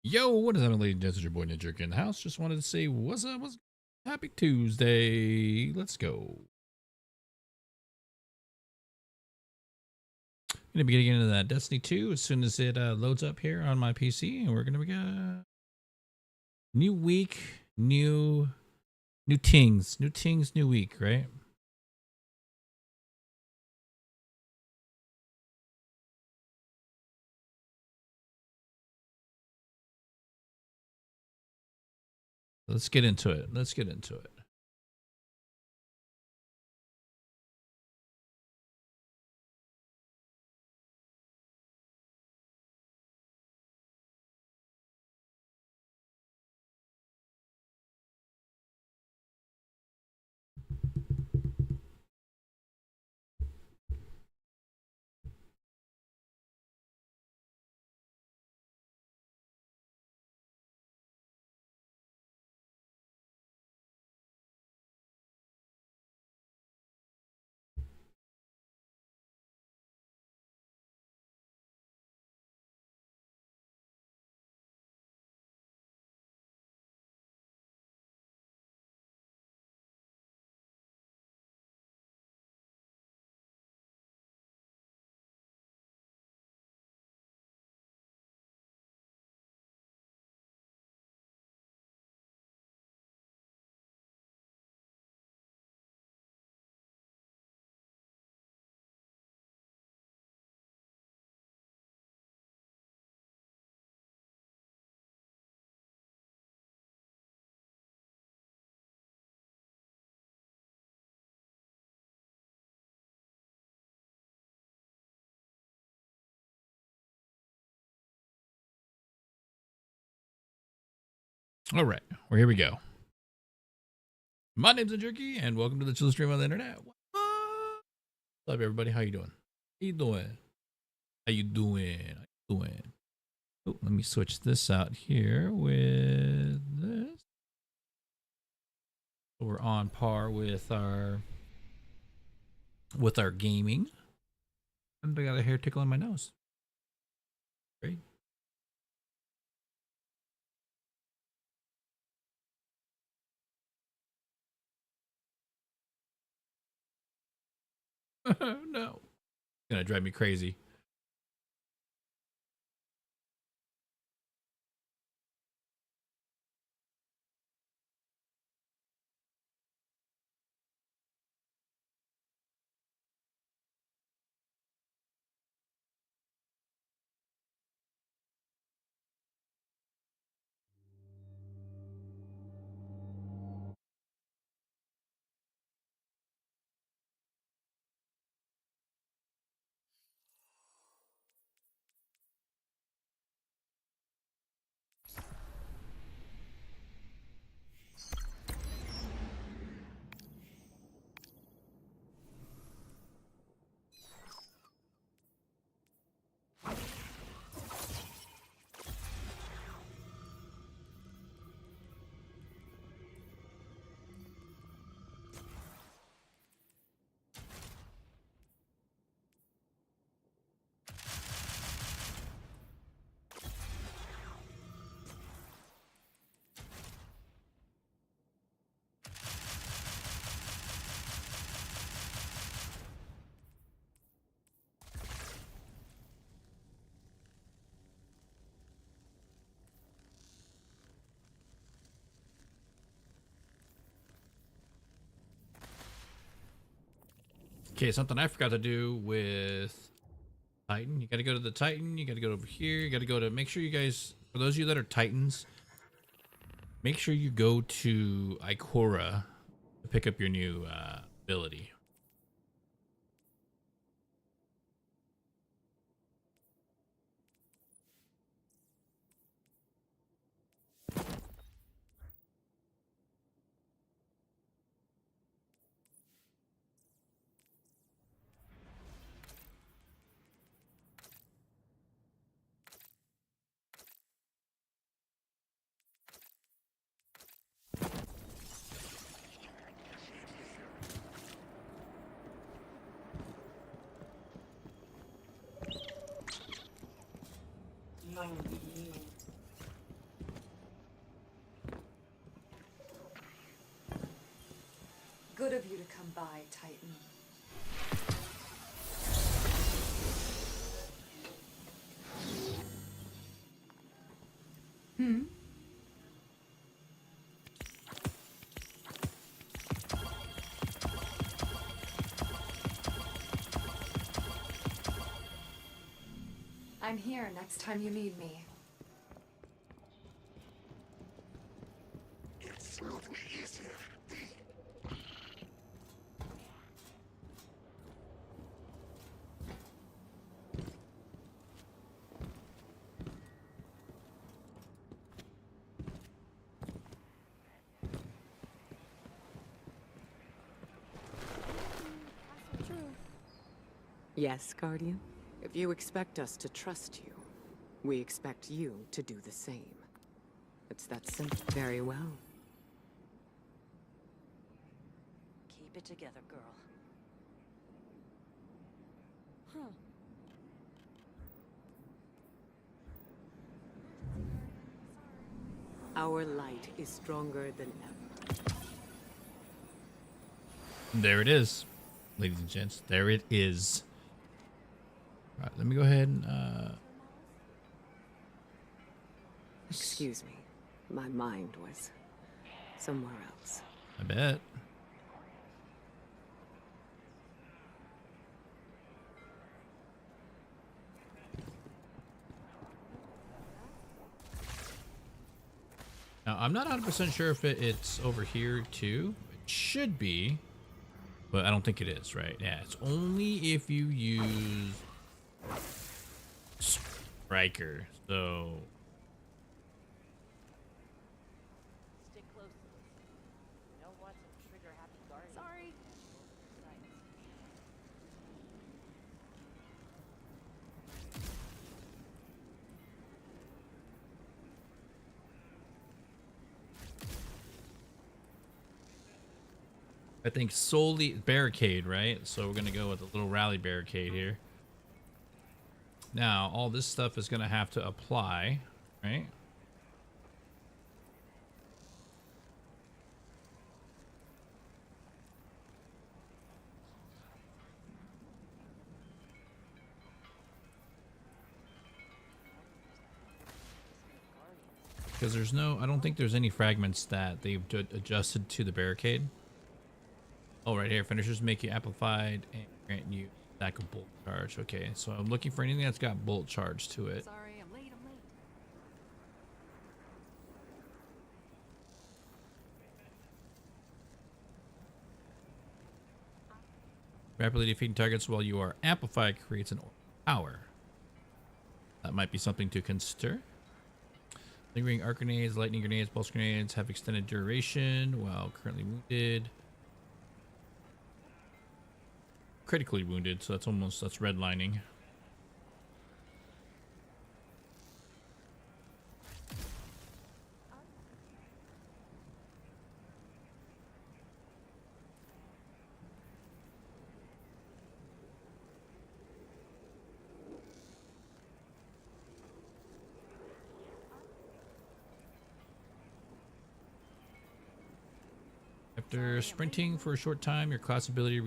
Yo, what is happening, ladies and gents? It's your boy Ninjerky in the house. Just wanted to say what's up, happy Tuesday. Let's go. Gonna be getting into that Destiny 2 as soon as it loads up here on my PC, and we're gonna be new week, new tings, new week, right? Let's get into it. Let's get into it. All right, well, here we go. My name's Ninjerky, and welcome to the chill stream on the internet. What's up, everybody? How you doing? How you doing? How you doing? How you doing? Oh, let me switch this out here with this. So we're on par with our gaming. And I got a hair tickle in my nose. Great. No. It's gonna drive me crazy. Okay, something I forgot to do with Titan. You gotta go to the Titan, you gotta go over here, you gotta go to make sure you guys, for those of you that are Titans, make sure you go to Ikora to pick up your new ability. good of you to come by, Titan. I'm here next time you need me. Yes, Guardian? If you expect us to trust you, we expect you to do the same. It's that simple. Very well. Keep it together, girl. Our light is stronger than ever. There it is, ladies and gents. There it is. All right, let me go ahead and Excuse me. My mind was somewhere else. I bet. Now, I'm not 100% sure if it's over here too. It should be, but I don't think it is, right? Yeah, it's only if you use Striker. So Stick close to this. You don't want some trigger-happy guardians. Sorry. I think solely barricade, right? So we're gonna go with a little rally barricade here. Now, all this stuff is gonna have to apply, right? Because there's no, I don't think there's any fragments that they've adjusted to the barricade. Oh, right here, finishers make you amplified and grant you stack of bolt charge. Okay, so I'm looking for anything that's got bolt charge to it. Sorry, I'm late. Rapidly defeating targets while you are amplified creates an power. That might be something to consider. Lingering arc grenades, lightning grenades, pulse grenades have extended duration while currently wounded. Critically wounded, so that's redlining. After sprinting for a short time, your class ability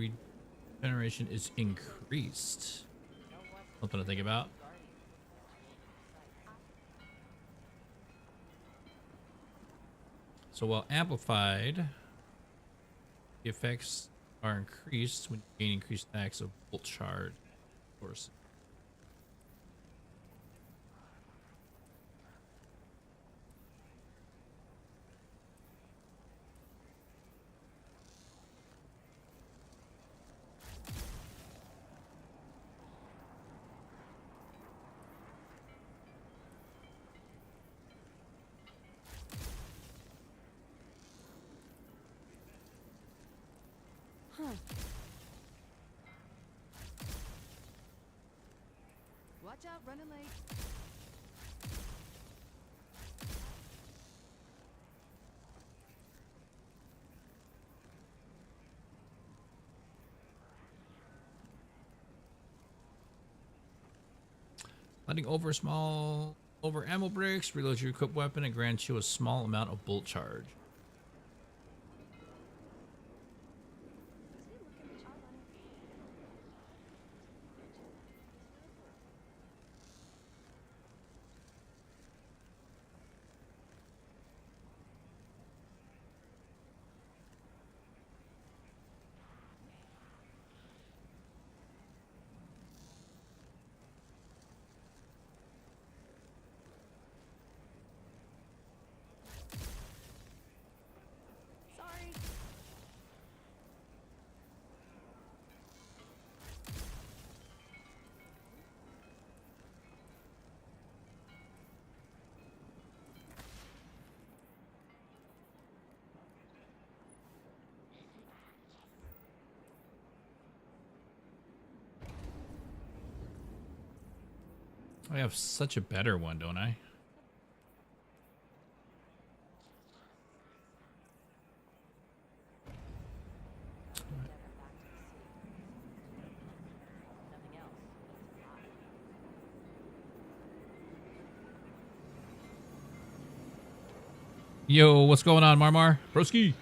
regeneration is increased. Something to think about. So while amplified, the effects are increased when you gain increased stacks of bolt charge sources. Watch out, running late. Letting over ammo breaks, reload your equipped weapon and grants you a small amount of bolt charge. I have such a better one, don't I? Nothing else. It's alive. Yo, what's going on, Marmar? Broski.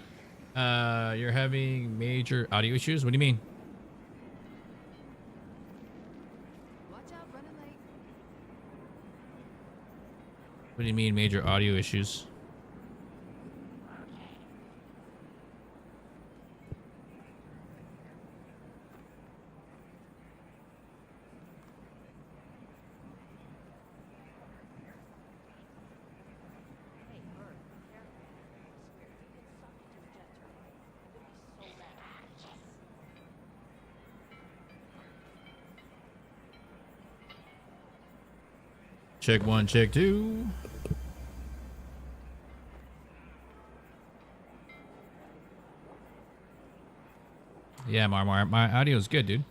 You're having major audio issues? What do you mean? Watch out, running late. What do you mean major audio issues? Hey, Bird, be careful. I swear, if you get sucked into a jet turbine, you're gonna be so mad. Check one, check two. Yeah, Marmar, my audio is good, dude.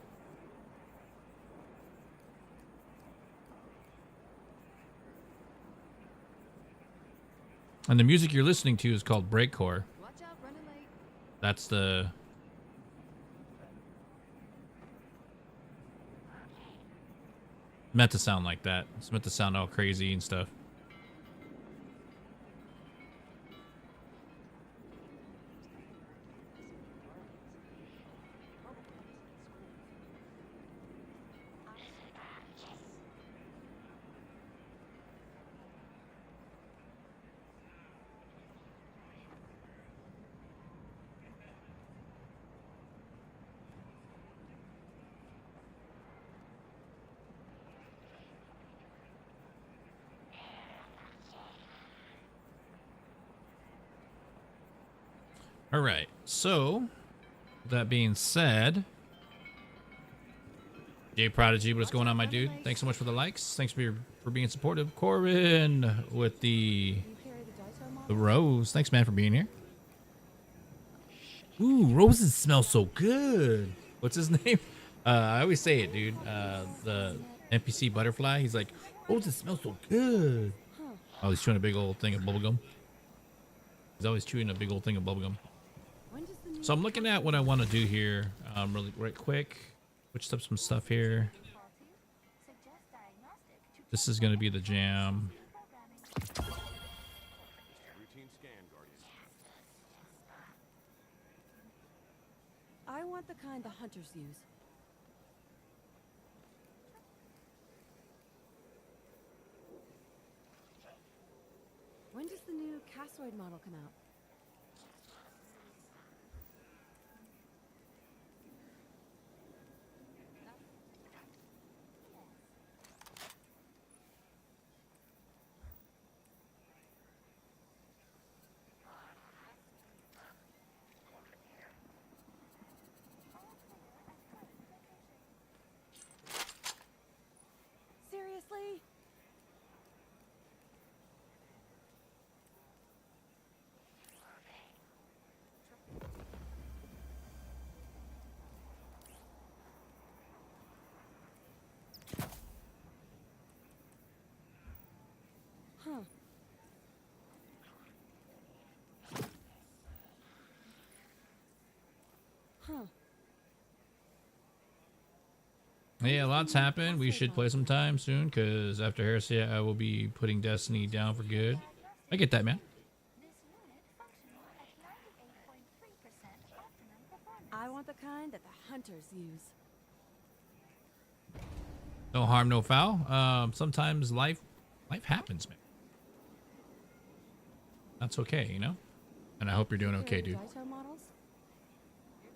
And the music you're listening to is called Breakcore. Watch out, running late. That's the... meant to sound like that. It's meant to sound all crazy and stuff. All right. So, that being said, J Prodigy, what's going on, my dude? Thanks so much for the likes. Thanks for being supportive. Corbin with the rose. Thanks, man, for being here. Ooh, roses smell so good. What's his name? I always say it, dude. The NPC butterfly. He's like, roses smell so good. Oh, he's chewing a big old thing of bubblegum. He's always chewing a big old thing of bubblegum. So I'm looking at what I want to do here, really right quick. Switch up some stuff here. This is going to be the jam. I want the kind the hunters use. When does the new Cassoid model come out? Seriously? Huh. Huh. Yeah, lots happened. We should play sometime soon, because after Heresy, I will be putting Destiny down for good. I get that, man. I want the kind that the hunters use. No harm, no foul. Sometimes life happens, man. That's okay, you know? And I hope you're doing okay, dude. Daito models?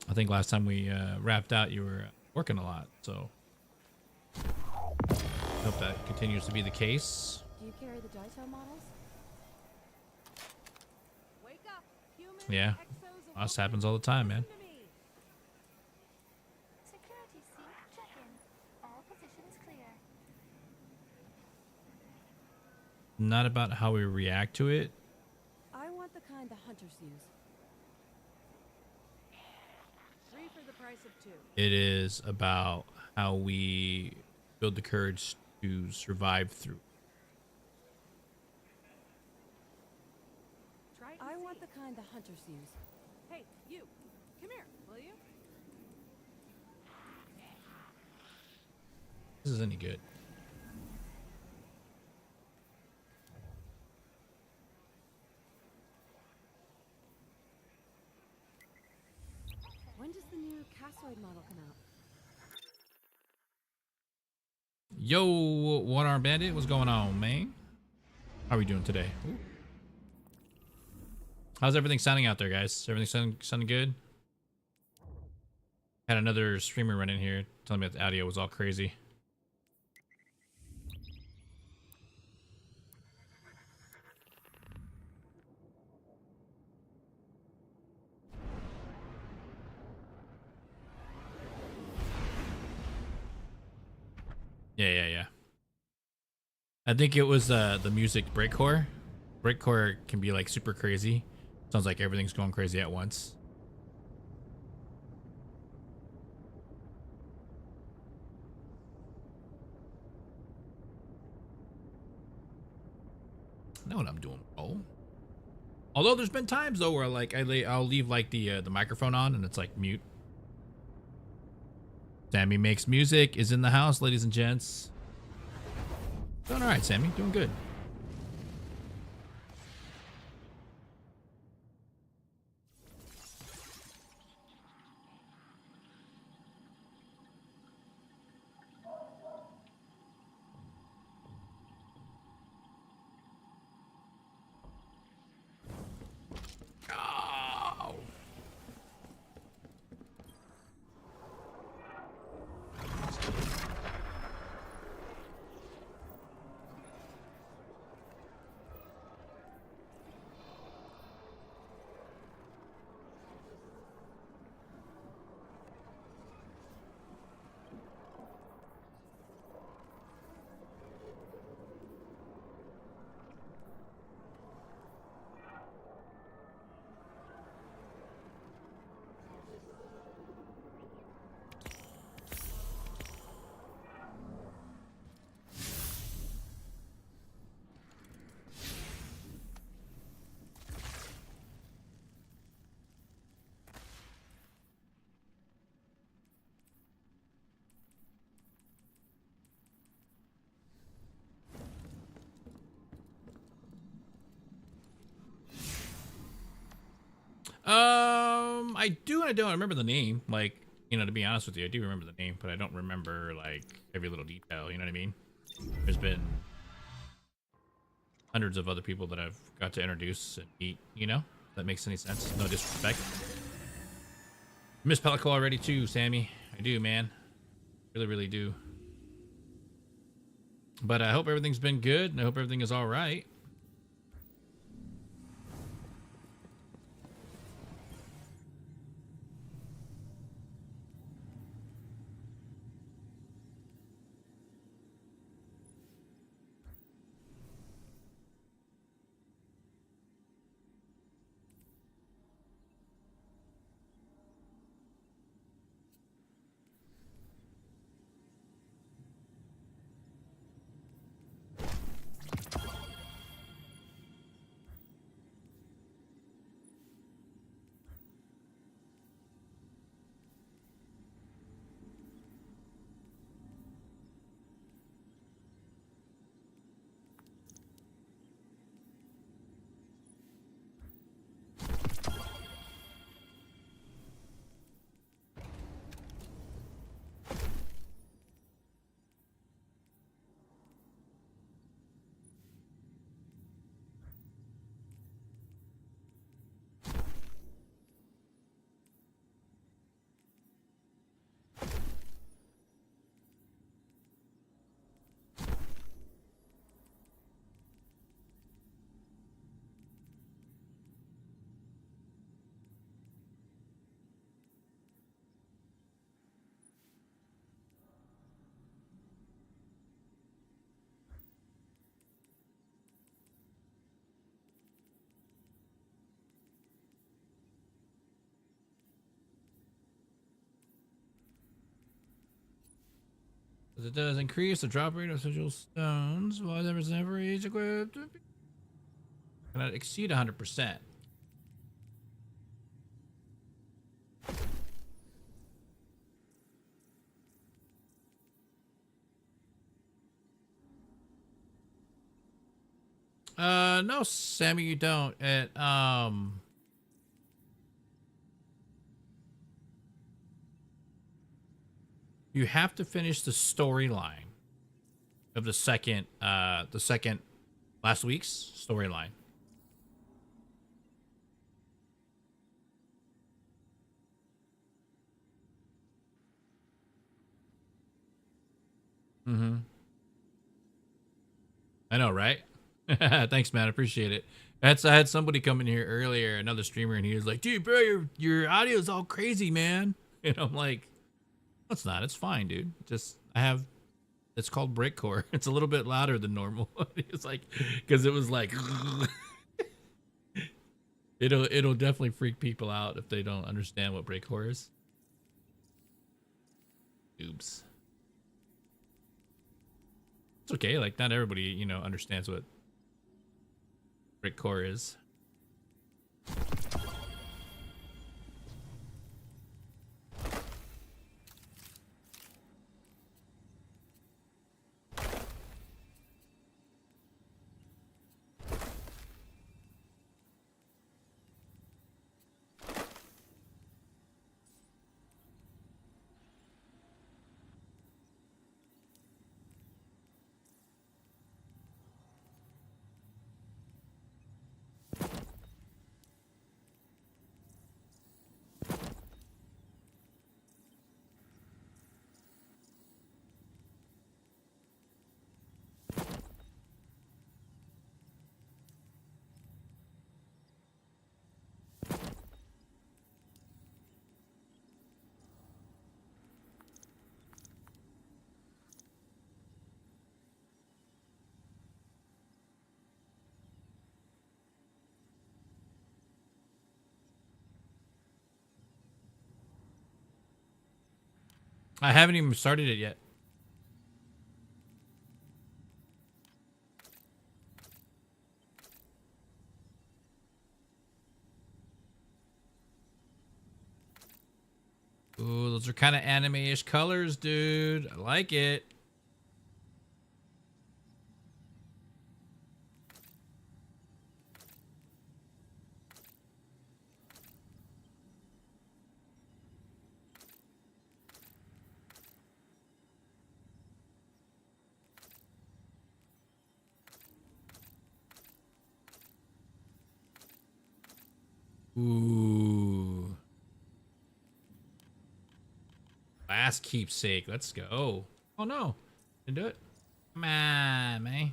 I think last time we wrapped out, you were working a lot, so hope that continues to be the case. Do you carry the Daito models? Wake up, human. Yeah, us happens all the time, man. Security seat check-in. All positions clear. Not about how we react to it. I want the kind the hunters use. 3 for the price of 2. It is about how we build the courage to survive through. Try it and I see. want the kind the hunters use. Hey, you. Come here, will you? This is any good. When does the new Cassoid model come out? Yo, One Arm Bandit, what's going on, man? How are we doing today? Ooh. How's everything sounding out there, guys? Everything sounding good? Had another streamer run in here telling me that the audio was all crazy. Yeah. I think it was the music breakcore. Breakcore can be like super crazy. Sounds like everything's going crazy at once. I know what I'm doing, bro. Although there's been times though where like I'll leave like the microphone on and it's like mute. Sammy makes music is in the house, ladies and gents. Doing all right, Sammy. Doing good. Oh. I do and I don't remember the name. Like, you know, to be honest with you, I do remember the name, but I don't remember like every little detail. You know what I mean? There's been hundreds of other people that I've got to introduce and meet. You know, if that makes any sense. No disrespect. Miss Pelico already too, Sammy. I do, man. Really do. But I hope everything's been good, and I hope everything is all right. It does increase the drop rate of sigil stones while 10% for each equipped. Cannot exceed 100%. No, Sammy, you don't. You have to finish the storyline of the second last week's storyline. Mm-hmm. I know, right? Thanks, man. I appreciate it. I had somebody come in here earlier, another streamer, and he was like, "Dude, bro, your audio's all crazy, man." And I'm like, "No, it's not. It's fine, dude. Just it's called breakcore. It's a little bit louder than normal." It's like, because it was like, it'll definitely freak people out if they don't understand what breakcore is. Oops. It's okay. Like, not everybody, understands what breakcore is. I haven't even started it yet. Ooh, those are kind of anime-ish colors, dude. I like it. Ooh. Last keepsake. Let's go. Oh, no. Didn't do it. Come on, man.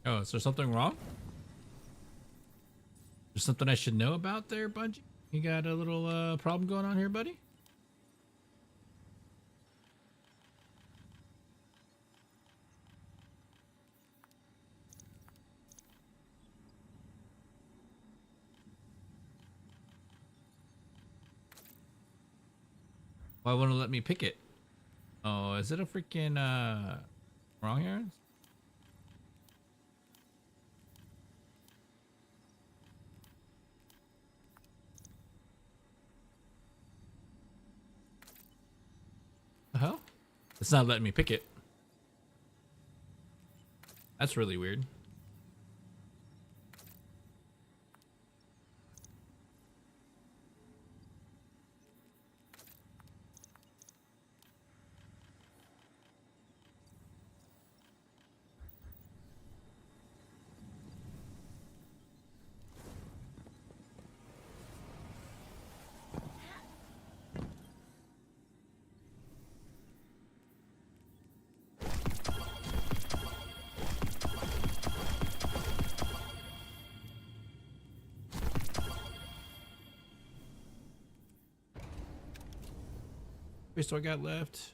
Oh, is there something wrong? There's something I should know about there, Bungie? You got a little problem going on here, buddy? Why won't it let me pick it? Oh, is it a freaking wrong here? The hell? It's not letting me pick it. That's really weird. What do I got left?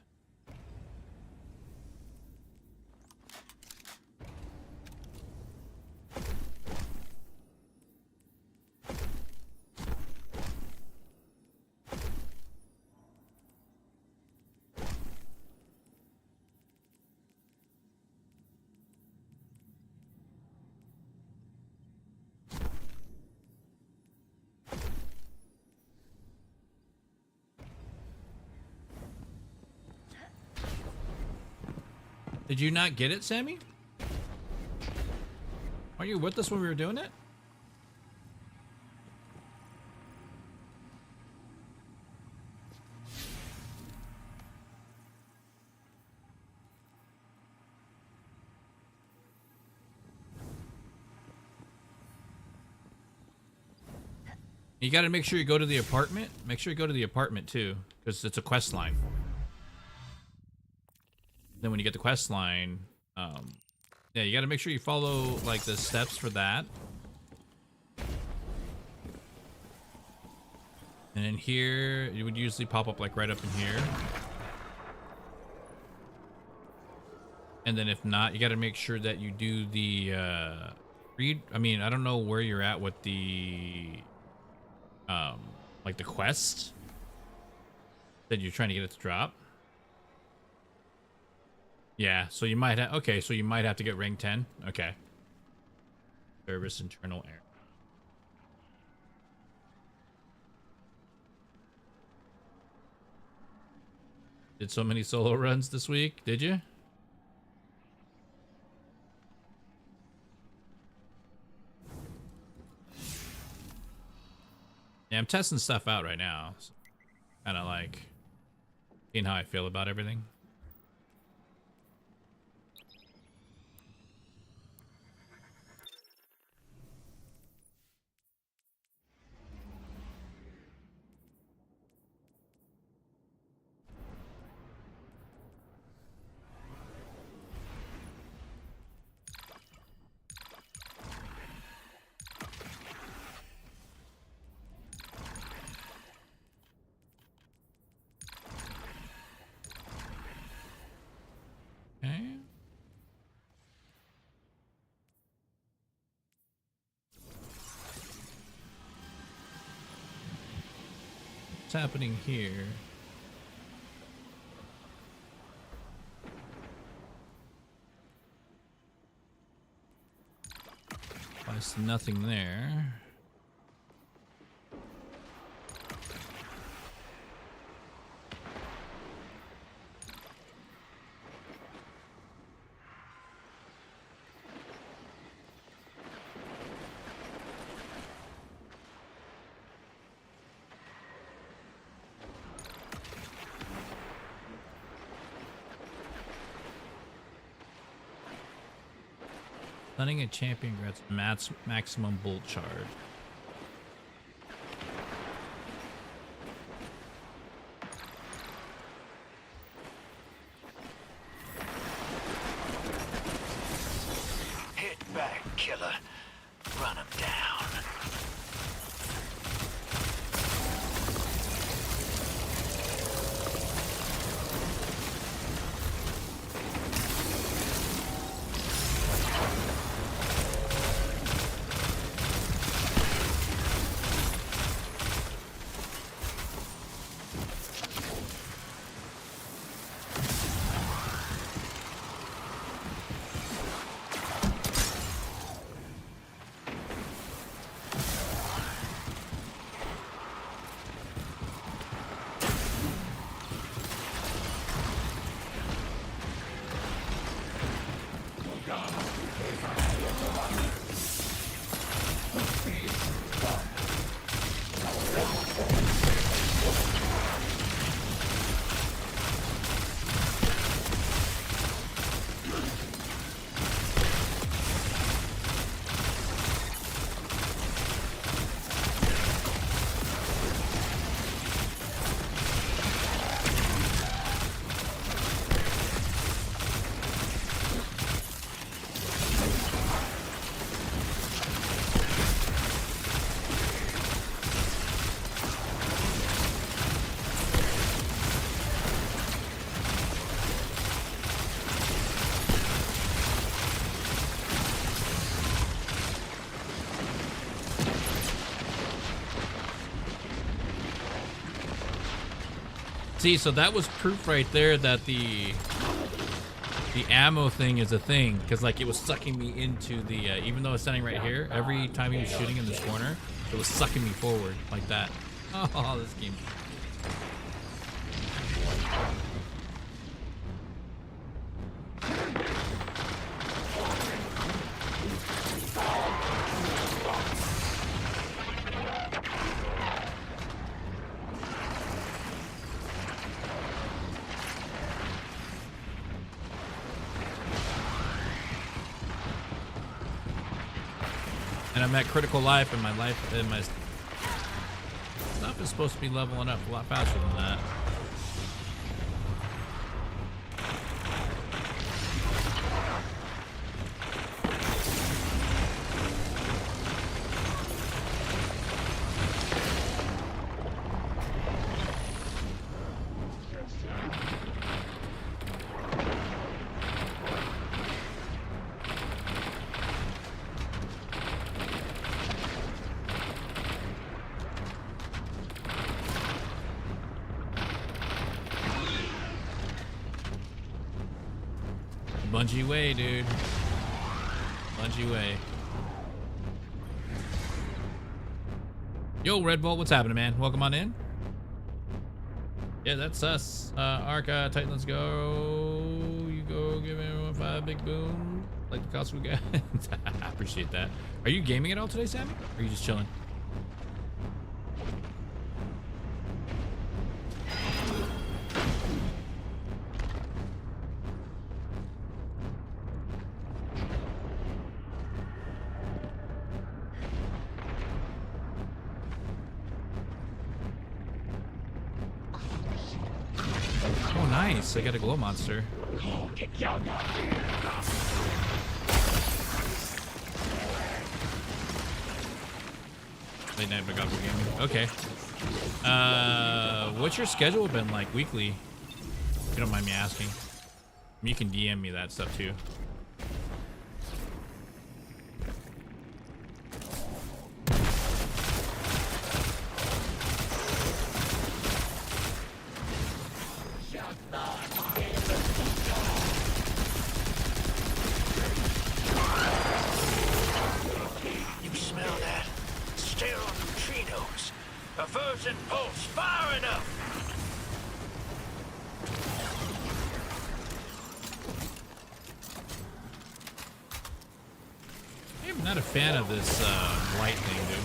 Did you not get it, Sammy? Weren't you with us when we were doing it? You got to make sure you go to the apartment. Make sure you go to the apartment too, because it's a quest line. Then when you get the quest line, yeah, you got to make sure you follow like the steps for that. And in here, it would usually pop up like right up in here. And then if not, you got to make sure that you do the read. I mean, I don't know where you're at with the like the quest that you're trying to get it to drop. Yeah, so you might have, okay, so you might have to get rank 10. Okay. Service internal error. Did so many solo runs this week, did you? Yeah, I'm testing stuff out right now. So kind of like seeing how I feel about everything. Okay. What's happening here? I see nothing there. Stunning a champion grants maximum bolt charge. Hit back, killer. Run him down. See, so that was proof right there that the ammo thing is a thing, because like it was sucking me into the even though it's standing right here, every time he was shooting in this corner, it was sucking me forward like that. Oh, this game. I'm at critical life, and my stuff is supposed to be leveling up a lot faster than that. Bungee way, dude. Bungee way. Yo, Red Bolt, what's happening, man? Welcome on in. Yeah, that's us. Arca, Titan, let's go. You go, give everyone 5 big boom. Like the Costco guy. I appreciate that. Are you gaming at all today, Sammy? Or are you just chilling? Oh, nice. I got a glow monster. Late night Bagago gaming. Okay. What's your schedule been like weekly? If you don't mind me asking. You can DM me that stuff too. You smell that? Sterile neutrinos. Aversion pulse far enough. I'm not a fan of this light thing, dude.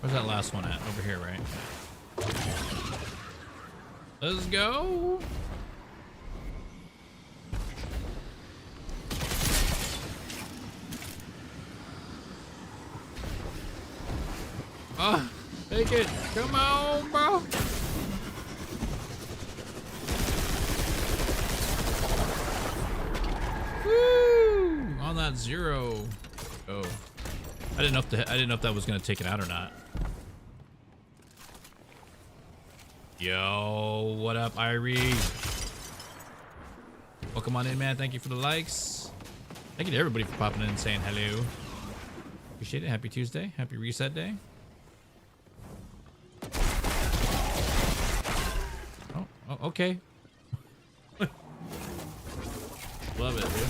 Where's that last one at? Over here, right? Let's go. Oh, take it. Come on, bro. Woo! On that 0. Oh. I didn't know if that was gonna take it out or not. Yo, what up, Irie? Welcome on in, man. Thank you for the likes. Thank you to everybody for popping in and saying hello. Appreciate it. Happy Tuesday. Happy reset day. Oh, okay. Love it, dude.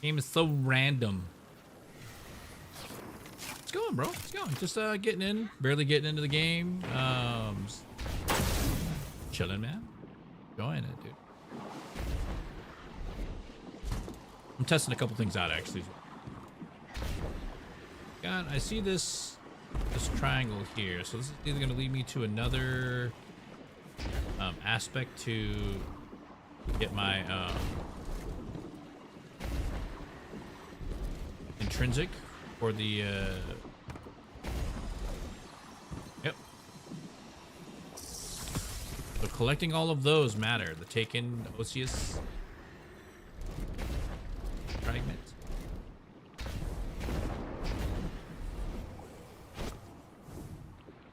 Game is so random. It's going, bro. It's going. Just getting in, barely getting into the game. Chilling, man. Enjoying it, dude. I'm testing a couple things out actually. God, I see this triangle here, so this is either going to lead me to another aspect to get my intrinsic or the yep. So collecting all of those matter. The taken osseous fragment.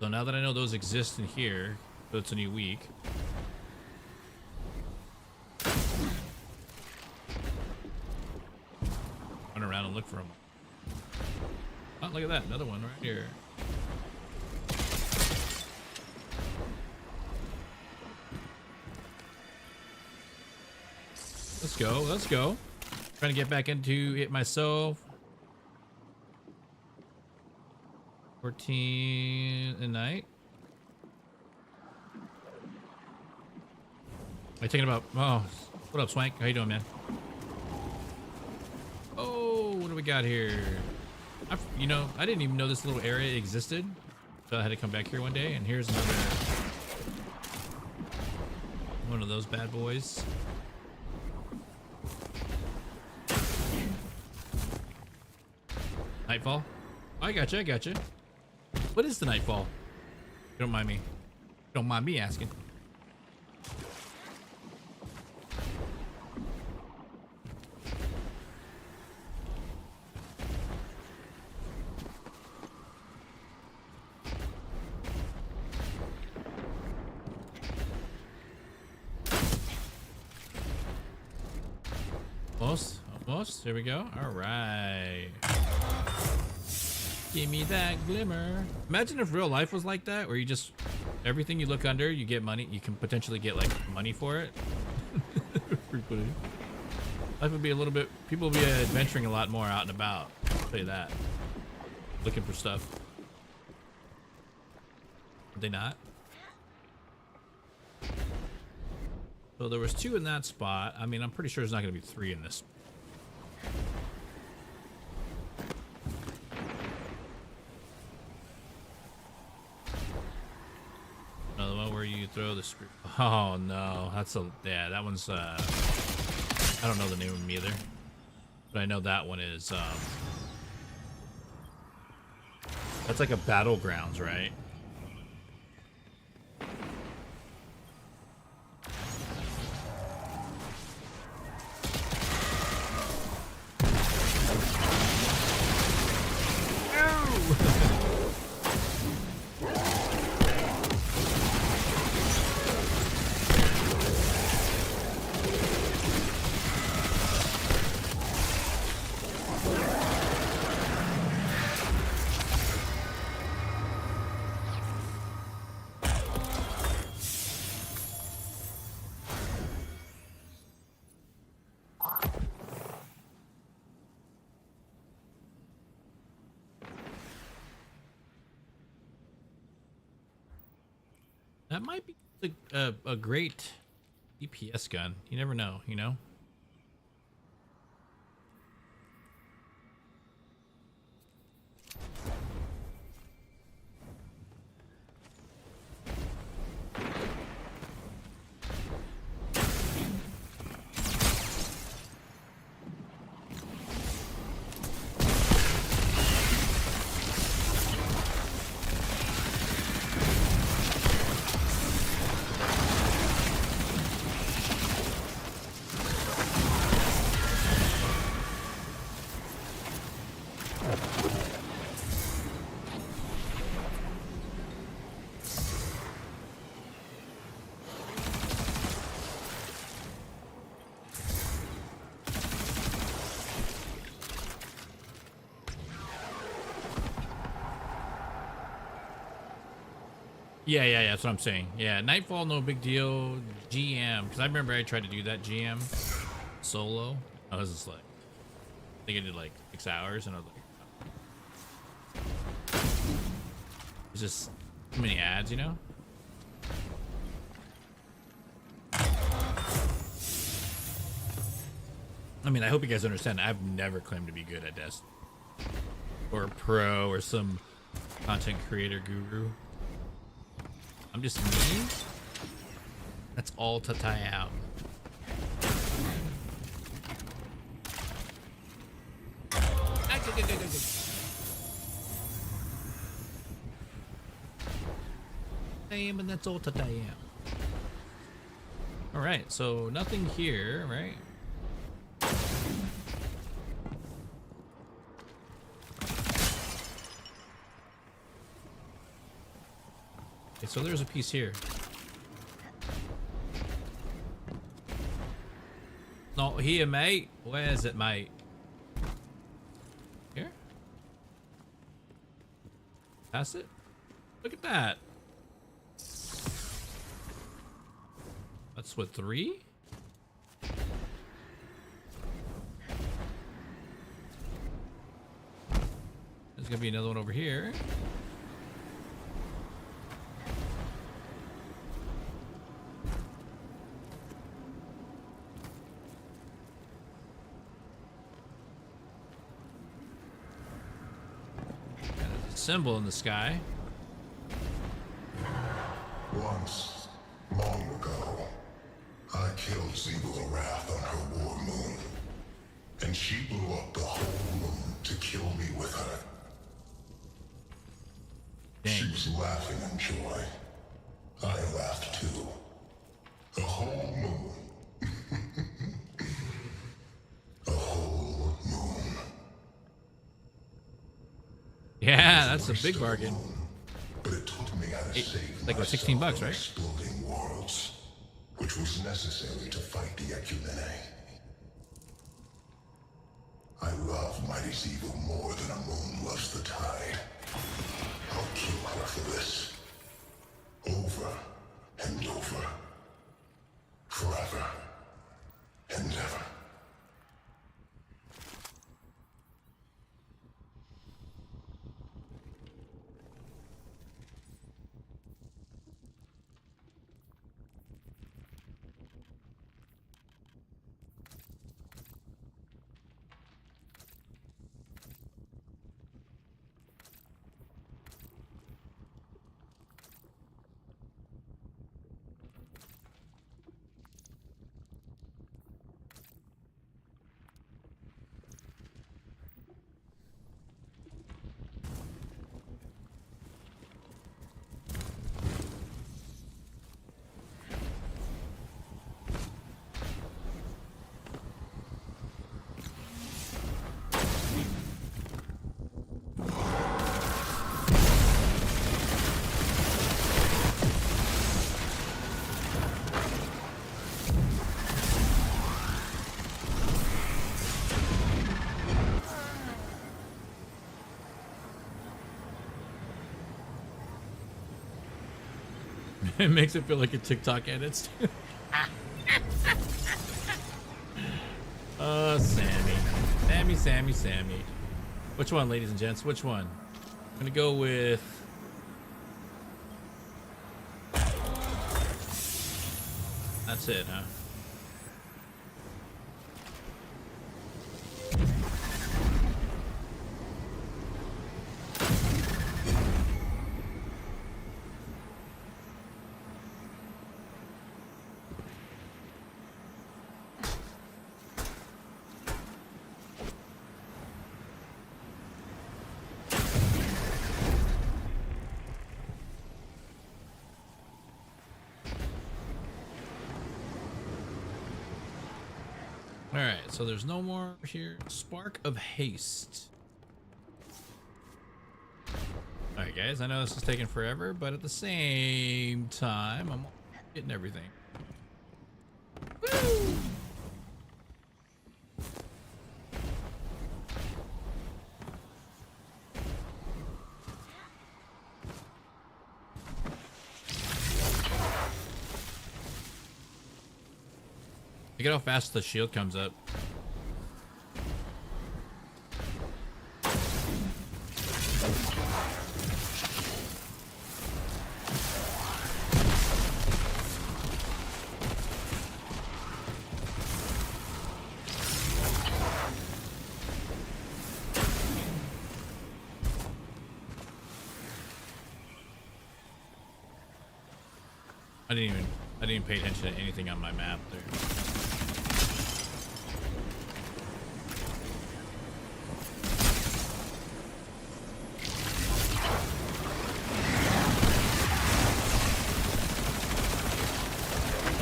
So now that I know those exist in here, so it's a new week. Run around and look for them. Oh, look at that. Another one right here. Let's go. Let's go. Trying to get back into it myself. 14 a night. I thinking about, oh, what up, Swank? How you doing, man? Oh, what do we got here? You know, I didn't even know this little area existed, so I had to come back here one day, and here's another one of those bad boys. Nightfall? I gotcha, I gotcha. What is the Nightfall? Don't mind me. Don't mind me asking. Almost, almost. There we go. All right. Give me that glimmer. Imagine if real life was like that, where you just, everything you look under, you get money. You can potentially get like money for it. Pretty funny. Life would be a little bit, people would be adventuring a lot more out and about. I'll tell you that. Looking for stuff. Would they not? So there was 2 in that spot. I mean, I'm pretty sure there's not going to be 3 in this. Another one where you throw the screw. Oh no, that's a, yeah, that one's I don't know the name of them either, but I know that one is that's like a battlegrounds, right? That might be a great DPS gun. You never know, you know? Yeah, that's what I'm saying. Yeah, Nightfall, no big deal. GM, because I remember I tried to do that GM solo. I was just like, I think I did like 6 hours, and I was like, it's just too many ads, you know? I mean, I hope you guys understand. I've never claimed to be good at Destiny or a pro or some content creator guru. I'm just me. That's all to tie out. I am, and that's all to tie out. All right, so nothing here, right? Okay, so there's a piece here. Not here, mate. Where is it, mate? Here? That's it? Look at that. That's what, 3? There's gonna be another one over here. Symbol in the sky. Once, long ago, I killed Zebra Wrath on her war moon, and she blew up the whole moon to kill me with her. Dang. She was laughing in joy. I laughed too. A whole moon. A whole moon. Yeah, that's a big bargain. But it taught me how to save like what, 16 bucks, right? exploding worlds, which was necessary to fight the Eculene. I love Mighty Zevil more than a moon loves the tide. I'll kill her for this. Over and over. Forever and ever. It makes it feel like a TikTok edits. Oh, Sammy. Which one, ladies and gents? Which one? I'm gonna go with... That's it, huh? Alright, so there's no more here. Spark of Haste. Alright guys, I know this is taking forever, but at the same time, I'm getting everything. Woo! Look at how fast the shield comes up. I didn't even pay attention to anything on my map there.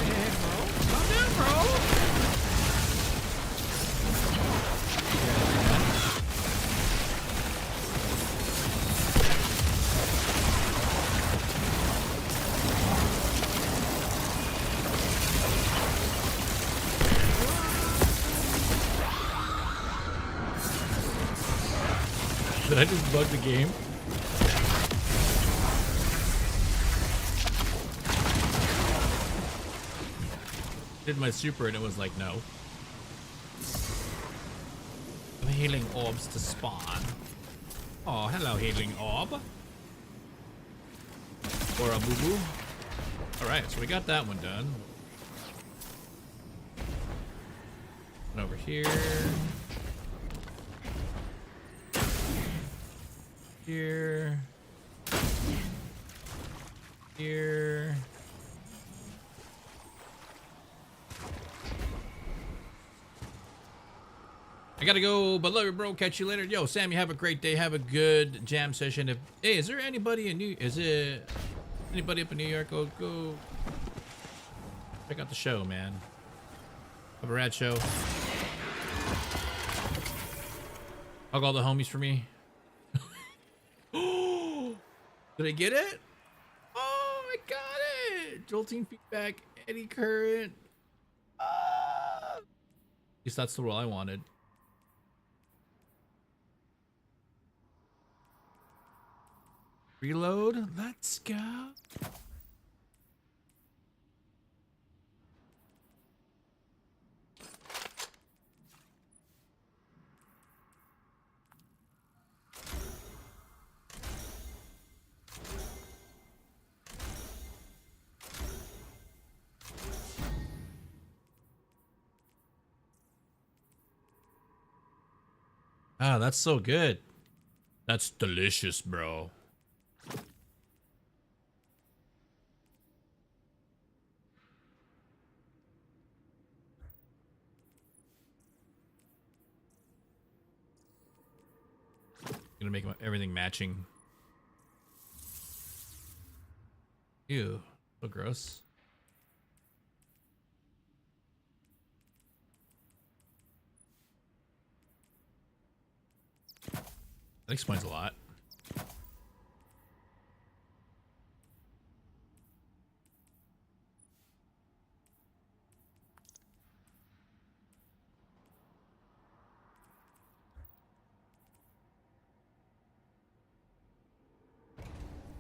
Hey, bro. Calm down, bro. Did I just bug the game? Did my super and it was like, no. I'm healing orbs to spawn. Oh, hello, healing orb. Or a boo boo. Alright, so we got that one done. And over here. Here. Here. I gotta go, but love you, bro. Catch you later. Yo, Sam, you have a great day. Have a good jam session. Hey, is there anybody in anybody up in New York? Go check out the show, man. Have a rad show. Hug all the homies for me. Did I get it? Oh, I got it! Jolting feedback, eddy current. At least that's the roll I wanted. Reload. Let's go. Ah, that's so good. That's delicious, bro. Gonna make everything matching. Ew, so gross. That explains a lot.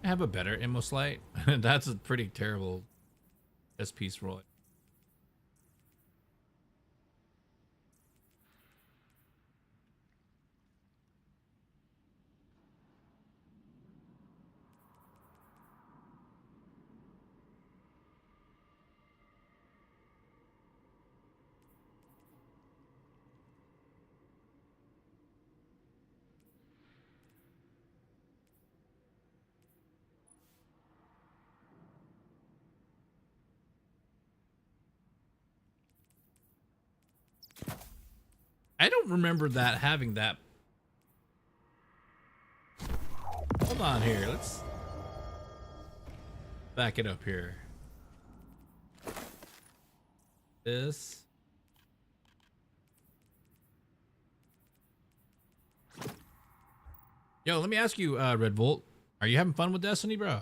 I have a better ammo slate. That's a pretty terrible S-piece roll. I don't remember that having that. Hold on here. Let's back it up here. This. Yo, let me ask you, Red Volt. Are you having fun with Destiny, bro?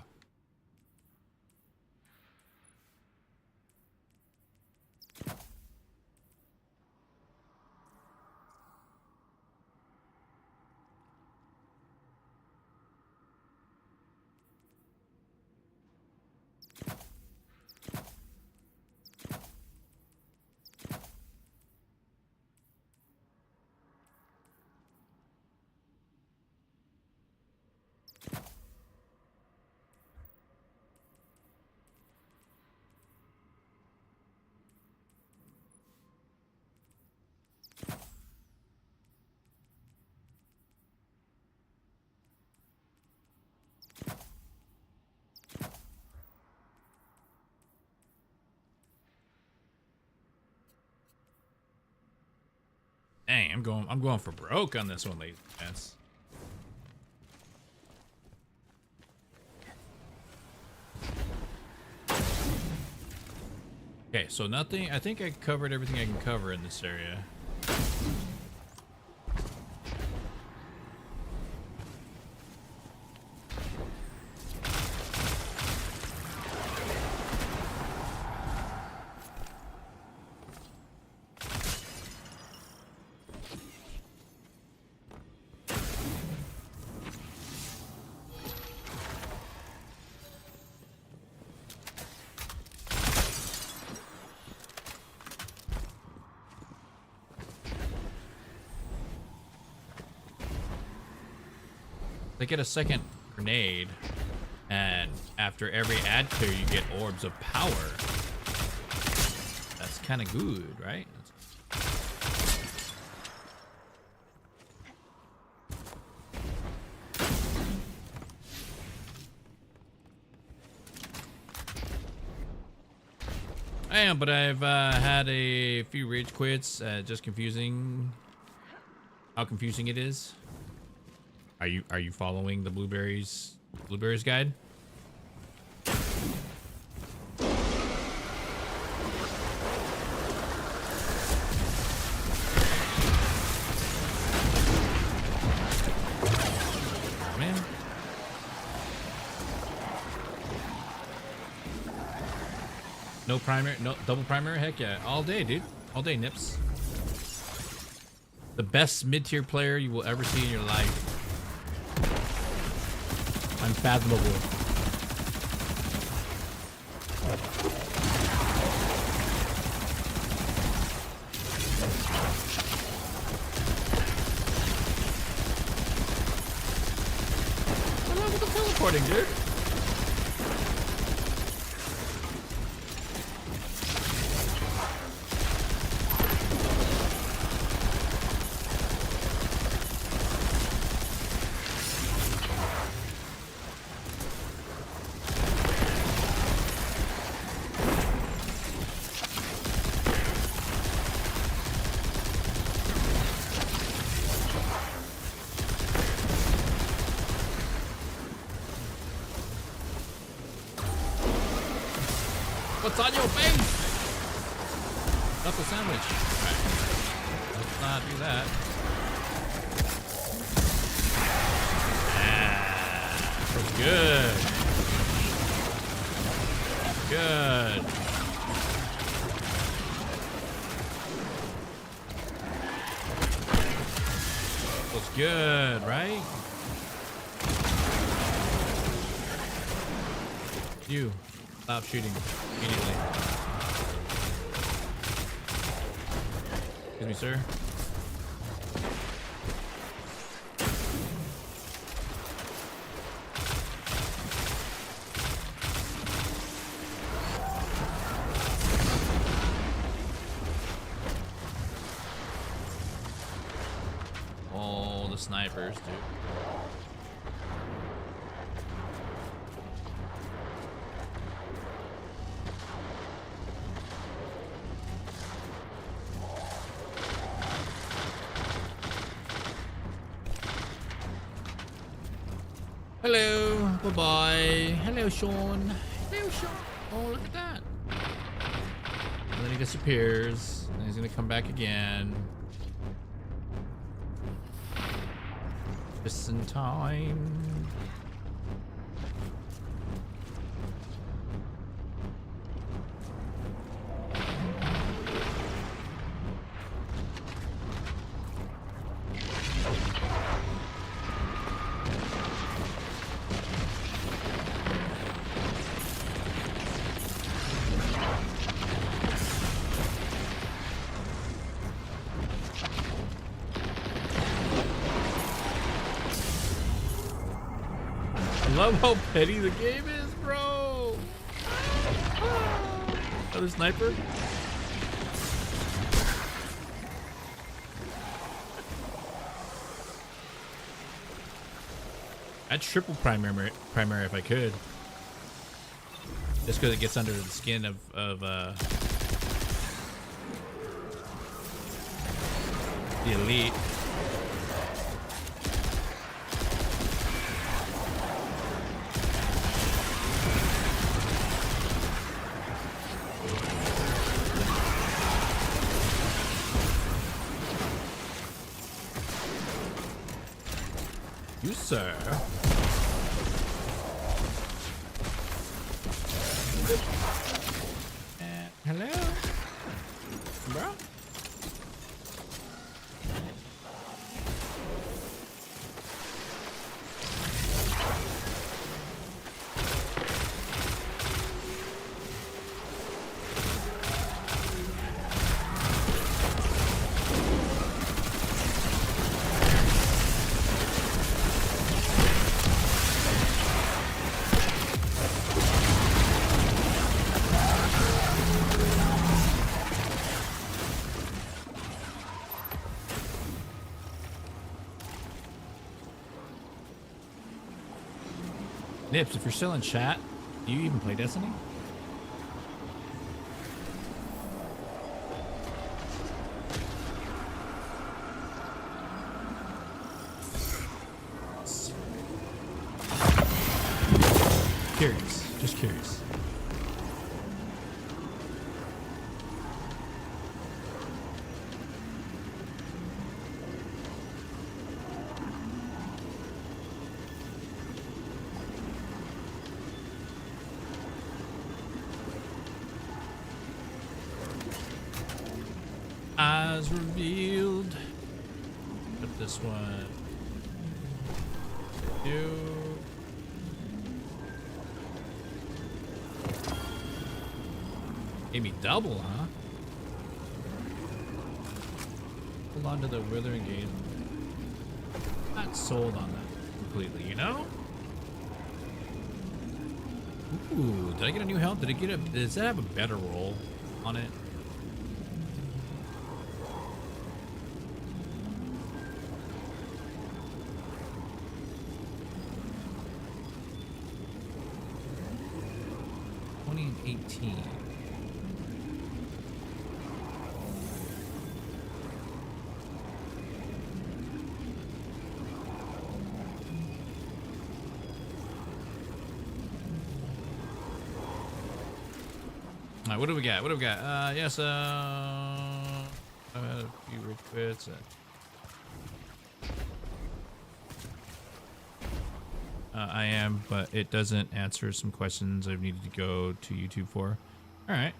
Dang, I'm going for broke on this one, ladies and gents. Okay, so nothing. I think I covered everything I can cover in this area. They get a second grenade, and after every ad clear, you get orbs of power. That's kind of good, right? I am, but I've had a few rage quits. Just confusing. How confusing it is. Are you following the blueberries guide? Man. No primary, no double primary. Heck yeah, all day, dude. All day, Nips. The best mid-tier player you will ever see in your life. Unfathomable. What's wrong with the teleporting, dude? What's on your face? Knuckle sandwich. Alright. Let's not do that. Ah, feels good. Good. Feels good, right? You. Stop shooting immediately. Excuse me, sir. All the snipers, dude. Hello, bye-bye. Hello, Sean. Hello, Sean. Oh, look at that. And then he disappears. And he's gonna come back again. Just in time. I love how petty the game is, bro. Another sniper. I'd triple primary if I could. Just because it gets under the skin of the elite. You, sir. Hello? Bro? Nips, if you're still in chat, do you even play Destiny? Curious, just curious. Eyes revealed. Put this one. You. Maybe double, huh? Hold on to the withering gate. Not sold on that completely, you know? Ooh, did I get a new health? Did it get a? Does that have a better roll on it? And 18. All right, what do we got? What do we got? Yes, I had a few rich bits. I am, but it doesn't answer some questions I've needed to go to YouTube for. All right.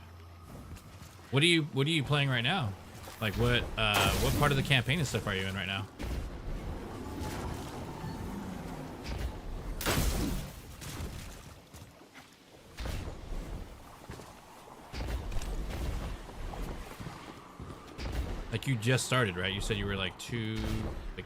What are you playing right now? Like what part of the campaign and stuff are you in right now? Like you just started, right? You said you were like like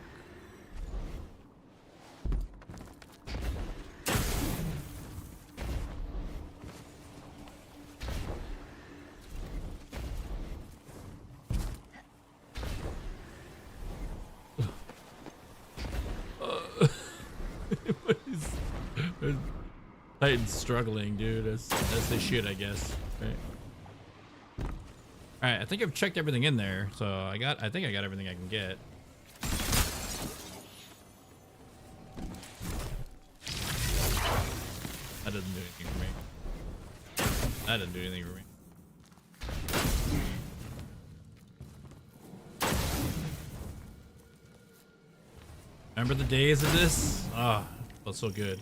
Titan's struggling, dude. That's the shit, I guess. Right. All right, I think I've checked everything in there, so I think I got everything I can get. That doesn't do anything for me. That doesn't do anything for me. Remember the days of this? Ah, oh, felt so good.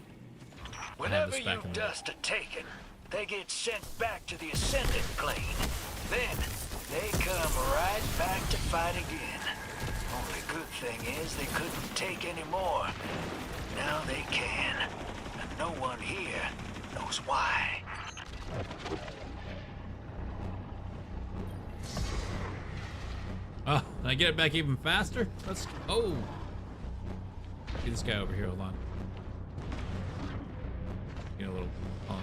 Whenever you dust are taken, they get sent back to the Ascendant Plane. Then, they come right back to fight again. Only good thing is they couldn't take any more. Now they can. And no one here knows why. Oh, can I get it back even faster? Let's. Oh. Get this guy over here. Hold on. Get a little punk.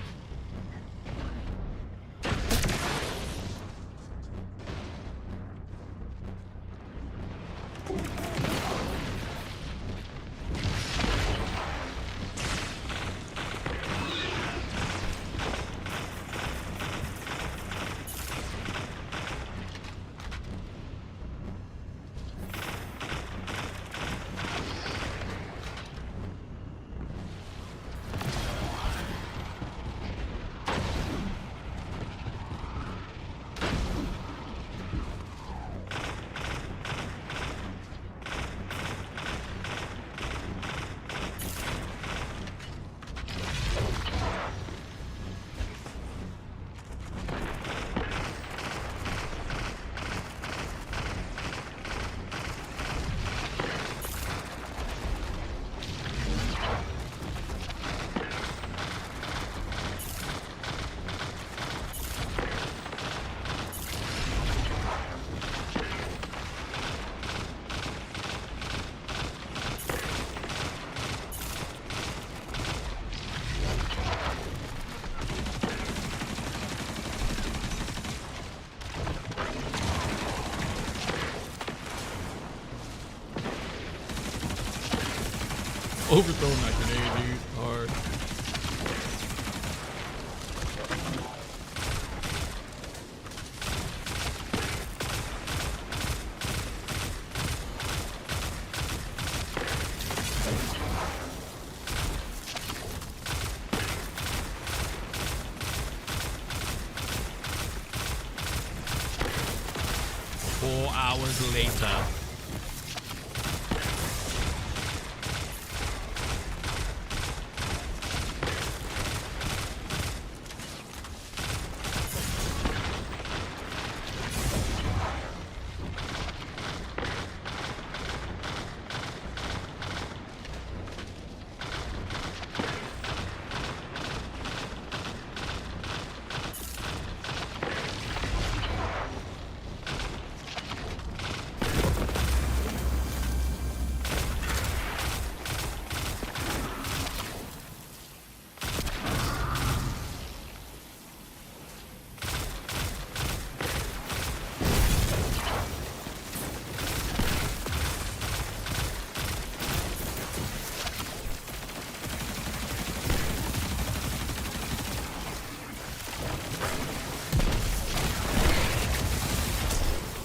Overthrowing that grenade, dude. Hard. Hours later.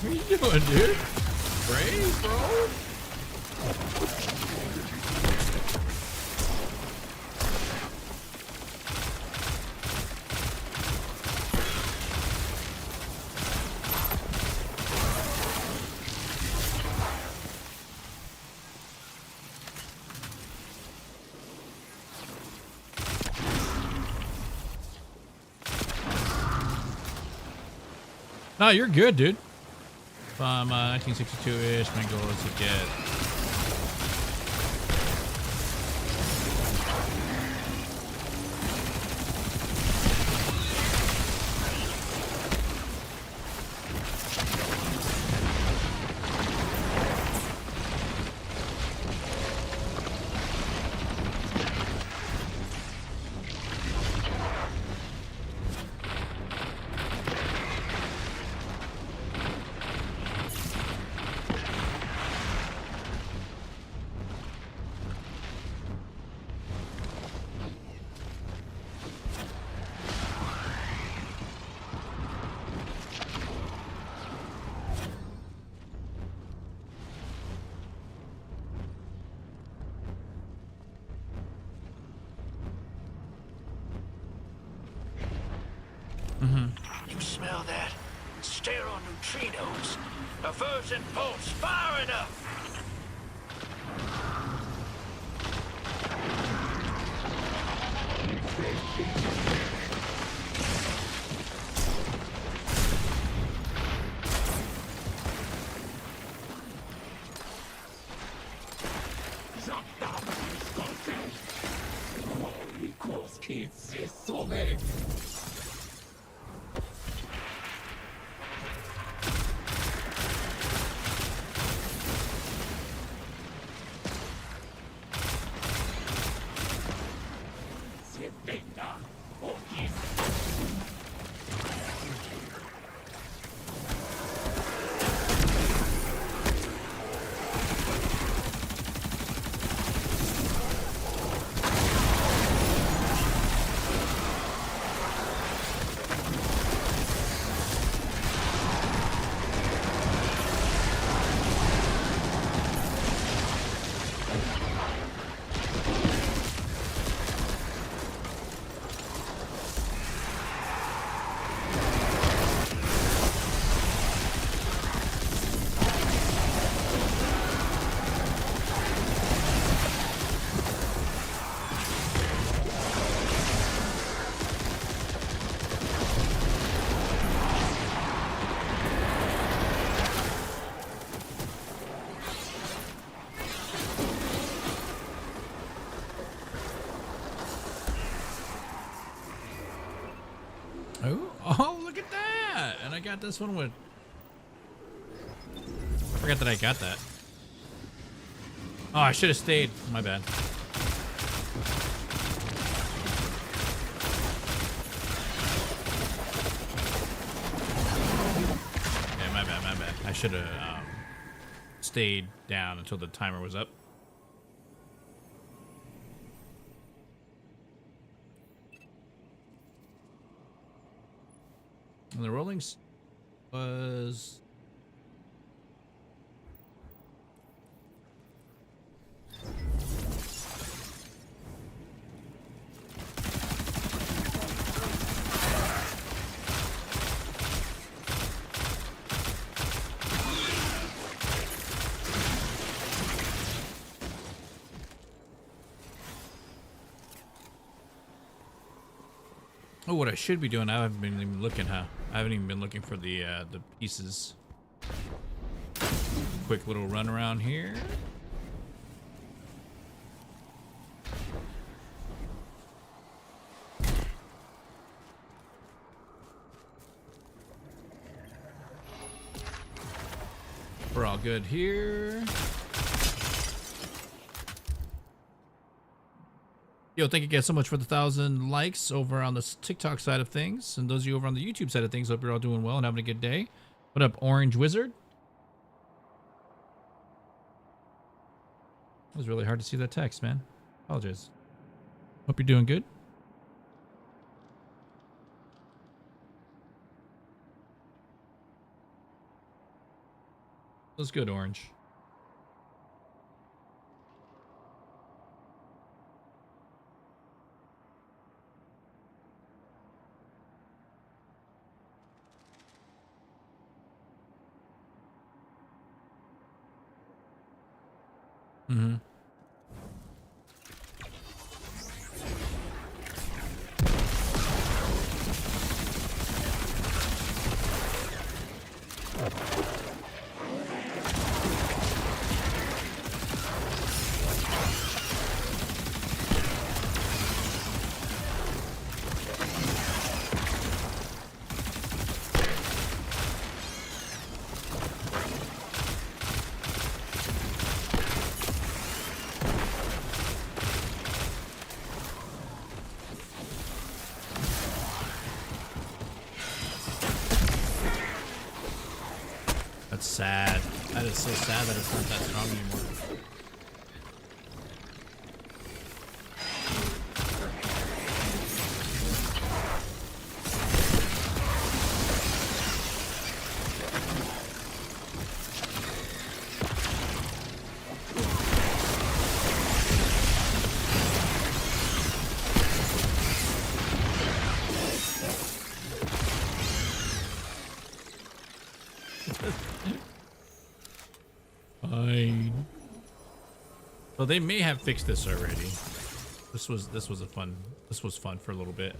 What are you doing, dude? Brave, bro? No, you're good, dude. From 1962-ish, my goal is to get You smell that? Sterile neutrinos. A version pulse firing up. Oh, look at that! And I got this one with... I forgot that I got that. Oh, I should have stayed. My bad. Yeah, my bad. I should have stayed down until the timer was up. And the rolling was... Oh, what I should be doing, I haven't been even looking, huh? I haven't even been looking for the pieces. Quick little run around here. We're all good here. Yo, thank you guys so much for the 1,000 likes over on the TikTok side of things. And those of you over on the YouTube side of things, hope you're all doing well and having a good day. What up, Orange Wizard? It was really hard to see that text, man. Apologize. Hope you're doing good. That was good, Orange. Mm-hmm. That's sad. That is so sad that it's not that strong anymore. Fine. So they may have fixed this already. This was fun for a little bit.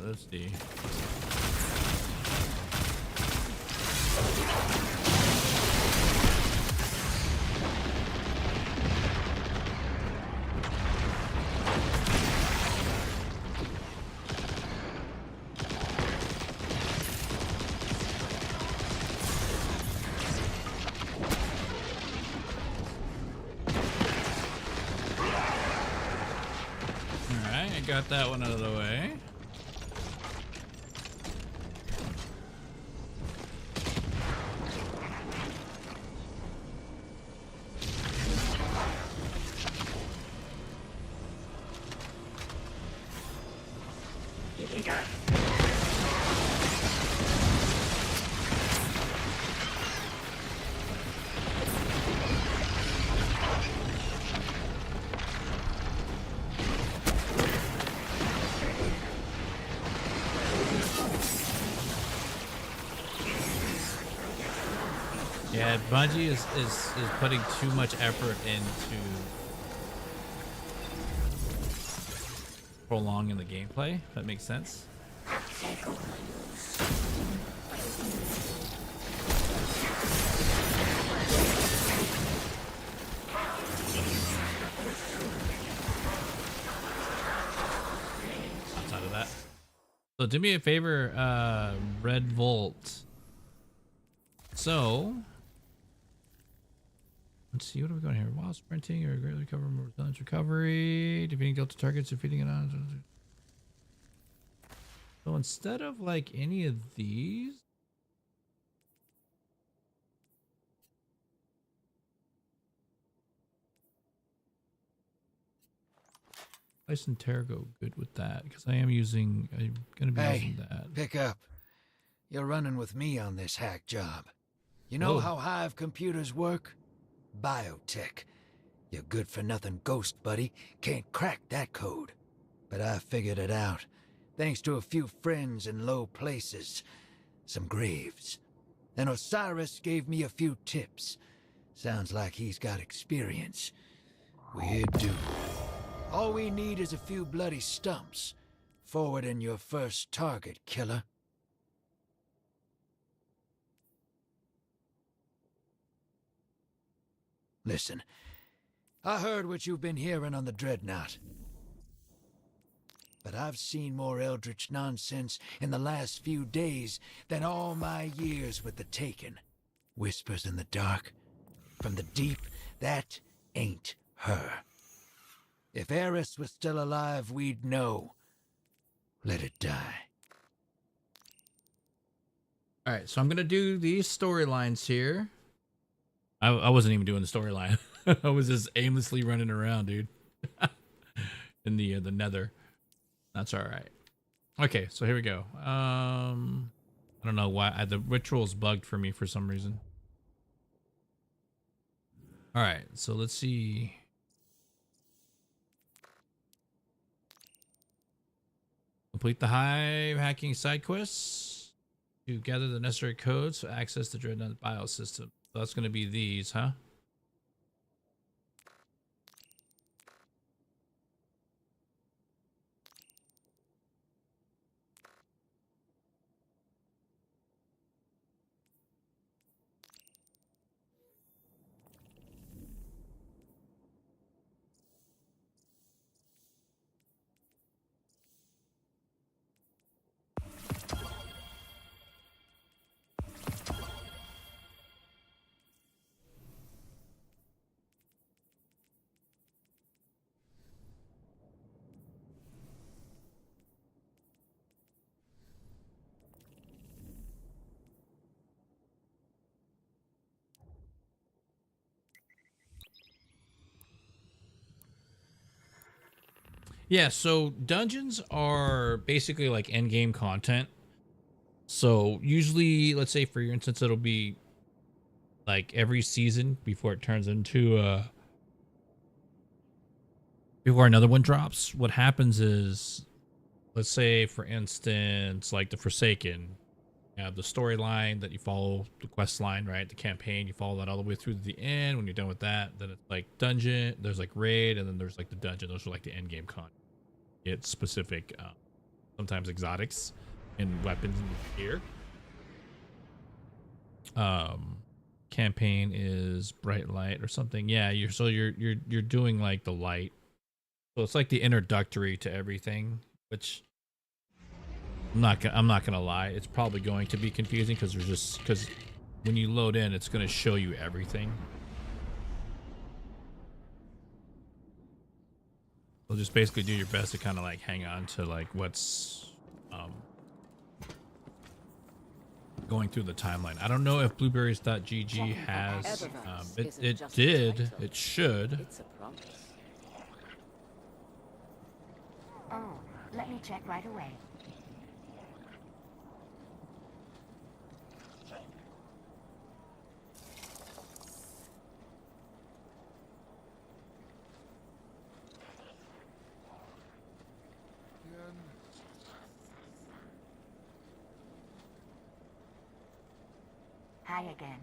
Let's see. All right, I got that one out of the way. that Bungie is putting too much effort into prolonging the gameplay. If that makes sense. Outside of that. So do me a favor, Red Volt. So let's see, what are we going here? While sprinting or greatly recover more resilience recovery, defeating Delta targets, defeating it on. So instead of like any of these, Ice and Terra go good with that because I'm gonna be using that. Pick up. You're running with me on this hack job. You know Whoa. how Hive computers work? Biotech. Your good-for-nothing ghost buddy can't crack that code. But I figured it out, thanks to a few friends in low places. Some graves. And Osiris gave me a few tips. Sounds like he's got experience. We're due. All we need is a few bloody stumps. Forwarding your first target, killer. Listen, I heard what you've been hearing on the Dreadnought. But I've seen more eldritch nonsense in the last few days than all my years with the Taken. Whispers in the dark. From the deep, that ain't her. If Eris was still alive, we'd know. Let it die. All right, so I'm gonna do these storylines here. I wasn't even doing the storyline. I was just aimlessly running around, dude. In the nether. That's all right. Okay, so here we go. I don't know why the ritual's bugged for me for some reason. All right, so let's see. Complete the Hive hacking side quests to gather the necessary codes to access the Dreadnought biosystem. So that's going to be these, huh? Yeah, so dungeons are basically like end game content. So usually, let's say for your instance, it'll be like every season before it turns into before another one drops. What happens is, let's say for instance, like the Forsaken, you have the storyline that you follow, the quest line, right? The campaign, you follow that all the way through to the end. When you're done with that, then it's like dungeon, there's like raid, and then there's like the dungeon. Those are like the end game content. It's specific, sometimes exotics and weapons and gear. Campaign is bright light or something. Yeah, you're doing like the light. So it's like the introductory to everything, which I'm not gonna lie, it's probably going to be confusing because when you load in, it's gonna show you everything. So just basically do your best to kind of like hang on to like what's going through the timeline. I don't know if blueberries.gg has it should. It's a promise. Oh, let me check right away. Hi again.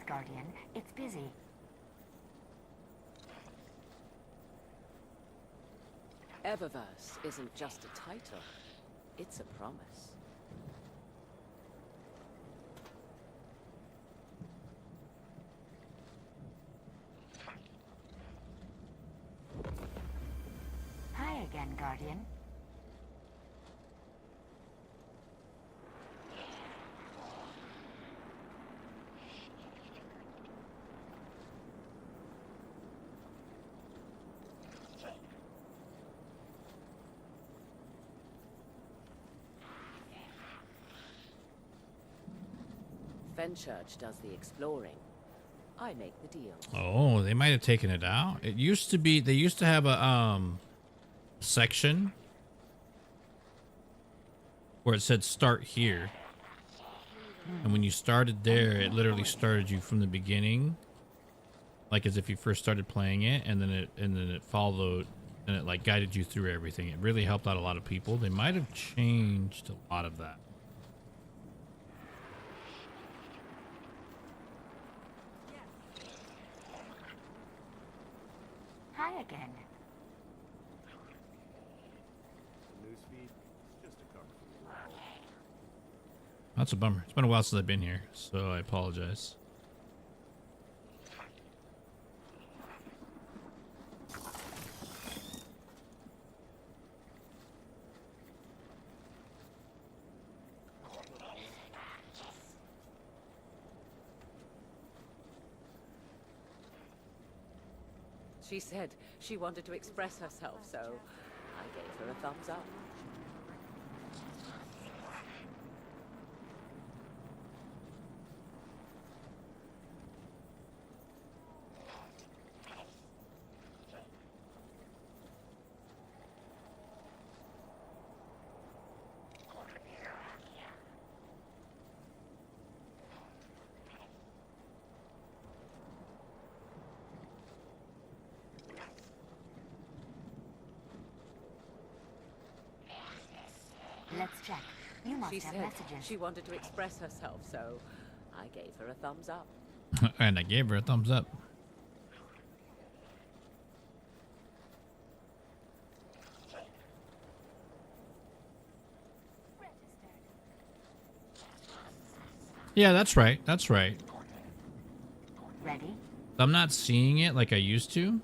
Guardian. It's busy. Eververse isn't just a title, it's a promise. Hi again, Guardian. Fenchurch does the exploring. I make the deals. Oh, they might have taken it out. It used to be, they used to have a section where it said start here. And when you started there, it literally started you from the beginning. Like as if you first started playing it, and then it followed and it like guided you through everything. It really helped out a lot of people. They might have changed a lot of that. Hi again. That's a bummer. It's been a while since I've been here, so I apologize. She said she wanted to express herself, so I gave her a thumbs up. Let's check. You must She have said messages. she wanted to express herself, so I gave her a thumbs up. And I gave her a thumbs up. Yeah, that's right. That's right. Ready? I'm not seeing it like I used to.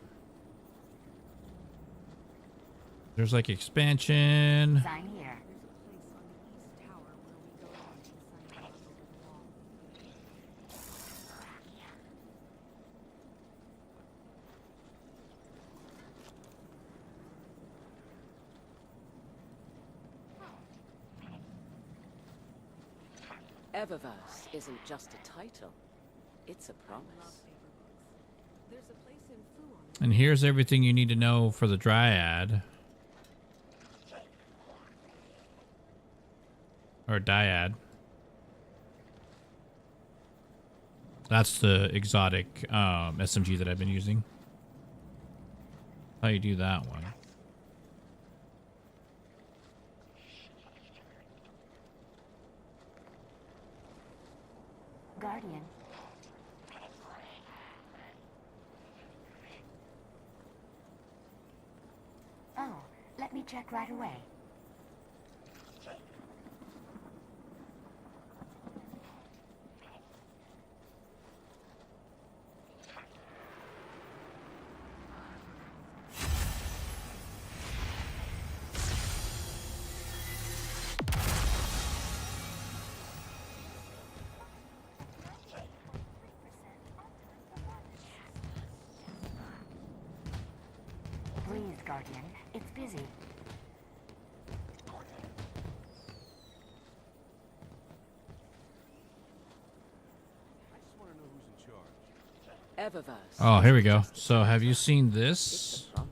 There's like expansion. Sign here. There's a place on the east tower where we go on to sign up over the wall. Eververse isn't just a title, it's a promise. There's a place in Fuon. And here's everything you need to know for the Dryad. Or Dyad. That's the exotic SMG that I've been using. How you do that one? Guardian. Oh, let me check right away. Please, Guardian. It's busy. Eververse. Oh, here we go. isn't just a So have you title, seen it's this? a promise.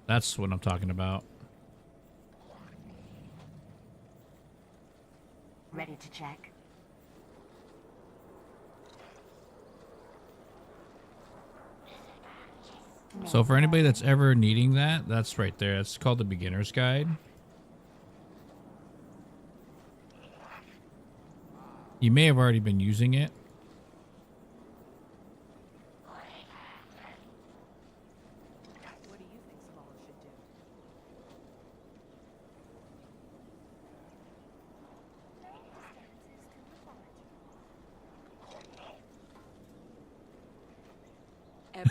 That's what I'm talking about. Ready to check? So for anybody that's ever needing that, that's right there. It's called the Beginner's Guide. You may have already been using it.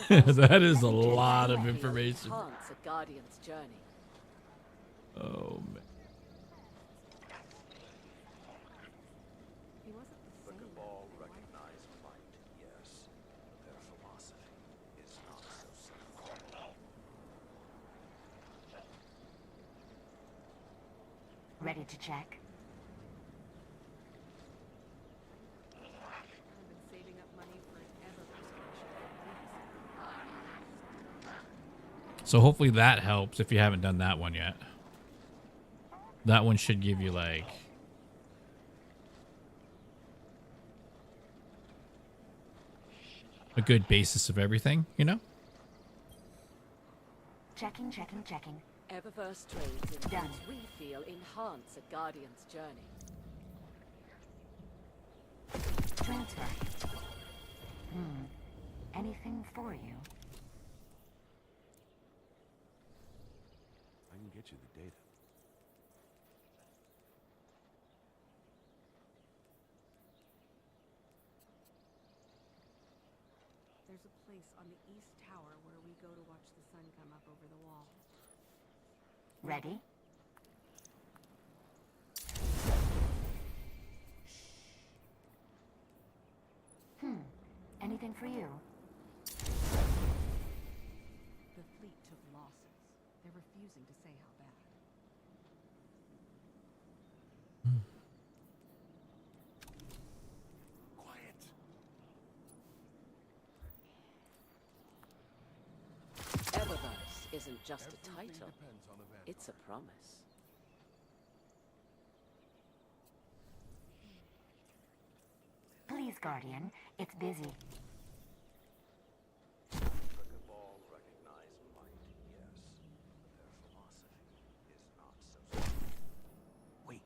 That is a lot of information. Enhance a guardian's journey. Oh man. He wasn't the same. All recognize might, yes, but their philosophy is not so simple. Ready to check? I've been saving up money for an ever So hopefully that helps if you haven't done that one yet. That one should give you like a good basis of everything, you know? Checking, checking, checking. Eververse trades in Done. which we feel enhance a guardian's journey. Transfer. Anything for you? I can get you the data. There's a place on the east tower where we go to watch the sun come up over the wall. Ready? Anything for you? The fleet took losses. They're refusing to say how bad. Quiet. Eververse isn't just a title, it's a promise. Please, Guardian. It's busy. All recognize might, yes, but their philosophy is not so simple. Wait.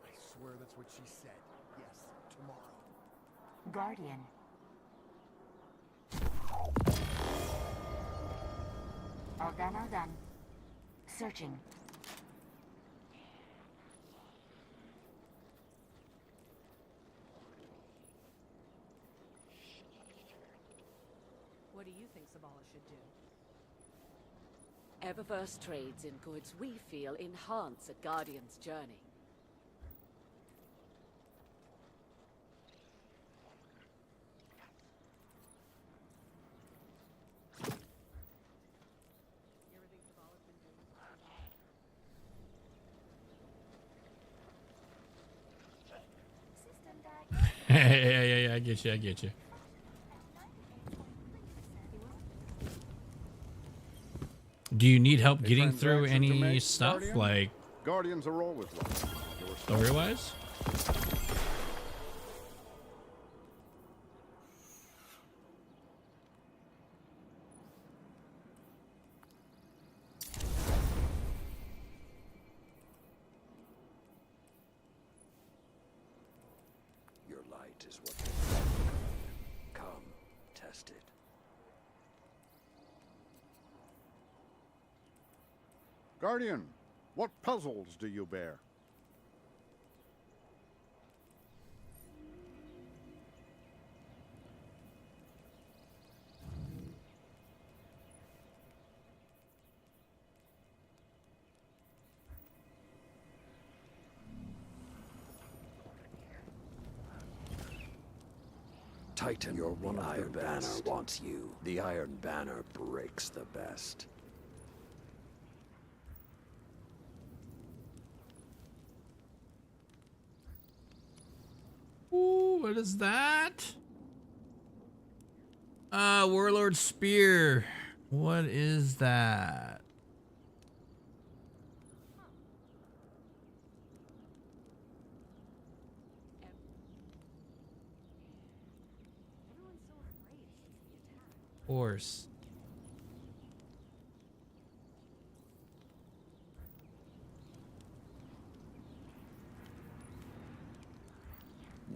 I swear that's what she said. Yes, tomorrow. Guardian. All done, all done. Searching. What do you think Zavala should do? Eververse trades in goods we feel enhance a guardian's journey. You ever think Zavala's been doing this? System diagnosis. Yeah, I get you. Do you need help getting through transaction to any make, stuff Guardian? like Guardians are always welcome. Your story-wise? Your light is what come, test it. Guardian, what puzzles do you bear? Titan, your one Iron Banner wants you. The Iron Banner breaks the best. Ooh, what is that? Warlord Spear. What is that? Everyone's so afraid since the attack. Horse.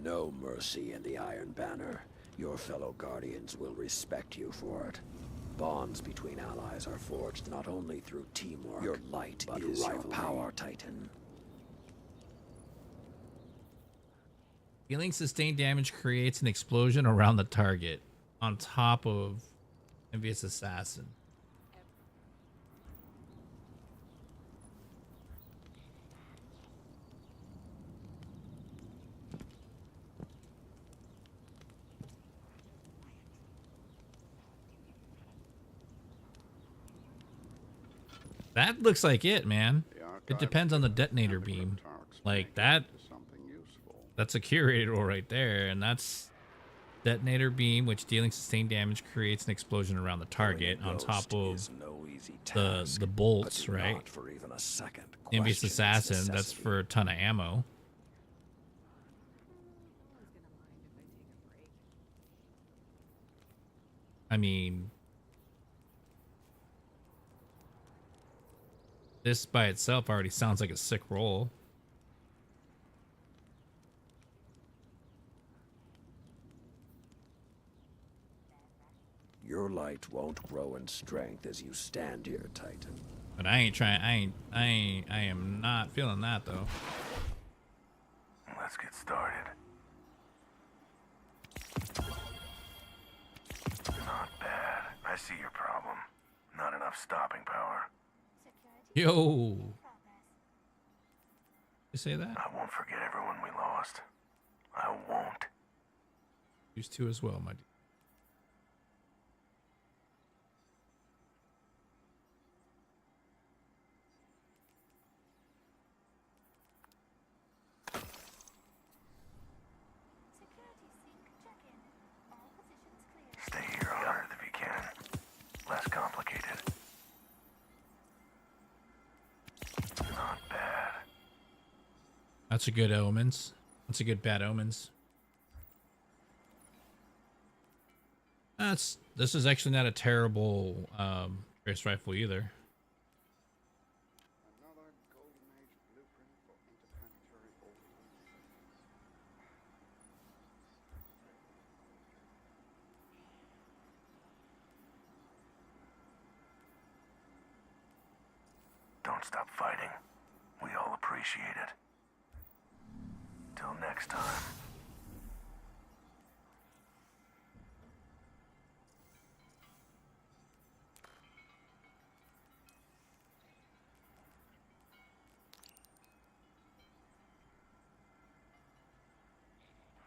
No mercy in the Iron Banner. Your fellow Guardians will respect you for it. Bonds between allies are forged not only through teamwork, your light but is your power, Titan. Dealing sustained damage creates an explosion around the target on top of envious assassin. That looks like it, man. It depends on the detonator beam. Like that. That's a curator roll right there, and that's detonator beam, which dealing sustained damage creates an explosion around the target on top of the bolts, right? Envious assassin, that's for a ton of ammo. I mean, this by itself already sounds like a sick roll. Your light won't grow in strength as you stand here, Titan. But I am not feeling that though. Let's get started. Not bad. I see your problem. Not enough stopping power. Yo. You say that? I won't forget everyone we lost. I won't. Used to as well, my dude. Stay here on Earth if you can. Less complicated. Not bad. That's a good omens. That's a good bad omens. This is actually not a terrible trace rifle either. Another golden age blueprint for interplanetary overlord. Don't stop fighting. We all appreciate it. Till next time.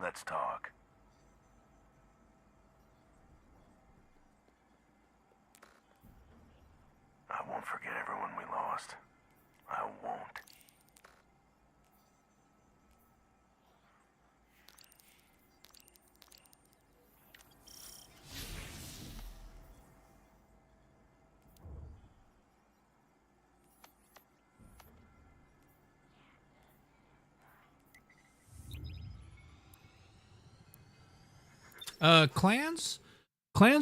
Let's talk. I won't forget everyone we lost. I won't. Clans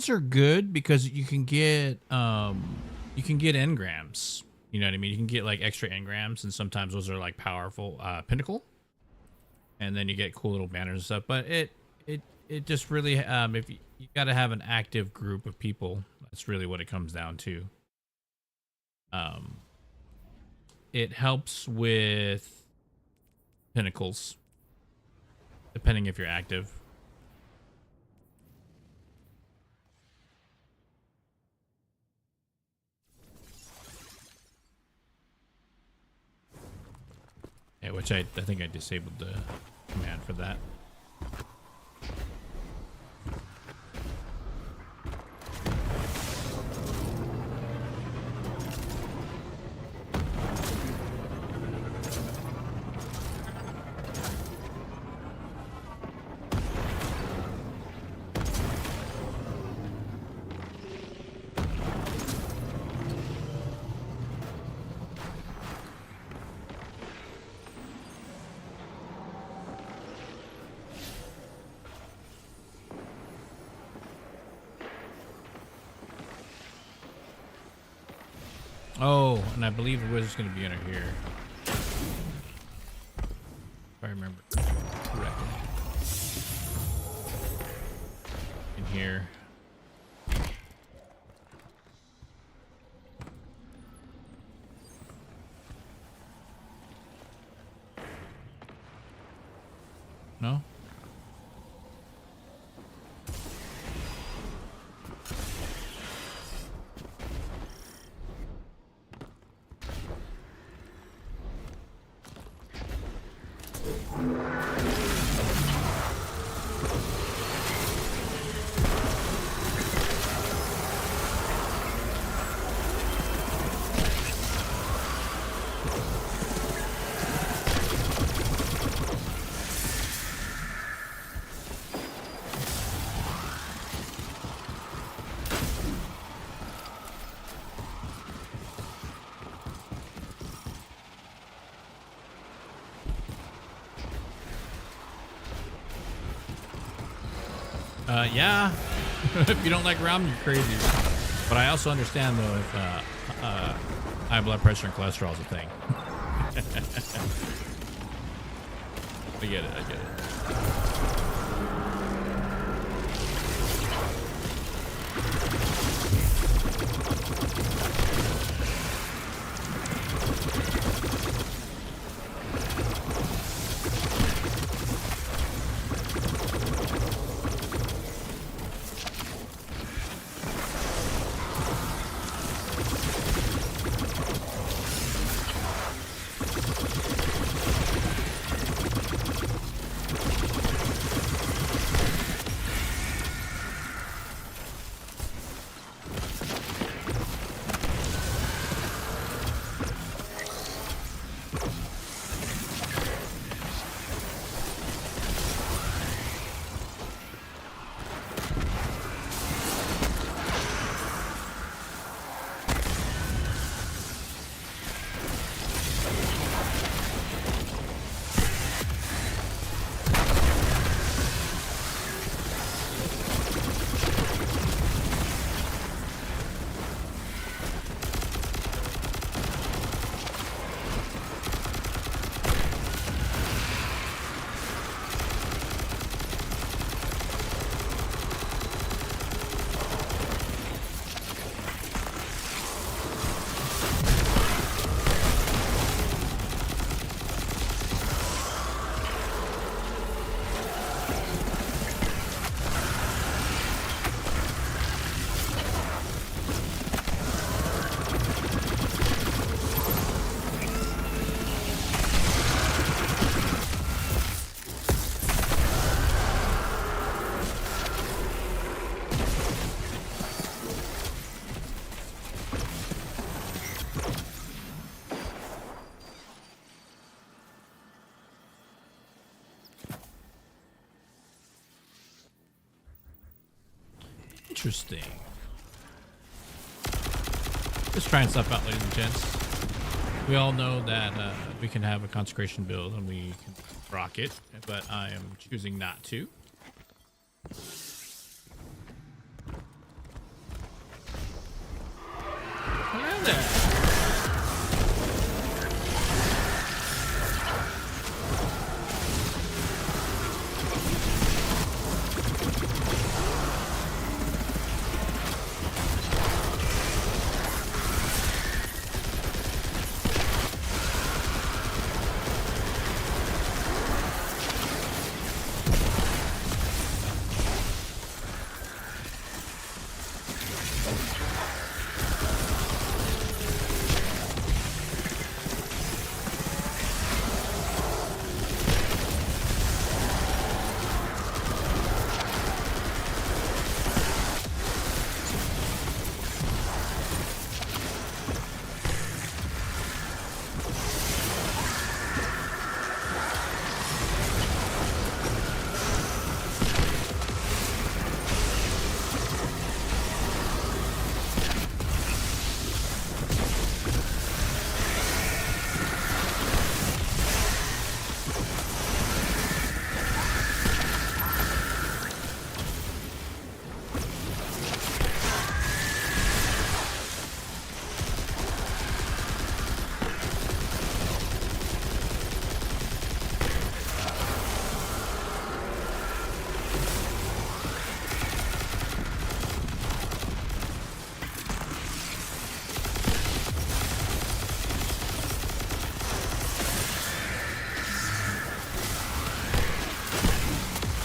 are good because you can get engrams. You know what I mean? You can get like extra engrams, and sometimes those are like powerful pinnacle. And then you get cool little banners and stuff. But it just really if you got to have an active group of people. That's really what it comes down to. It helps with pinnacles, depending if you're active. Yeah, which I think I disabled the command for that. Oh, and I believe the wizard's going to be under here. If I remember correctly. In here. No? Yeah, if you don't like ramen, you're crazy. But I also understand though if high blood pressure and cholesterol is a thing. I get it. I get it. Interesting. Just trying stuff out, ladies and gents. We all know that we can have a consecration build and we can rock it, but I am choosing not to. Hello there.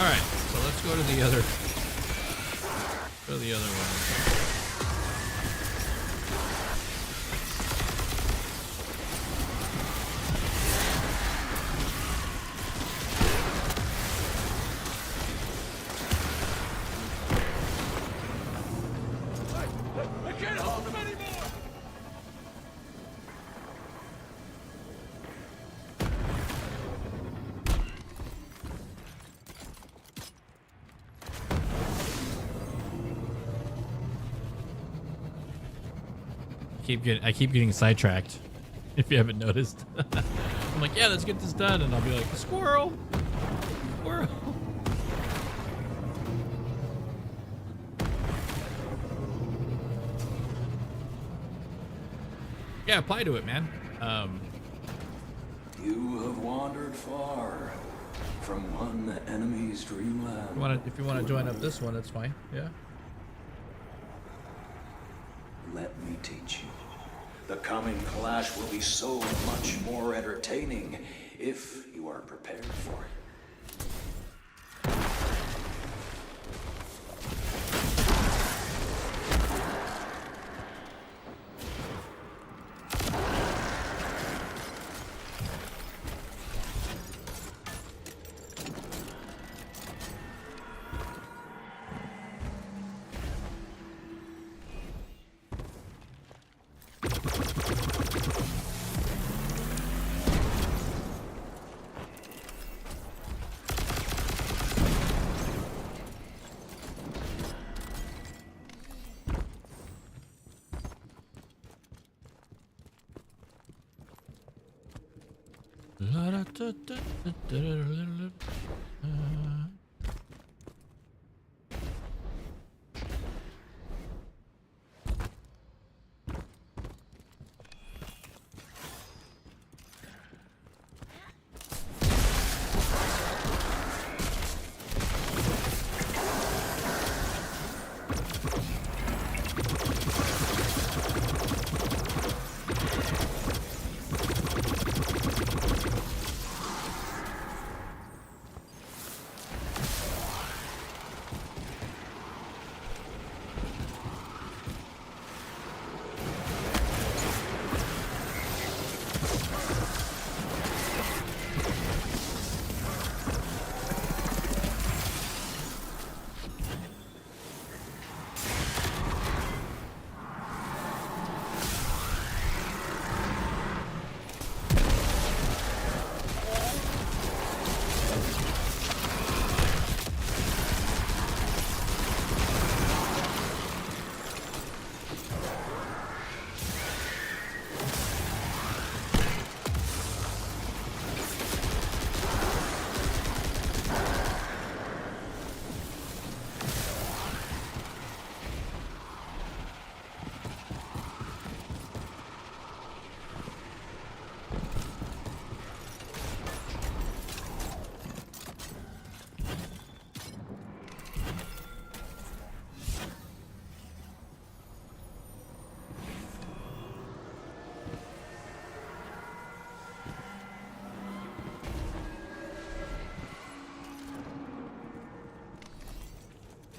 Alright, so let's go to the other one. I keep getting sidetracked. If you haven't noticed, I'm like, yeah, let's get this done, and I'll be like, squirrel, squirrel. Yeah, apply to it, man. You have wandered far from one enemy's dreamland. If you want to join up this one, that's fine. Yeah. Let me teach you. The coming clash will be so much more entertaining if you are prepared for it.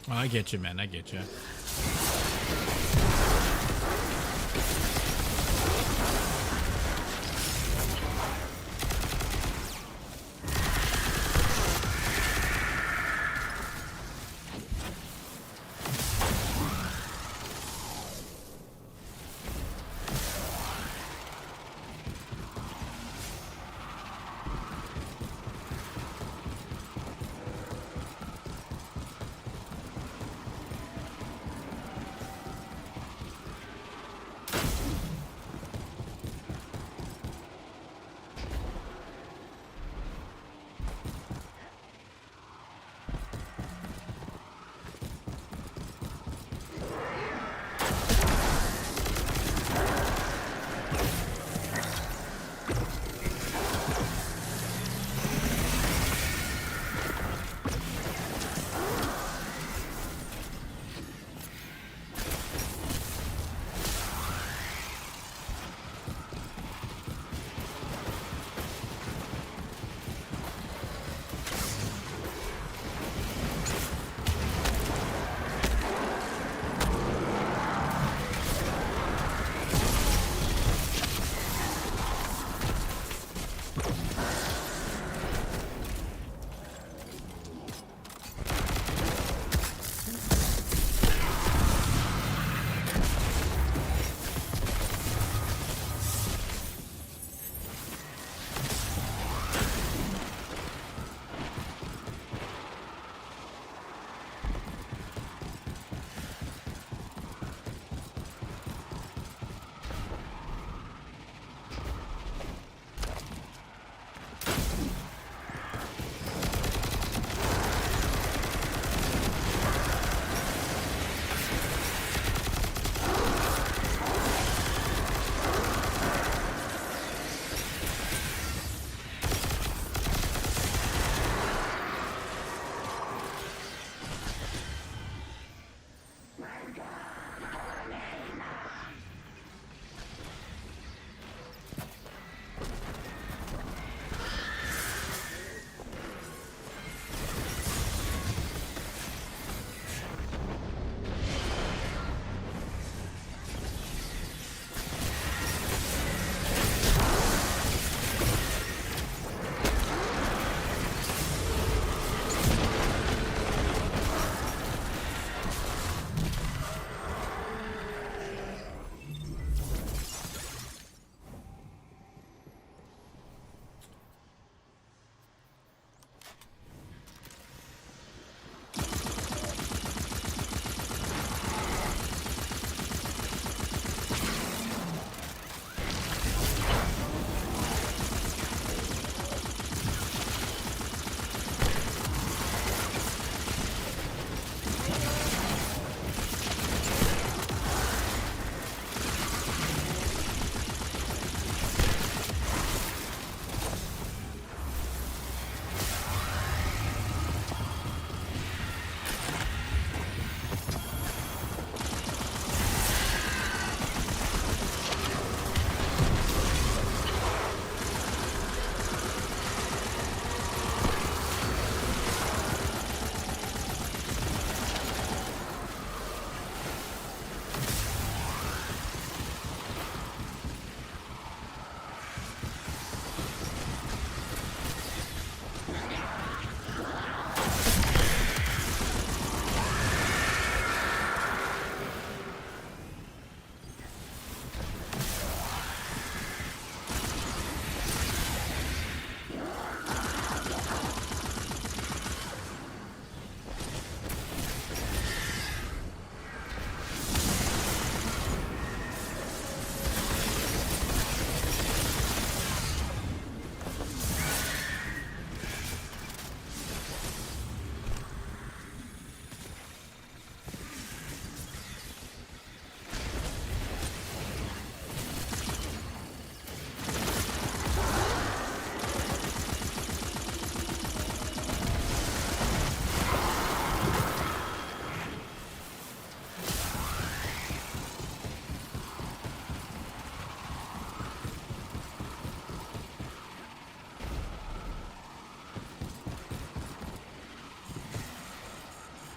Oh, I get you, man. I get you.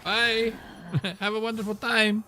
Bye. Have a wonderful time.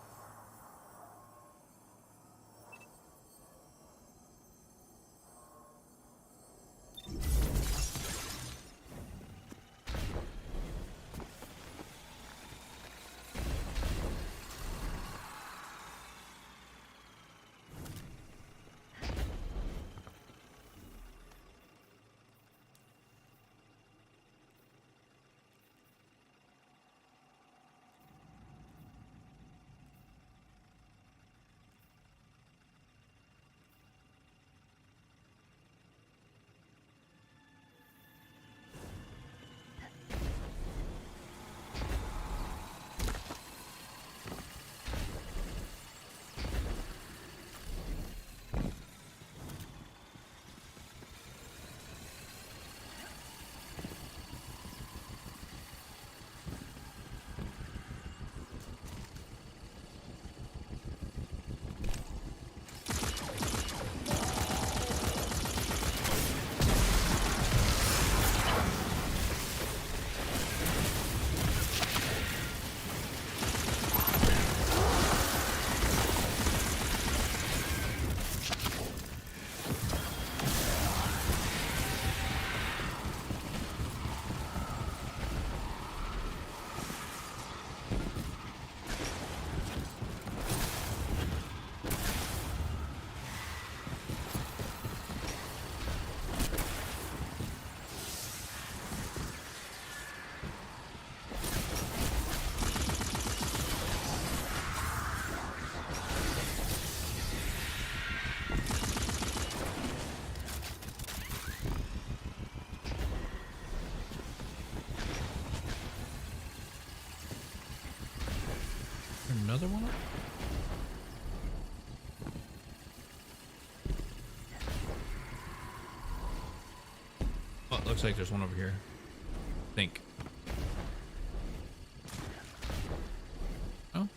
Another one up? Oh, it looks like there's one over here. I think. Oh.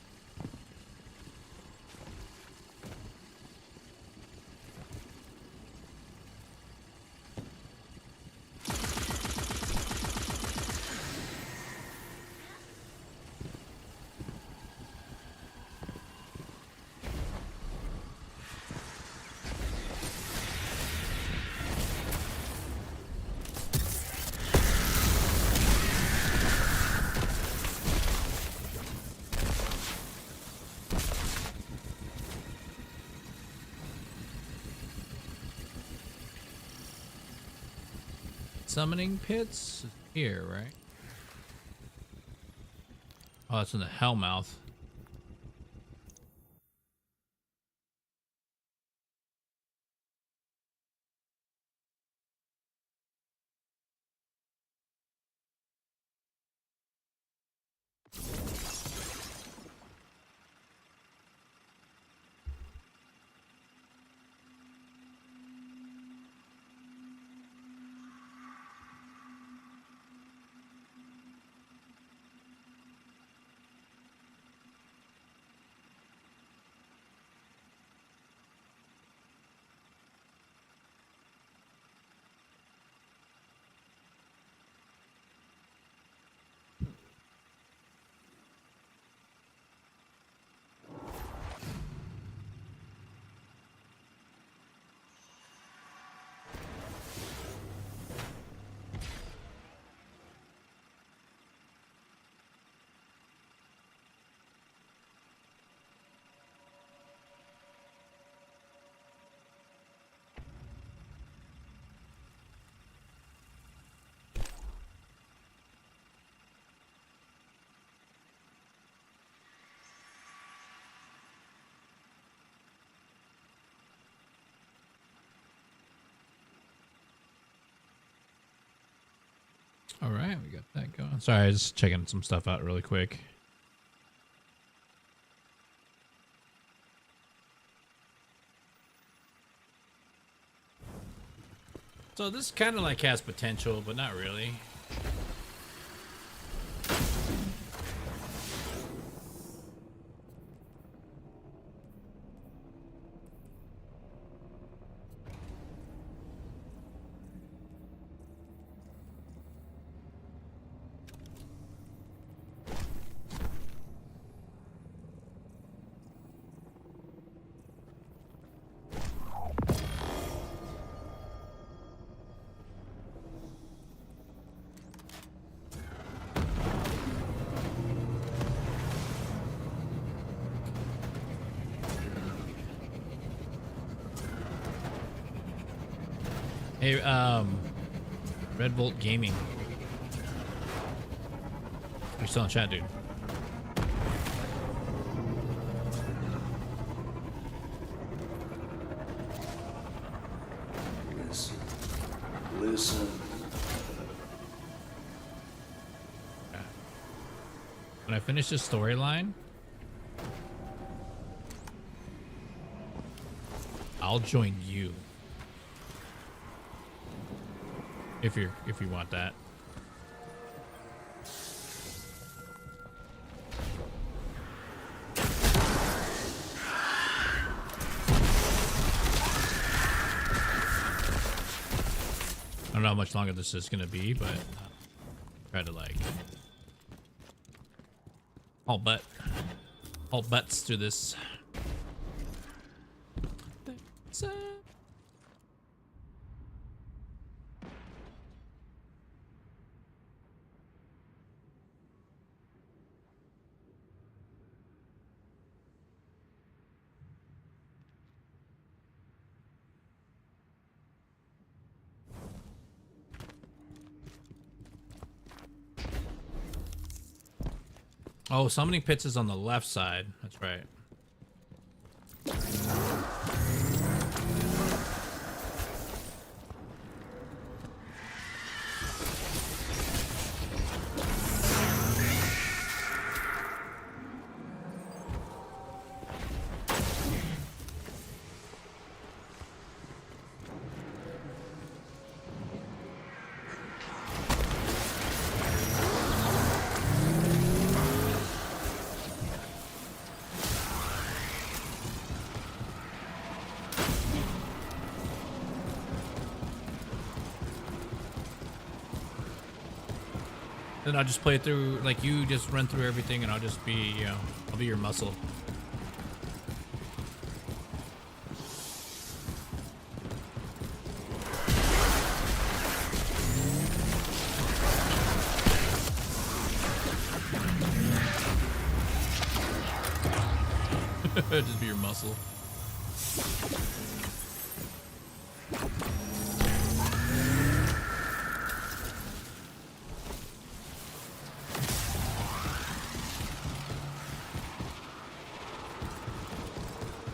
Summoning pits here, right? Oh, it's in the Hellmouth. All right, we got that going. Sorry, I was just checking some stuff out really quick. So this kind of like has potential, but not really. Hey, Red Volt Gaming. You're still in chat, dude. Listen. Listen. When I finish this storyline, I'll join you. If you want that. I don't know how much longer this is gonna be, but try to like all butts through this. Oh, summoning pits is on the left side. That's right. Then I'll just play it through, like you just run through everything and I'll just be, you know, I'll be your muscle. Just be your muscle.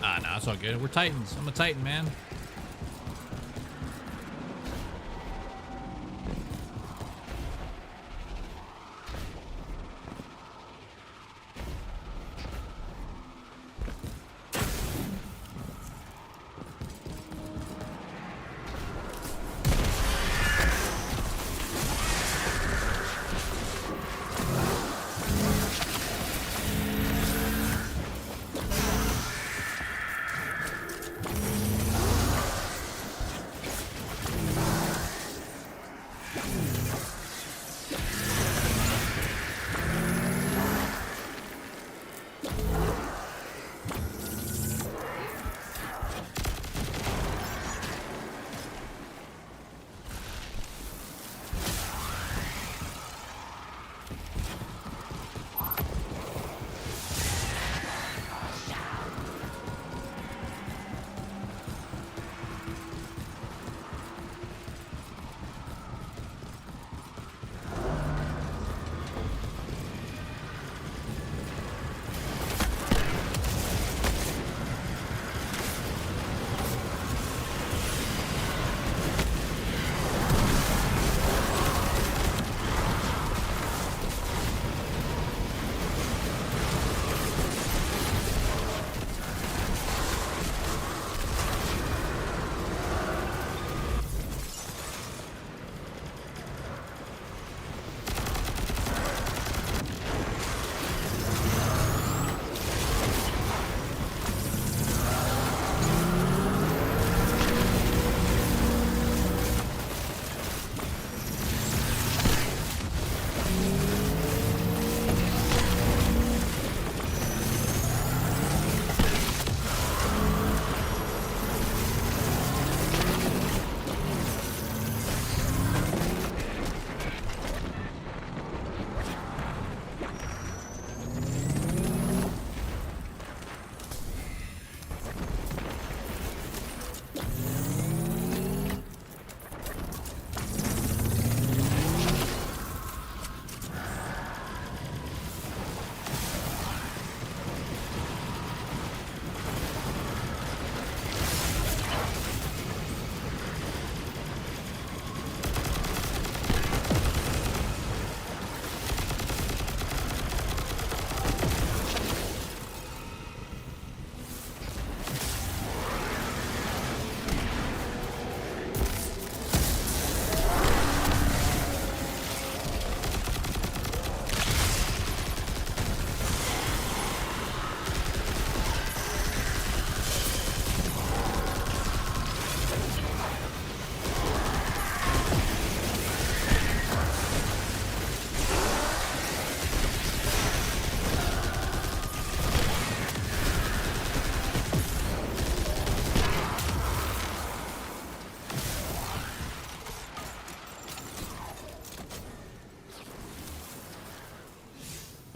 Nah, it's all good. We're Titans. I'm a Titan, man.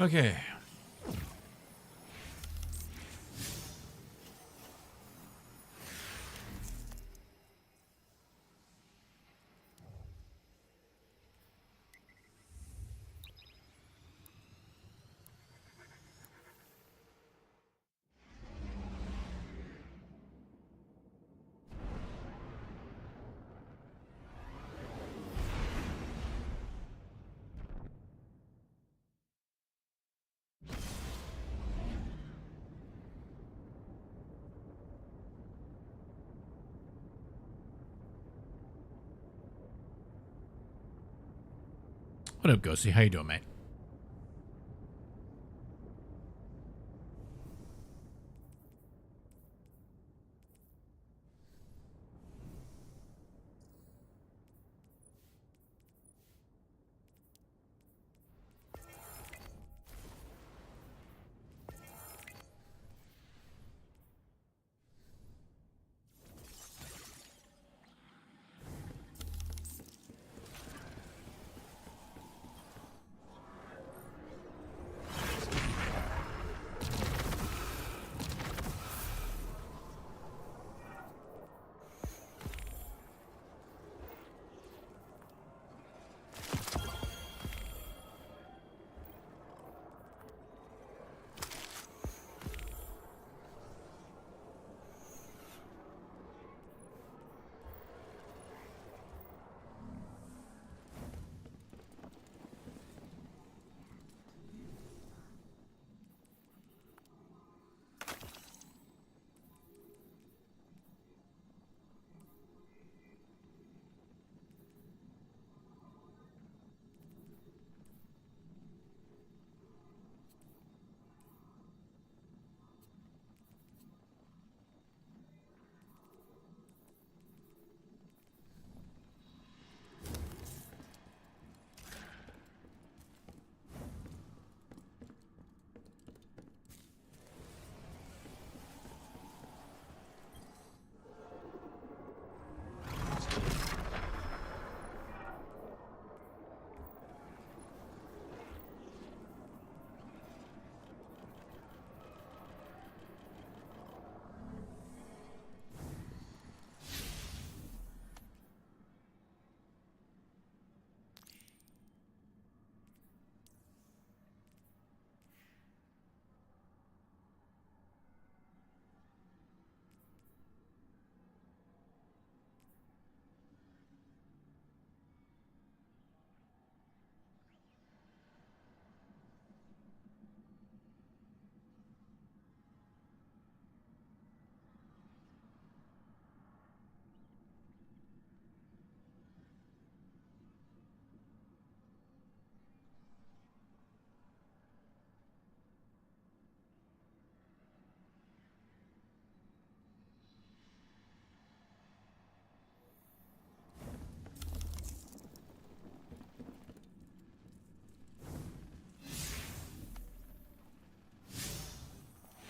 Okay. What up, Ghosty? How you doing, mate?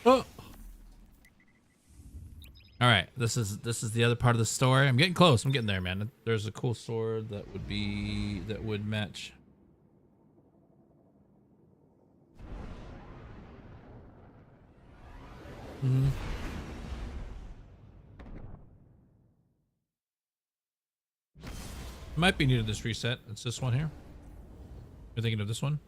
Oh. All right, this is the other part of the story. I'm getting close. I'm getting there, man. There's a cool sword that would match. Mm-hmm. Might be new to this reset. It's this one here. You're thinking of this one?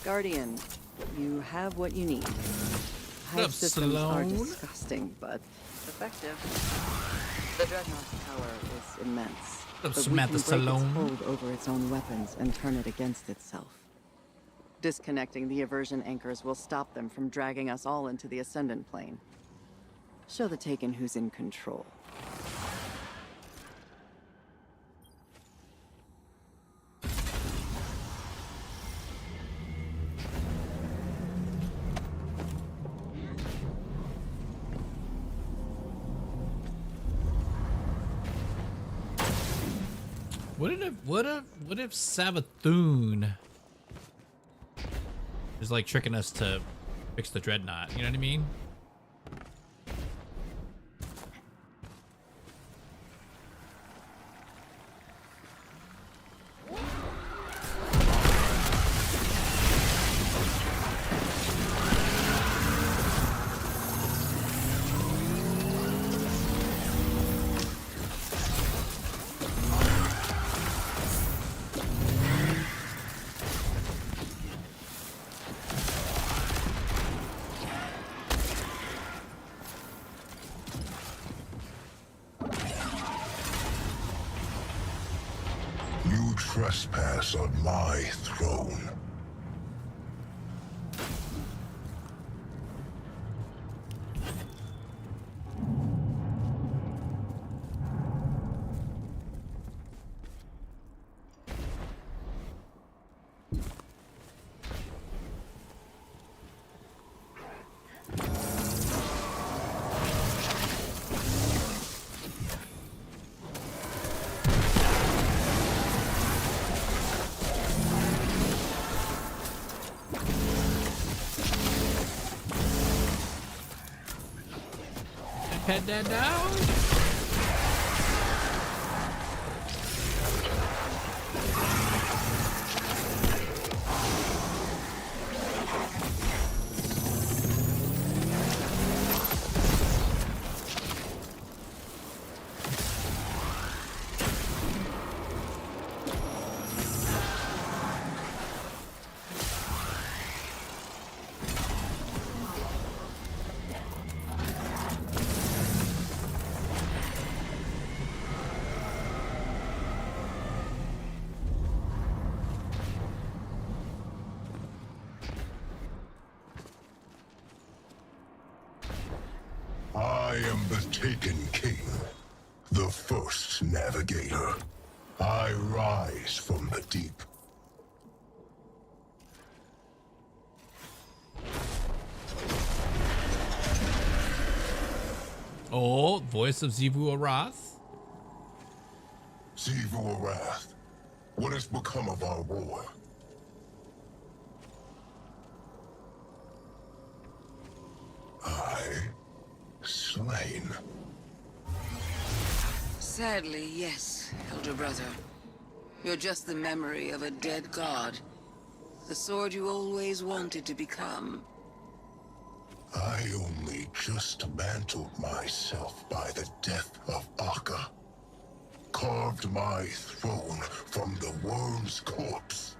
Guardian, you have what you need. Hive up, systems are Sloane? disgusting, but effective. The Dreadnought tower is immense, Up, but we Samantha can break its Sloane? hold over its own weapons and turn it against itself. Disconnecting the aversion anchors will stop them from dragging us all into the Ascendant Plane. Show the Taken who's in control. What if Savathun is like tricking us to fix the dreadnought? You know what I mean? You trespass on my throne. Head that down. I am the Taken King, the first navigator. I rise from the deep. Oh, voice of Xivu Arath. Xivu Arath, what has become of our war? Slain. Sadly, yes, elder brother. You're just the memory of a dead god. The sword you always wanted to become. I only just mantled myself by the death of Akka. Carved my throne from the worm's corpse.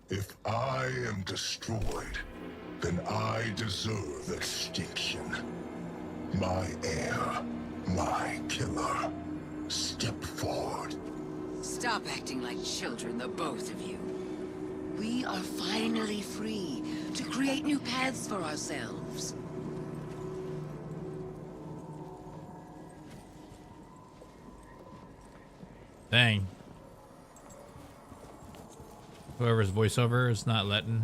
If I am destroyed, then I deserve extinction. My heir, my killer. Step forward. Stop acting like children, the both of you. We are finally free to create new paths for ourselves. Dang. Whoever's voiceover is not letting.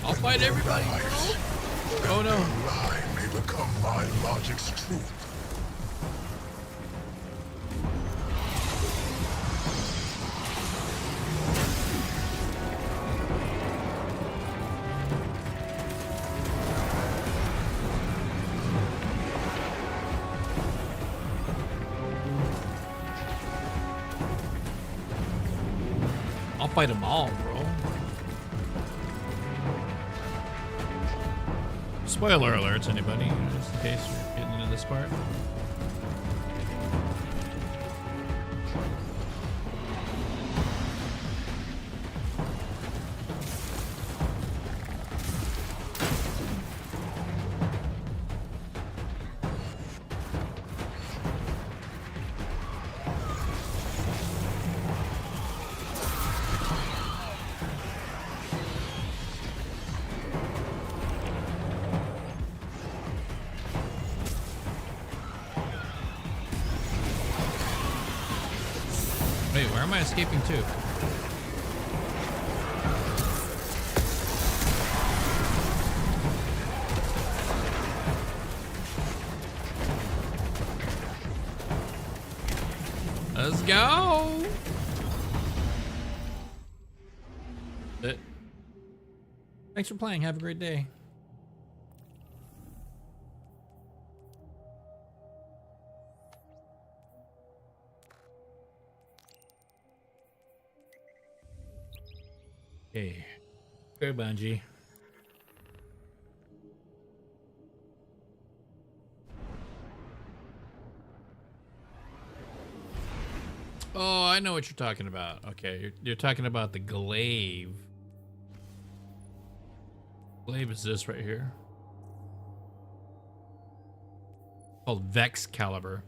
I'll fight everybody, bro. Oh no. Lie may become my logic's truth. fight them all, bro. Spoiler alerts, anybody, just in case you're getting into this part. Wait, where am I escaping to? Let's go! Thanks for playing. Have a great day. Okay. Go, Bungie. Oh, I know what you're talking about. Okay, you're talking about the glaive. Glaive is this right here. Called Vex Caliber.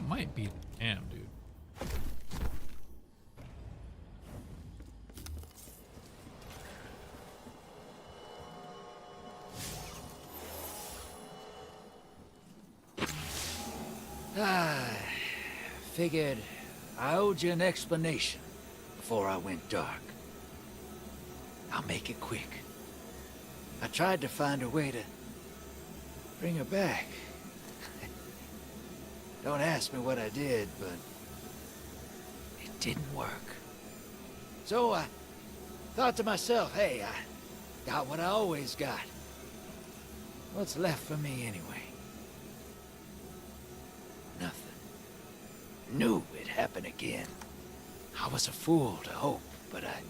Might be damn, dude. Figured I owed you an explanation before I went dark. I'll make it quick. I tried to find a way to bring her back. Don't ask me what I did, but it didn't work. So I thought to myself, hey, I got what I always got. What's left for me anyway? Nothing. Knew it'd happen again. I was a fool to hope, but I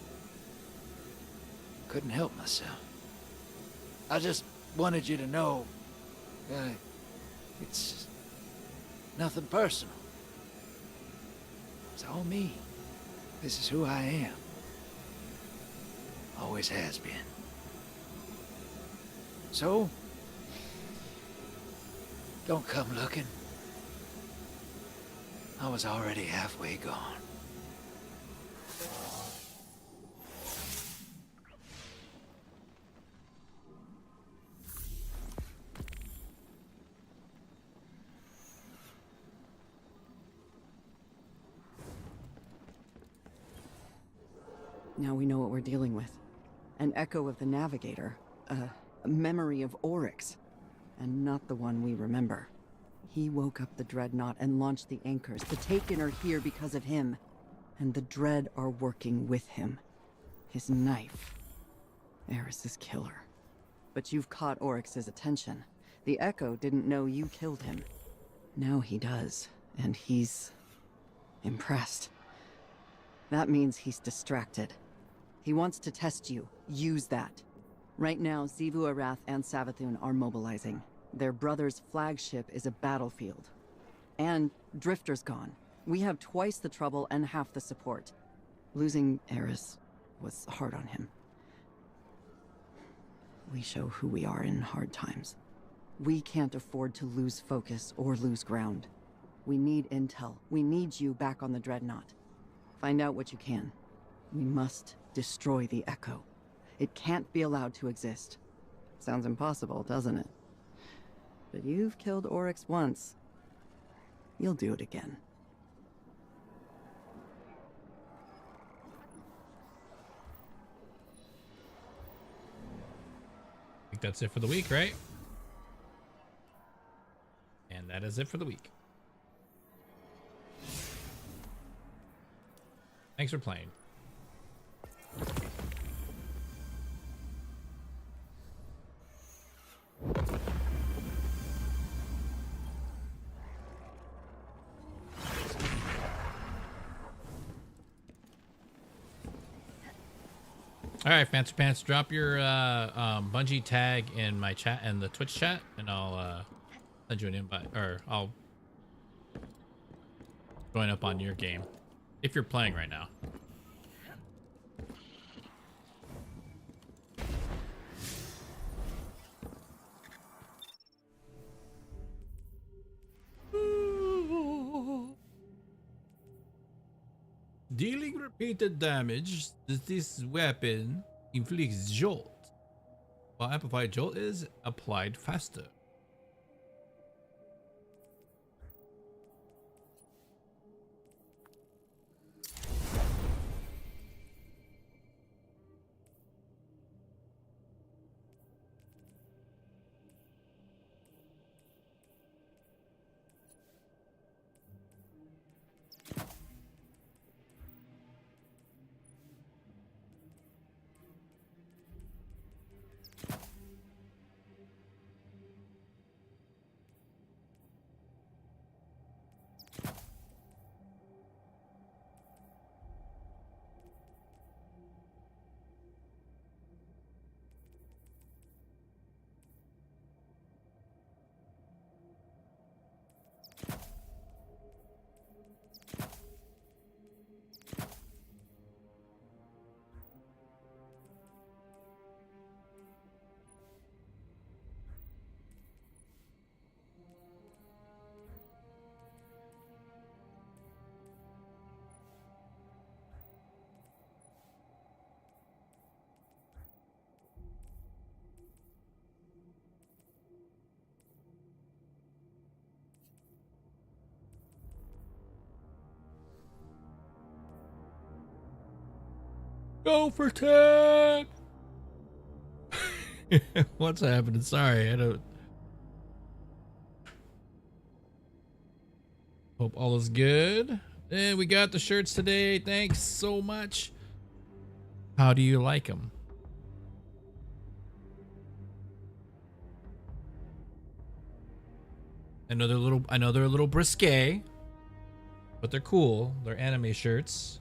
couldn't help myself. I just wanted you to know, it's nothing personal. It's all me. This is who I am. Always has been. So, don't come looking. I was already halfway gone. Now we know what we're dealing with. An echo of the Navigator. A memory of Oryx. And not the one we remember. He woke up the Dreadnought and launched the anchors. The Taken are here because of him. And the Dread are working with him. His knife. Eris's killer. But you've caught Oryx's attention. The Echo didn't know you killed him. Now he does. And he's impressed. That means he's distracted. He wants to test you. Use that. Right now, Xivu Arath and Savathun are mobilizing. Their brother's flagship is a battlefield. And Drifter's gone. We have twice the trouble and half the support. Losing Eris was hard on him. We show who we are in hard times. We can't afford to lose focus or lose ground. We need intel. We need you back on the Dreadnought. Find out what you can. We must destroy the Echo. It can't be allowed to exist. Sounds impossible, doesn't it? But you've killed Oryx once. You'll do it again. I think that's it for the week, right? And that is it for the week. Thanks for playing. All right, Fancy Pants, drop your Bungie tag in my chat and the Twitch chat, and I'll send you an invite, or I'll join up on your game if you're playing right now. Dealing repeated damage, this weapon inflicts jolt, while amplified jolt is applied faster. Go for 10. What's happening? Sorry, I don't. Hope all is good. And we got the shirts today. Thanks so much. How do you like them? I know they're a little risque, but they're cool. They're anime shirts.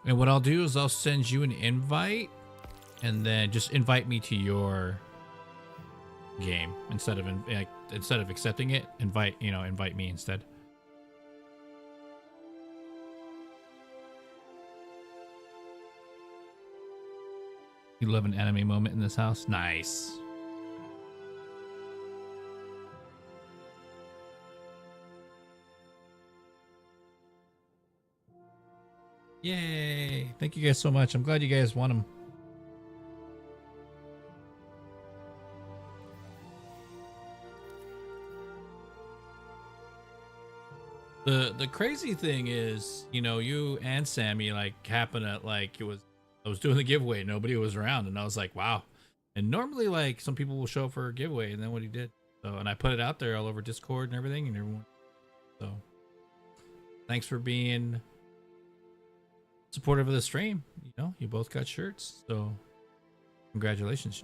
And what I'll do is I'll send you an invite, and then just invite me to your game instead of accepting it. Invite me instead. You love an anime moment in this house? Nice. Yay! Thank you guys so much. I'm glad you guys won them. The crazy thing is, you and Sammy happened at I was doing the giveaway, nobody was around, and I was like, wow. And normally some people will show up for a giveaway, and then what he did. So, and I put it out there all over Discord and everything, and everyone. So, thanks for being supportive of the stream. You both got shirts, so congratulations.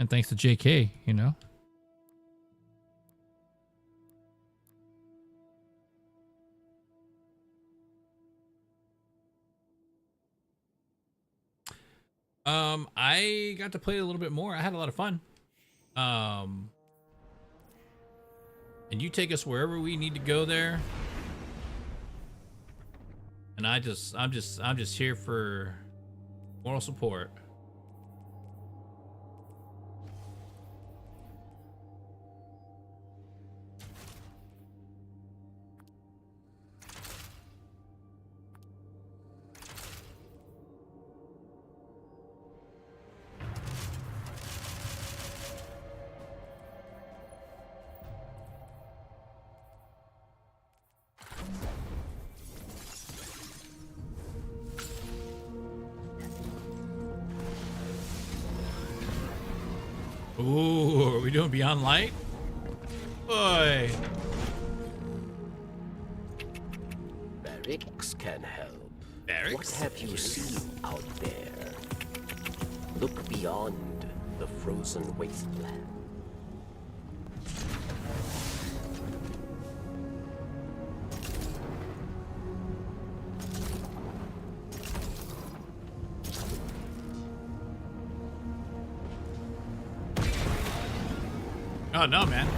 And thanks to JK, you know. I got to play a little bit more. I had a lot of fun. And you take us wherever we need to go there. And I'm just here for moral support. Ooh, are we doing Beyond Light? Boy. Barracks can help. Barracks? What have you seen out there? Look beyond the frozen wasteland. Oh no, man.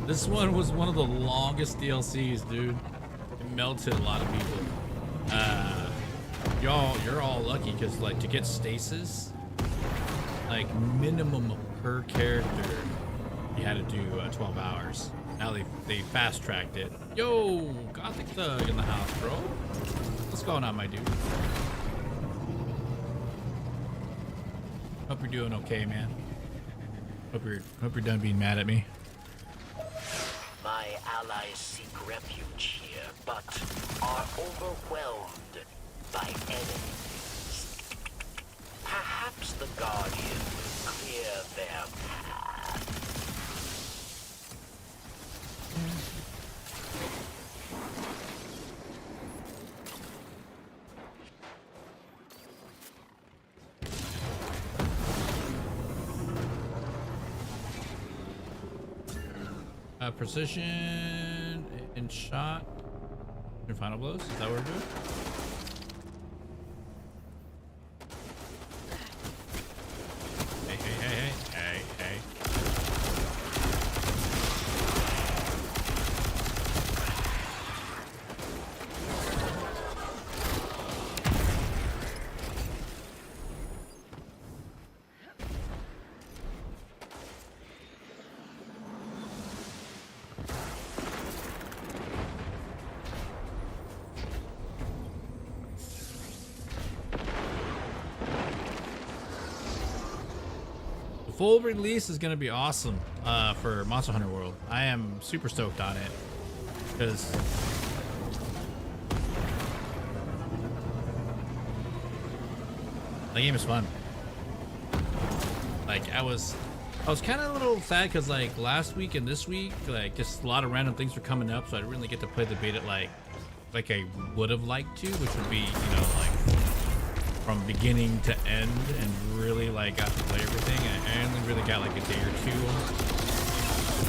This one was one of the longest DLCs, dude. It melted a lot of people. You're all lucky because like to get stasis, like minimum per character, you had to do 12 hours. Now they fast tracked it. Yo, Gothic Thug in the house, bro. What's going on, my dude? Hope you're doing okay, man. Hope you're done being mad at me. My allies seek refuge here, but are overwhelmed by enemies. Perhaps the Guardian will clear their path. Precision and shot and final blows. Is that what we're doing? Hey. Full release is going to be awesome for Monster Hunter World. I am super stoked on it because the game is fun. Like I was kind of a little sad because like last week and this week, like just a lot of random things were coming up, so I didn't really get to play the beta like I would have liked to, which would be, you know, like from beginning to end, and really like got to play everything. And I only really got like a day or two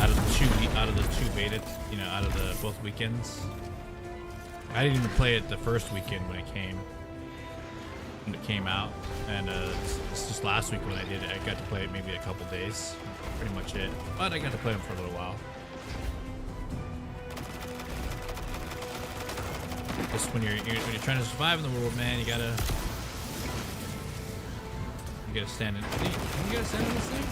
out of the two beta, you know, out of the both weekends. I didn't even play it the first weekend when it came out, and it's just last week when I did it. I got to play it maybe a couple days, pretty much it. But I got to play them for a little while. Just when you're trying to survive in the world, man, you gotta stand in. You gotta stand in this thing.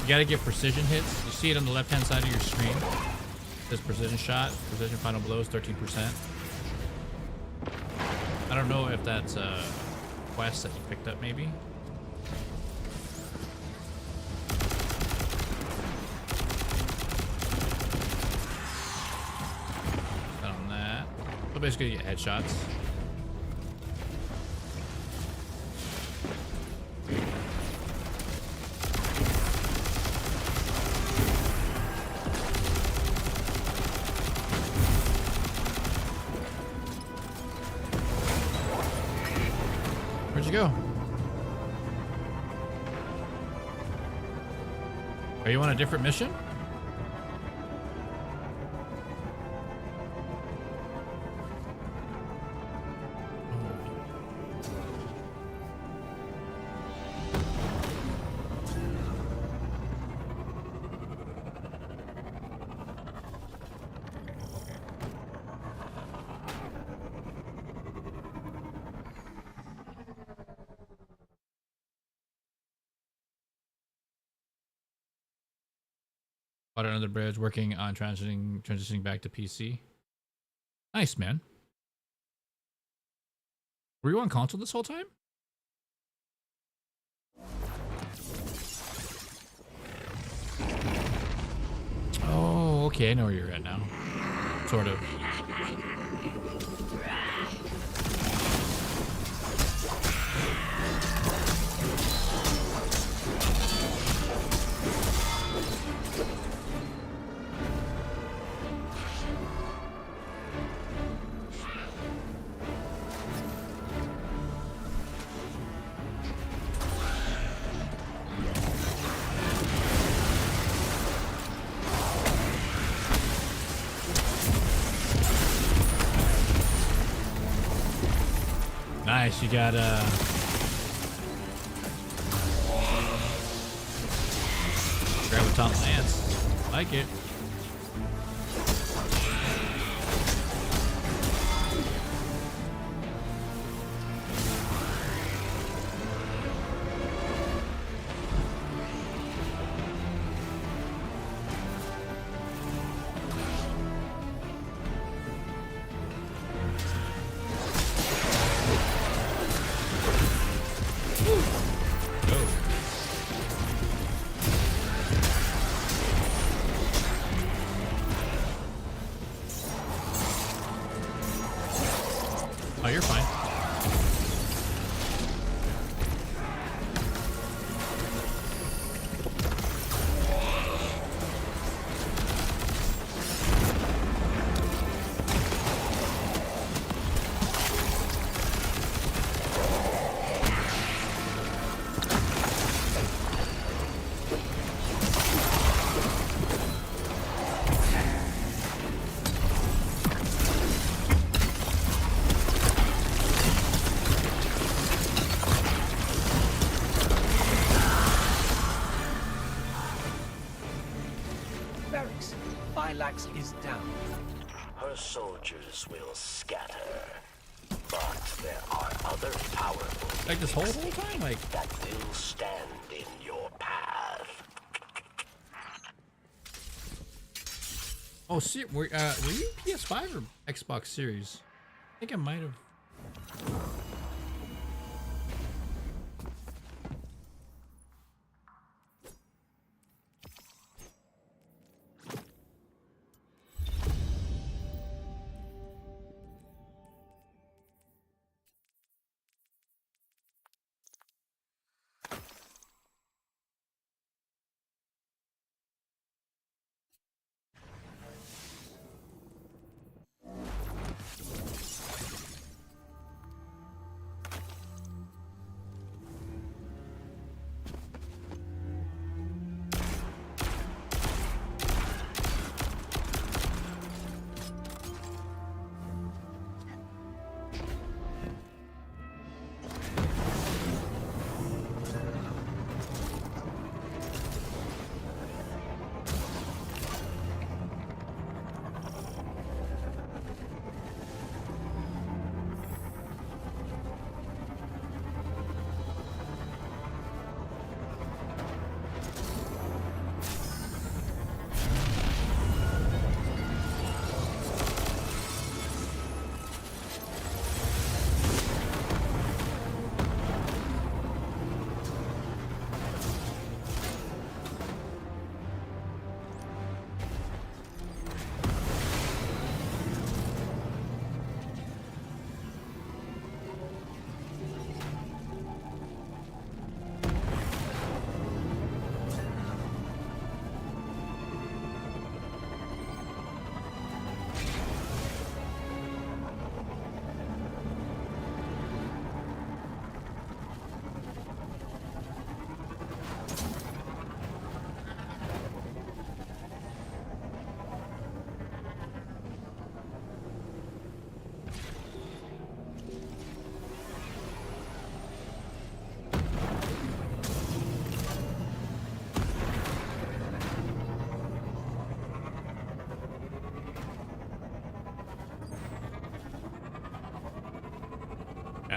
You gotta get precision hits. You see it on the left-hand side of your screen. This precision shot, precision final blows, 13%. I don't know if that's a quest that you picked up, maybe. On that. So basically, you get headshots. you go. Are you on a different mission? Bought another bridge, working on transitioning back to PC. Nice, man. Were you on console this whole time? Oh, okay. I know where you're at now. Sort of. Nice, you got graviton lance. Like it. Oh, you're fine. Barracks. Phylax is down. Her soldiers will scatter, but there are other powerful Like this whole time, like that will stand in your path. oh, see, were you PS5 or Xbox Series? I think I might have.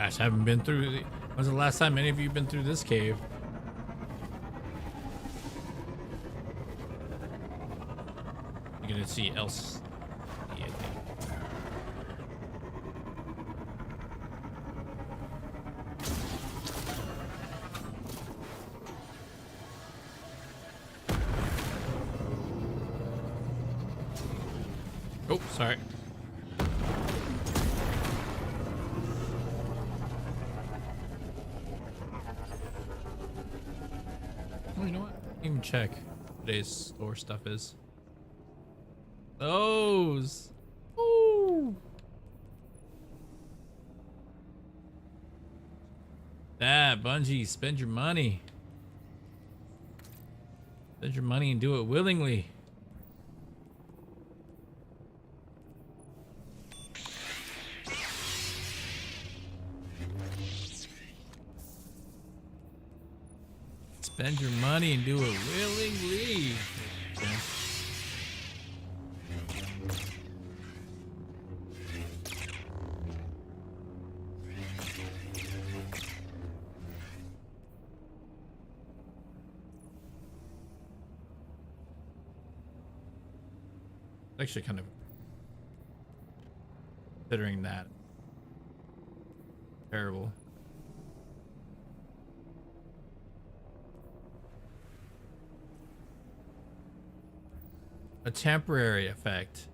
Gosh, I haven't been through. When's the last time any of you been through this cave? You're gonna see else. Yeah, I think. Oh, sorry. Oh, you know what? Even check what today's store stuff is. Those. Ooh. That Bungie, spend your money. Spend your money and do it willingly. Spend your money and do it willingly. Okay. Actually, kind of considering that terrible. A temporary effect.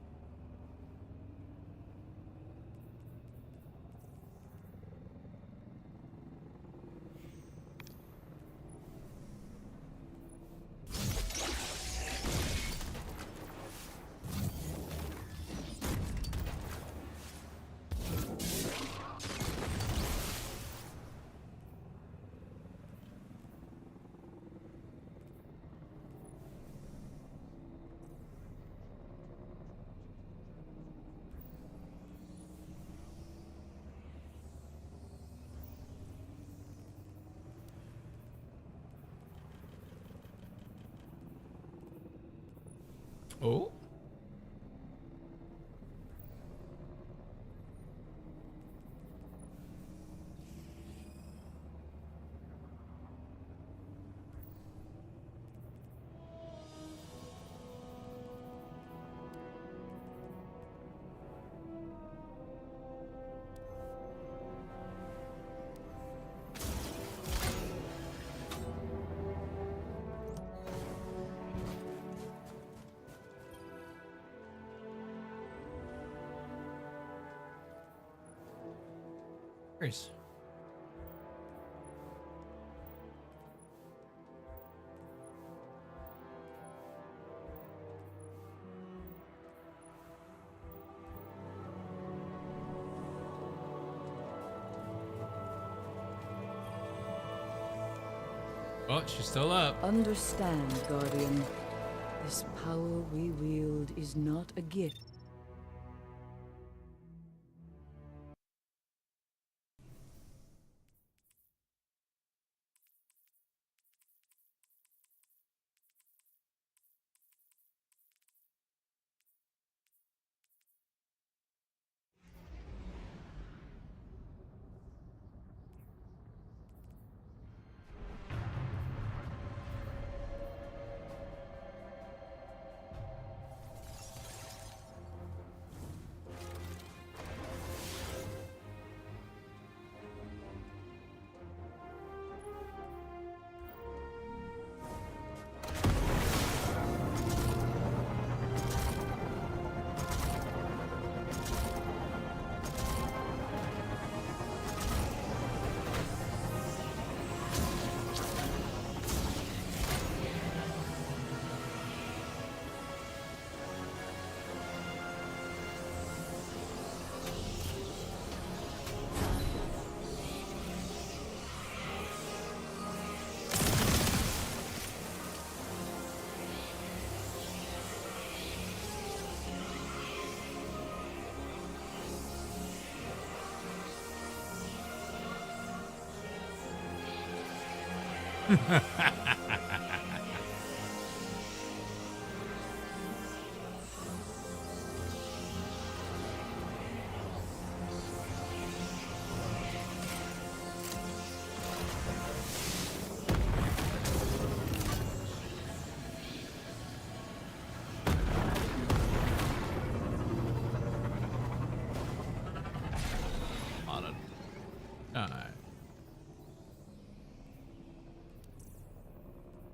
Oh. Grace. Oh, she's still up. Understand, Guardian. This power we wield is not a gift.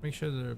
Make sure they're...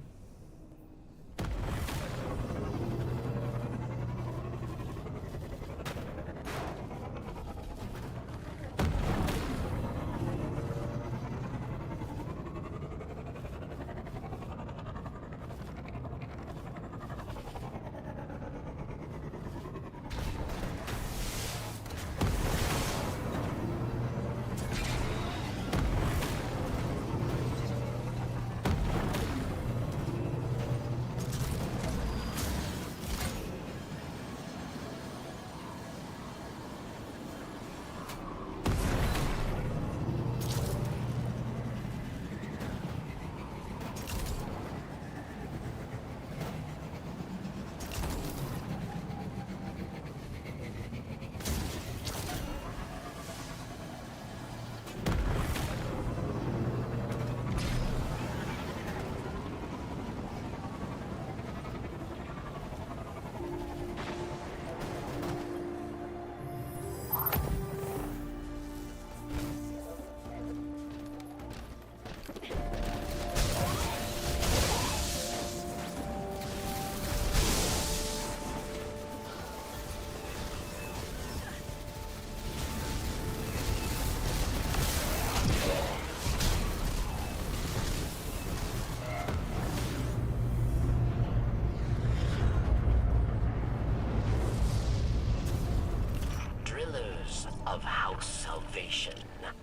Of House Salvation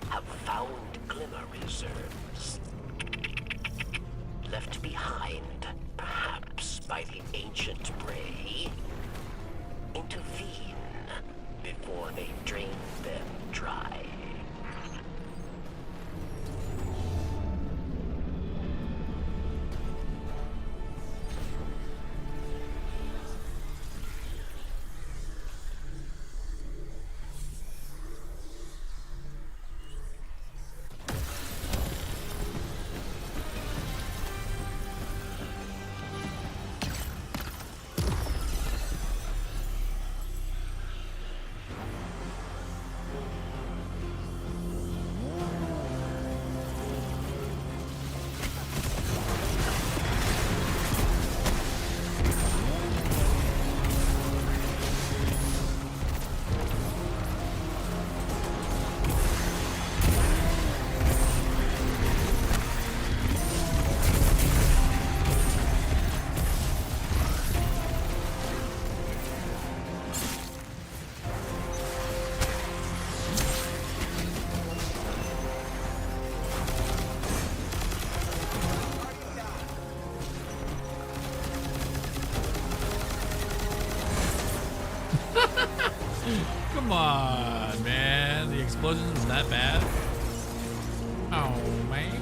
have found glimmer reserves. Left behind, perhaps by the ancient Bray. Intervene before they drain them dry. Come on, man. The explosion is that bad? Oh, man.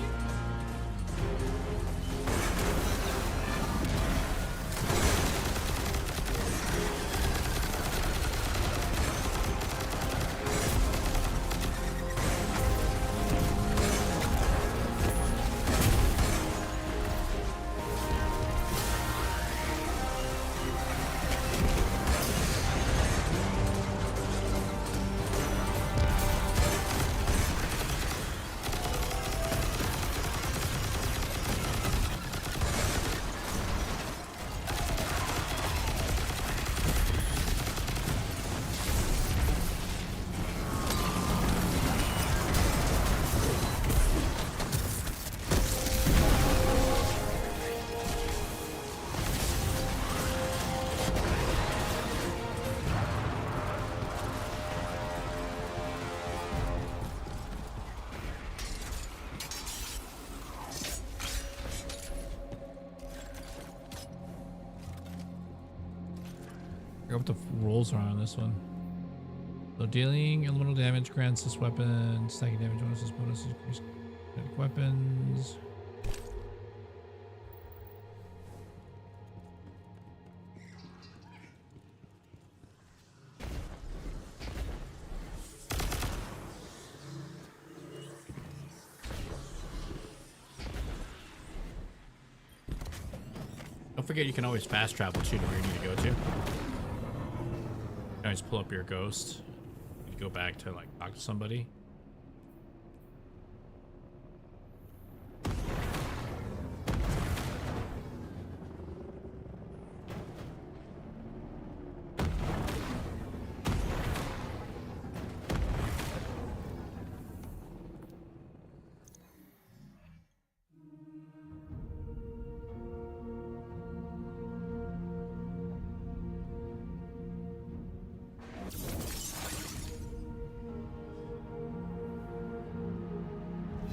What the rolls are on this one. So dealing elemental damage grants this weapon. Stacking damage bonuses, increase kinetic weapons. Don't forget you can always fast travel too to where you need to go to. You can always pull up your ghost. You go back to like talk to somebody.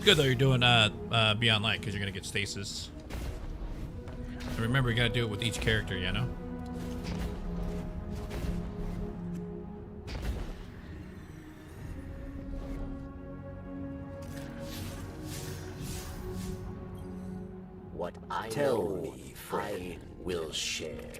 good though you're doing Beyond Light because you're gonna get stasis. And remember, you gotta do it with each character, you know. What I Tell know, me, I will share.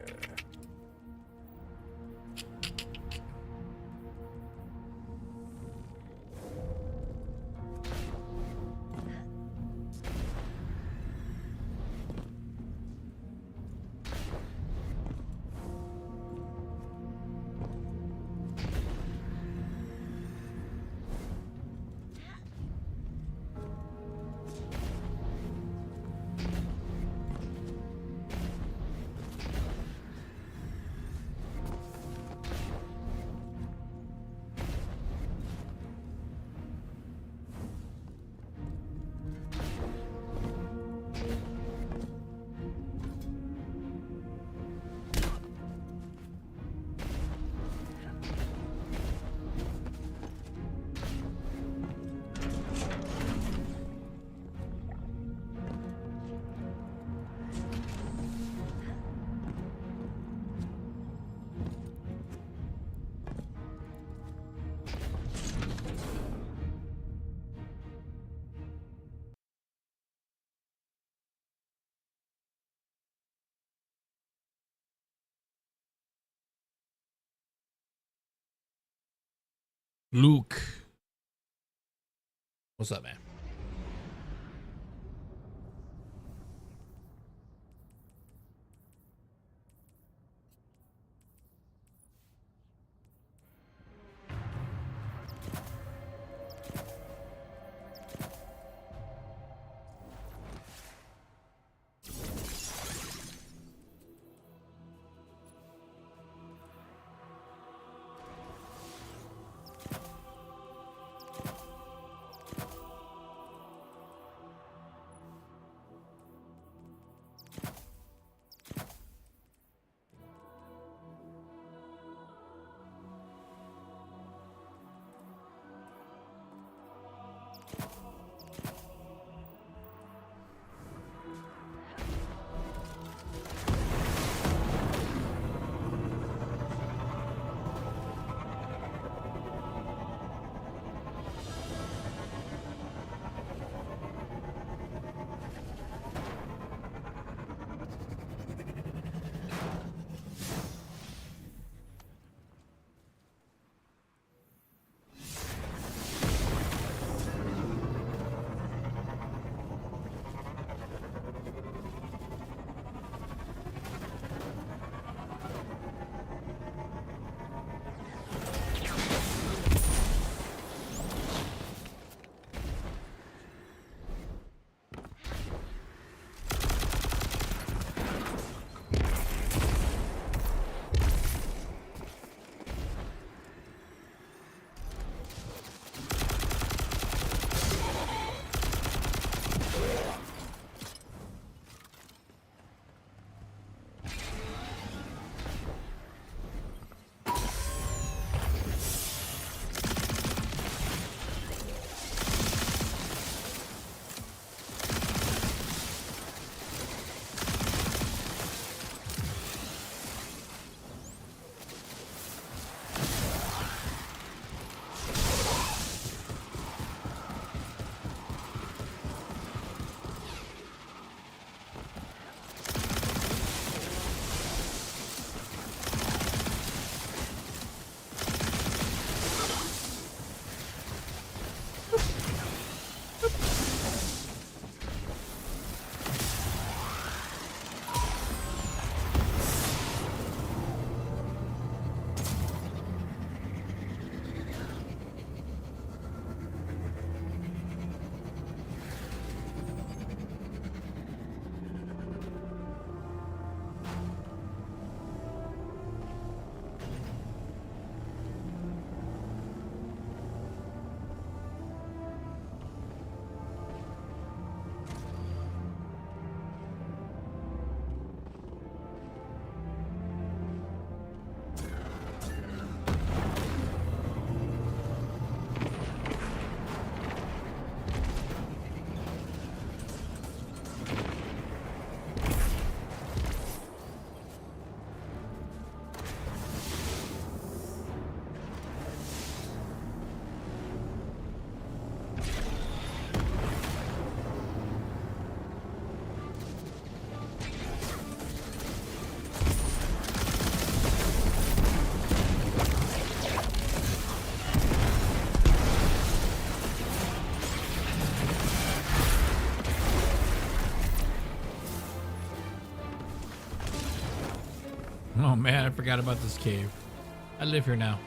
Luke, what's up, man? man, I forgot about this cave. I live here now.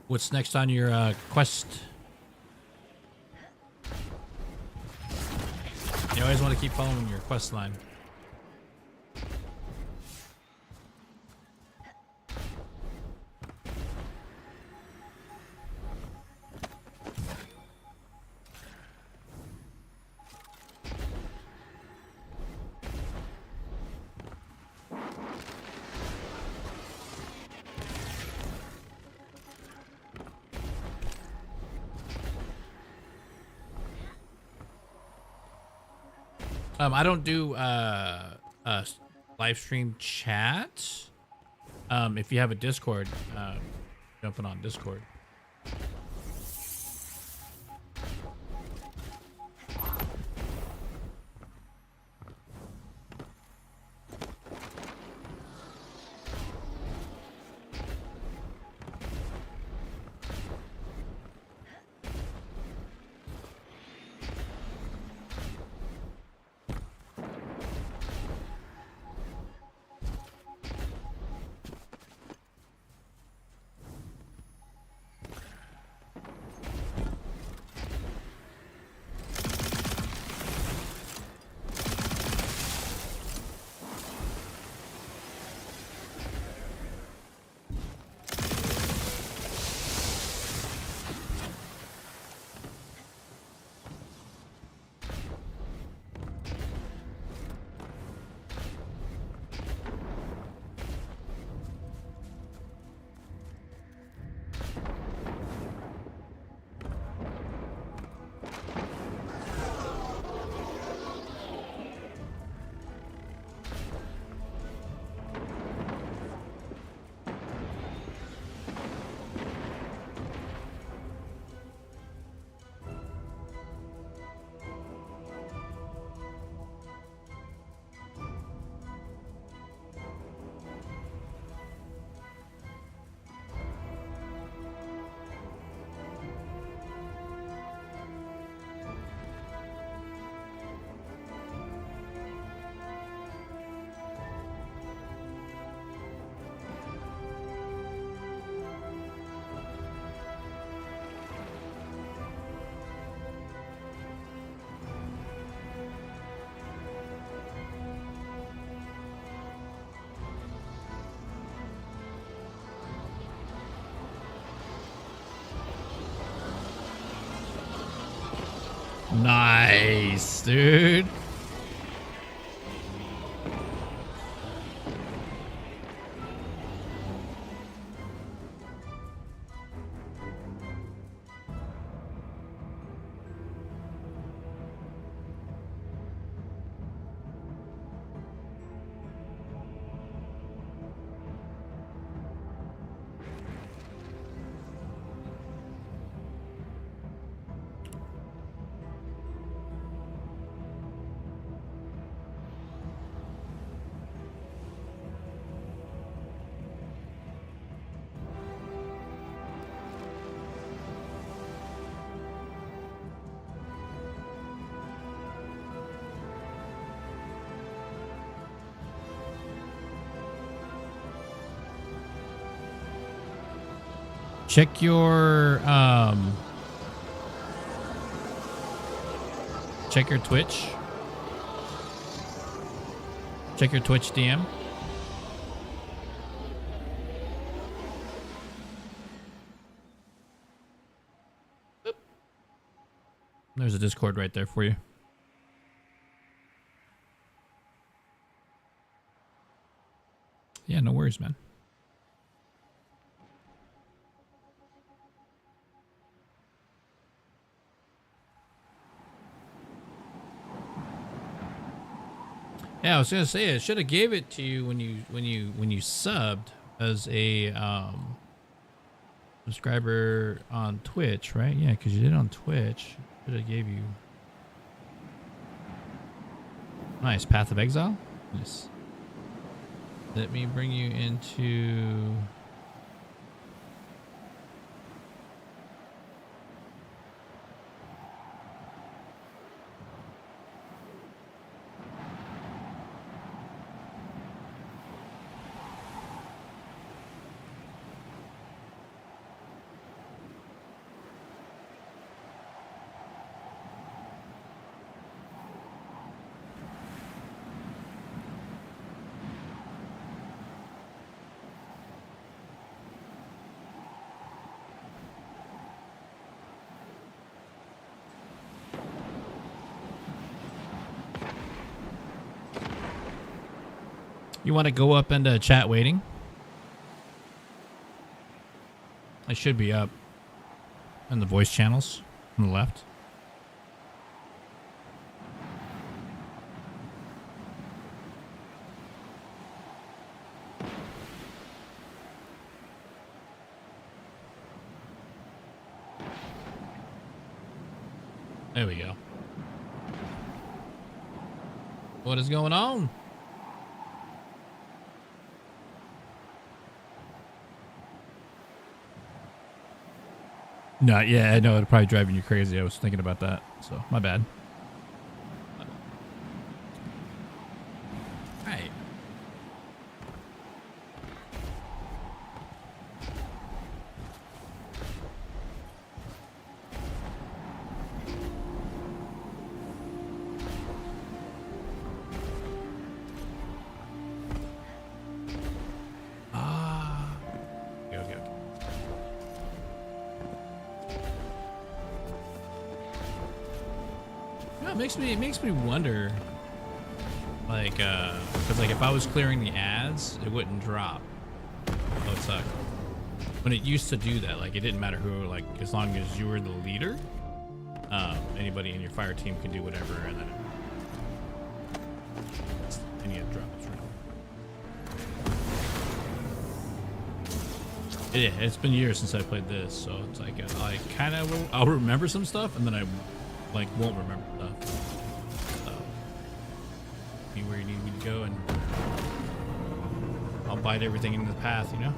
What's next on your quest? You always want to keep following your quest line. I don't do live stream chat. If you have a Discord, jumping on Discord. Nice, dude. Check your Twitch. Check your Twitch DM. Oop. There's a Discord right there for you. Yeah, no worries, man. Yeah, I was gonna say I should have gave it to you when you subbed as a subscriber on Twitch, right? Yeah, because you did on Twitch. Should have gave you. Nice, Path of Exile. Nice. Let me bring you into. You want to go up into chat waiting? I should be up in the voice channels on the left. There we go. What is going on? No, yeah, I know it'd probably driving you crazy. I was thinking about that, so my bad. Right. Okay. Yeah, it makes me wonder, like, because like if I was clearing the ads, it wouldn't drop. That would suck. When it used to do that, like it didn't matter who, like as long as you were the leader, anybody in your fire team can do whatever, and then it drops. Yeah, it's been years since I played this, so it's like I kind of I'll remember some stuff, and then I like won't remember stuff. So be where you need me to go, and I'll bite everything in the path, you know.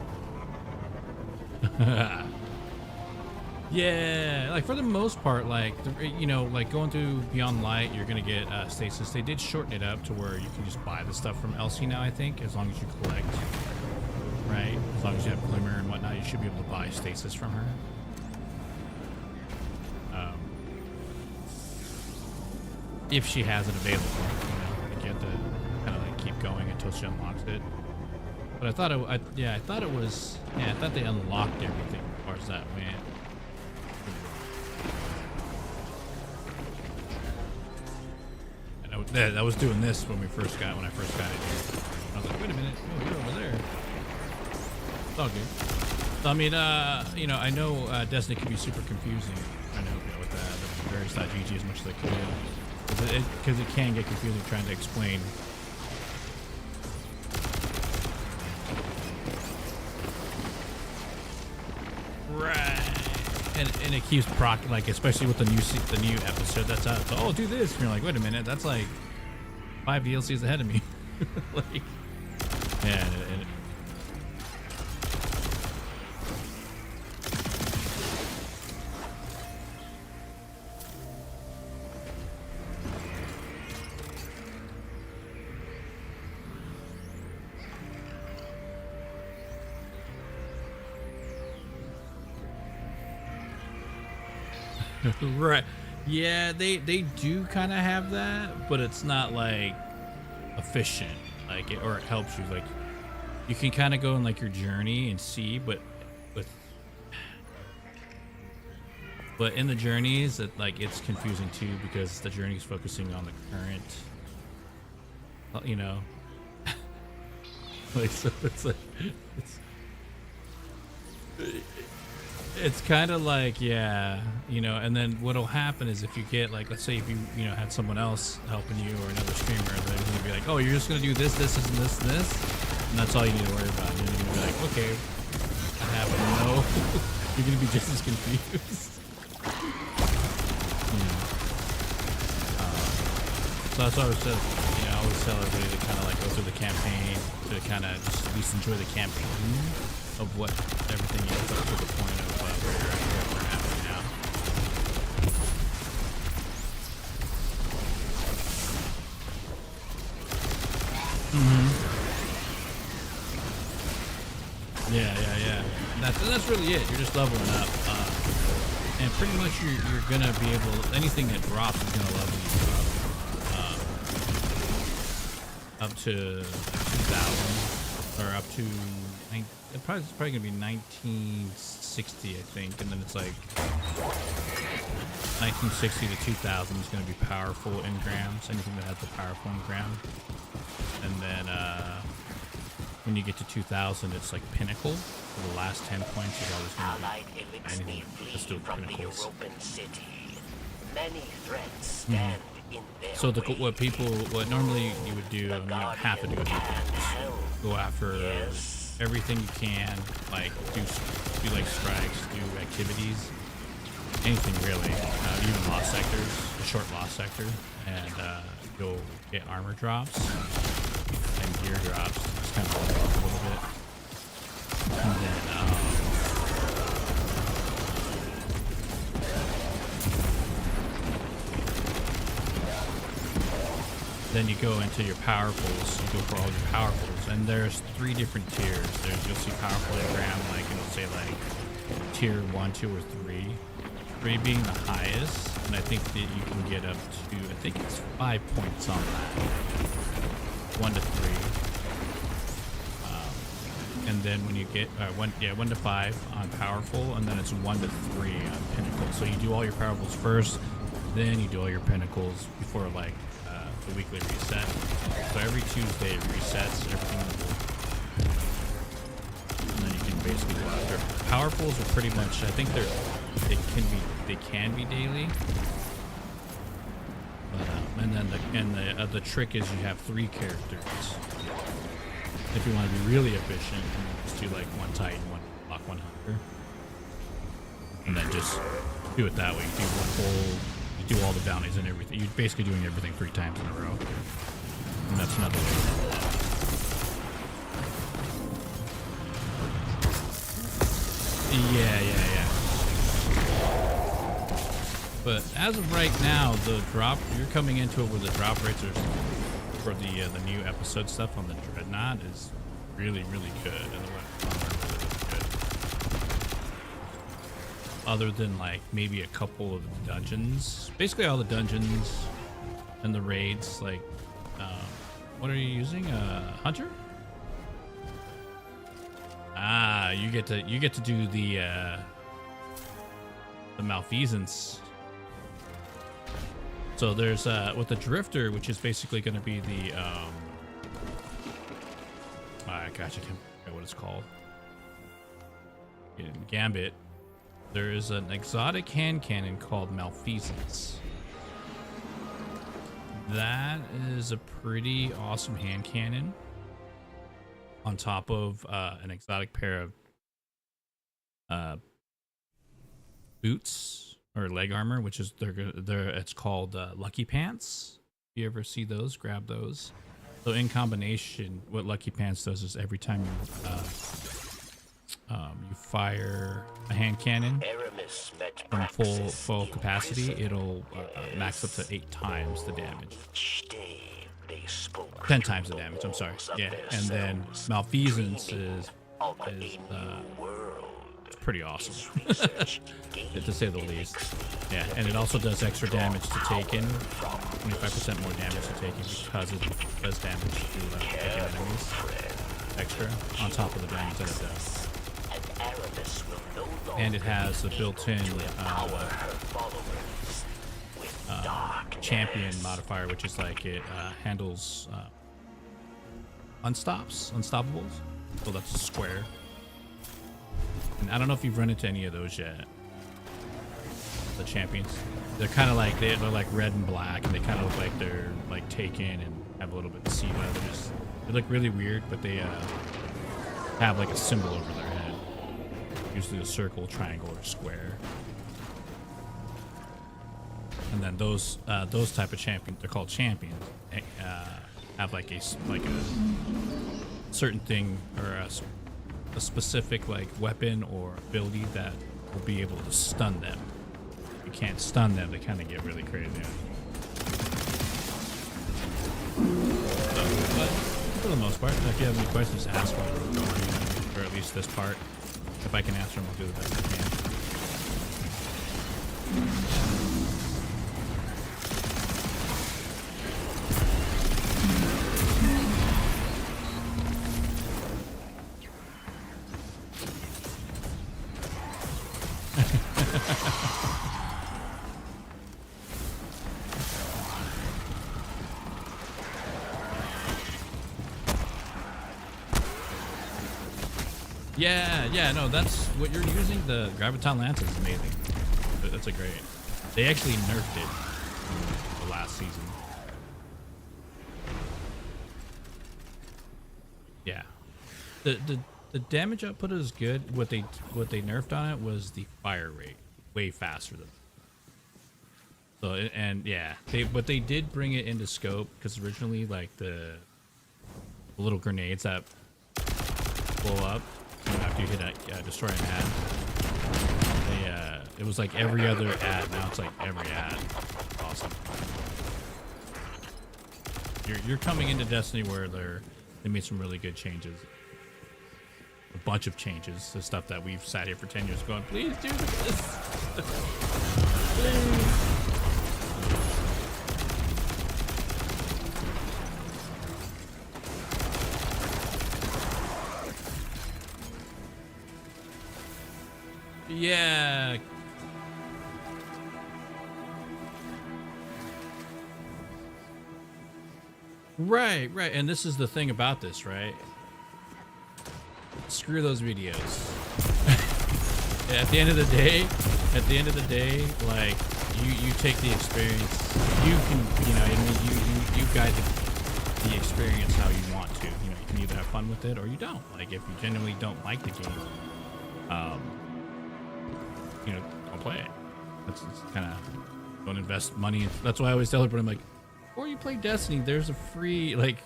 Yeah, like for the most part, like you know, like going through Beyond Light, you're gonna get stasis. They did shorten it up to where you can just buy the stuff from Elsie now, I think, as long as you collect. Right? As long as you have Glimmer and whatnot, you should be able to buy stasis from her. If she has it available, you know, like you have to kind of like keep going until she unlocks it. But I thought I thought they unlocked everything as far as that went. I was doing this when I first got it here. I was like, wait a minute, oh, you're over there. It's all good. So, I mean, you know, I know Destiny can be super confusing. I know with the various.gg as much as I can, because it can get confusing trying to explain. Right. And it keeps like, especially with the new episode that's out. So, oh, do this. And you're like, wait a minute, that's like 5 DLCs ahead of me. Like, yeah. Right. Yeah, they do kind of have that, but it's not like efficient, like or it helps you. Like you can kind of go in like your journey and see, but in the journeys, it's confusing too because the journey is focusing on the current, you know. Like so, it's kind of like, yeah, you know, and then what'll happen is if you get like, let's say if you had someone else helping you or another streamer, they're gonna be like, oh, you're just gonna do this, this, and this, and this, and that's all you need to worry about. And you're gonna be like, okay, I have no. You're gonna be just as confused. So that's what I always said. You know, I always tell everybody to kind of like go through the campaign, to kind of just at least enjoy the campaign of what everything is up to the point of where you're at right now. Yeah. That's really it. You're just leveling up, and pretty much you're gonna be able. Anything that drops is gonna level you up to 2,000 or up to. It's probably gonna be 1960, I think, and then it's like 1960 to 2000 is gonna be powerful engrams. Anything that has the powerful engram, and then when you get to 2000, it's like pinnacle. For the last 10 points, you're always gonna be anything. Let's do pinnacles. Many threats stand in their so what normally you would do, you don't have to do it. Go after everything you can, like do like strikes, do activities, anything really, even lost sectors, a short lost sector, and you'll get armor drops and gear drops. Just kind of level up a little bit, and then you go into your powerfuls. You go for all your powerfuls, and there's 3 different tiers. You'll see powerful engram, like it'll say like tier 1, 2, or 3. 3 being the highest, and I think that you can get up to, I think it's 5 points on that. 1 to 3. And then when you get 1 to 5 on powerful, and then it's 1 to 3 on pinnacle. So you do all your powerfuls first, then you do all your pinnacles before like the weekly reset. So every Tuesday it resets everything, and then you can basically go after. Powerfuls are pretty much, I think they can be daily. And then the trick is you have 3 characters. If you want to be really efficient, you can just do like 1 Titan, 1 Block, 1 Hunter, and then just do it that way. You do all the bounties and everything. You're basically doing everything 3 times in a row, and that's another way to level up. Yeah. But as of right now, the drop, you're coming into it with the drop rates for the new episode stuff on the Dreadnought is really, really good. And the weapons are really good. Other than like maybe a couple of the dungeons, basically all the dungeons and the raids. Like, what are you using? Hunter? Ah, you get to do the malfeasance. So there's with the Drifter, which is basically going to be the gosh, I can't remember what it's called. In Gambit, there is an exotic hand cannon called Malfeasance. That is a pretty awesome hand cannon. On top of an exotic pair of boots or leg armor, which is it's called Lucky Pants. If you ever see those, grab those. So in combination, what Lucky Pants does is every time you fire a hand cannon from full capacity, it'll max up to 8 times the damage. 10 times the damage, I'm sorry. Yeah, and then Malfeasance is pretty awesome, to say the least. Yeah, and it also does extra damage to Taken, 25% more damage to Taken because it does damage to Taken enemies extra on top of the damage that it does. And it has a built-in champion modifier, which is like it handles unstoppables. So that's a square. And I don't know if you've run into any of those yet. The champions, they're kind of like they're like red and black, and they kind of look like they're like Taken and have a little bit of Siva. They look really weird, but they have like a symbol over their head, usually a circle, triangle, or square. And then those type of champions, they're called champions, have like a certain thing or a specific like weapon or ability that will be able to stun them. If you can't stun them, they kind of get really crazy. But for the most part, if you have any questions, ask while we're going, or at least this part. If I can answer them, I'll do the best I can. Yeah, no, that's what you're using. The Graviton Lance is amazing. That's a great. They actually nerfed it the last season. Yeah, the damage output is good. What they nerfed on it was the fire rate, way faster than. So and yeah, but they did bring it into scope because originally like the little grenades that blow up after you hit a destroy an ad. It was like every other ad. Now it's like every ad. Awesome. You're coming into Destiny where they made some really good changes. A bunch of changes. The stuff that we've sat here for 10 years going, please do this. Please. Yeah. Right. And this is the thing about this, right? Screw those videos. At the end of the day, like you take the experience. You can, you guide the experience how you want to. You can either have fun with it or you don't. Like if you genuinely don't like the game, don't play it. That's kind of don't invest money. That's why I always tell everybody, I'm like, before you play Destiny, there's a free, like,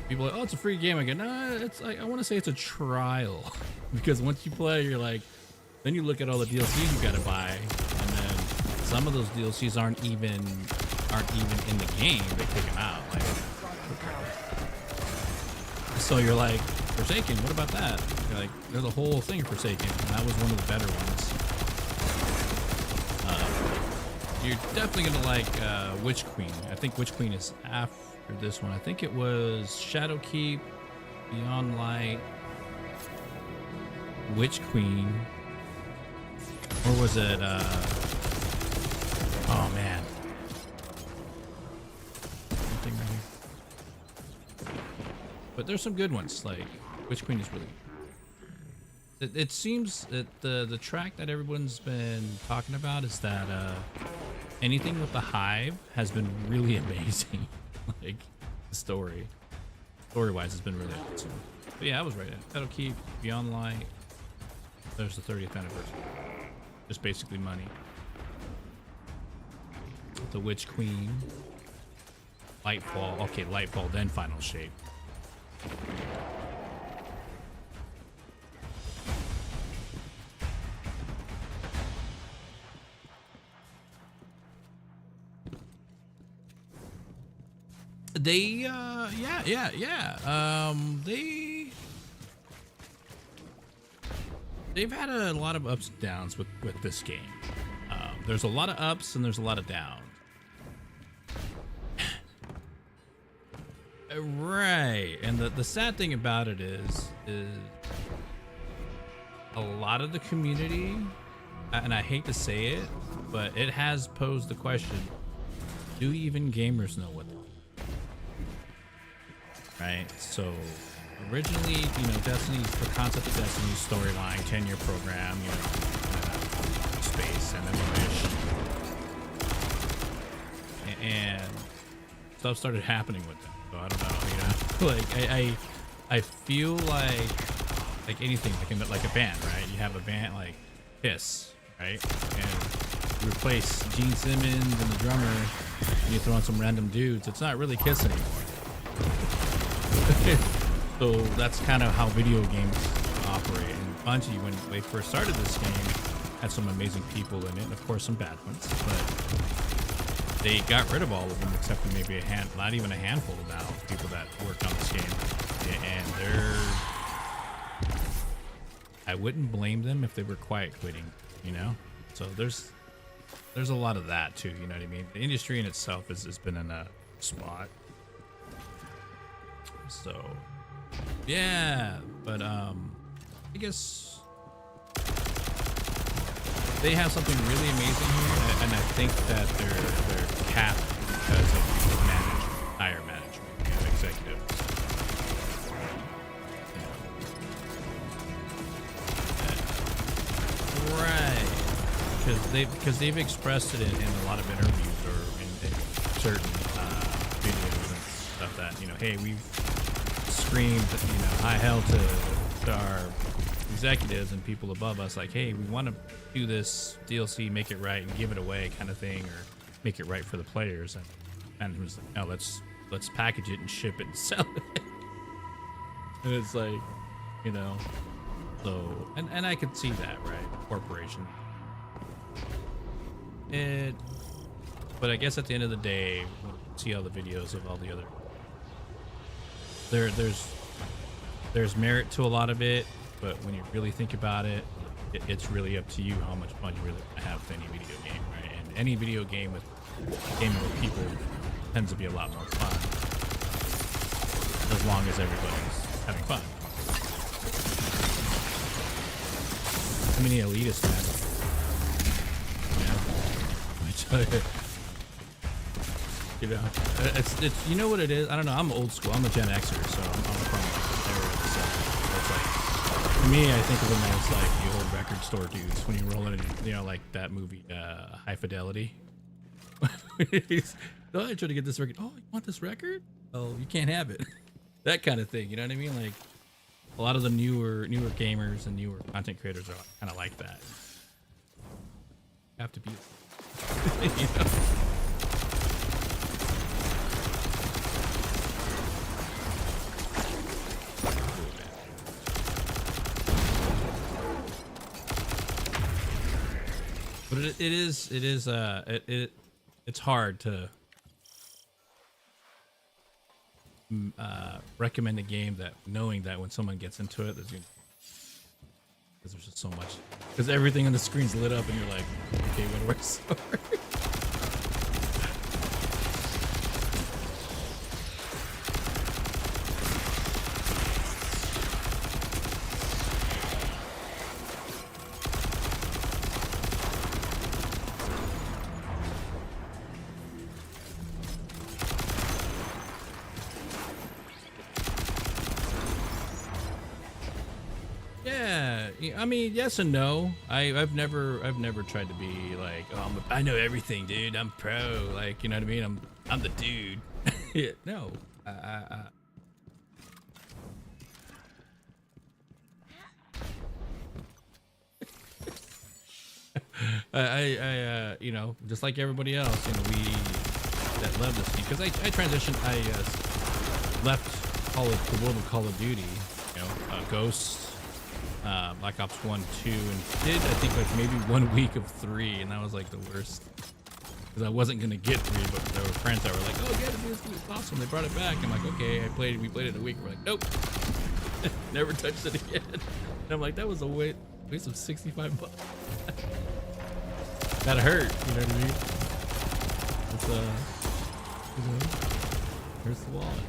people are like, oh, it's a free game. I go, nah, it's like, I want to say it's a trial because once you play, you're like, then you look at all the DLCs you got to buy, and then some of those DLCs aren't even in the game. They take them out. Like, so you're like, Forsaken, what about that? You're like, there's a whole thing of Forsaken, and that was one of the better ones. You're definitely gonna like Witch Queen. I think Witch Queen is after this one. I think it was Shadowkeep, Beyond Light, Witch Queen, or was it? Oh man, but there's some good ones. Like Witch Queen is really good. It seems that the track that everyone's been talking about is that anything with the Hive has been really amazing. Like the story-wise has been really awesome. But yeah, I was right. That'll keep Beyond Light. There's the 30th anniversary. Just basically money. The Witch Queen. Lightfall. Okay, Lightfall, then Final Shape. They, they've had a lot of ups and downs with this game. There's a lot of ups and there's a lot of downs. Right, and the sad thing about it is a lot of the community, and I hate to say it, but it has posed the question: do even gamers know what? Right, so originally, you know, the concept of Destiny's storyline, 10-year program, you know, space and then and stuff started happening with them. So I don't know, you know, like I feel like anything, like a band, right? You have a band like Kiss, right? And you replace Gene Simmons and the drummer, and you throw on some random dudes. It's not really Kiss anymore. So that's kind of how video games operate. And Bungie, when they first started this game, had some amazing people in it, and of course some bad ones, but they got rid of all of them except for maybe not even a handful now of people that worked on this game. And I wouldn't blame them if they were quiet quitting, you know? So there's a lot of that too, you know what I mean? The industry in itself has been in a spot. So yeah, but I guess they have something really amazing here, and I think that they're capped because of higher management, you know, executives. You know, right? Because they've expressed it in a lot of interviews or in certain videos and stuff that, you know, hey, we've screamed, you know, high hell to our executives and people above us, like, hey, we want to do this DLC, make it right and give it away kind of thing, or make it right for the players. And management's like, no, let's package it and ship it and sell it. And it's like, you know, so and I could see that, right? Corporation. But I guess at the end of the day, when you see all the videos of all the other, there's merit to a lot of it, but when you really think about it, it's really up to you how much fun you really have with any video game, right? And any video game with gaming with people tends to be a lot more fun, as long as everybody's having fun. How many elitists, man? You know? You know, it's you know what it is. I don't know. I'm old school. I'm a Gen Xer, so I'm from the era of the 70s. It's like, for me, I think of them as like the old record store dudes when you roll in, you know, like that movie High Fidelity. Oh, I tried to get this record. Oh, you want this record? Oh, you can't have it. That kind of thing. You know what I mean? Like a lot of the newer gamers and newer content creators are kind of like that. You have to be. You know? But it's hard to recommend a game that knowing that when someone gets into it, because there's just so much, because everything on the screen's lit up and you're like, okay, what do I start? I mean, yes and no. I've never tried to be like, oh, I know everything, dude. I'm pro. Like, you know what I mean? I'm the dude. Yeah, no. You know, just like everybody else, you know, we that love this game because I transitioned. I left the world of Call of Duty, you know, Ghosts, Black Ops 1, 2, and did I think like maybe 1 week of 3, and that was like the worst because I wasn't gonna get 3, but there were friends that were like, "Oh, get it, it's awesome." They brought it back. I'm like, "Okay." We played it a week. We're like, "Nope, never touched it again." And I'm like, "That was a waste of $65." Gotta hurt, you know what I mean? It's you know, here's the wallet.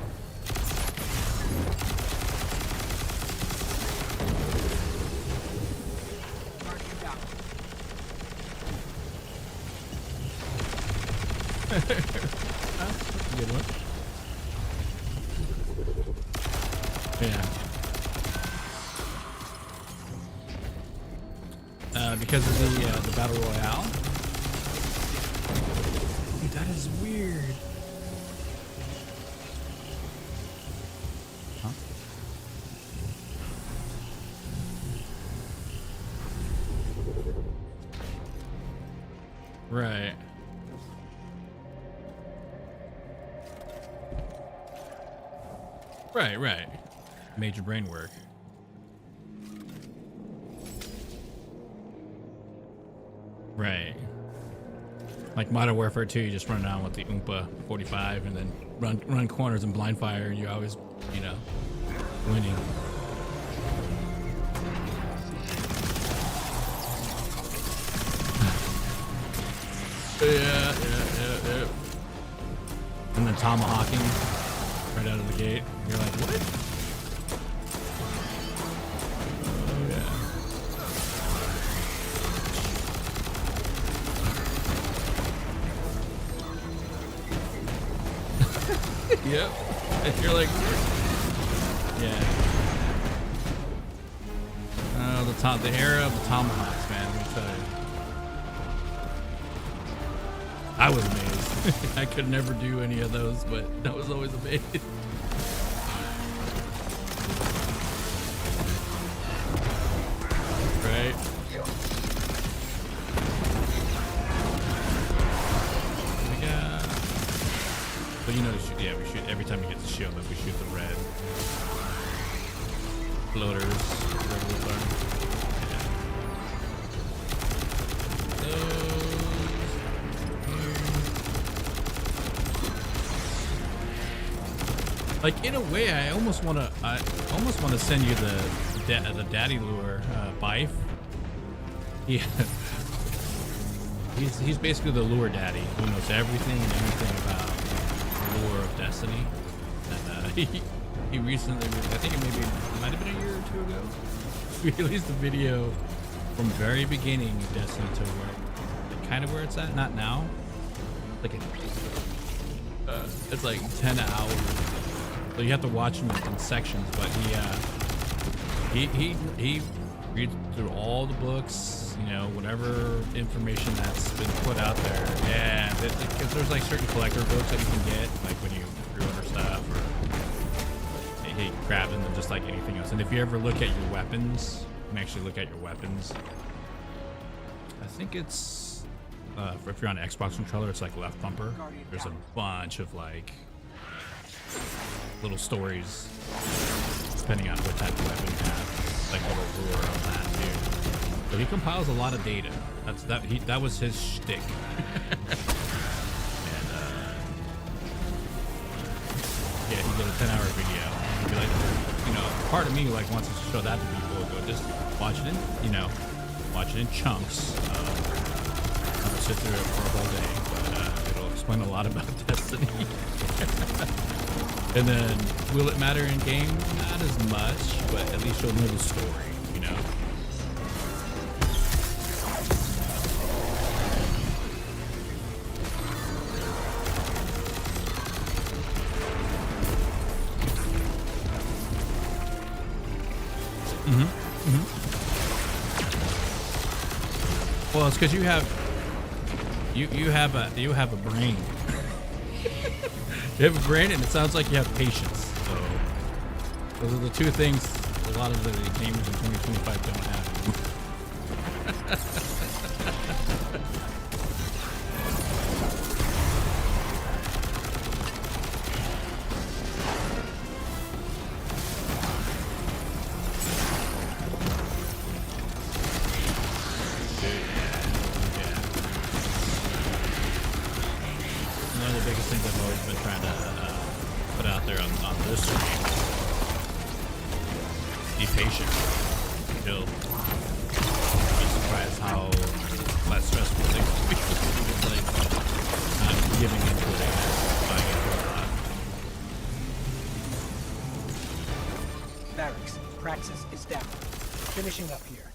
That's a good one. Yeah. Because of the battle royale. Dude, that is weird. Huh? Right. Right. Major brain work. Right. Like Modern Warfare 2, you just run down with the Oompa 45 and then run corners and blind fire, and you're always, you know, winning. Yeah. And then tomahawking right out of the gate. You're like, what? Yep. And you're like, yeah. Oh, the era of the tomahawks, man. Let me tell you. I was amazed. I could never do any of those, but that was always amazing. Right? But you know, we shoot every time you get the shield, like we shoot the red floaters. Like in a way, I almost want to send you the daddy lure, Bife. Yeah. He's basically the lure daddy who knows everything and anything about the lure of Destiny. And he recently, I think it might have been a year or two ago, we released a video from very beginning of Destiny to where, kind of where it's at, not now. Like it's like 10 hours. So you have to watch him in sections, but he reads through all the books, you know, whatever information that's been put out there. Yeah, because there's like certain collector books that you can get, like when you pre-order stuff, or he grabs them just like anything else. And if you ever look at your weapons, you can actually look at your weapons. I think it's if you're on an Xbox controller, it's like left bumper. There's a bunch of like little stories depending on what type of weapon you have, like little lure on that too. So he compiles a lot of data. That was his shtick. And yeah, he did a 10-hour video. He'd be like, you know, part of me like wants to show that to people. Go just watch it in, you know, watch it in chunks. I'll sit through it for a whole day, but it'll explain a lot about Destiny. And then, will it matter in game? Not as much, but at least you'll know the story, you know? it's because you have a brain. You have a brain, and it sounds like you have patience. So those are the two things a lot of the gamers in 2025 don't have. One of the biggest things I've always been trying to put out there on this stream: be patient. You'll be surprised how less stressful things can be. It's like not giving into it and buying into it a lot. Barracks. Praxis is down. Finishing up here.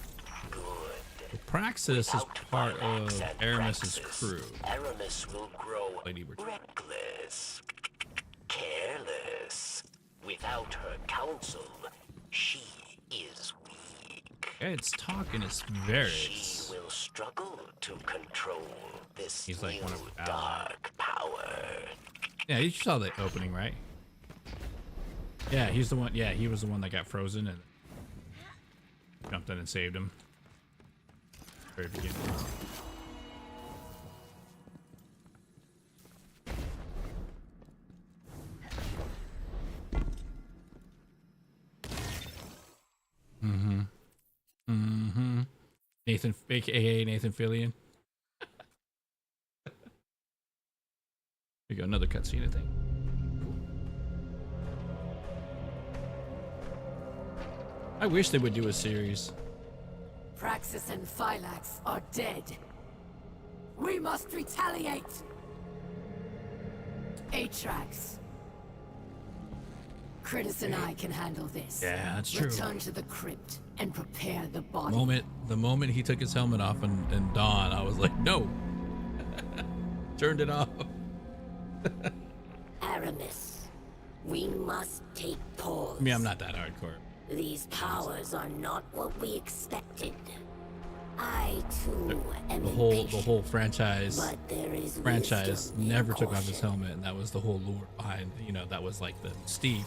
Praxis is part of Aramis's crew. Aramis will grow Lady Bertrand. reckless, careless. Without her counsel, she is weak. Yeah, it's talking. It's very. She will struggle to control this He's like new one of our dark power. Yeah, you saw the opening, right? Yeah, he's the one. Yeah, he was the one that got frozen and jumped in and saved him. Very beginning. Nathan, aka Nathan Fillion. Here you go, another cutscene, I think. Cool. I wish they would do a series. Praxis and Phylax are dead. We must retaliate. Atrax. Critus and I can handle this. Yeah, that's true. Return to the crypt and prepare the body. The moment he took his helmet off and Dawn, I was like, no. Turned it off. Aramis, we must take pause. I mean, I'm not that hardcore. These powers are not what we expected. I too am The whole franchise but there is never took off his helmet, and that was the whole lure behind. You know, that was like the Steve.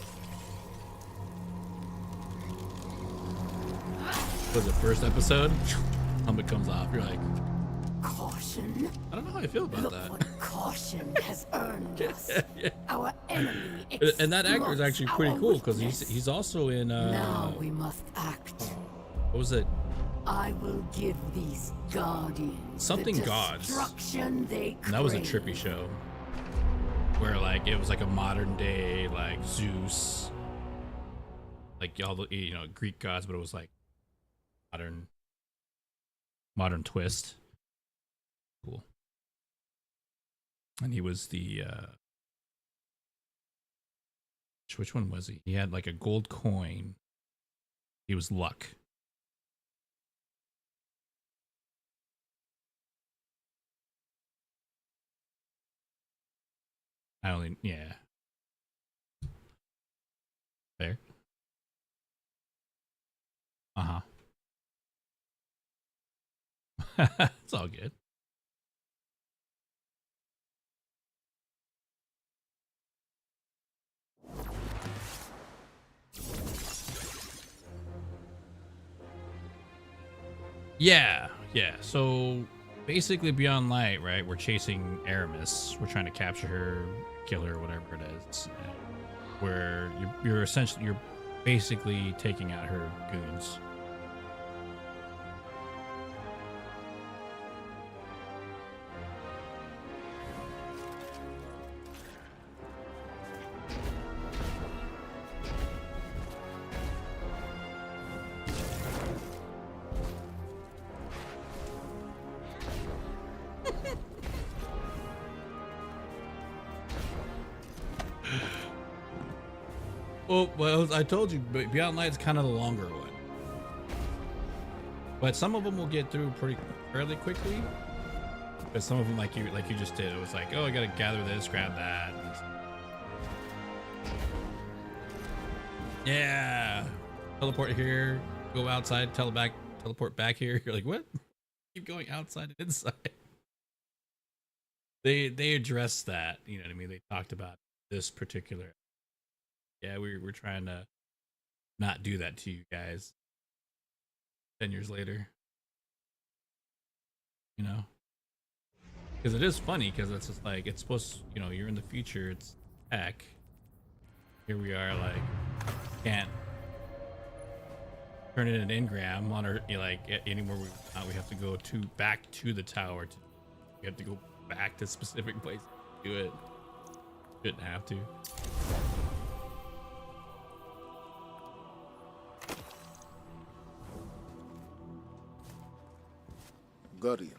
For the first episode, helmet comes off. You're like, Caution. I don't know how I feel about that. What caution has earned us. Yeah. Our enemy. And that actor is actually pretty cool because he's also in. Now we must act. What was it? I will give these guardians Something the gods. destruction they And that was a crave. trippy show where like it was like a modern day like Zeus, like all the Greek gods, but it was like modern twist. Cool. And he was the which one was he? He had like a gold coin. He was Luck. Yeah. There. Uh-huh. It's all good. Yeah. So basically, Beyond Light, right? We're chasing Aramis. We're trying to capture her, kill her, whatever it is. Where you're basically taking out her goons. Well, I told you, Beyond Light's kind of the longer one. But some of them will get through fairly quickly. But some of them, like you just did, it was like, oh, I gotta gather this, grab that. Yeah. Teleport here, go outside, teleport back here. You're like, what? keep going outside and inside. They addressed that, you know what I mean? They talked about this particular. Yeah, we're trying to not do that to you guys 10 years later. You know? Because it is funny, because it's just like, it's supposed to, you know, you're in the future, it's tech. Here we are, like, can't turn it an engram on our, like, anywhere we have to go back to the tower. We have to go back to specific places to do it. Shouldn't have to. Guardian.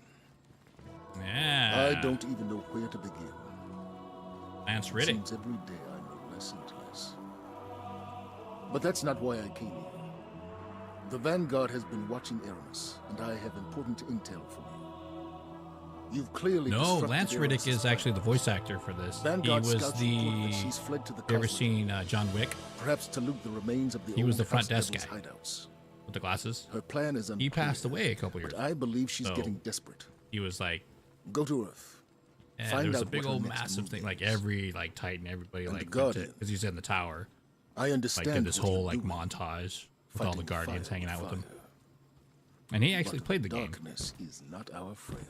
Yeah. I don't even know where to begin. Lance It Riddick. seems every day I know less and less. But that's not why I came here. The Vanguard has been watching Aramis, and I have important intel for you. You've clearly No, disrupted Lance Riddick Aramis's is actually the voice actor for this. Vanguard he was scouts the. report that she's fled to the You ever Cosmodrome, seen John Wick? perhaps to loot the remains of the He was old the front House desk guy Devil's hideouts. with the glasses. Her plan is He passed away a couple years but I believe she's So, getting desperate. He was like, Go to Earth. and Find there was a out big what her old next massive move thing, like is. every like Titan, everybody And like the Guardian. because he's in the tower. I understand Like did this what whole you're like doing, montage with all the fighting Guardians fire hanging with out with him. fire. And he actually But played the game. darkness is not our friend.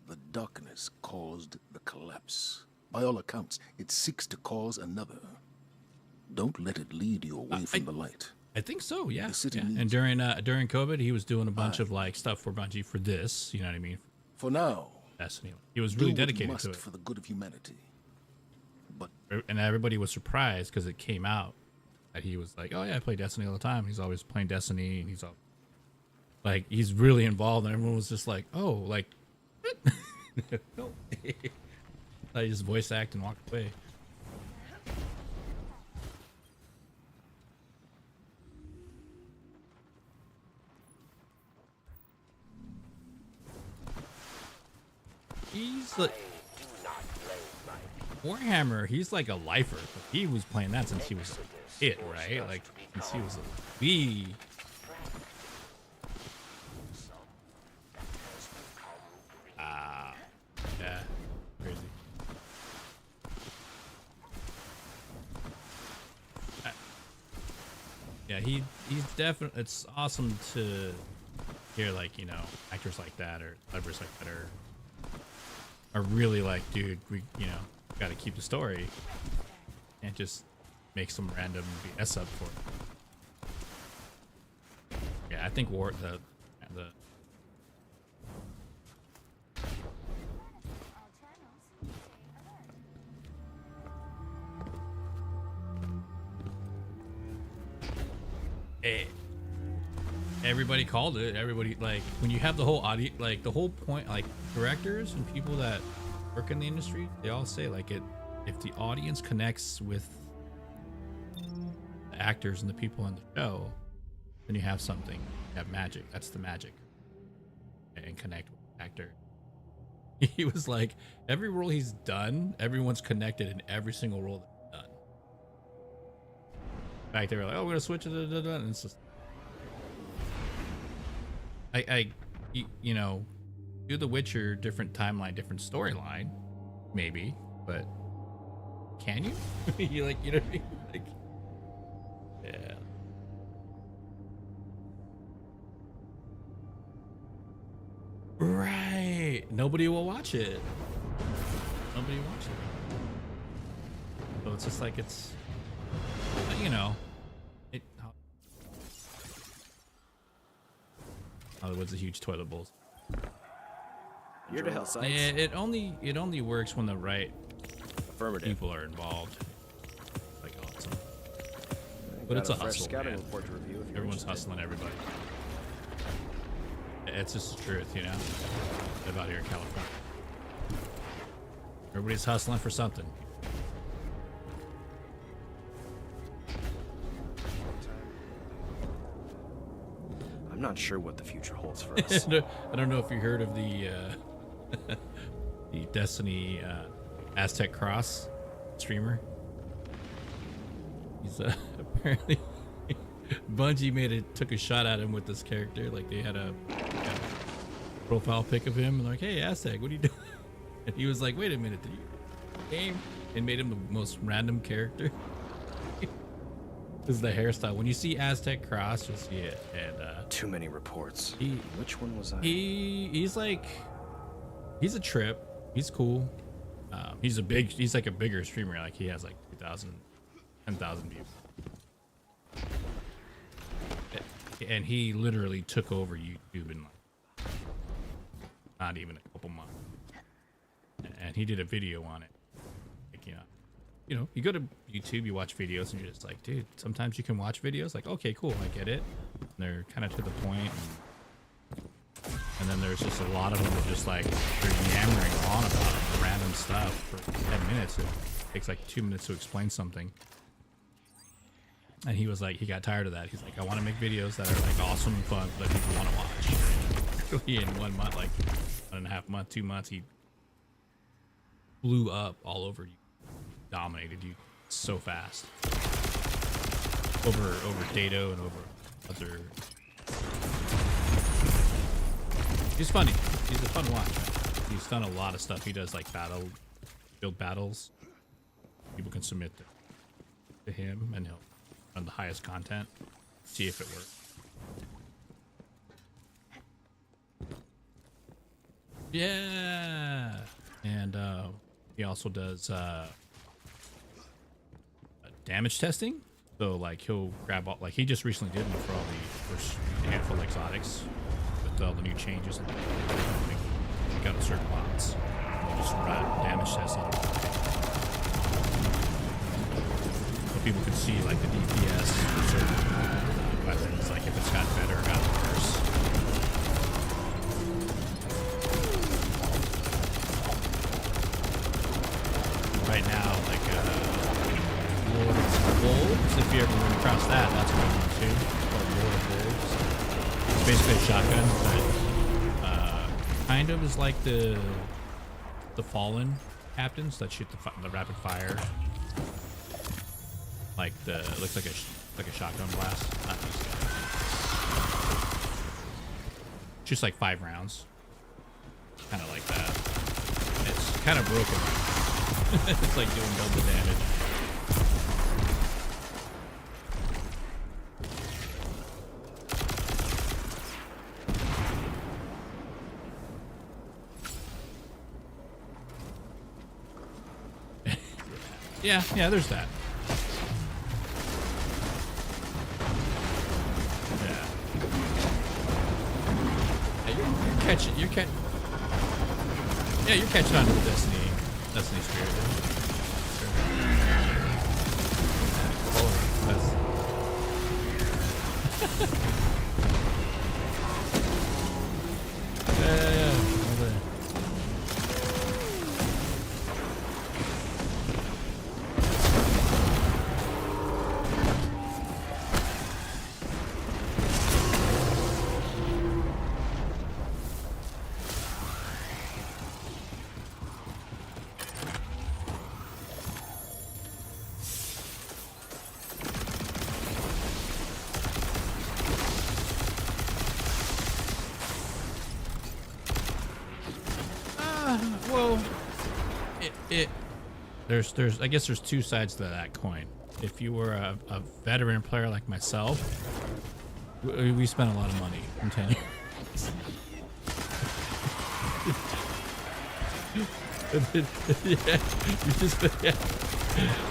The darkness caused the collapse. By all accounts, it seeks to cause another. Don't let it lead you away from the light. I think so, yeah. The city Yeah. needs And during COVID, he was doing a bunch of like stuff for Bungie for this. You know what I mean? For now, Destiny. He was really do what you dedicated must to it. for the good of humanity. But And everybody was surprised because it came out that he was like, "Oh yeah, I play Destiny all the time." He's always playing Destiny, and he's all like, he's really involved. And everyone was just like, "Oh, like, what?" No. I just voice act and walk away. He's like Warhammer. He's like a lifer. He was playing that since he was a kid, right? Like since he was a wee. Yeah, crazy. Yeah, he's definitely. It's awesome to hear like, you know, actors like that or celebrities like that are really like, dude, we, you know, got to keep the story and just make some random BS up for it. Yeah, I think the everybody called it. Everybody, like, when you have the whole audio, like the whole point, like directors and people that work in the industry, they all say like if the audience connects with the actors and the people in the show, then you have something. You have magic. That's the magic. And connect with the actor. He was like, every role he's done, everyone's connected in every single role that he's done. In fact, they were like, "Oh, we're gonna switch it," and it's just. You know, do The Witcher, different timeline, different storyline, maybe, but can you? You like, you know what I mean? Like, yeah. Right. Nobody will watch it. Nobody will watch it. So it's just like it's, you know, it. Hollywood's a huge toilet bowl. Here to help. Yeah, it only works when the right people are involved. Like awesome. But it's a hustle, man. Everyone's hustling everybody. It's just the truth, you know. Live out here in California. Everybody's hustling for something. I'm not sure what the future holds for us. I don't know if you heard of the the Destiny Aztec Cross streamer. He's apparently Bungie took a shot at him with this character. Like they had a profile pic of him and like, hey Aztec, what are you doing? And he was like, wait a minute, did you game? And made him the most random character. This is the hairstyle. When you see Aztec Cross, you'll see it. And too many reports. Which one was I? He's like, he's a trip. He's cool. He's like a bigger streamer. Like he has like 2,000, 10,000 views. And he literally took over YouTube in like not even a couple months. And he did a video on it. Like, you know, you go to YouTube, you watch videos, and you're just like, dude, sometimes you can watch videos like, okay, cool, I get it. And they're kind of to the point. And then there's just a lot of them that just like, they're yammering on about random stuff for 10 minutes. It takes like 2 minutes to explain something. And he was like, he got tired of that. He's like, I want to make videos that are like awesome and fun that people want to watch. Really, in 1 month, like 1.5 months, 2 months, he blew up all over you, dominated you so fast. Over Dato and over other. He's funny. He's a fun watch. He's done a lot of stuff. He does like build battles. People can submit to him, and he'll run the highest content. See if it works. Yeah, and he also does damage testing. So like he'll grab all, like he just recently did one for all the first handful of exotics with all the new changes and he got a certain bots. He'll just run damage tests on them. So people can see like the DPS for certain weapons, like if it's gotten better or gotten worse. Right now, like Lord of Wolves, if you ever run across that, that's what I'm too. It's called Lord of Wolves. It's basically a shotgun, but kind of is like the Fallen captains that shoot the rapid fire. Like it looks like a shotgun blast. Not these guys. Just like 5 rounds. Kind of like that. It's kind of broken. It's like doing double damage. Yeah, there's that. Yeah. You're catching. Yeah, you're catching on to the Destiny spirit. Yeah. Well, there's I guess there's 2 sides to that coin. If you were a veteran player like myself, we spent a lot of money in 10 years.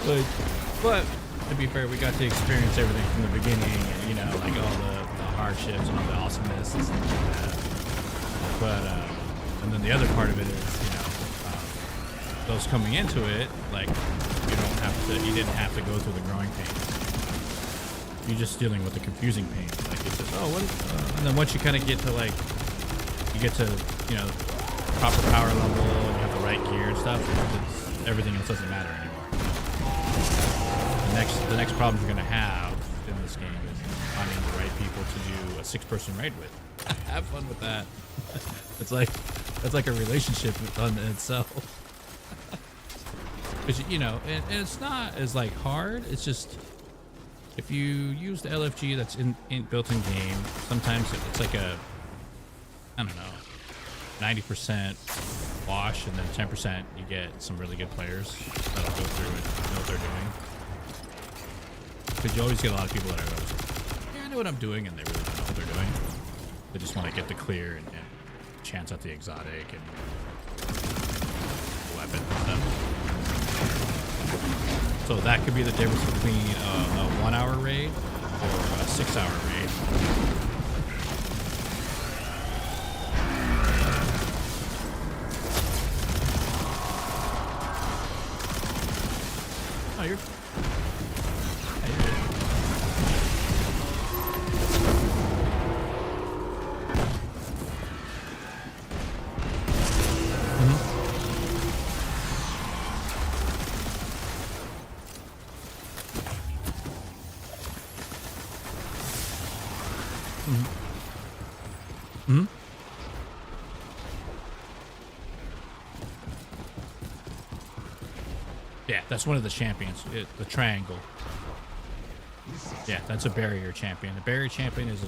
Like, but to be fair, we got to experience everything from the beginning, and you know, like all the hardships and all the awesomeness and stuff like that. But and then the other part of it is, you know, those coming into it, like you didn't have to go through the growing pains. You're just dealing with the confusing pains. Like it's just, and then once you kind of get to like, you get to, you know, proper power level, you have the right gear and stuff, everything else doesn't matter anymore. The next problem you're gonna have in this game is finding the right people to do a 6-person raid with. Have fun with that. That's like a relationship in itself. Because you know, and it's not as like hard. It's just if you use the LFG that's built in game, sometimes it's like I don't know. 90% wash, and then 10% you get some really good players that'll go through and know what they're doing. Because you always get a lot of people that are like, yeah, I know what I'm doing, and they really don't know what they're doing. They just want to get the clear and chance out the exotic and weapon and stuff. So that could be the difference between a 1 hour raid or a 6 hour raid. Oh, you're... Yeah, you're good. Mm-hmm. Yeah, that's one of the champions. The triangle. Yeah, that's a barrier champion. The barrier champion is...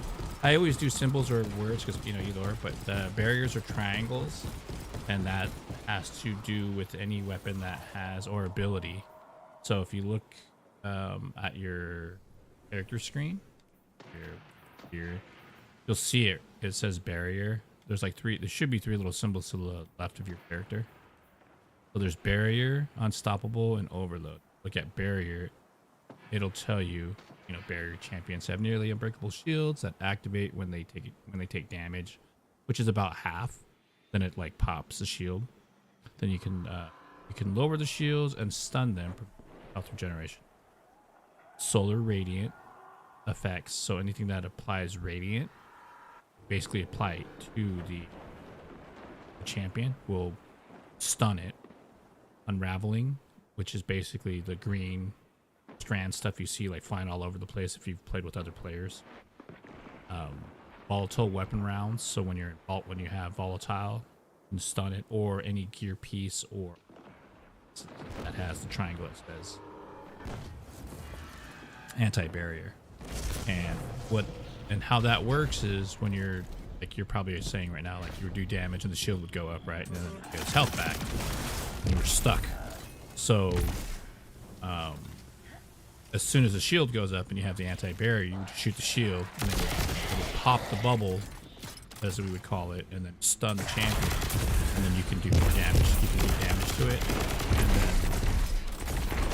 I always do symbols or words because, you know, either or, but the barriers are triangles, and that has to do with any weapon that has or ability. So if you look at your character screen, here, you'll see it. It says barrier. There's like there should be 3 little symbols to the left of your character. So there's barrier, unstoppable, and overload. Look at barrier. It'll tell you, you know, barrier champions have nearly unbreakable shields that activate when they take damage, which is about half. Then it like pops the shield. Then you can lower the shields and stun them for health regeneration. Solar radiant effects. So anything that applies radiant, basically apply it to the champion, will stun it. Unraveling, which is basically the green strand stuff you see like flying all over the place if you've played with other players. Volatile weapon rounds, so when you have volatile, you can stun it, or any gear piece or that has the triangle that says anti-barrier. And how that works is when you're like, you're probably saying right now, like you would do damage and the shield would go up, right? And then it gets health back. And you're stuck. So as soon as the shield goes up and you have the anti-barrier, you shoot the shield and it will pop the bubble, as we would call it, and then stun the champion, and then you can do more damage. You can do damage to it, and then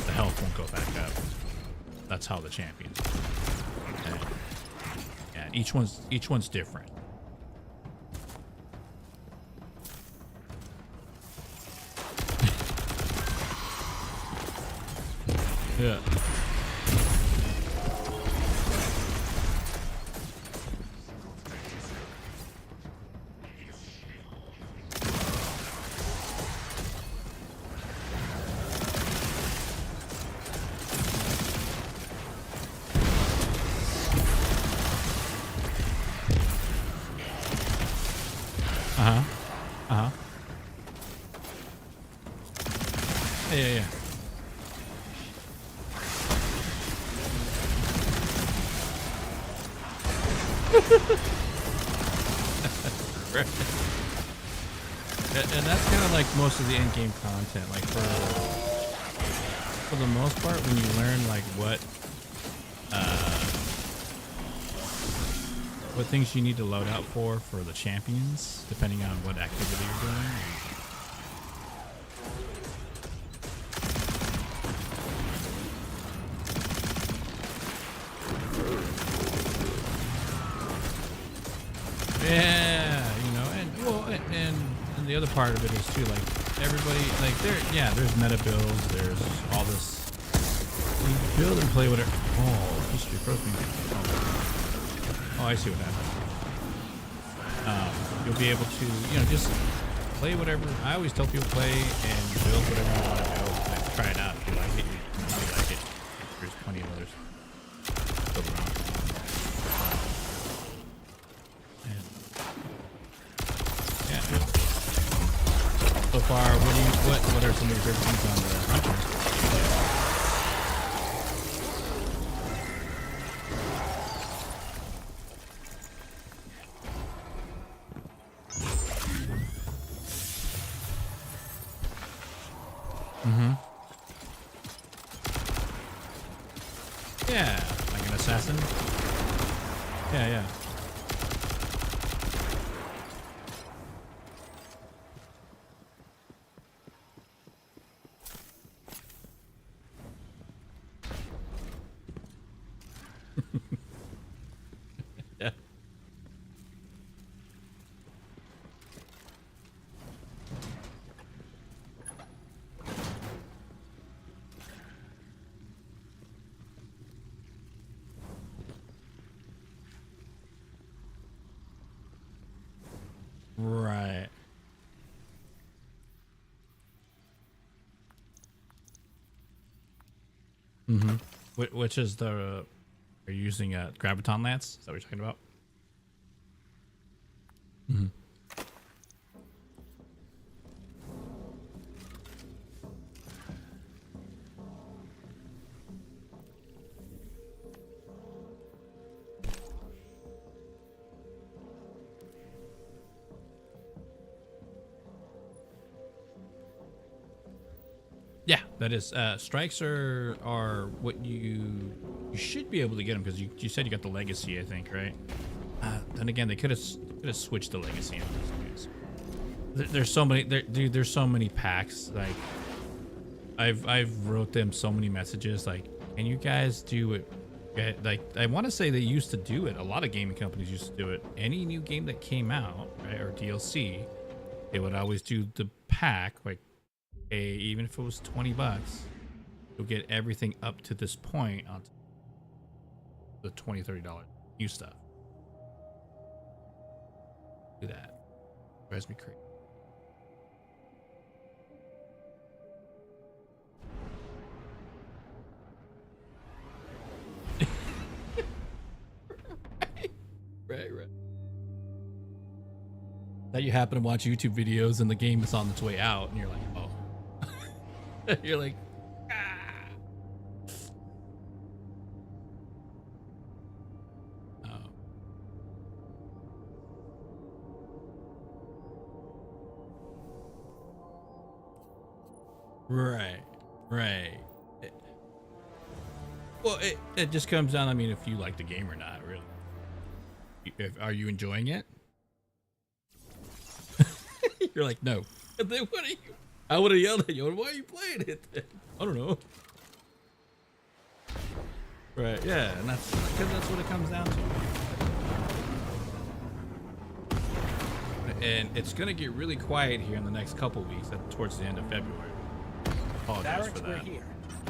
the health won't go back up. That's how the champions are. And each one's different. Yeah. Yeah. And that's kind of like most of the in-game content. Like for the most part, when you learn like what things you need to load out for the champions, depending on what activity you're doing. Yeah, you know, and the other part of it is too, like everybody, like there's meta builds, there's all this. You build and play whatever. Oh, history frozen. Oh, I see what happened. You'll be able to, you know, just play whatever. I always tell people play and build whatever you want to build. And try it out if you like it. If you like it, there's plenty of others. Build around. So far, what are some of your favorite things on the Hunters? Yeah, like an assassin. Yeah, yeah. Yeah. Right. Mm-hmm. Which is the are you using a graviton lance? Is that what you're talking about? Mm-hmm. Yeah, that is. Strikes are what you should be able to get them because you said you got the legacy, I think, right? Then again, they could have switched the legacy in this case. There's so many, dude. There's so many packs. Like, I've wrote them so many messages. Like, can you guys do it? Like, I want to say they used to do it. A lot of gaming companies used to do it. Any new game that came out, right, or DLC, they would always do the pack. Like, even if it was $20, you'll get everything up to this point on the $20, $30 new stuff. Do that. Drives me crazy. Right. That you happen to watch YouTube videos and the game is on its way out and you're like, oh. You're like, oh. Right. It just comes down, I mean, if you like the game or not, really. Are you enjoying it? You're like, no. And then what are you? I would have yelled at you. Why are you playing it then? I don't know. Right, yeah, and that's what it comes down to. And it's gonna get really quiet here in the next couple weeks, towards the end of February. Apologize for that. Here.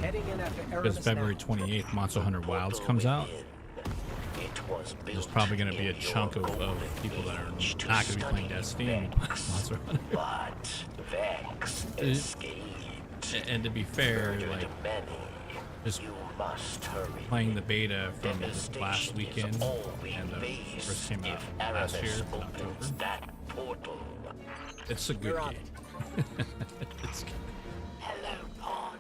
Heading in after Because February 28th, Monster Hunter Wilds comes out. There's probably going to be a chunk of people that are not going to be playing Destiny and Monster Hunter. And to be fair, like, just playing the beta from last weekend and the first came out last year in October. It's a good game. It's good. Hello, Pawn.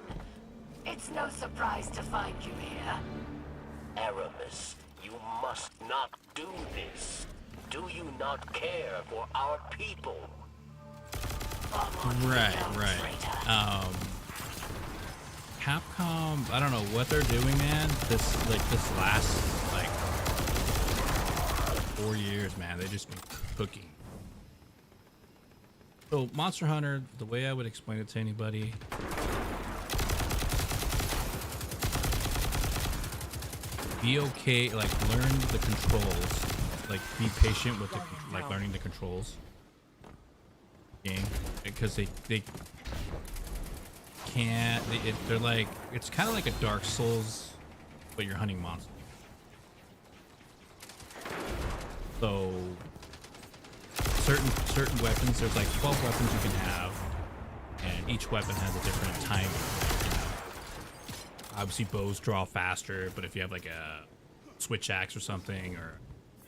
It's no surprise to find you here. Aramis, you must not do this. Do you not care for our people? Right. Capcom, I don't know what they're doing, man. This last 4 years, man, they just been cooking. So Monster Hunter, the way I would explain it to anybody, be okay, like, learn the controls, like, be patient with learning the controls game, because they can't, they're like, it's kind of like a Dark Souls, but you're hunting monsters. So certain weapons, there's like 12 weapons you can have, and each weapon has a different timing. You know, obviously bows draw faster, but if you have like a switch axe or something, or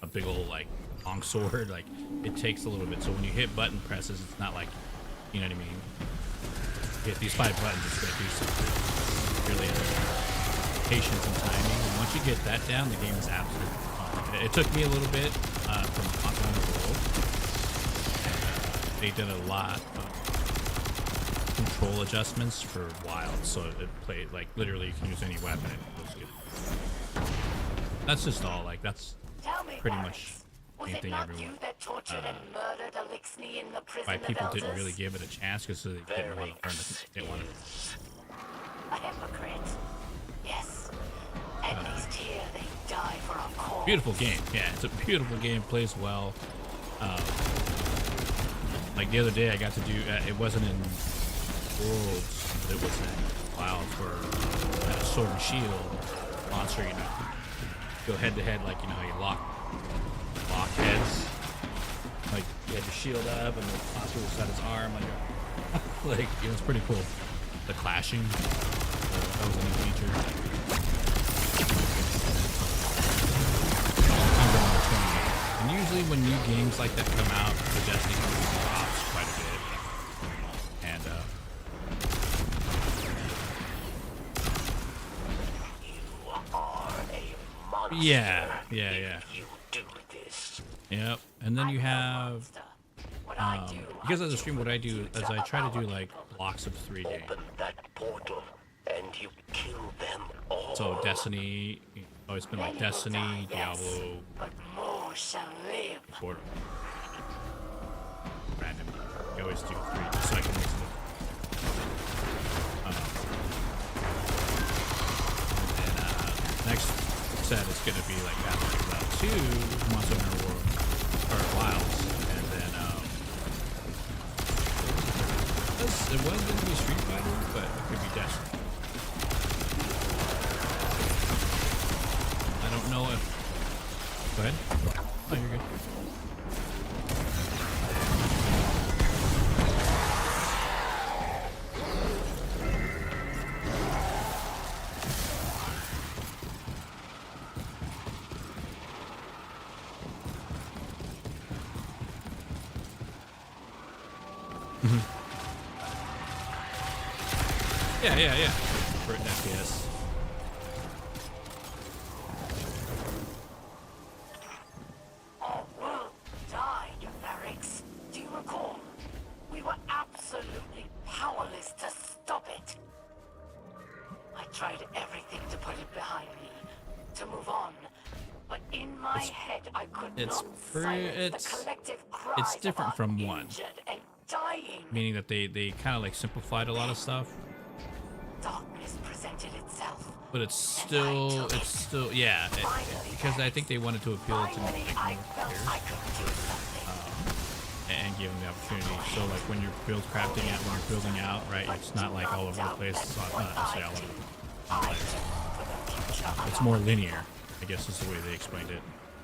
a big old like long sword, like, it takes a little bit. So when you hit button presses, it's not like, you know what I mean, hit these 5 buttons, it's gonna do something really patience and timing. And once you get that down, the game is absolutely fun. It took me a little bit from Monster Hunter World. They did a lot of control adjustments for Wild, so it played like literally you can use any weapon. It was good. That's just all. Like that's pretty much anything everyone. Why people didn't really give it a chance because they didn't really learn to get one. A hypocrite. Yes. At least here they die for a cause. Beautiful game. Yeah, it's a beautiful game. Plays well. Like the other day, I got to do. It wasn't in Worlds. But it was in Clouds where I had a sword and shield monster. You know, go head to head. Like you know how you lock heads. Like you had your shield up and the monster was at his arm. Like it was pretty cool. The clashing. That was a new feature. And usually when new games like that come out, the Destiny drops quite a bit. And yeah. You do this. Yep. And then you have because of the stream, what I do is I try to do like blocks of 3 games. Open that portal and you kill them all. So Destiny, it's been like Destiny, Diablo, More shall live. Portal. Random. I always do 3 just so I can mix it. And then next set is gonna be like Battlefield 2, Monster Hunter World or Wilds, and then it was gonna be Street Fighter, but it could be Destiny. I don't know if. Go ahead. Oh, you're good. Yeah. For an FPS. Our world died, Varix. Do you recall? We were absolutely powerless to stop it. I tried everything to put it behind me, to move on. But in my head, I could not silence the collective cries It's different of from our 1. injured and dying. Meaning that they kind of like simplified a lot of stuff. Darkness presented itself. But it's still, yeah. Because I think they wanted to appeal to like, more players. And give them the opportunity. So like when you're crafting it, when you're building out, right, it's not like all over the place. It's not necessarily all over the place. It's more linear, I guess is the way they explained it.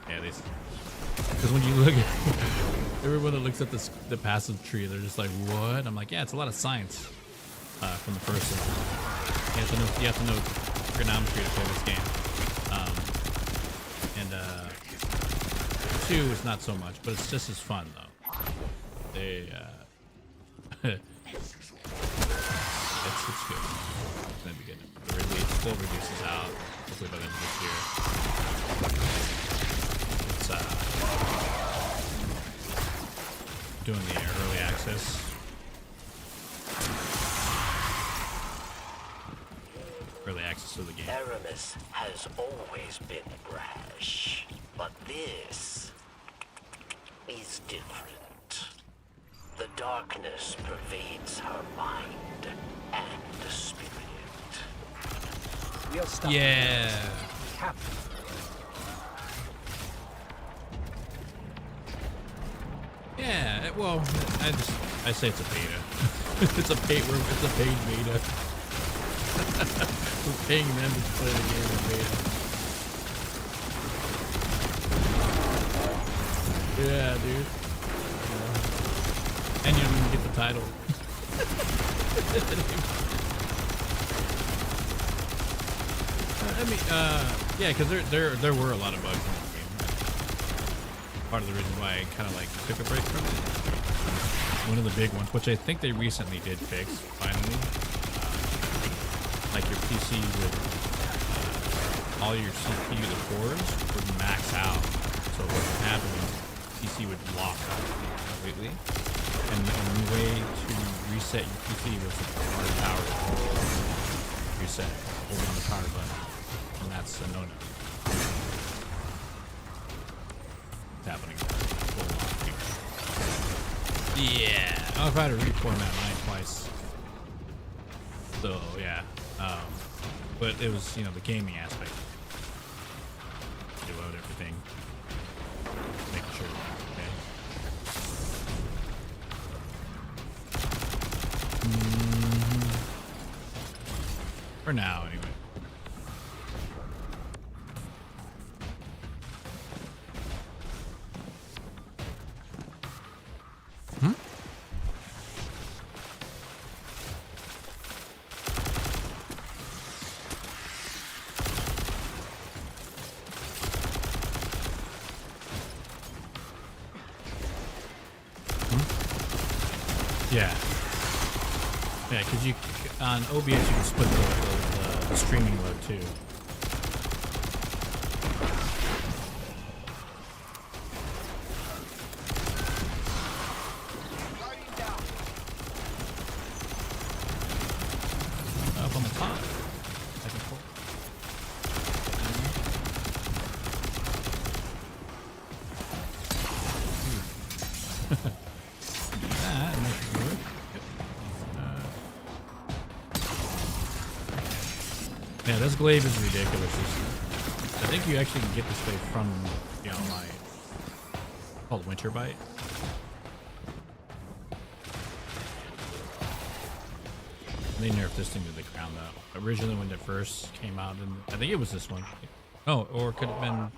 Yeah, because when you look at everyone that looks at the passive tree, they're just like, what? I'm like, yeah, it's a lot of science from the first one. You have to know trigonometry to play this game. And 2 is not so much, but it's just as fun though. They it's good. It's gonna be good. The full release is out hopefully by the end of this year. It's doing the early access. Early access to the game. Aramis has always been brash, but this is different. The darkness pervades her mind and spirit. We'll stop. Yeah. Yeah. Well, I say it's a beta. It's a paid beta. We're paying them to play the game in beta. Yeah, dude. And you don't even get the title. I mean, yeah, because there were a lot of bugs in this game. Part of the reason why I kind of like took a break from it. One of the big ones, which I think they recently did fix, finally. Like your PC would, all your CPU, the cores would max out. So what would happen is PC would lock up completely. And the only way to reset your PC was to hard power reset, holding on the power button. And that's a no-no. happening. Yeah. I've had to reformat mine twice. So yeah. But it was, you know, the gaming aspect. Reload everything. Making sure. Okay. For now, anyway. Yeah. Yeah, because you on OBS you can split the streaming load too. Up on the top. I can pull. That makes it work. Yeah, this glaive is ridiculous. I think you actually can get this glaive from the online. It's called Winter Bite. They nerfed this thing to the ground though. Originally when it first came out, and I think it was this one. Oh, or it could have been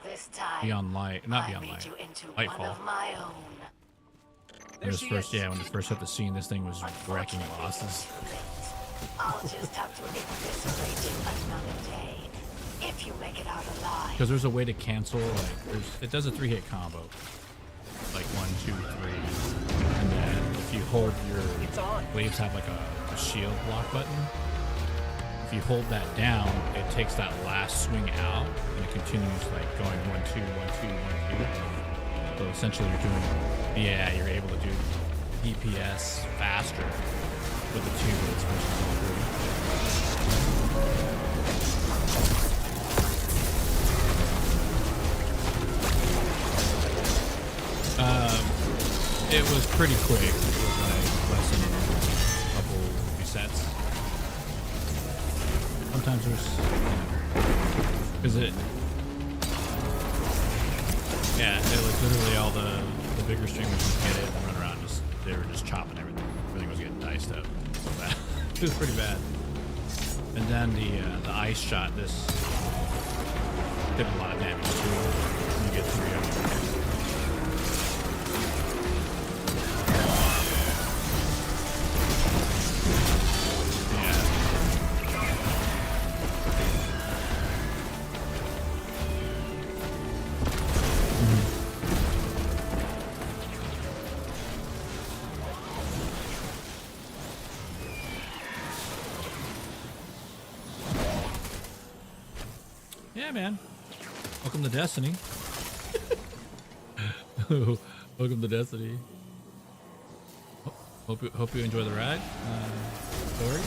This time, Beyond Light, not I Beyond made Light. you into Lightfall. one of my own. When this first, when it first hit the scene, this thing was wrecking bosses. I'll just have to eviscerate you another day. If you make it out alive. Because there's a way to cancel, like, it does a 3-hit combo. Like 1, 2, 3. And then if you hold your waves have like a shield block button. If you hold that down, it takes that last swing out and it continues like going 1, 2, 1, 2, 1, 2. So essentially you're doing, you're able to do DPS faster with the 2 hits versus all 3. It was pretty quick. It was like less than a couple resets. Sometimes there's, because like literally all the bigger streamers would get it and run around, they were just chopping everything. Everything was getting diced up. So bad. It was pretty bad. And then the ice shot, this did a lot of damage too. You get 3 of them. Yeah, man. Welcome to Destiny. Welcome to Destiny. Hope you enjoy the ride. Story.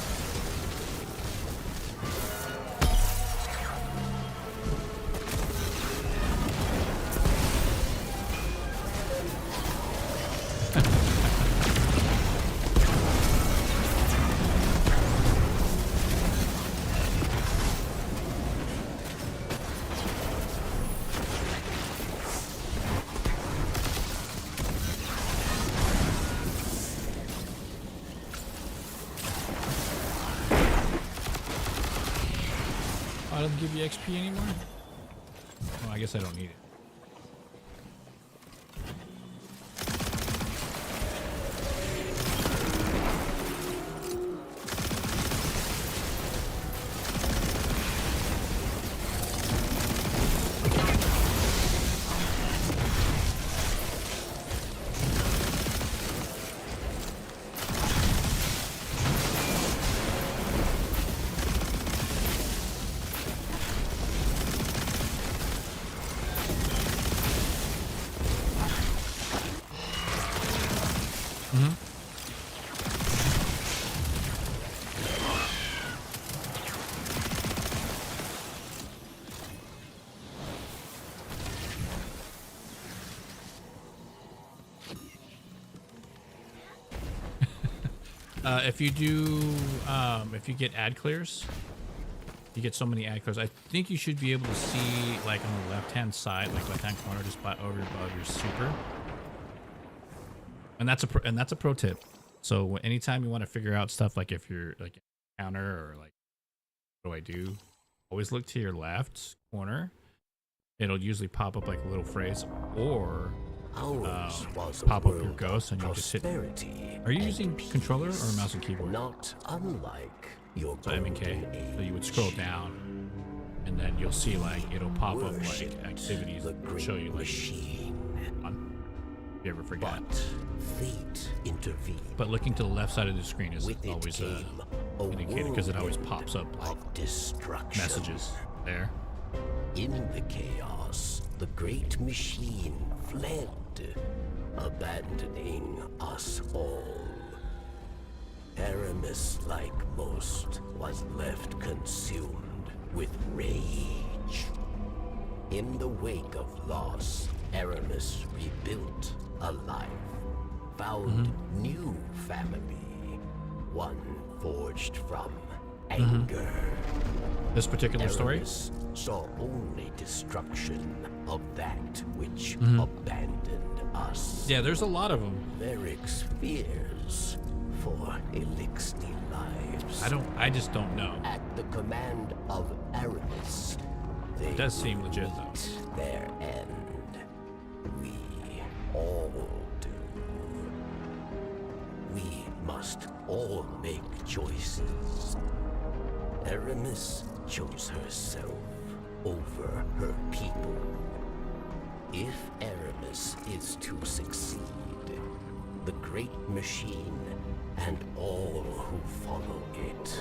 Oh, it doesn't give you XP anymore? Oh, I guess I don't need it. If you do, if you get ad clears, you get so many ad clears. I think you should be able to see, like on the left-hand side, like left-hand corner, just by over above your super. And that's a pro tip. So anytime you want to figure out stuff, like if you're like counter or like, what do I do? Always look to your left corner. It'll usually pop up like a little phrase, or pop up your ghost, and you just hit. Are you using controller or mouse and keyboard? Not unlike your so M&K. So you would scroll down, and then you'll see like it'll pop up like activities that show you like. If you ever forget. Fate intervened. But looking to the left side of the screen is always a indicator, because it always pops up like messages there. In the chaos, the great machine fled, abandoning us all. Aramis, like most, was left consumed with rage. In the wake of loss, Aramis rebuilt a life, found new family, one forged from anger. This particular story saw only destruction of that which abandoned us. Yeah, there's a lot of them. Merrick's fears for Elixir lives. I just don't know. At the command of Aramis, they it does seem legit though. Their end. We all do. We must all make choices. Aramis chose herself over her people. If Aramis is to succeed, the great machine and all who follow it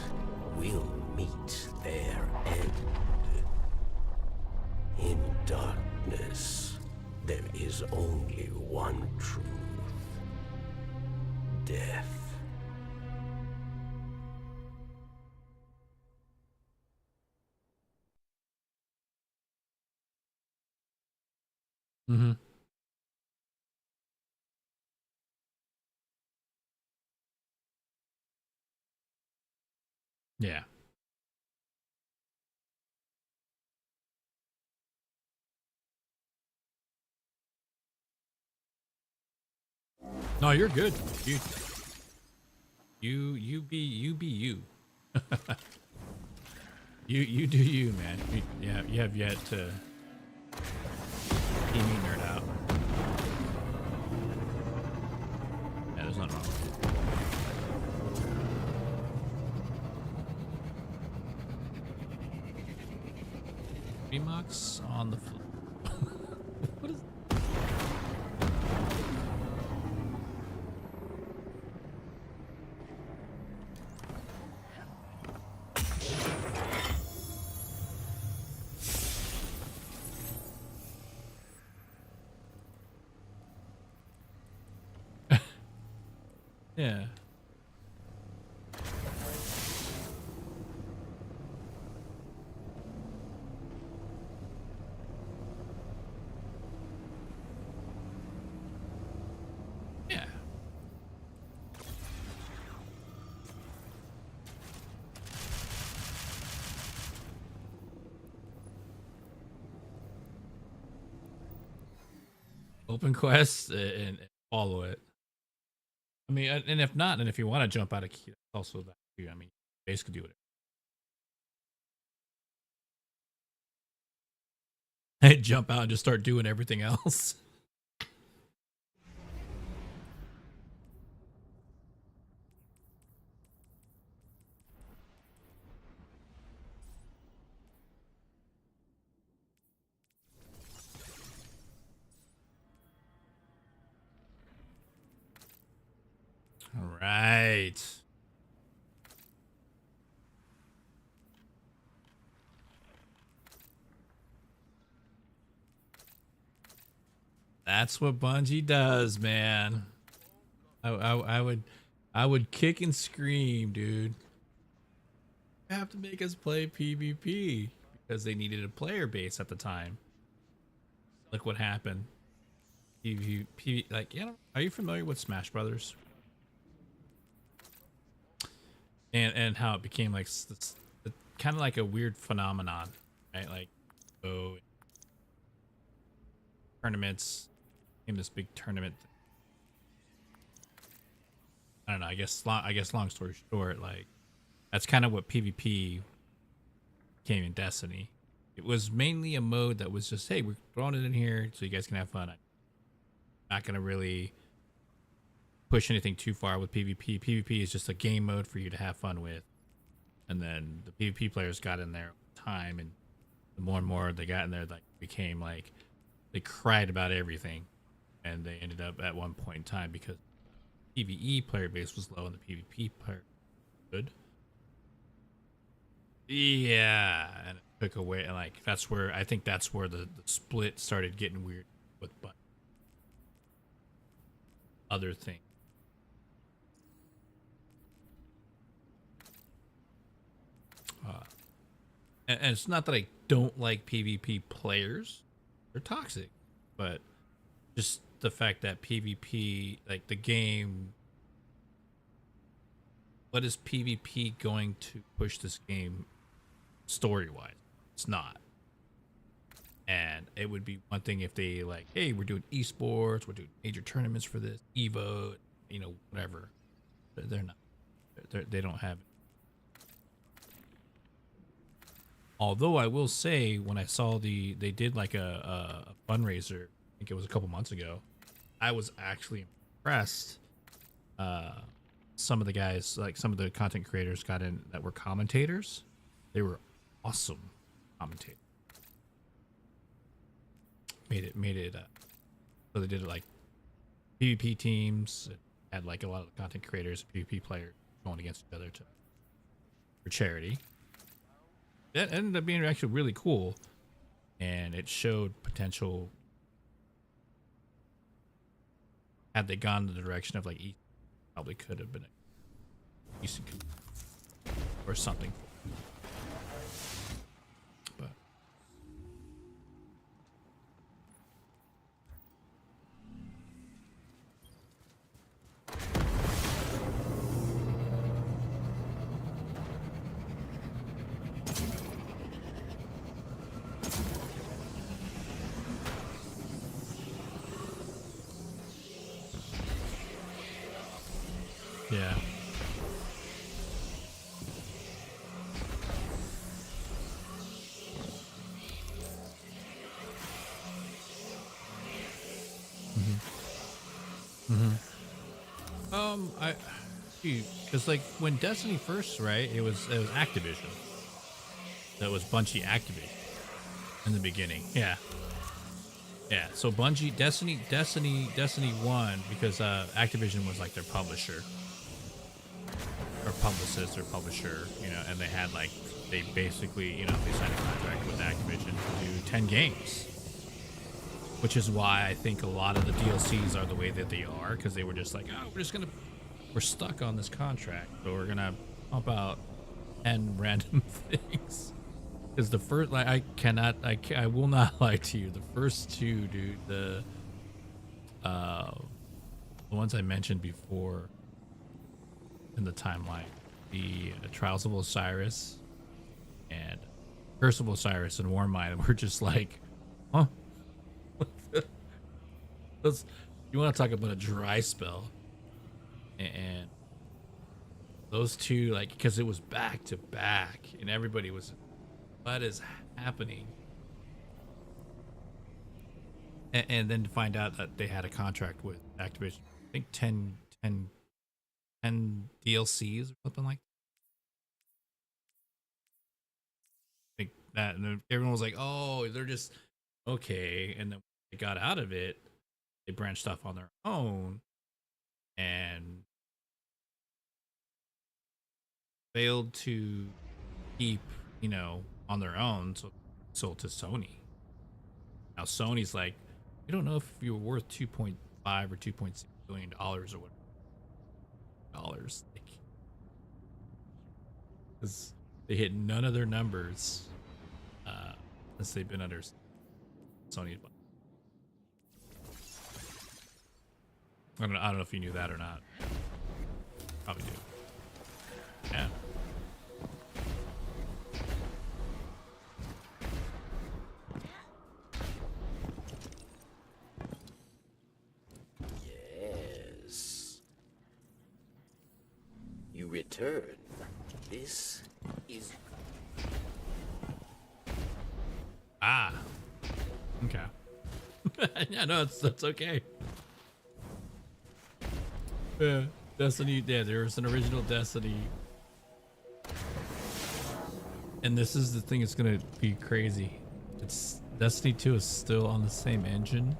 will meet their end. In darkness, there is only one truth. Death. Yeah. No, you're good. You be you. you do you, man. You have yet to see me nerd out. Yeah, there's nothing wrong with it. Remux on the floor. What is yeah. Yeah. Open quest and follow it. I mean, and if not, and if you want to jump out of key, that's also that too. I mean, basically do it. Jump out and just start doing everything else. All right. That's what Bungie does, man. I would kick and scream, dude. They have to make us play PvP because they needed a player base at the time. Look what happened. PvP, like, you know, are you familiar with Smash Brothers? and how it became like kind of like a weird phenomenon, right? Like, so tournaments became this big tournament. I don't know. I guess long story short, like that's kind of what PvP became in Destiny. It was mainly a mode that was just, hey, we're throwing it in here so you guys can have fun. I'm not gonna really push anything too far with PvP. PvP is just a game mode for you to have fun with. And then the PvP players got in there over time, and the more and more they got in there, like became like they cried about everything, and they ended up at one point in time because PvE player base was low and the PvP player good. Yeah, and it took away, and like that's where I think that's where the split started getting weird with other things. And it's not that I don't like PvP players; they're toxic, but just the fact that PvP, like the game, what is PvP going to push this game story-wise? It's not. And it would be one thing if they like, hey, we're doing esports, we're doing major tournaments for this, Evo, you know, whatever. They're not. They don't have it. Although I will say, when I saw they did like a fundraiser, I think it was a couple months ago, I was actually impressed. Some of the guys, like some of the content creators got in that were commentators. They were awesome commentators. Made it so they did it like PvP teams, had like a lot of content creators, PvP players going against each other for charity. That ended up being actually really cool, and it showed potential. Had they gone in the direction of like East, probably could have been a decent or something. But yeah. Because like when Destiny first, right? It was Activision. That was Bungie Activision in the beginning. Yeah. Yeah. So Bungie Destiny 1, because Activision was like their publisher or publicist or publisher, you know, and they had like they basically, you know, they signed a contract with Activision to do 10 games. Which is why I think a lot of the DLCs are the way that they are, because they were just like, oh, we're stuck on this contract, so we're gonna pump out 10 random things. Because the first, like, I will not lie to you. The first two, dude, the ones I mentioned before in the timeline, the Trials of Osiris and Curse of Osiris and Warmind, were just like, huh? You want to talk about a dry spell? And those two, like, because it was back to back, and everybody was, what is happening? And then to find out that they had a contract with Activision, I think 10 DLCs or something like that. Like that, and everyone was like, oh, they're just okay. And then they got out of it, they branched off on their own and failed to keep, you know, on their own, so sold to Sony. Now Sony's like, we don't know if you were worth 2.5 or 2.6 billion dollars or what dollars, like, because they hit none of their numbers since they've been under Sony. I don't know if you knew that or not. Probably do. Yeah. you return. This is... Ah. Okay. Yeah, no, that's okay. Yeah, Destiny, yeah, there was an original Destiny. And this is the thing that's gonna be crazy. It's Destiny 2 is still on the same engine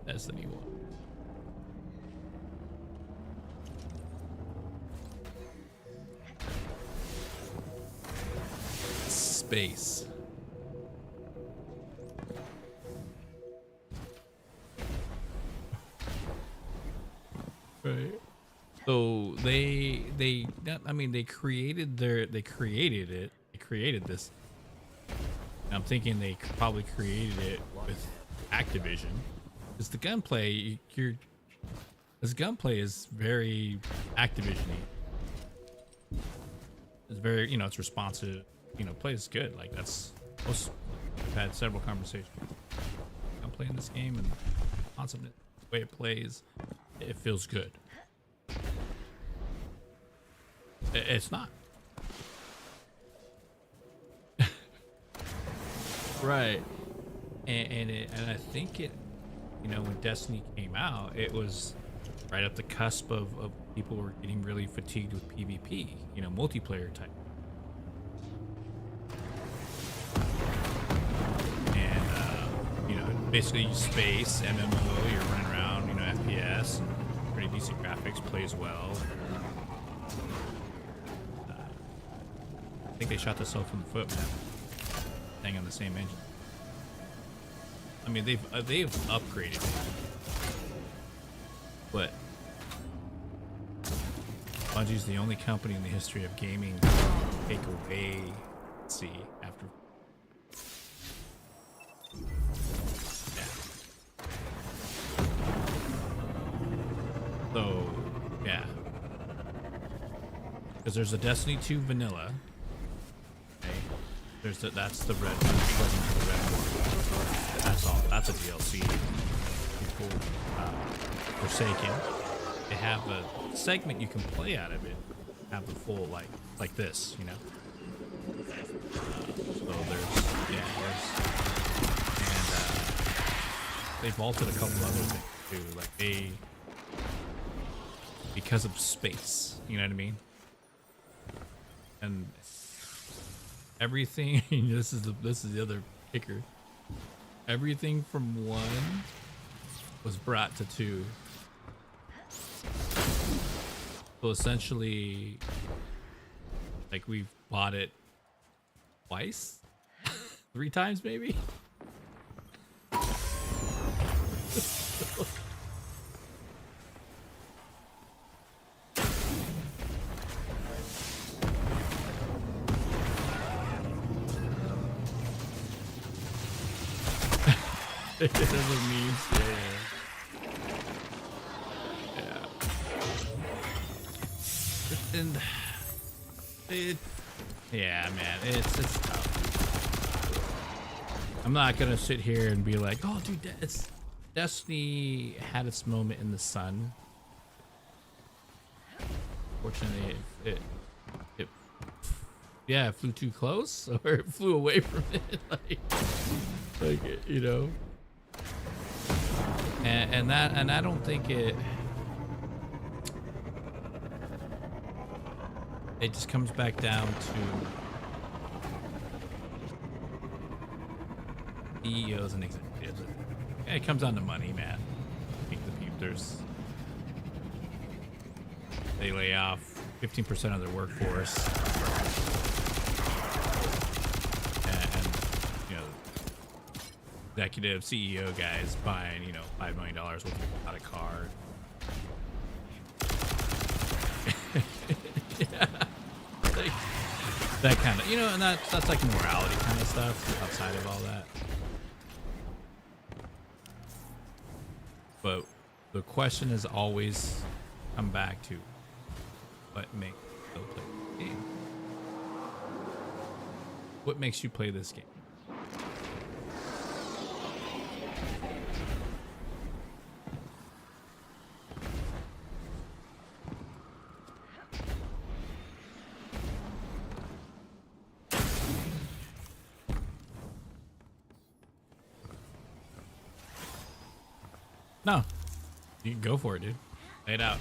Destiny 1. Space. Right. So they created this. And I'm thinking they probably created it with Activision. Because the gunplay, this gunplay is very Activision-y. It's very, it's responsive. Plays good. Like I've had several conversations. I'm playing this game and responsiveness, the way it plays, it feels good. It's not. Right. And I think it, when Destiny came out, it was right at the cusp of people were getting really fatigued with PvP, multiplayer type. And, basically space, MMO, you're running around, FPS, pretty decent graphics, plays well. I think they shot themselves in the foot, man. Staying on the same engine. I mean, they've upgraded it, but Bungie's the only company in the history of gaming to take away. Let's see, after. Yeah. So, yeah. Because there's a Destiny 2 vanilla. That's the red one. That's all. That's a DLC. Cool. Forsaken. They have a segment you can play out of it. Have the full like this, so there's and they vaulted a couple other things too. Like because of space. You know what I mean? And everything. This is the other kicker. Everything from 1 was brought to 2. So essentially, like we've bought it twice, 3 times maybe. There's a meme. Yeah. And yeah, man, it's tough. I'm not gonna sit here and be like, oh, dude, Destiny had its moment in the sun. Fortunately, it flew too close, or it flew away from it, like And I don't think it just comes back down to CEOs and executives. It comes down to money, man. They lay off 15% of their workforce, and executive CEO guys buying $5 million worth of a car. Yeah, like that kind of and that's like morality kind of stuff outside of all that. But the question is always come back to what makes you play this game. What makes you play this game? No. You can go for it, dude. Lay it out.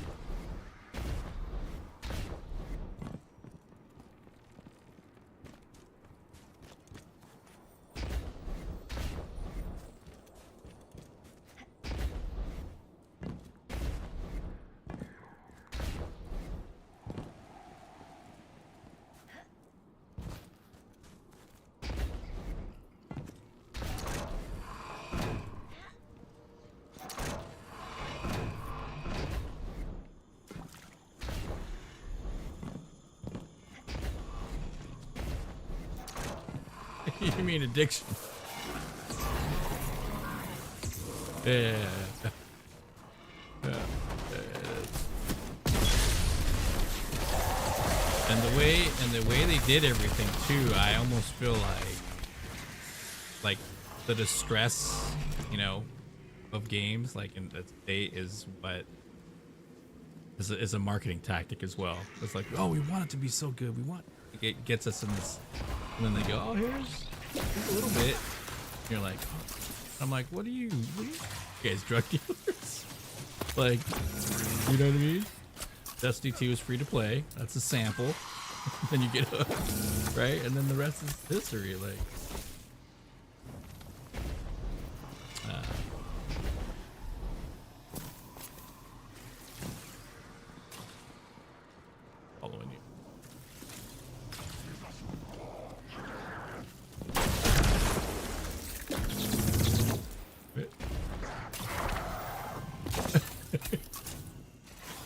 You mean addiction? Yeah. And the way they did everything too, I almost feel like the distress, you know, of games, like in the state is what is a marketing tactic as well. It's like, oh, we want it to be so good, we want it gets us in this, and then they go, oh, here's a little bit. And you're like, oh. I'm like, what are you guys, drug dealers? Like, you know what I mean? Destiny 2 is free to play. That's a sample. Then you get hooked, right? And then the rest is history. Like, following you.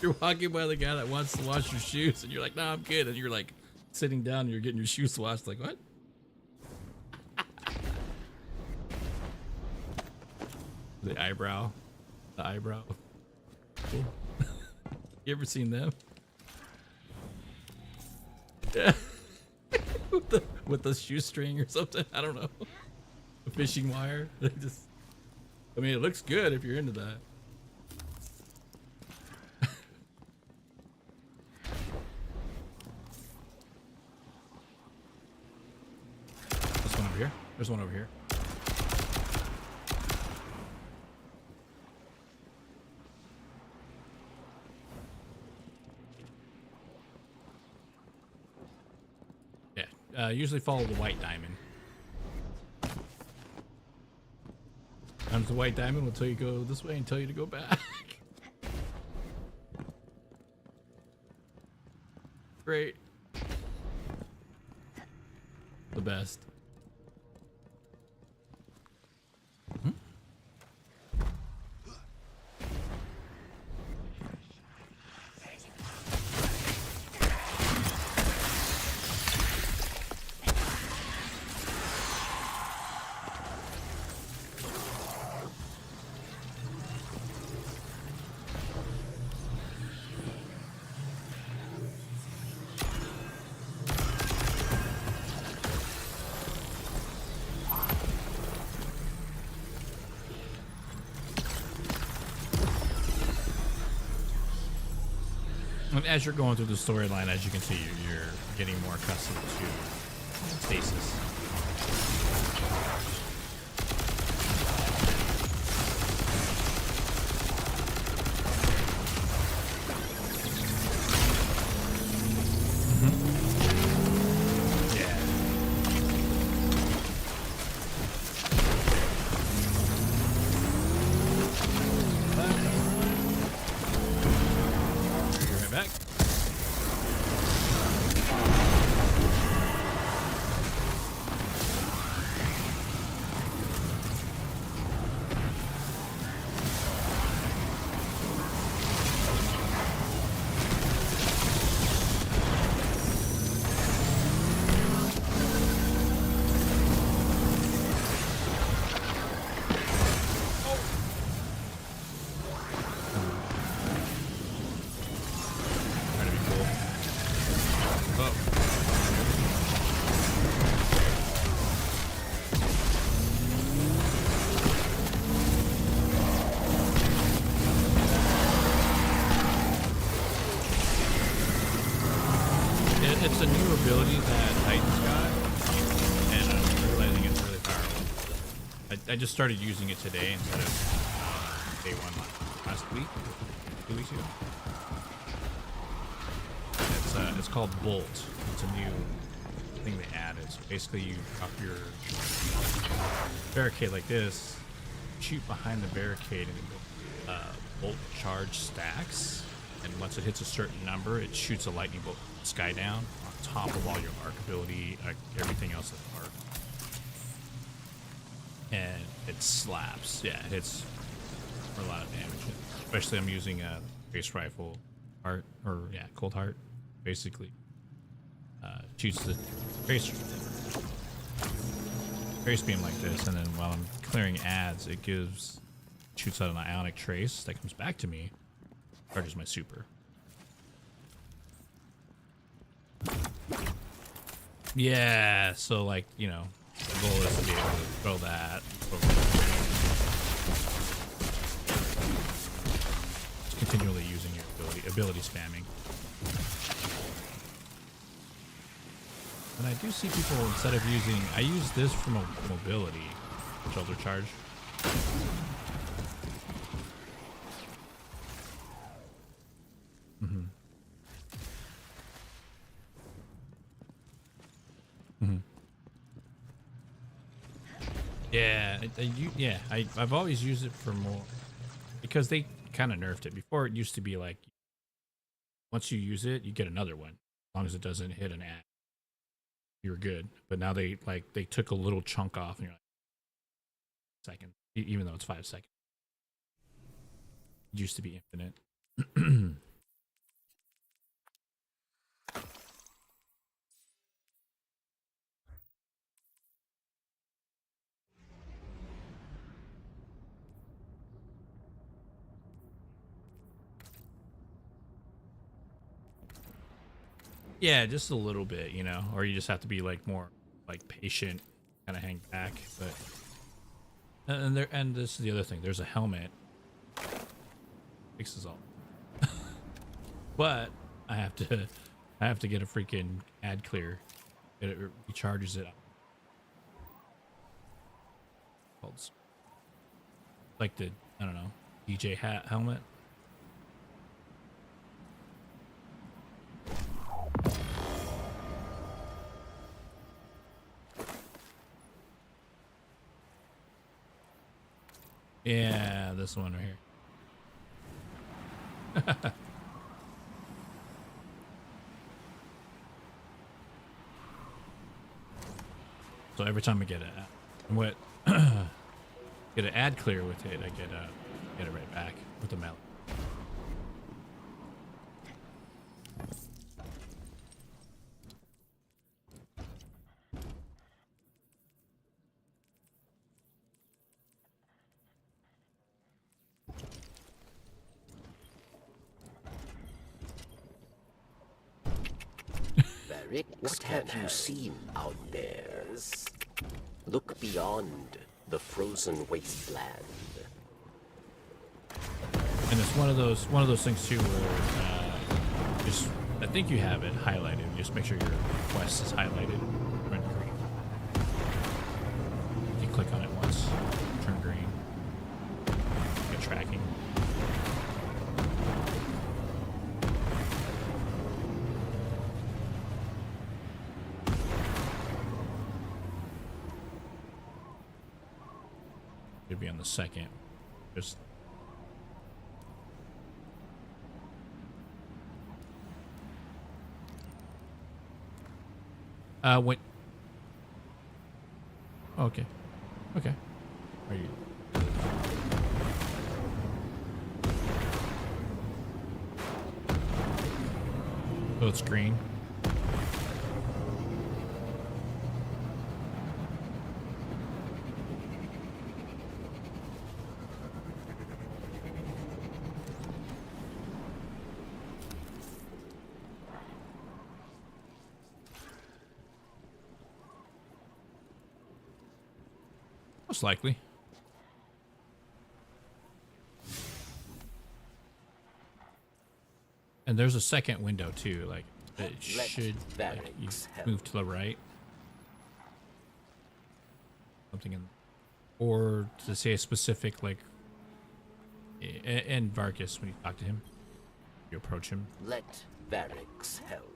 You're walking by the guy that wants to wash your shoes, and you're like, "No, I'm good." And you're like sitting down, and you're getting your shoes washed. Like, what? The eyebrow. Cool. You ever seen them? Yeah. with the shoestring or something. I don't know. A fishing wire. They just. I mean, it looks good if you're into that. There's one over here. Yeah, usually follow the white diamond. Sometimes the white diamond will tell you to go this way and tell you to go back. Great. The best. And as you're going through the storyline, as you can see, you're getting more accustomed to stasis. It's a new ability that Titan's got, and I'm realizing it's really powerful. I just started using it today instead of day one last week, 2 weeks ago. It's called Bolt. It's a new thing they added. So basically, you drop your barricade like this, shoot behind the barricade, and bolt charge stacks. And once it hits a certain number, it shoots a lightning bolt from the sky down on top of all your arc ability, everything else that's arc. And it slaps. Yeah, it hits for a lot of damage. Especially I'm using a base rifle heart, or yeah, cold heart. Basically, shoots the trace beam like this, and then while I'm clearing ads, it shoots out an ionic trace that comes back to me, charges my super. Yeah, so like, you know, the goal is to be able to throw that over. Just continually using your ability spamming. And I do see people, instead of I use this for mobility, shoulder charge. Mm-hmm. Mm-hmm. Yeah, I've always used it for more, because they kind of nerfed it. Before it used to be like, once you use it, you get another one, as long as it doesn't hit an ad. You're good. But now they took a little chunk off, and you're like, second, even though it's 5 seconds. It used to be infinite. Yeah, just a little bit, you know, or you just have to be like more like patient, kind of hang back. But and this is the other thing. There's a helmet. Fixes all. But I have to get a freaking ad clear. It recharges it. Like the, I don't know, DJ hat helmet. Yeah, this one right here. So every time I get get an ad clear with it, I get it right back with the mallet. What have you seen out there? Look beyond the frozen wasteland. And it's one of those things too where just, I think you have it highlighted. Just make sure your quest is highlighted, red and green. You click on it once, turn green. Get tracking. Should be on the second. Just when okay. Are you so it's green? Most likely. And there's a second window too, like it should, like, you move to the right. Something in, or to say a specific like And Vargas, when you talk to him, you approach him. Let Varix help.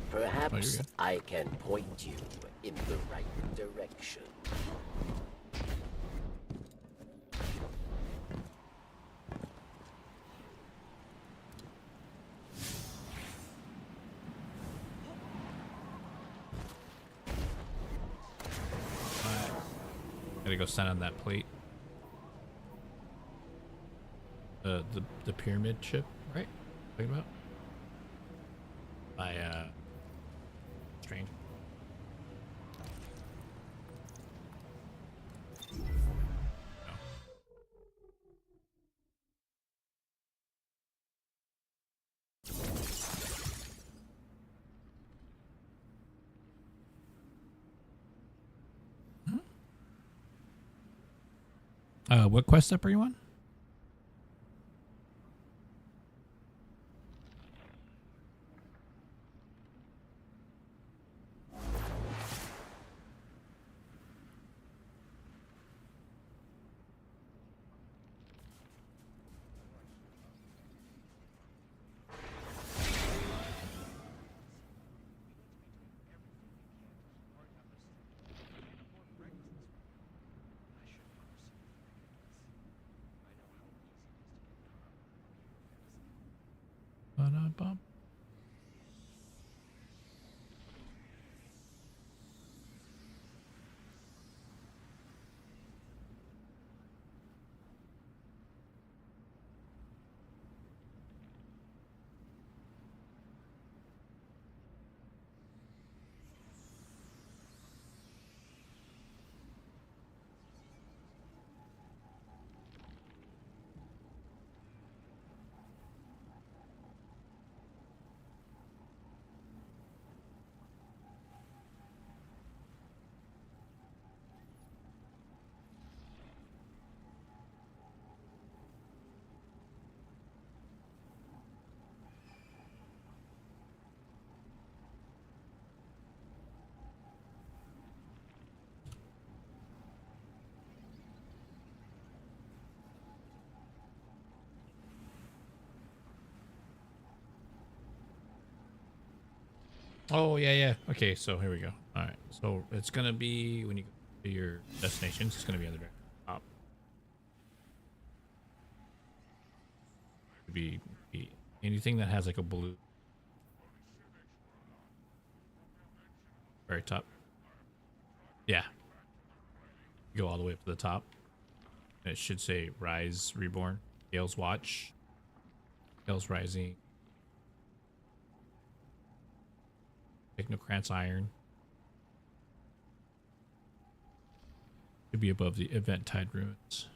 Perhaps I can point you in the right direction. Gotta go stand on that plate. The pyramid ship, right? Talking about? By Strange. What quest step are you on? Ba-da-bum. Oh, yeah. Okay, so here we go. All right, so it's gonna be when you go to your destinations, it's gonna be on the very top. Be anything that has like a blue. Very top. Yeah. Go all the way up to the top. And it should say Rise Reborn. Gale's Watch. Gale's Rising. Technocrat's Iron. Should be above the Event Tide Ruins.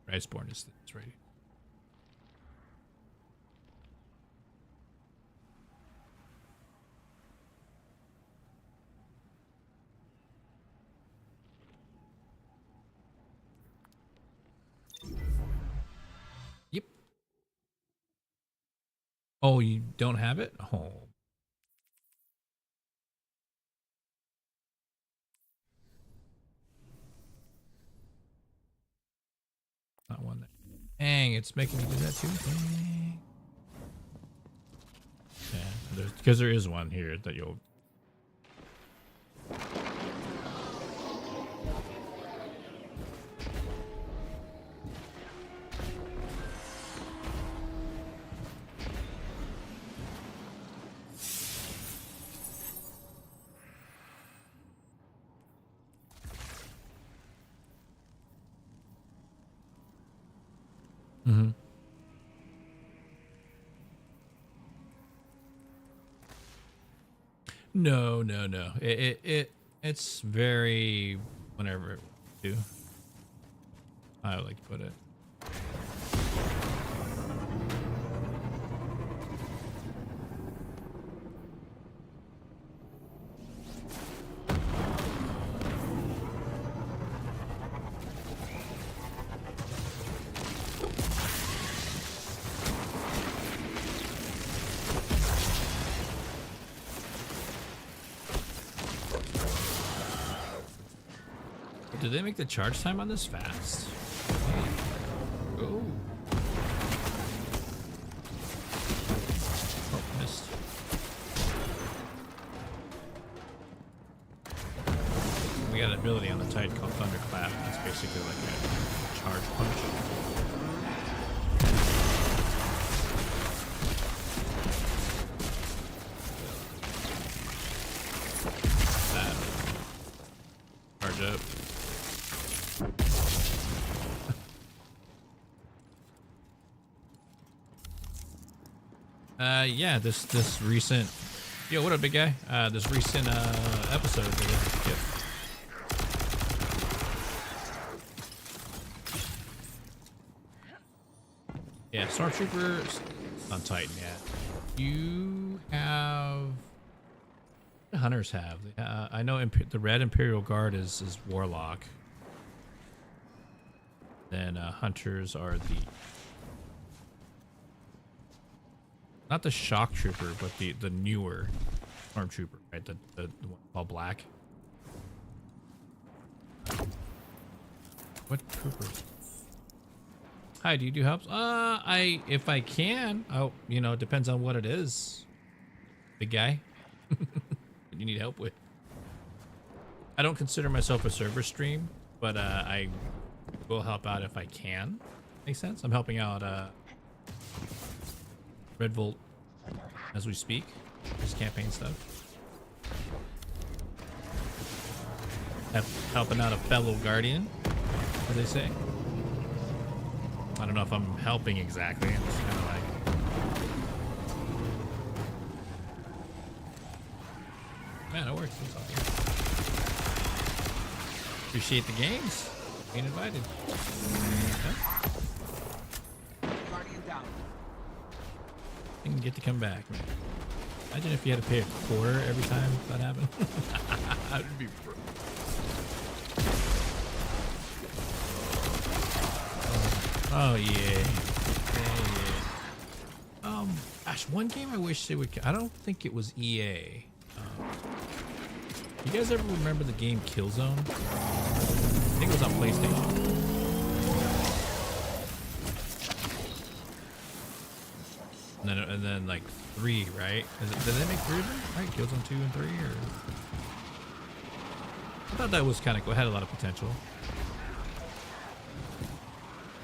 Riseborn is this right here. Yep. Oh, you don't have it? Oh. Not one that. Dang, it's making me do that too. Dang. Yeah, because there is one here that you'll. Mm-hmm. No. It's very whenever do. I would like to put it. did they make the charge time on this fast? Oh. Oh, missed. We got an ability on the Titan called Thunderclap. It's basically like a charge punch. Charge up. Yeah, this recent, yo, what up, big guy? This recent episode, yep. Yeah, Stormtroopers on Titan. Yeah, you have. The hunters have. I know the Red Imperial Guard is Warlock. Then hunters are not the Shock Trooper, but the newer Stormtrooper, right? The one called Black. What troopers? Hi, do you do helps? If I can. Oh, you know, it depends on what it is. Big guy. What you need help with. I don't consider myself a server stream, but I will help out if I can. Makes sense? I'm helping out Red Volt as we speak. This campaign stuff. Helping out a fellow Guardian, as they say. I don't know if I'm helping exactly. I'm just kind of like... Man, it works. That's awesome. Appreciate the games. Being invited. Yeah. Guardian down. Didn't get to come back, man. Imagine if you had to pay a quarter every time that happened. That would be broke. Oh yeah. Yeah. Gosh, one game I wish they would. I don't think it was EA. You guys ever remember the game Killzone? I think it was on PlayStation. And then like 3, right? Did they make 3 of them? Right, Killzone 2 and 3, or? I thought that was kind of cool. It had a lot of potential.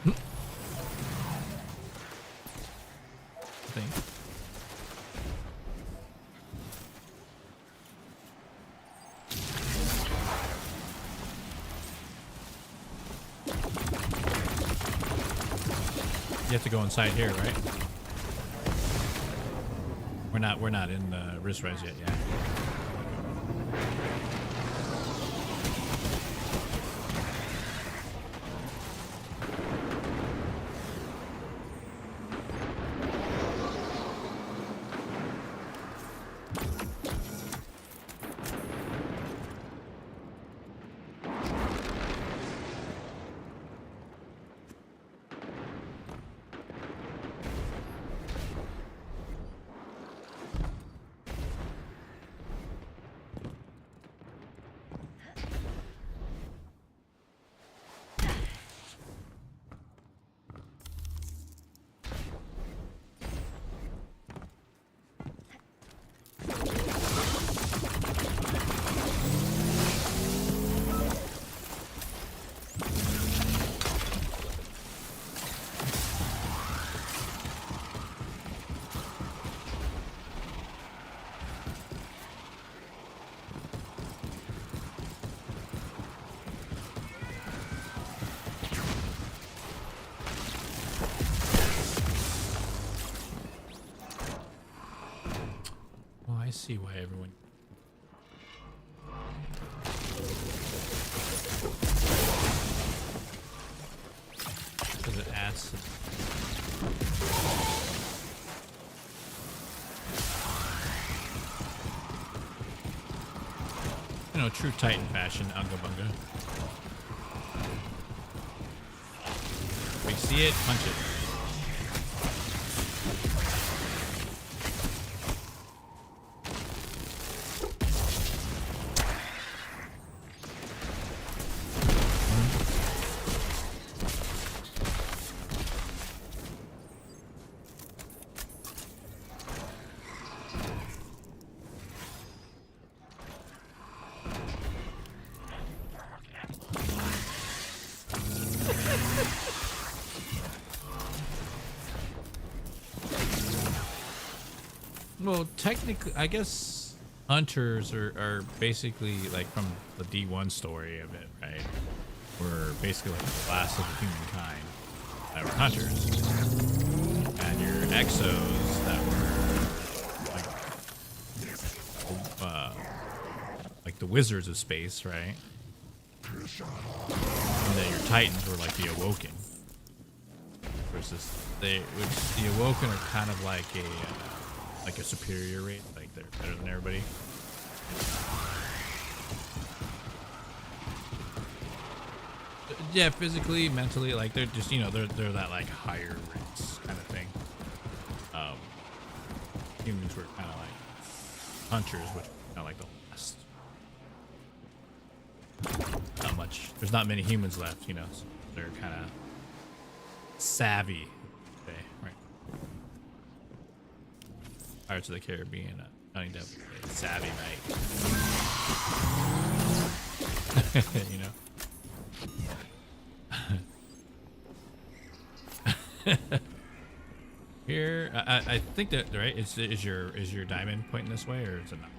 I think. You have to go inside here, right? We're not in wrist res yet, yeah. I see why everyone... Because it adds to... You know, true Titan fashion, Unga Bunga. We see it, punch it. Well, technically, I guess hunters are basically like from the D1 story of it, right? We're basically like the last of the humankind that were hunters, and your exos that were like the wizards of space, right? And then your titans were like the awoken. Versus the awoken are kind of like a superior race, like they're better than everybody. Yeah, physically, mentally, like they're just, you know, they're that like higher race kind of thing. Humans were kind of like hunters, which are kind of like the last. Not much. There's not many humans left, you know. So they're kind of savvy. Okay, right. Pirates of the Caribbean, Johnny Depp, savvy knight. You know. Here, I think that right. Is your diamond pointing this way, or is it not?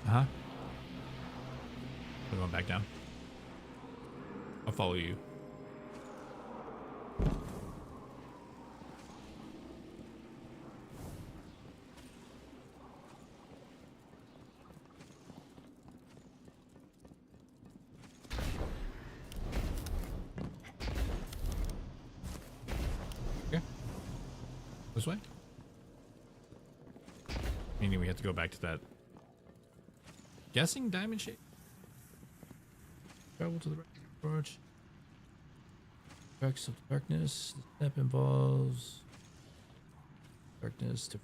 Uh-huh. We're going back down. I'll follow you. Okay. This way? Meaning we have to go back to that. Guessing diamond shape. Travel to the right approach. Tracks of darkness. The step involves darkness to.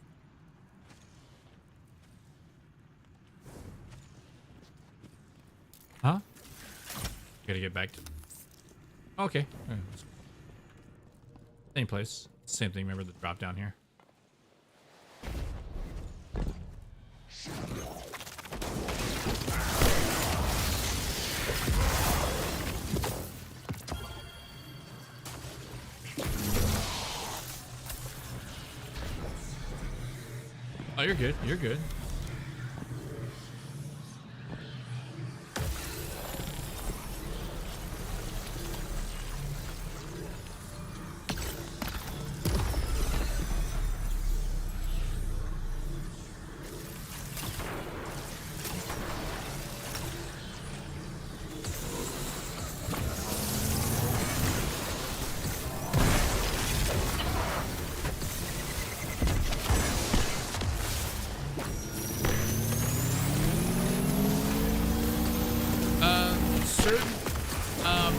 Huh? Gotta get back to. Okay. Right. Same place. Same thing. Remember the drop down here. Oh, you're good. You're good.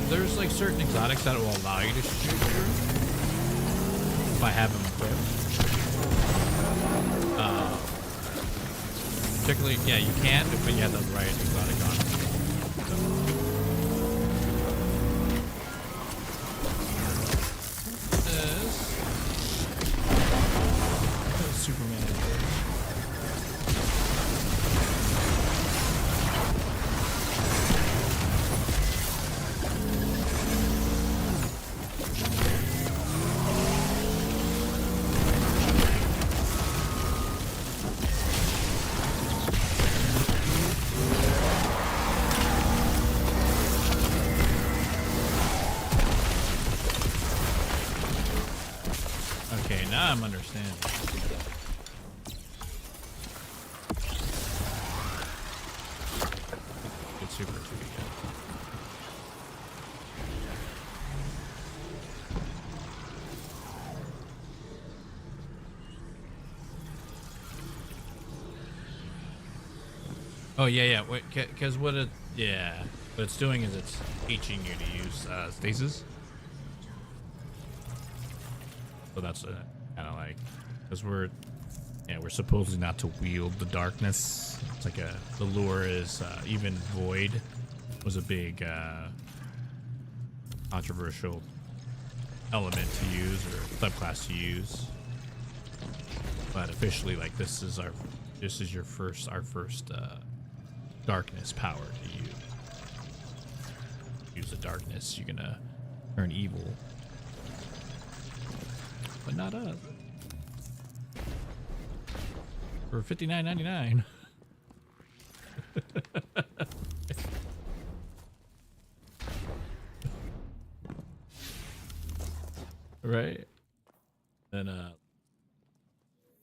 There's like certain exotics that will allow you to shoot through if I have them equipped. Particularly, yeah, you can, but you have the right exotic on. Superman. Now I'm understanding. Good super to be good. Oh yeah. Wait, because what it's doing is it's teaching you to use stasis. So that's kind of like, because we're supposedly not to wield the darkness. It's like the lure is even void was a big controversial element to use or subclass to use. But officially, like, this is our first darkness power to you. Use the darkness, you're gonna turn evil. But not us. For $59.99. Right? Then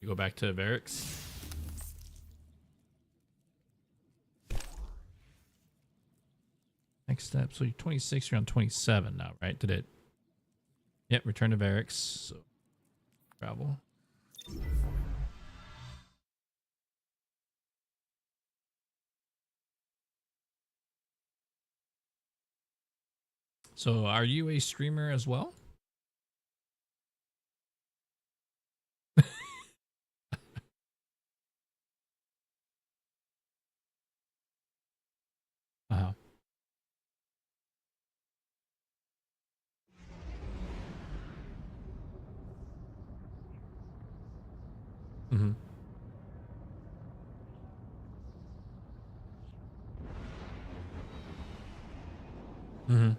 you go back to barracks. Next step. So you're 26, you're on 27 now, right? Did it? Yep, return to barracks. So travel. So are you a streamer as well? Uh-huh. Mm-hmm. Mm-hmm.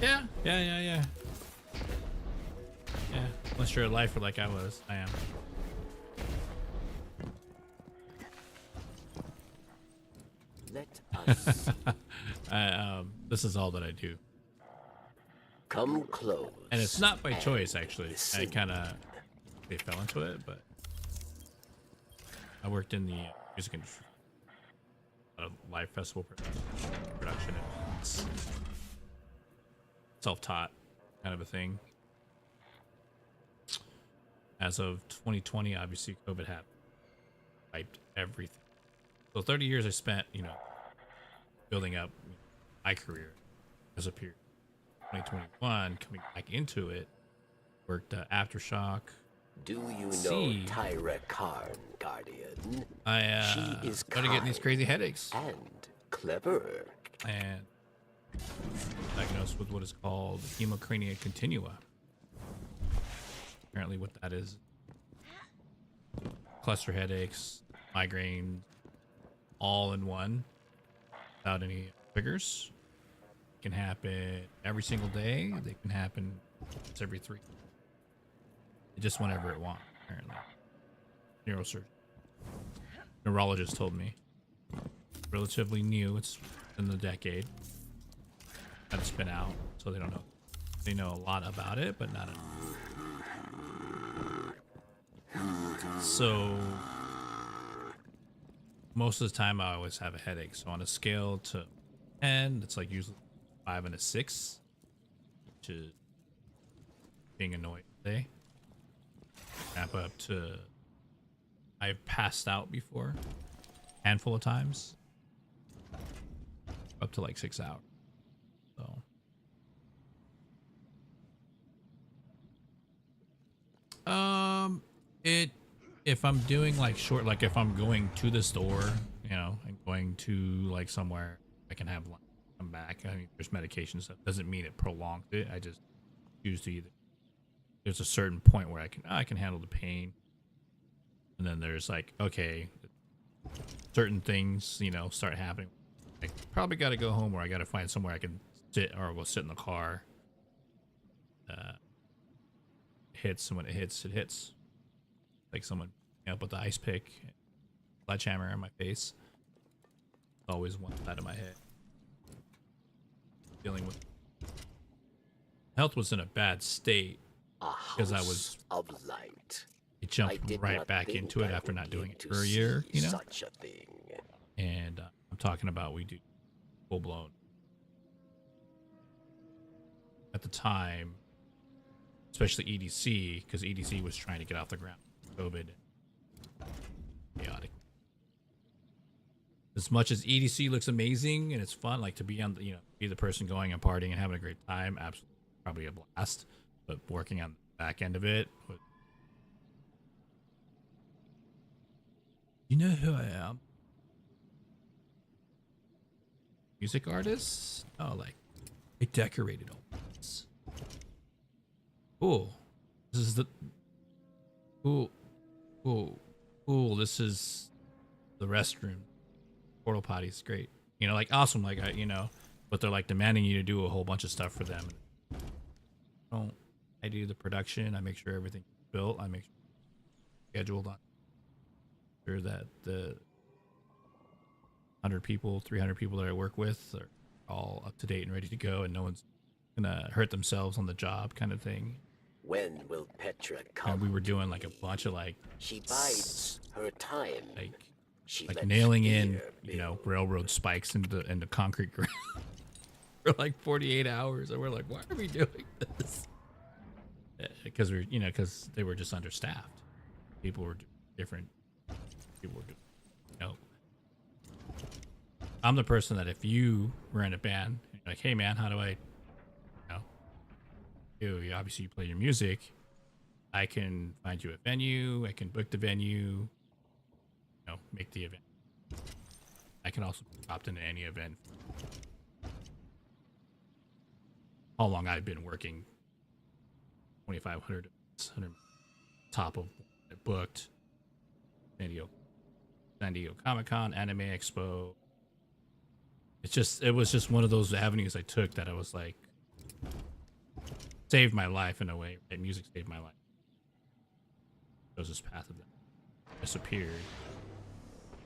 Yeah. Yeah. Unless you're a lifer like I was. I am. Let us This is all that I do. come close. And it's not by choice, actually. I kind of fell into it, but I worked in the music industry. A lot of live festival production. It's self-taught kind of a thing. As of 2020, obviously COVID happened, wiped everything. So 30 years I spent, building up my career as a peer. 2021, coming back into it, worked Aftershock. Do you know Tyra Karn, Guardian? I she is started getting these crazy headaches. And clever. And diagnosed with what is called hemocrania continua. Apparently what that is, cluster headaches, migraine, all in one, without any triggers. Can happen every single day. They can happen once every 3. Just whenever it wants, apparently. Neurosurgeon. Neurologist told me. Relatively new. It's in the decade. Had to spin out, so they don't know. They know a lot about it, but not enough. So most of the time I always have a headache. So on a scale to 10, it's like usually 5 and a 6, which is being annoyed today. Wrap up to, I've passed out before, handful of times, up to like 6 hours. So, if I'm doing like short, like if I'm going to the store, and going to like somewhere, I can have lunch, come back. I mean, there's medication stuff. Doesn't mean it prolonged it. I just choose to either. There's a certain point where I can handle the pain, and then there's like, okay, certain things start happening. I probably got to go home, or I got to find somewhere I can sit, or we'll sit in the car. Hits, and when it hits. Like someone up with the ice pick, sledgehammer in my face. Always one side of my head. Dealing with health was in a bad state because I was of light. I jumped right back into it after not doing it for a year, Such a thing. And I'm talking about we do full blown. At the time, especially EDC, because EDC was trying to get off the ground. COVID. Chaotic. As much as EDC looks amazing and it's fun, like to be on the, be the person going and partying and having a great time, absolutely, probably a blast. But working on the back end of it, you know who I am? Music artist? Oh, like I decorated all this. Cool. This is the cool. This is the restroom. Portal potty's great. You know, like awesome. Like but they're like demanding you to do a whole bunch of stuff for them. I do the production. I make sure everything's built. I make sure it's scheduled on. Sure that the 100 people, 300 people that I work with are all up to date and ready to go, and no one's gonna hurt themselves on the job, kind of thing. When will Petra come? And we were doing like a bunch of like she bides her time. Like nailing in, railroad spikes into the concrete ground for like 48 hours, and we're like, why are we doing this? Because because they were just understaffed. People were different. People were, I'm the person that if you were in a band, like, hey man, how do I, obviously you play your music. I can find you a venue. I can book the venue. Make the event. I can also opt into any event. How long I've been working? 2,500, 100 top of what I booked. San Diego Comic-Con, Anime Expo. It was just one of those avenues I took that I was like, saved my life in a way. Right? Music saved my life. Chose this path of that. Disappeared.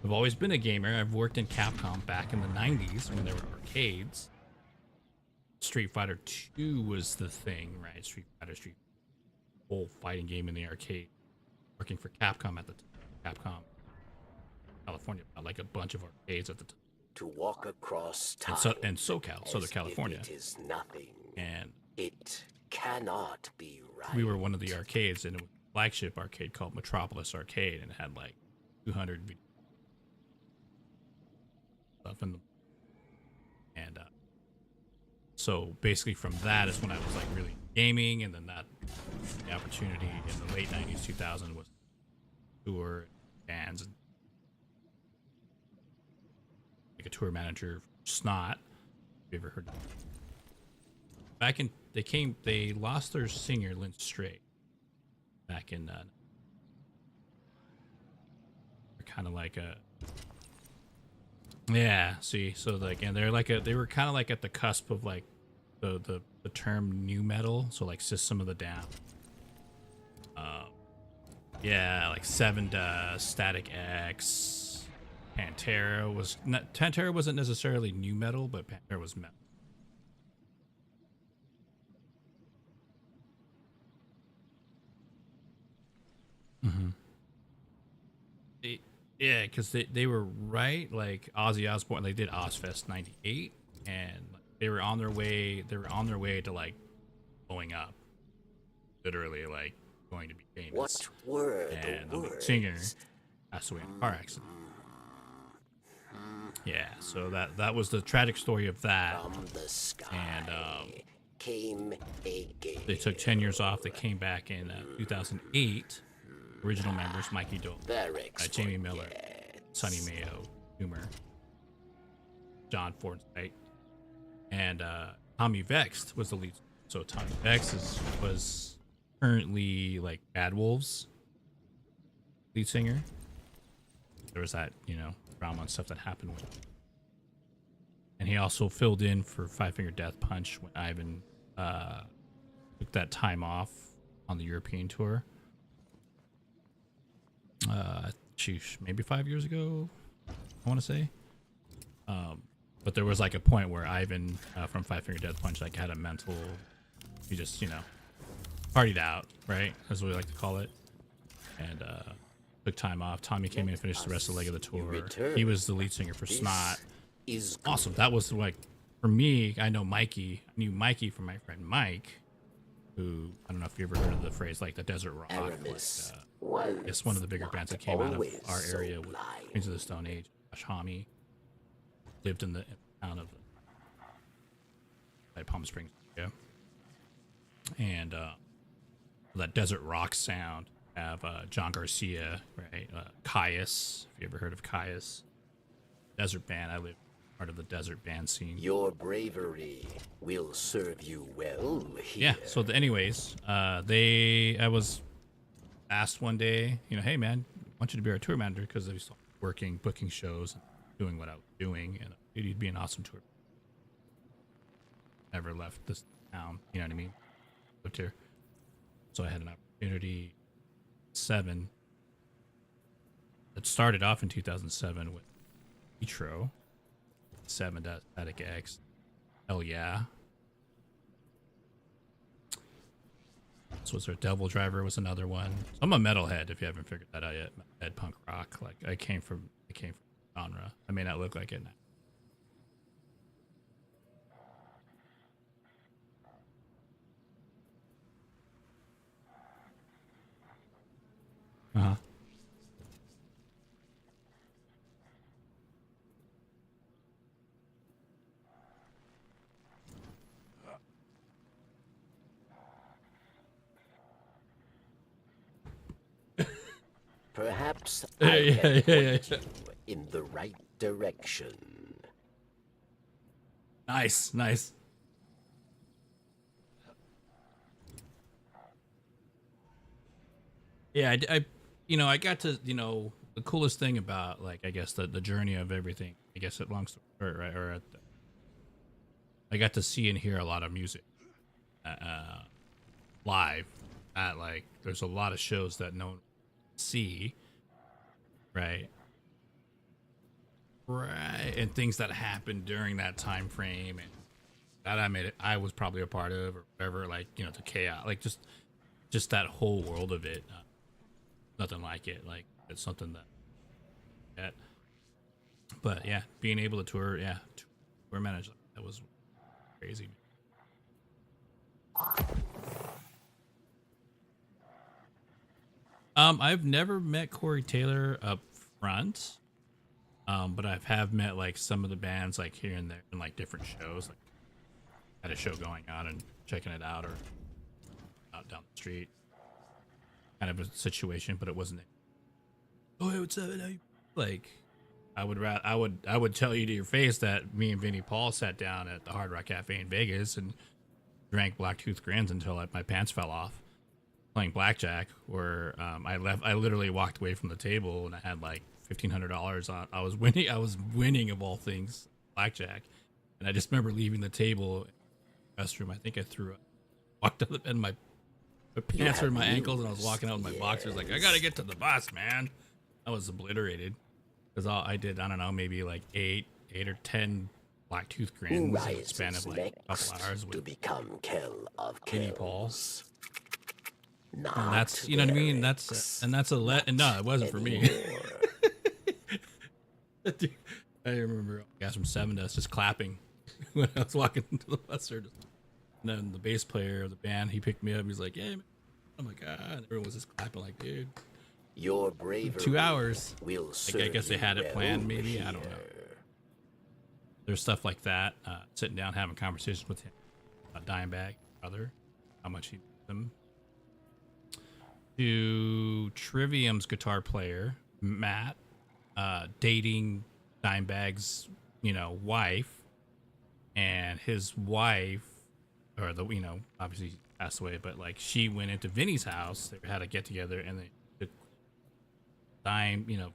I've always been a gamer. I've worked in Capcom back in the 90s when there were arcades. Street Fighter 2 was the thing, right? Street Fighter, whole fighting game in the arcade. Working for Capcom at the time. Capcom, California, like a bunch of arcades at the time. To walk across time. And SoCal, Southern California. It is nothing. And it cannot be right. We were one of the arcades, and it was a flagship arcade called Metropolis Arcade, and it had like 200 stuff in them. And so basically from that is when I was like really gaming, and then the opportunity in the late 90s, 2000 was tour bands and like a tour manager for Snot. Have you ever heard of it? Back in they lost their singer Lynn Strait back in kind of like a see, so like, and they're like they were kind of like at the cusp of like the term new metal, so like System of the Down, like Seven Dust, Static X, Pantera wasn't necessarily new metal, but Pantera was metal. Yeah, because they were right, like Ozzy Osbourne. They did Ozfest '98, and they were on their way. They were on their way to like blowing up, literally like going to be famous. What were and the lead singer passed away in a car accident. Yeah, so that was the tragic story of that. From the sky and came a gale. They took 10 years off. They came back in 2008. Original members: Mikey Dole, Jamie Miller, Sonny Mayo, Humor, John Forsythe, and Tommy Vext was the lead. So Tommy Vext was currently like Bad Wolves lead singer. There was that, drama and stuff that happened with him. And he also filled in for Five Finger Death Punch when Ivan took that time off on the European tour. Maybe 5 years ago, I want to say. But there was like a point where Ivan from Five Finger Death Punch like had a mental, he just partied out, right, as we like to call it, and took time off. Tommy came in and finished the rest of the leg of the tour. He was the lead singer for Snot. Awesome. That was like, for me, I knew Mikey from my friend Mike, who, I don't know if you ever heard of the phrase like the Desert Rock. It's one of the bigger bands that came out of our area with Queens of the Stone Age. Josh Homme lived in the town of Palm Springs, and that desert rock sound. Have John Garcia, right? Caius, if you ever heard of Caius, desert band. I live part of the desert band scene. Your bravery will serve you well here. Yeah. So, anyways, I was asked one day, you know, hey man, I want you to be our tour manager because I was working, booking shows, and doing what I was doing, and you'd be an awesome tour. Never left this town, you know what I mean? Lived here, so I had an opportunity. It started off in 2007 with Nitro 7 Static X. Hell yeah. This was our Devil Driver was another one. So I'm a metalhead if you haven't figured that out yet. Metalhead punk rock. Like I came from genre. I may not look like it now. Uh-huh. Perhaps I can point you in the right direction. Nice, nice. Yeah, I got to, the coolest thing about, like, I guess the journey of everything, I guess at long story short, right, I got to see and hear a lot of music live at, like, there's a lot of shows that no one see, right, and things that happened during that time frame, and that I was probably a part of, or whatever, like, the chaos, like, just that whole world of it. Nothing like it. Like, it's something that but yeah, being able to tour manage, that was crazy. I've never met Corey Taylor up front, but have met like some of the bands like here and there in like different shows, like had a show going on and checking it out, or out down the street. Kind of a situation, but it wasn't. Oh, hey, what's up? Like, I would tell you to your face that me and Vinnie Paul sat down at the Hard Rock Cafe in Vegas and drank Blacktooth Grins until my pants fell off, playing blackjack. Where I literally walked away from the table and I had like $1,500 on. I was winning of all things blackjack, and I just remember leaving the table, in the restroom. I think I threw up, walked up, and my pants were in my ankles, and I was walking out with my boxers like, I gotta get to the bus, man. I was obliterated because I did, I don't know, maybe like eight or 10 Blacktooth Grins in the span of like a couple hours with become Kill of Vinnie Paul. And that's, you know what I mean? That's no, it wasn't for me. I remember guys from Seven Dust just clapping when I was walking into the bus. And then the bass player of the band, he picked me up. He's like, "Hey, man." I'm like, "Ah!" Everyone was just clapping, like, "Dude, your bravery 2 hours." Will like, I guess they had it planned, maybe. I don't know. There's stuff like that. Sitting down, having conversations with him, Dimebag, brother, how much he needs him. To Trivium's guitar player, Matt, dating Dimebag's, wife, and his wife, or obviously he passed away, but like she went into Vinny's house. They had a get together, and they took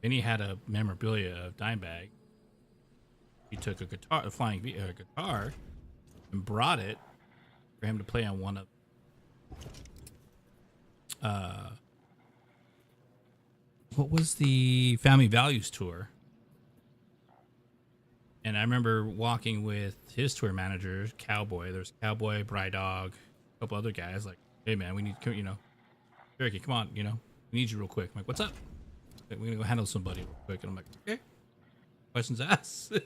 Vinny had a memorabilia of Dimebag. He took a flying guitar, and brought it for him to play on one of. What was the Family Values tour? And I remember walking with his tour manager, Cowboy. There's Cowboy, Bride Dog, a couple other guys. Like, hey man, we need, Ninjerky, come on, we need you real quick. I'm like, what's up? Like, we're gonna go handle somebody real quick. And I'm like, okay. Questions asked.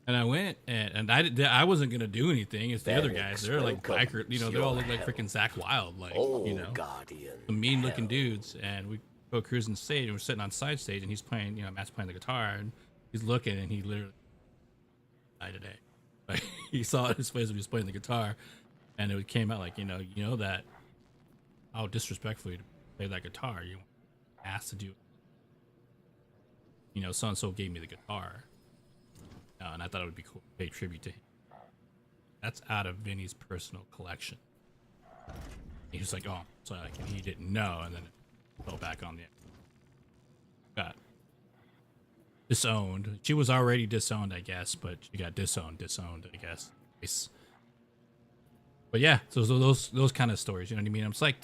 And I went, and I wasn't gonna do anything. It's the other guys. They're like biker, they all look like freaking Zach Wild, like, some mean looking dudes. And we go cruising the stage, and we're sitting on side stage, and he's playing, Matt's playing the guitar, and he's looking, and he literally died today. Like, he saw his face when he was playing the guitar, and it came out like, that how disrespectful you to play that guitar. You asked to do it. So and so gave me the guitar. and I thought it would be cool to pay tribute to him. That's out of Vinny's personal collection. He was like, oh, so like, he didn't know, and then it fell back on the got disowned. She was already disowned, I guess, but she got disowned, I guess. But yeah, so those kind of stories, you know what I mean? It's like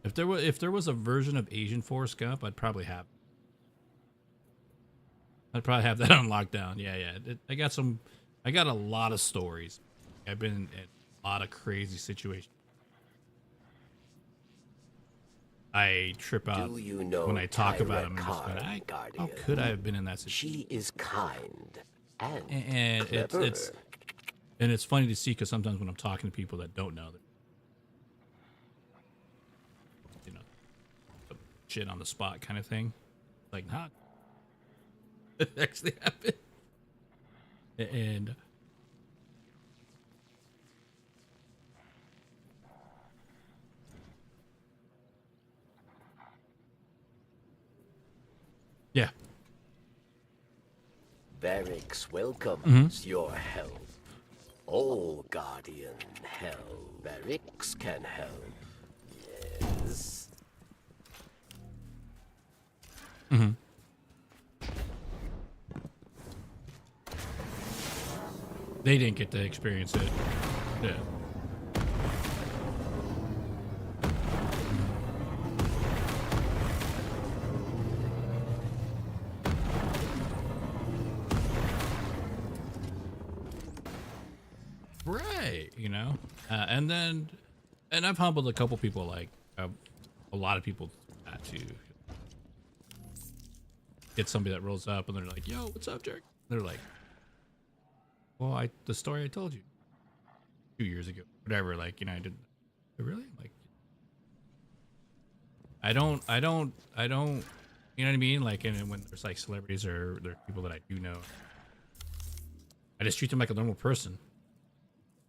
if there was a version of Asian Forrest Gump, I'd probably have that on lockdown. Yeah. I got a lot of stories. I've been in a lot of crazy situations. I trip out when I talk about them. How could I have been in that situation? She is kind and it's funny to see, because sometimes when I'm talking to people that don't know, you know, shit on the spot kind of thing, like not it actually happened, and yeah. Varix welcomes your help. All Guardian help. Varix can help. Yes. They didn't get to experience it. Yeah. Right, you know, and I've humbled a couple people, like a lot of people, to get somebody that rolls up and they're like, "Yo, what's up, Jerk?" They're like, "Well, the story I told you 2 years ago, whatever." Like, you know, I didn't really like. I don't. You know what I mean? Like, and when there's like celebrities or there are people that I do know, I just treat them like a normal person.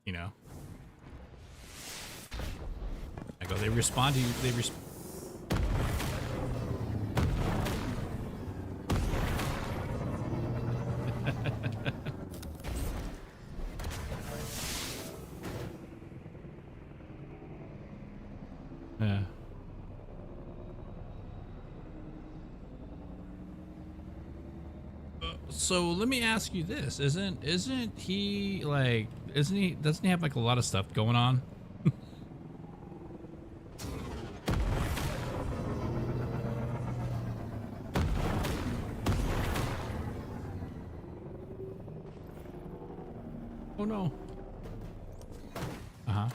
You know, I go, they respond to you. Yeah. So let me ask you this: doesn't he have like a lot of stuff going on? Oh no. Uh-huh.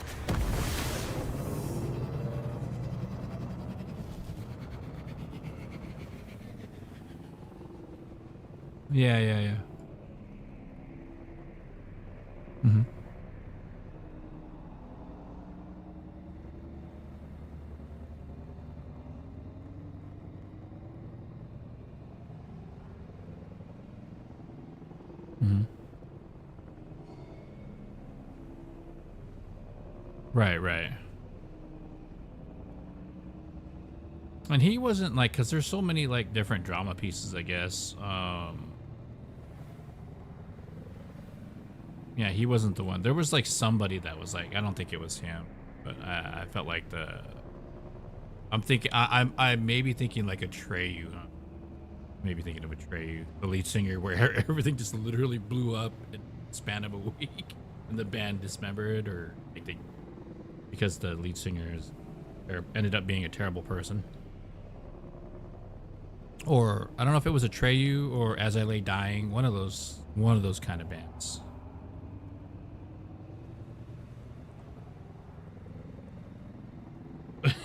Yeah. Mm-hmm. Mm-hmm. Right. And he wasn't like, because there's so many like different drama pieces, I guess. Yeah, he wasn't the one. There was like somebody that was like, I don't think it was him, but I felt like I'm thinking, I may be thinking like a Treyu. Maybe thinking of a Treyu, the lead singer, where everything just literally blew up in the span of a week, and the band dismembered, or like because the lead singer ended up being a terrible person. Or I don't know if it was a Treyu or As I Lay Dying, one of those kind of bands.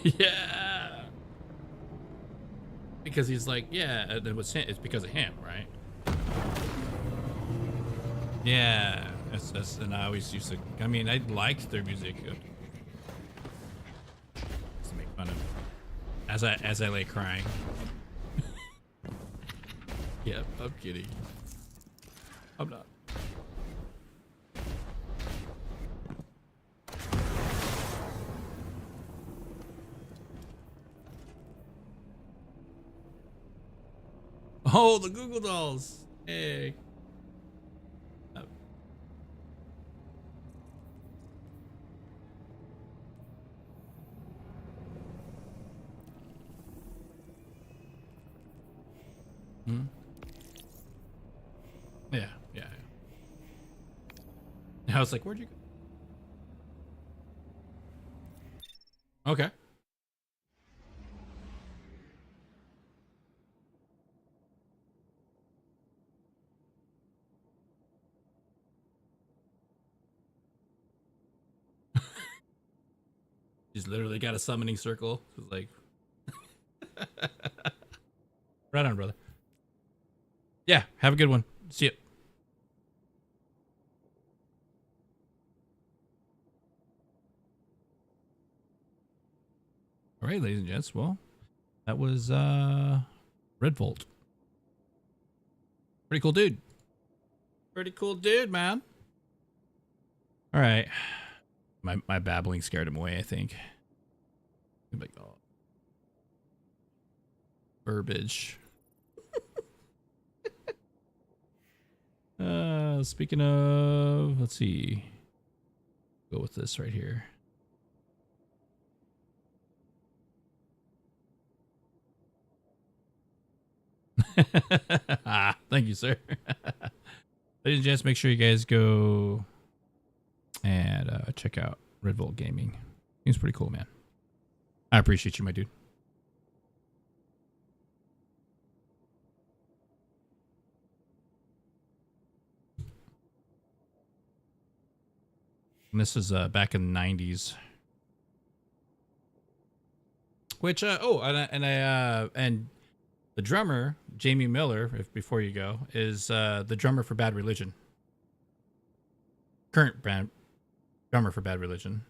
Yeah, because he's like, yeah, it was him. It's because of him, right? Yeah, and I always used to. I mean, I liked their music. To make fun of as I lay crying. Yeah, I'm kidding. I'm not. Oh, the Google Dolls. Hey. I was like, where'd you go? Okay. She's literally got a summoning circle. It's like, right on, brother. Yeah, have a good one. See you. All right, ladies and gents. Well, that was Red Volt. Pretty cool dude. Pretty cool dude, man. All right. My babbling scared him away, I think. Like, oh. Burbage. Speaking of, let's see. Go with this right here. Thank you, sir. Ladies and gents, make sure you guys go and check out Red Volt Gaming. Seems pretty cool, man. I appreciate you, my dude. And this is back in the 90s. Which and the drummer, Jamie Miller, if before you go, is the drummer for Bad Religion. Current band drummer for Bad Religion.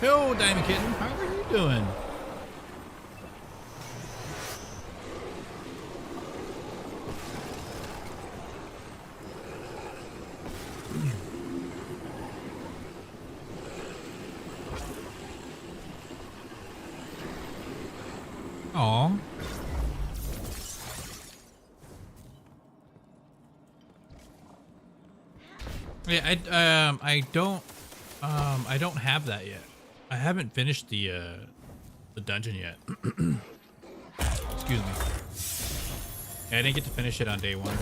Yo, Diamond Kitten, how are you doing? Aw. Yeah, I don't have that yet. I haven't finished the dungeon yet. Excuse me. Yeah, I didn't get to finish it on day one.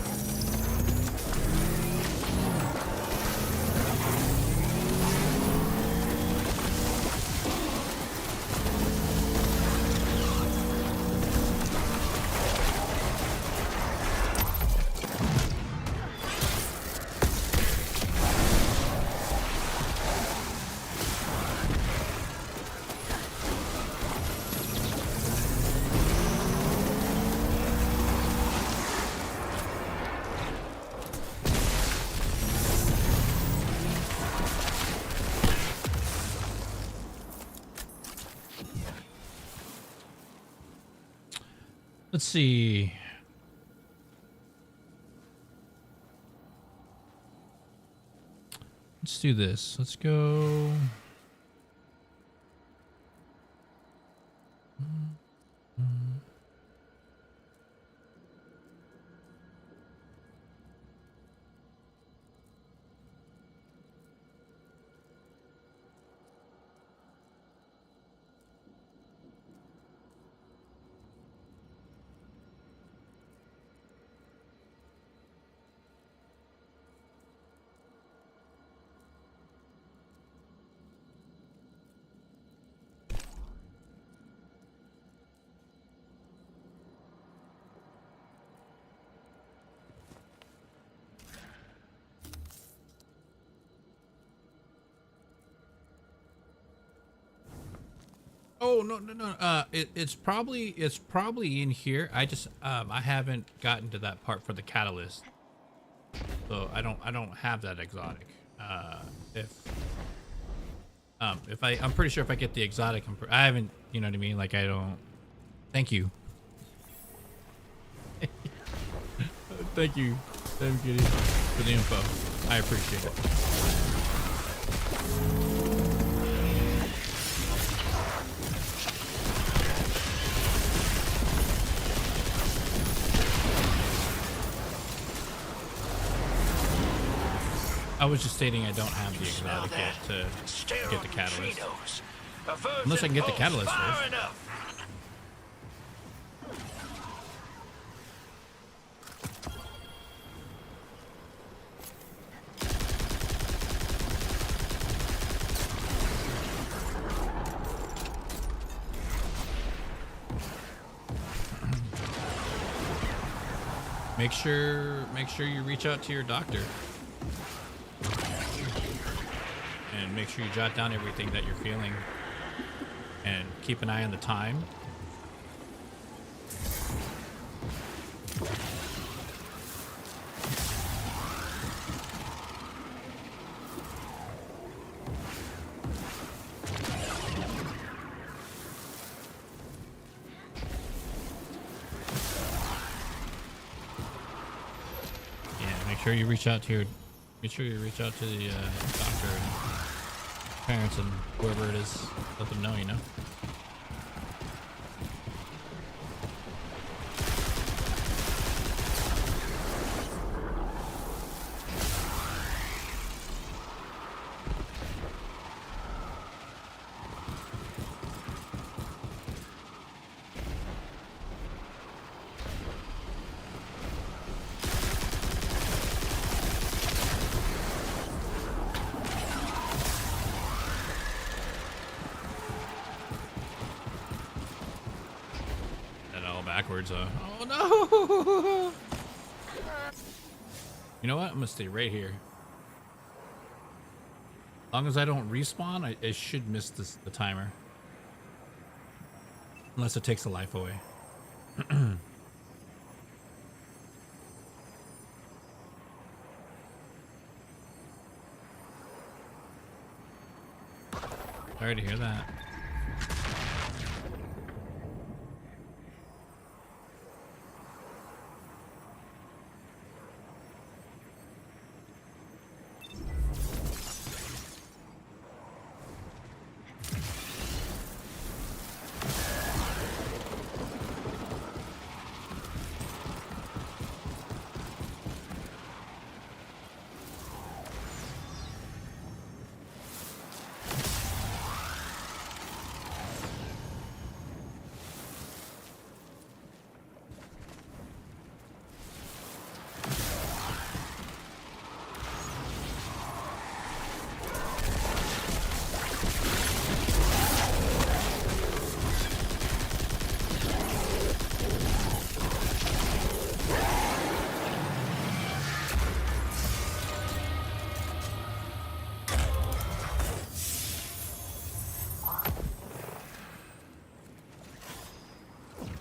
Let's see. Let's do this. Let's go. Oh no. It's probably in here. I just I haven't gotten to that part for the catalyst, so I don't have that exotic. I'm pretty sure if I get the exotic, I haven't. You know what I mean? Like I don't. Thank you. Thank you, Kitty, for the info. I appreciate it. I was just stating I don't have the exotic yet to get the catalyst. Unless I can get the catalyst first. Make sure you reach out to your doctor. And make sure you jot down everything that you're feeling. And keep an eye on the time. Make sure you reach out to the doctor and parents and whoever it is. Let them know, you know. Backwards. Oh no! You know what? I'm gonna stay right here. As long as I don't respawn, I should miss the timer. Unless it takes a life away. Sorry to hear that.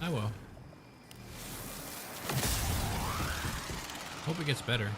I will. Hope it gets better.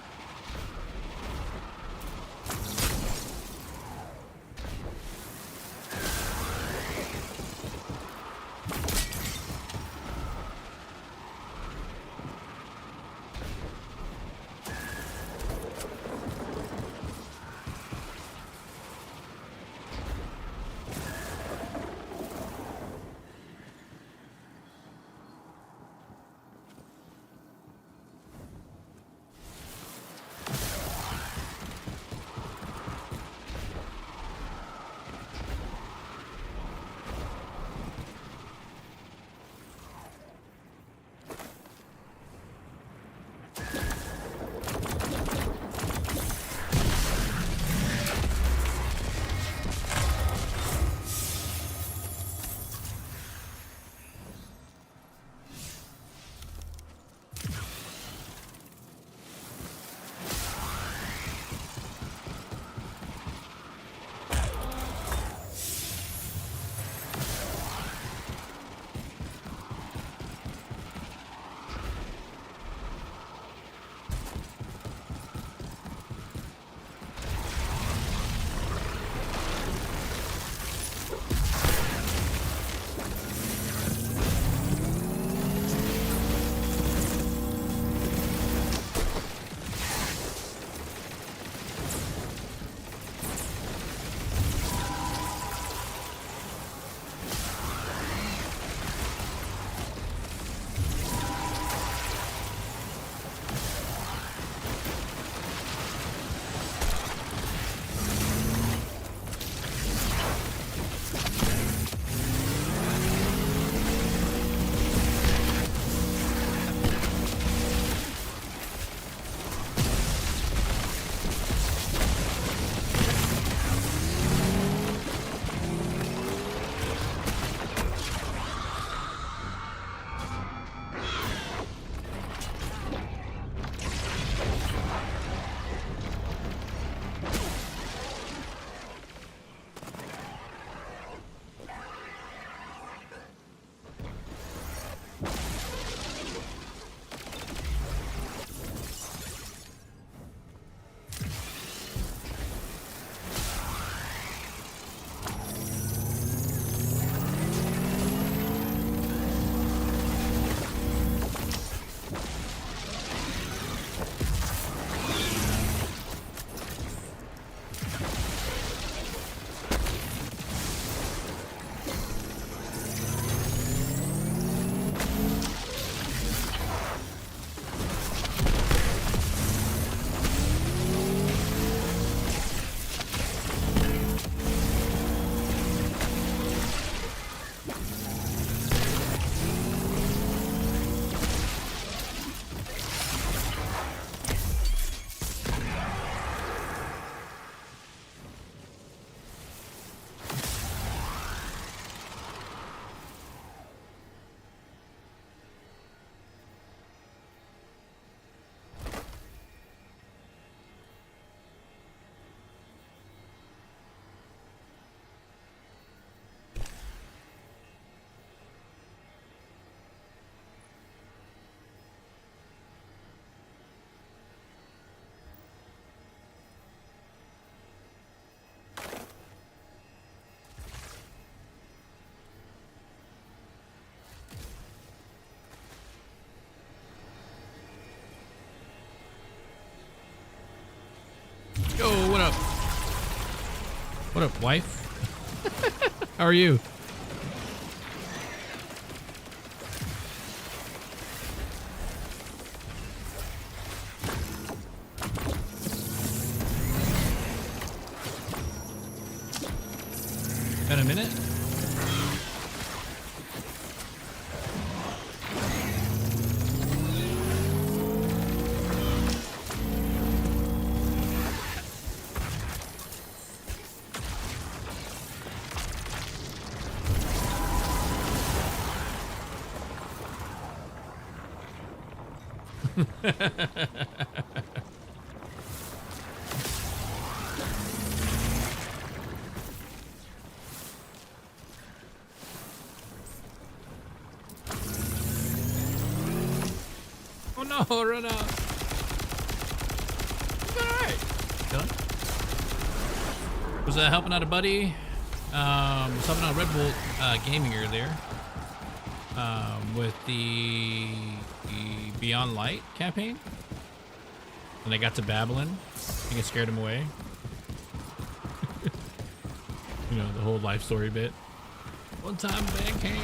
What up, wife? How are you? Been a minute? Oh no, run out. Alright. Done. Was helping out a buddy. Was helping out Red Bull Gaming earlier. With the Beyond Light campaign. And I got to babbling. I think it scared him away. You know, the whole life story bit. One time backhand.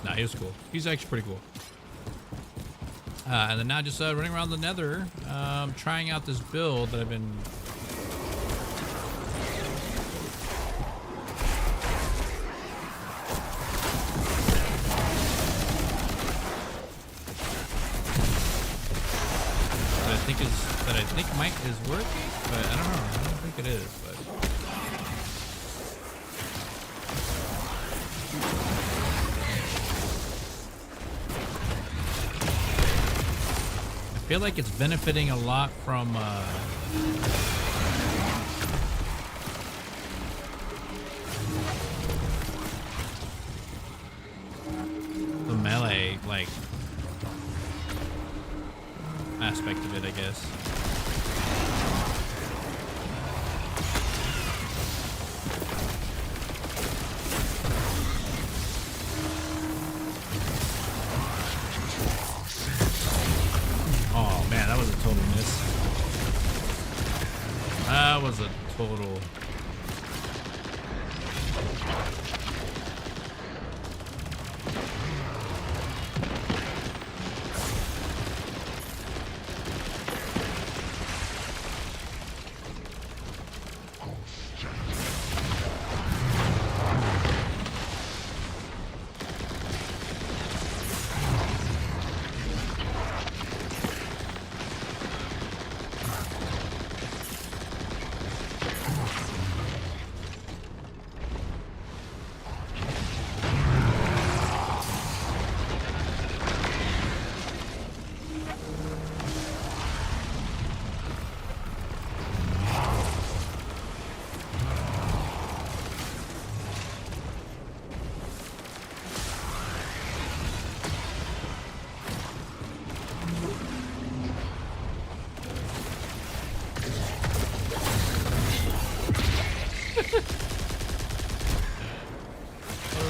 Nah, he was cool. He's actually pretty cool. And then now just running around the nether, trying out this build that I've been... that I think might is working, but I don't know. I don't think it is, but... I feel like it's benefiting a lot from the melee like aspect of it, I guess. Oh man, that was a total miss. That was a total...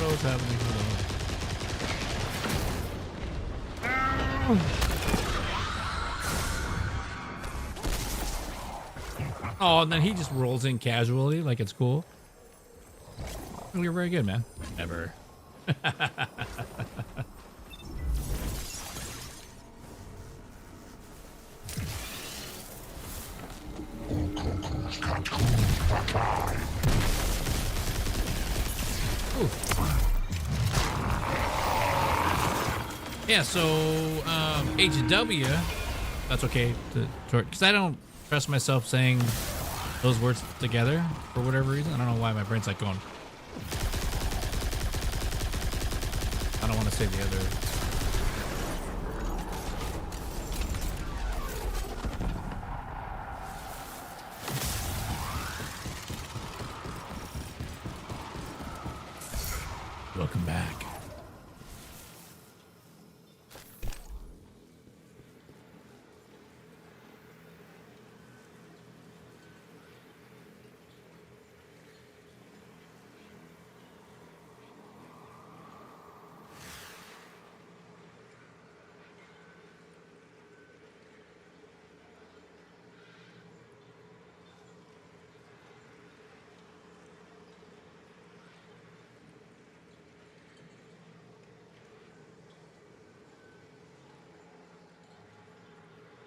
What's happening? Oh, and then he just rolls in casually like it's cool. You're very good, man. Never. Ooh. Yeah, so HW, that's okay to short, because I don't trust myself saying those words together for whatever reason. I don't know why my brain's like going. I don't want to say the other. Welcome back.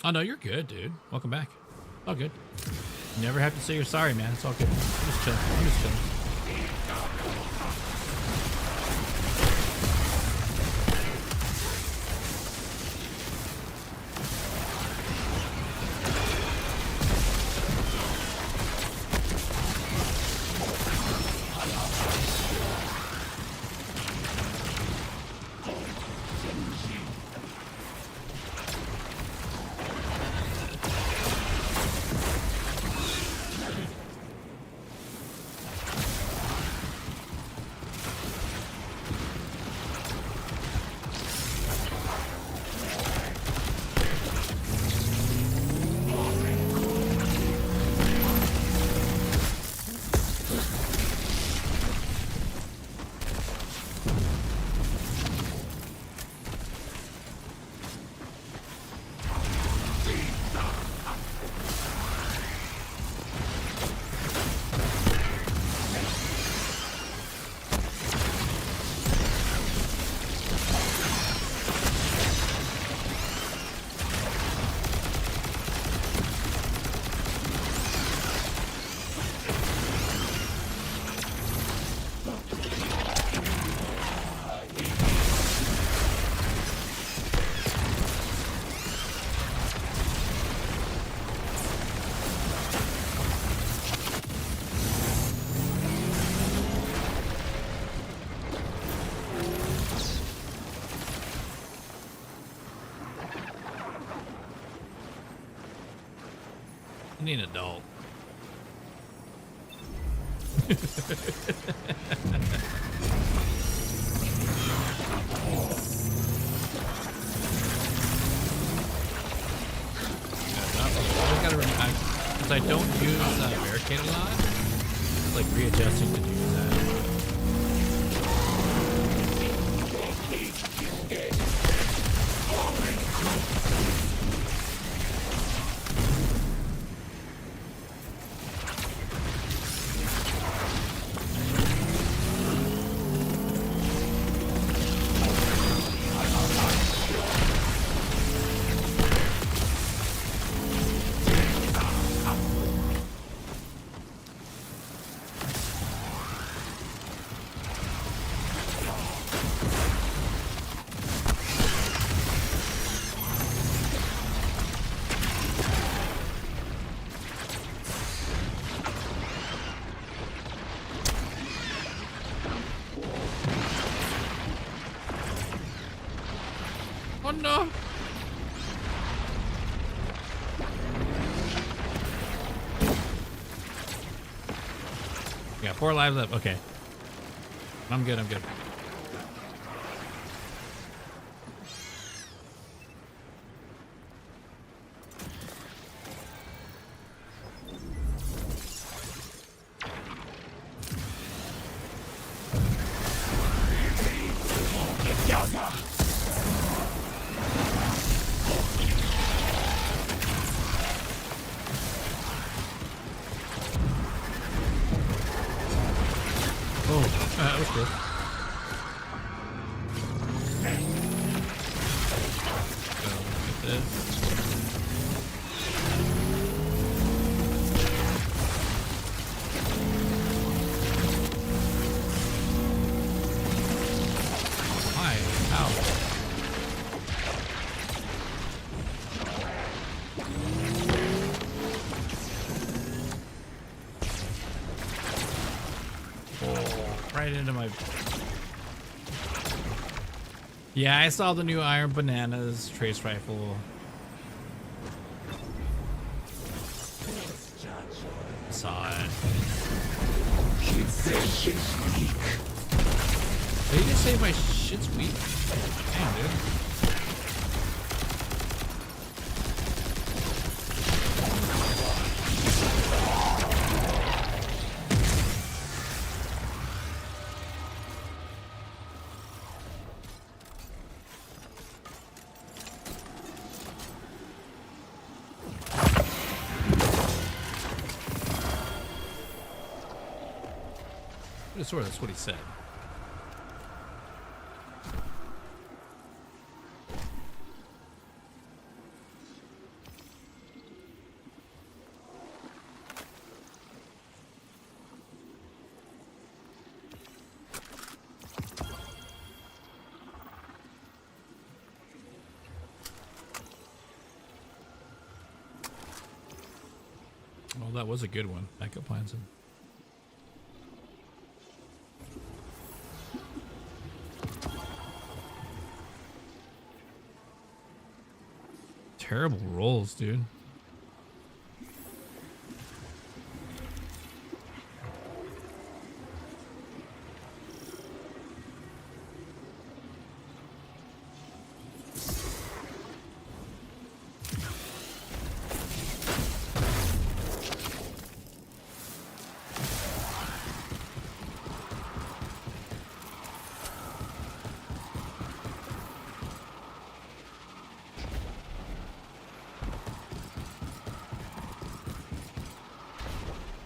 Oh no, you're good, dude. Welcome back. All good. You never have to say you're sorry, man. It's all good. I'm just chilling. I'm just chilling. I need an adult. Since I don't use barricade a lot, it's like readjusting to use that. Oh no! Yeah, 4 lives left. Okay. I'm good, I'm good. That was cool. So, like this. Why? How? Right into my... Yeah, I saw the new Iron Bananas trace rifle. Saw it. Did you just say my shit's weak? Damn, dude. Sort of, that's what he said. that was a good one. Backup plans. Terrible rolls, dude.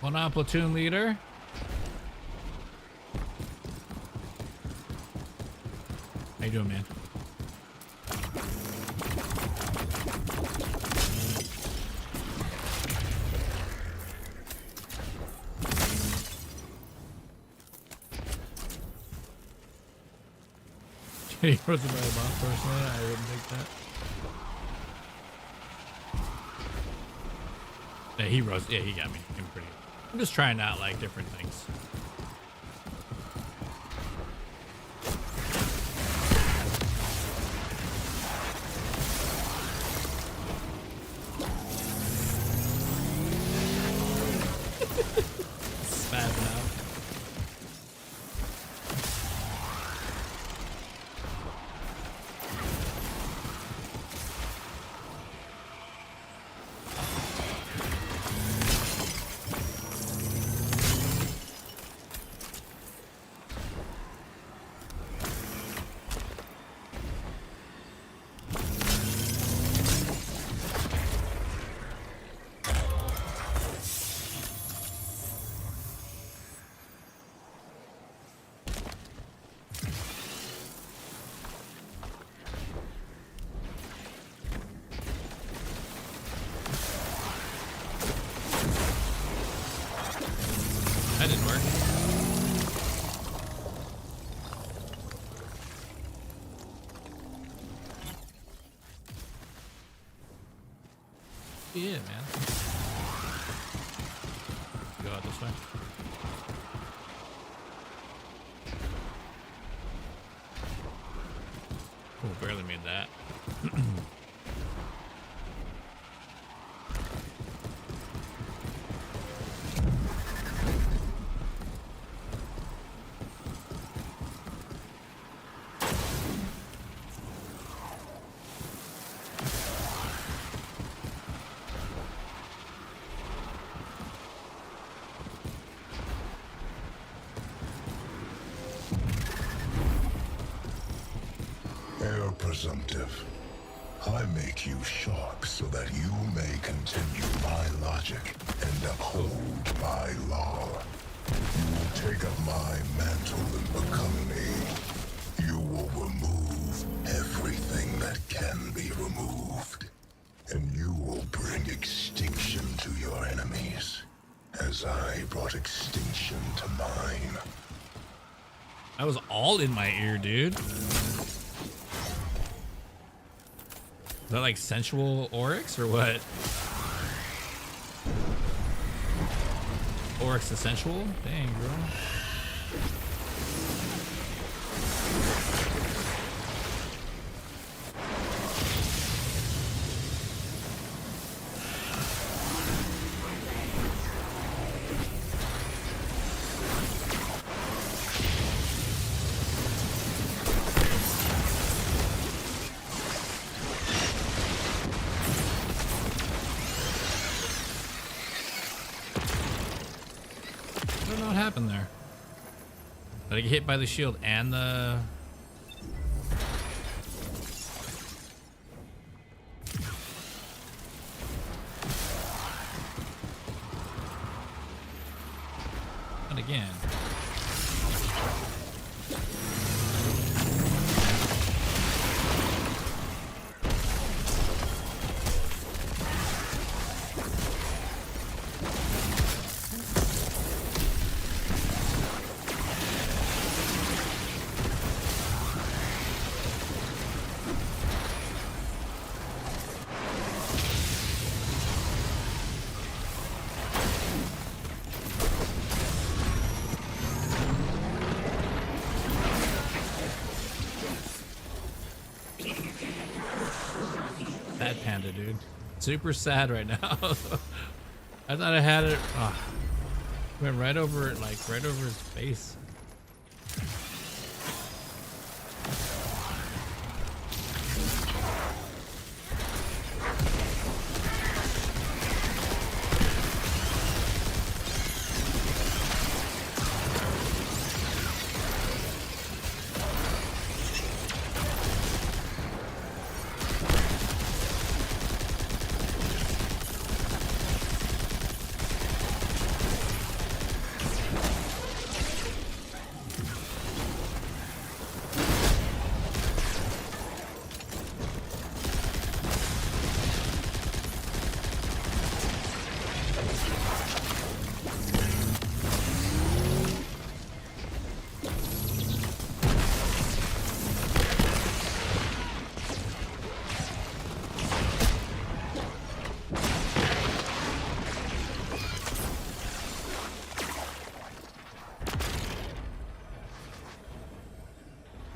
One on, platoon leader. How you doing, man? He wasn't my boss personally. I wouldn't think that. Yeah, he rose. Yeah, he got me. I'm pretty. I'm just trying out like different things. Spazzing out. That didn't work. Yeah, man. Go out this way. Oh, barely made that. Air presumptive. I make you sharp so that you may continue my logic and uphold my law. You will take up my mantle and become me. You will remove everything that can be removed. And you will bring extinction to your enemies, as I brought extinction to mine. That was all in my ear, dude. Is that like sensual oryx or what? Oryx the sensual? Dang, bro. I don't know what happened there. Did I get hit by the shield and the... Not again. Sad panda, dude. Super sad right now. I thought I had it. Oh, went right over it, like right over his face.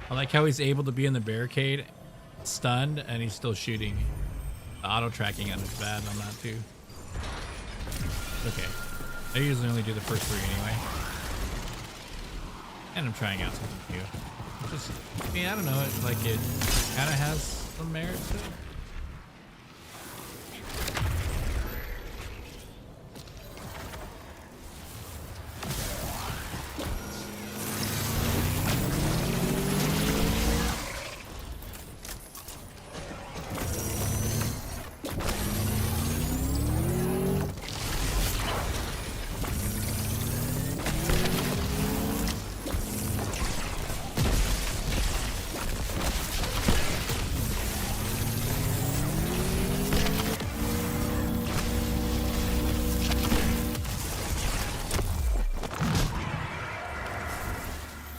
I like how he's able to be in the barricade, stunned, and he's still shooting. The auto tracking on is bad on that too. Okay, I usually only do the first 3 anyway. And I'm trying out something new. Just, I mean, I don't know, it kind of has some merit to it.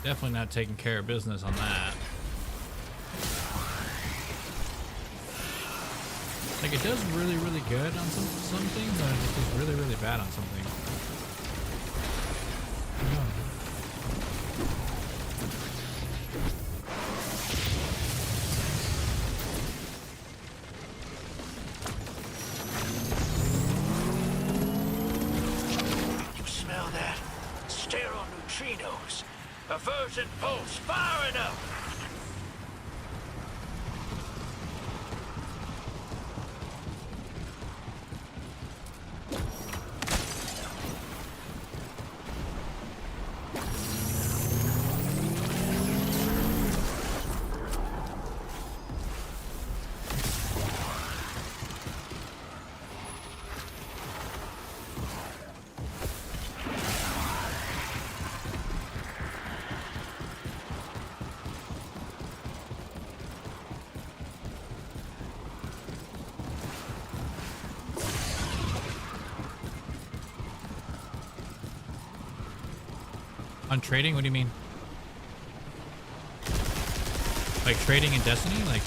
Definitely not taking care of business on that. Like, it does really, really good on some things, and it does really, really bad on some things. You smell that? Sterile neutrinos. Aversion pulse firing up! On trading? What do you mean? Like trading in Destiny? Like,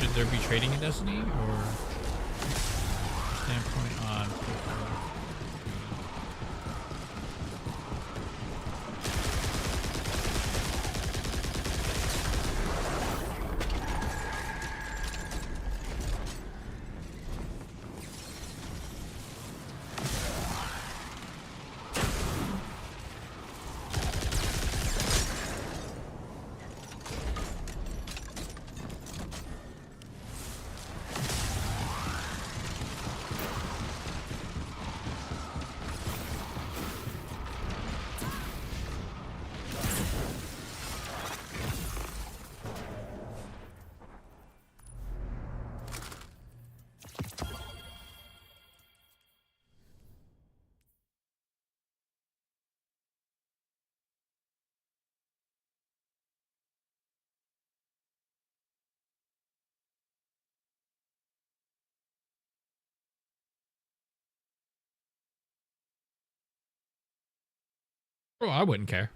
should there be trading in Destiny? Or standpoint on... Oh, I wouldn't care.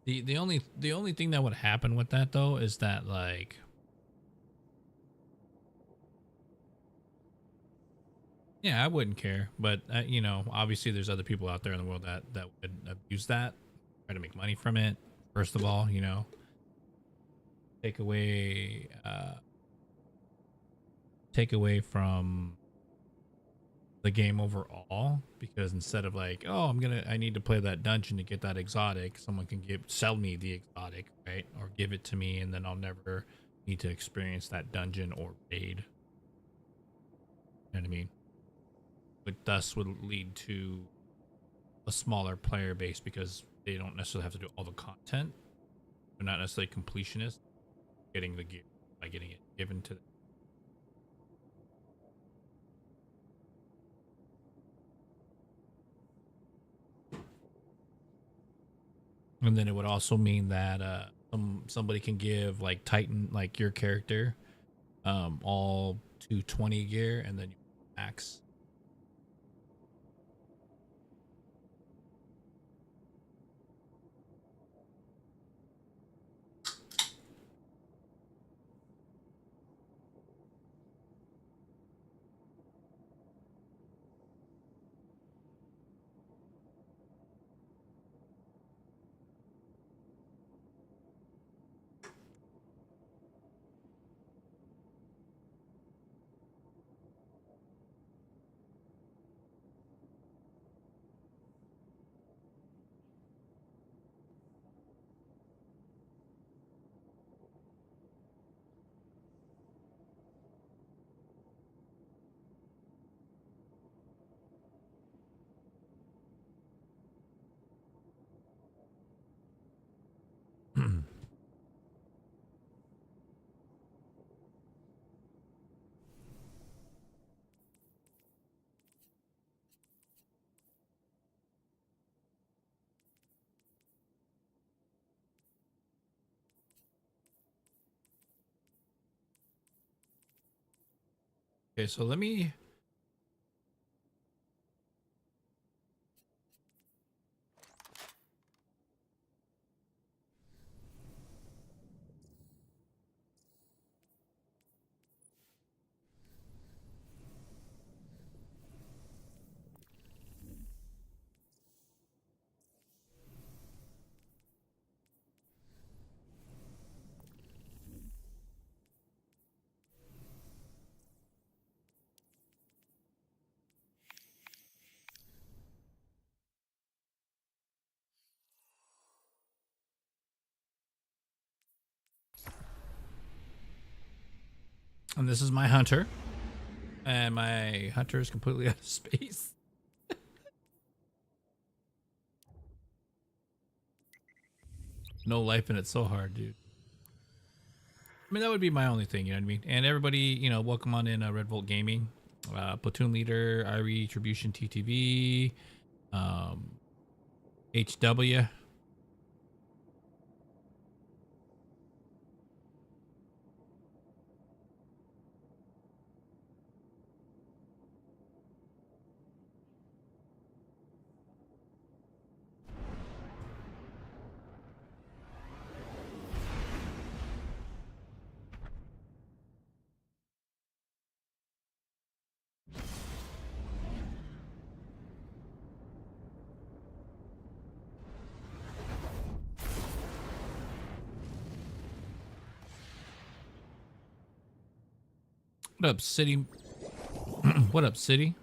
The only thing that would happen with that though is that, like, Yeah, I wouldn't care, but you know, obviously there's other people out there in the world that would abuse that, try to make money from it. First of all, you know, take away from the game overall, because instead of like, oh, I need to play that dungeon to get that exotic, someone can sell me the exotic, right? Or give it to me, and then I'll never need to experience that dungeon or raid. You know what I mean? But thus would lead to a smaller player base because they don't necessarily have to do all the content. They're not necessarily completionists, getting the gear by getting it given to them. And then it would also mean that somebody can give like Titan, like your character, all 220 gear, and then you max. Okay, so let me. And this is my hunter. And my hunter is completely out of space. No life, and it's so hard, dude. I mean, that would be my only thing, you know what I mean? And everybody, you know, welcome on in Red Volt Gaming. Platoon Leader, Irie, Tribution, TTV, HW. What up, City? What up, City?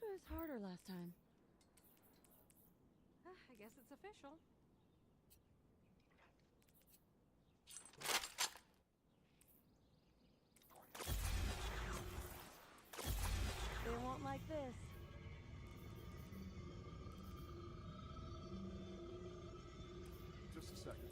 This was harder last time. I guess it's official. They won't like this. Just a second.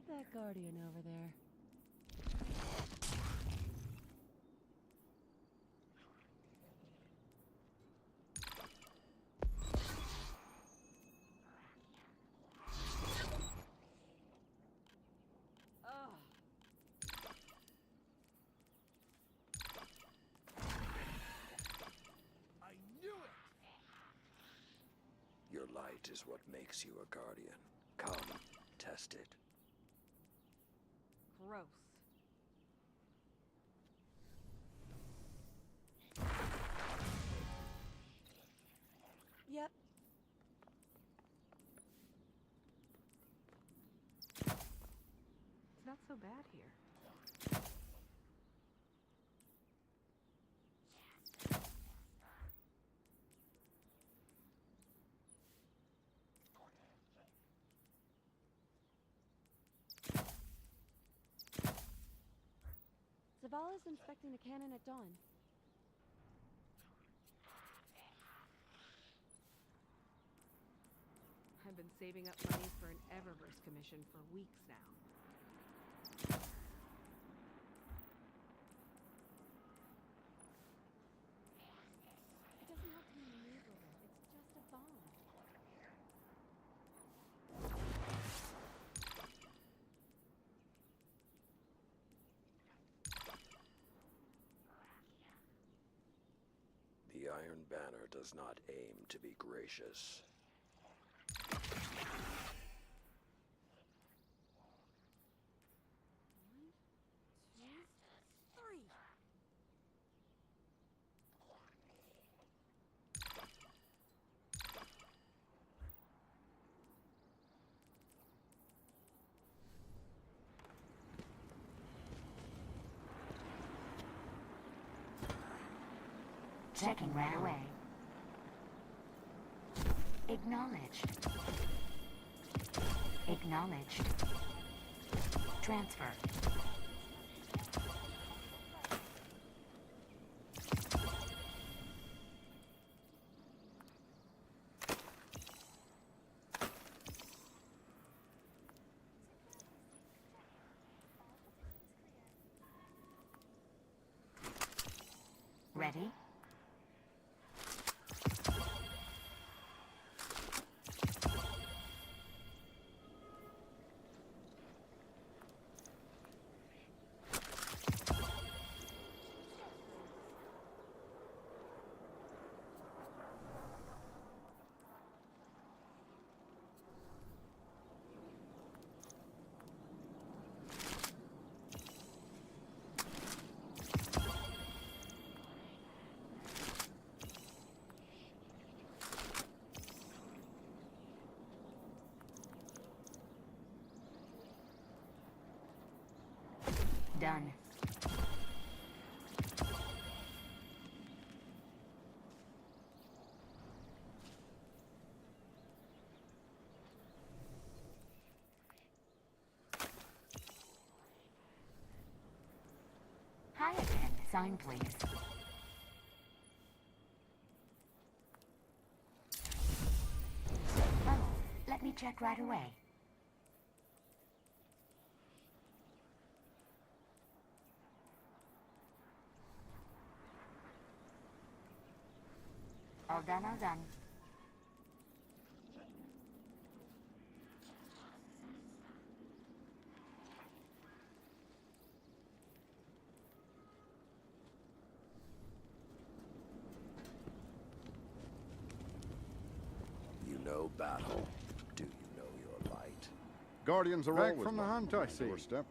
at that guardian over there. Your light is what makes you a guardian. Come, test it. Gross. Yep. It's not so bad here. Zavala's inspecting the cannon at dawn. I've been saving up money for an Eververse commission for weeks now. It doesn't have to be maneuverable. It's just a bomb. The Iron Banner does not aim to be gracious. Checking right away. Acknowledged. Acknowledged. Transfer. Ready? Done. Hi again. Sign, please. Oh, let me check right away. All done, all done. You know battle. Do you know your light? Guardians are Back always from the welcome hunt, I on see. doorstep.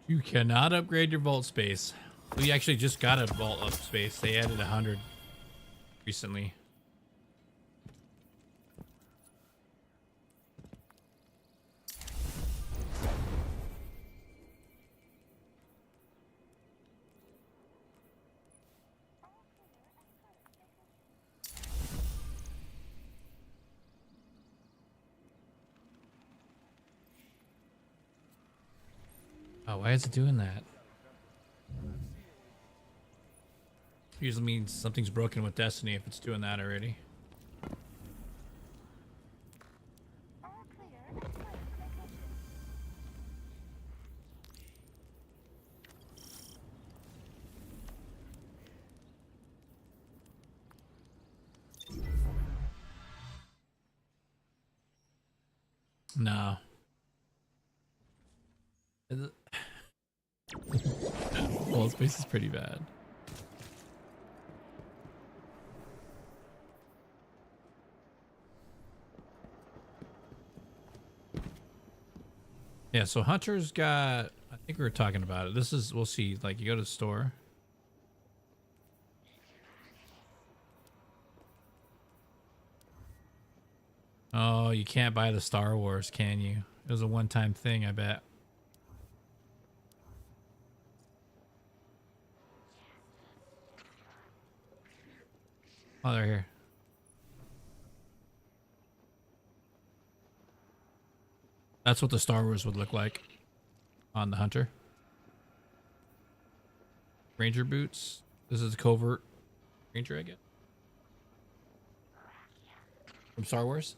You cannot upgrade your vault space. We actually just got a vault up space. They added 100 recently. Oh, why is it doing that? Usually means something's broken with Destiny if it's doing that already. No. Is it? Wall space is pretty bad. Yeah, so Hunter's got, I think we were talking about it. This is, we'll see, like you go to the store. Oh, you can't buy the Star Wars, can you? It was a one-time thing, I bet. Oh, they're here. That's what the Star Wars would look like on the Hunter. Ranger boots. This is the covert Ranger, I guess. From Star Wars.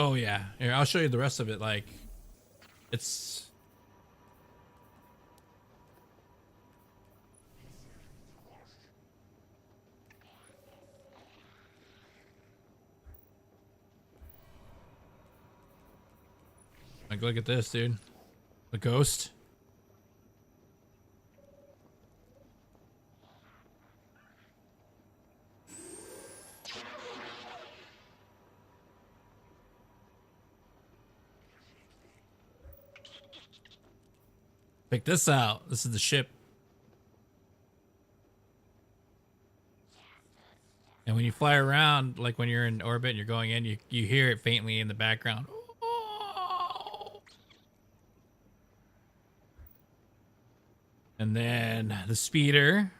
Oh yeah. Here, I'll show you the rest of it. Like, it's... Like, look at this, dude. The ghost. Check this out. This is the ship. And when you fly around, like when you're in orbit and you're going in, you hear it faintly in the background. And then the speeder.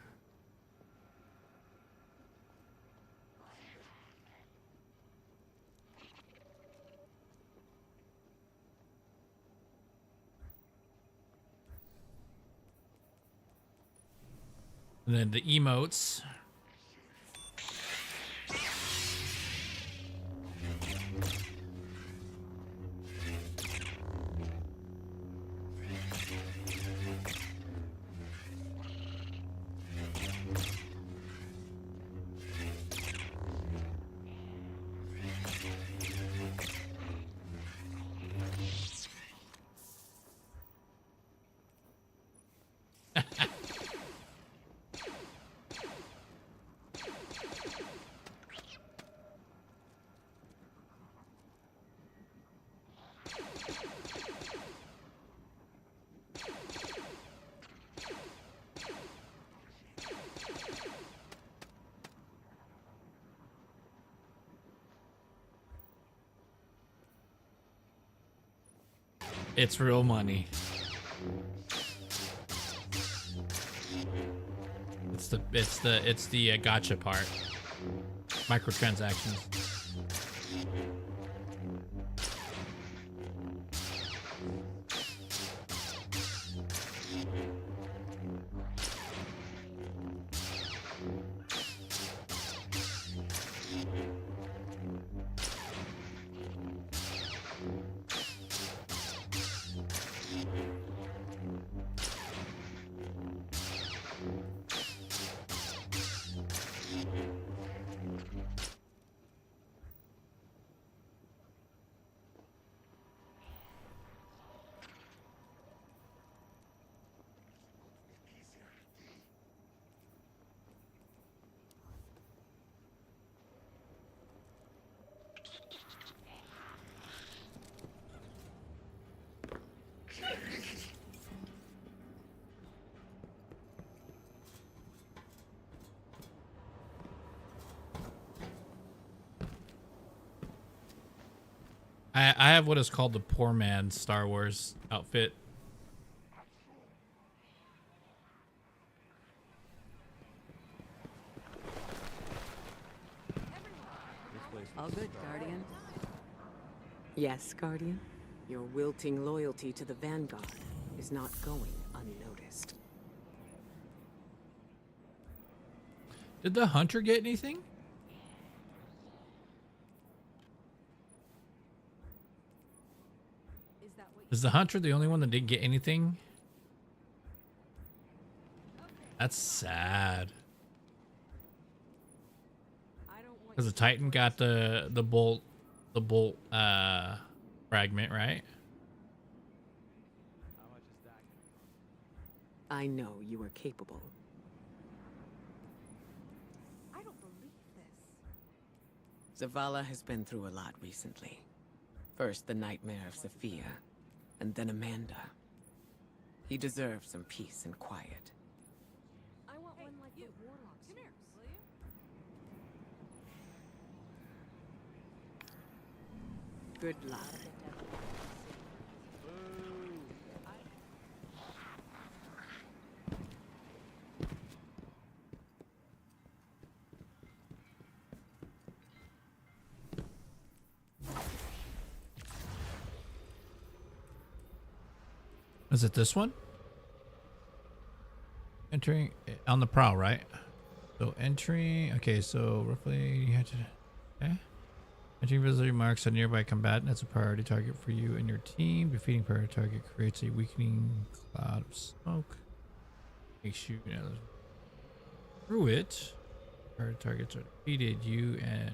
And then the emotes. It's real money. It's the gotcha part. Microtransactions. I have what is called the poor man Star Wars outfit. All good, Guardian. Yes, Guardian. Your wilting loyalty to the Vanguard is not going unnoticed. Did the Hunter get anything? Is the hunter the only one that didn't get anything? That's sad. Because the Titan got the bolt fragment, right? I know you are capable. I don't believe this. Zavala has been through a lot recently. First the nightmare of Sophia, and then Amanda. He deserves some peace and quiet. I want one like the warlocks. Come here, will you? Good luck. Is it this one? Entering on the prowl, right? So entering. Okay, so roughly you have to. Okay. Entering visitor marks a nearby combatant. That's a priority target for you and your team. Defeating priority target creates a weakening cloud of smoke. Makes you through it. Priority targets are defeated. You and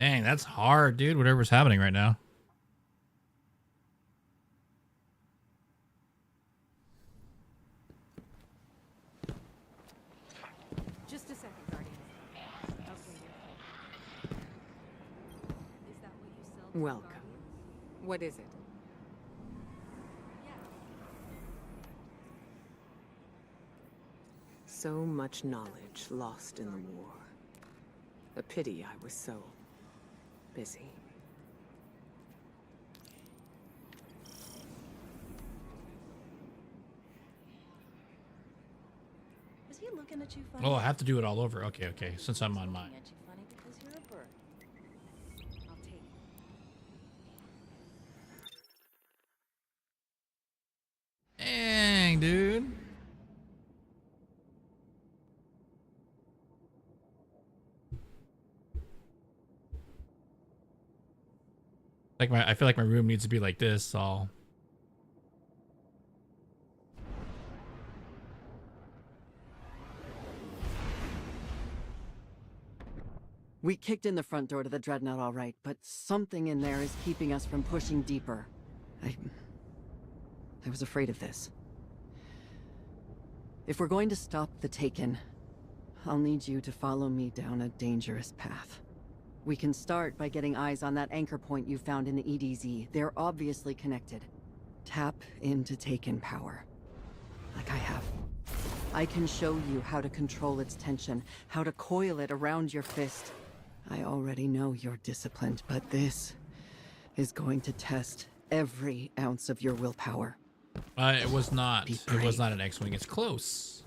dang, that's hard, dude. Whatever's happening right now. Just a second, Guardian. Okay, is that what you sell to Welcome. Guardians? What is it? So much knowledge lost in the war. A pity I was so busy. Is he looking at you funny? Oh, I have to do it all over. Okay, okay. Since I'm on mine. Looking at you funny because you're a bird. I'll take it. Dang, dude. Like I feel like my room needs to be like this. All. We kicked in the front door to the Dreadnought all right, but something in there is keeping us from pushing deeper. I was afraid of this. If we're going to stop the Taken, I'll need you to follow me down a dangerous path. We can start by getting eyes on that anchor point you found in the EDZ. They're obviously connected. Tap into Taken power. Like I have. I can show you how to control its tension, how to coil it around your fist. I already know you're disciplined, but this is going to test every ounce of your willpower. It was not. It was not an X-Wing. It's close.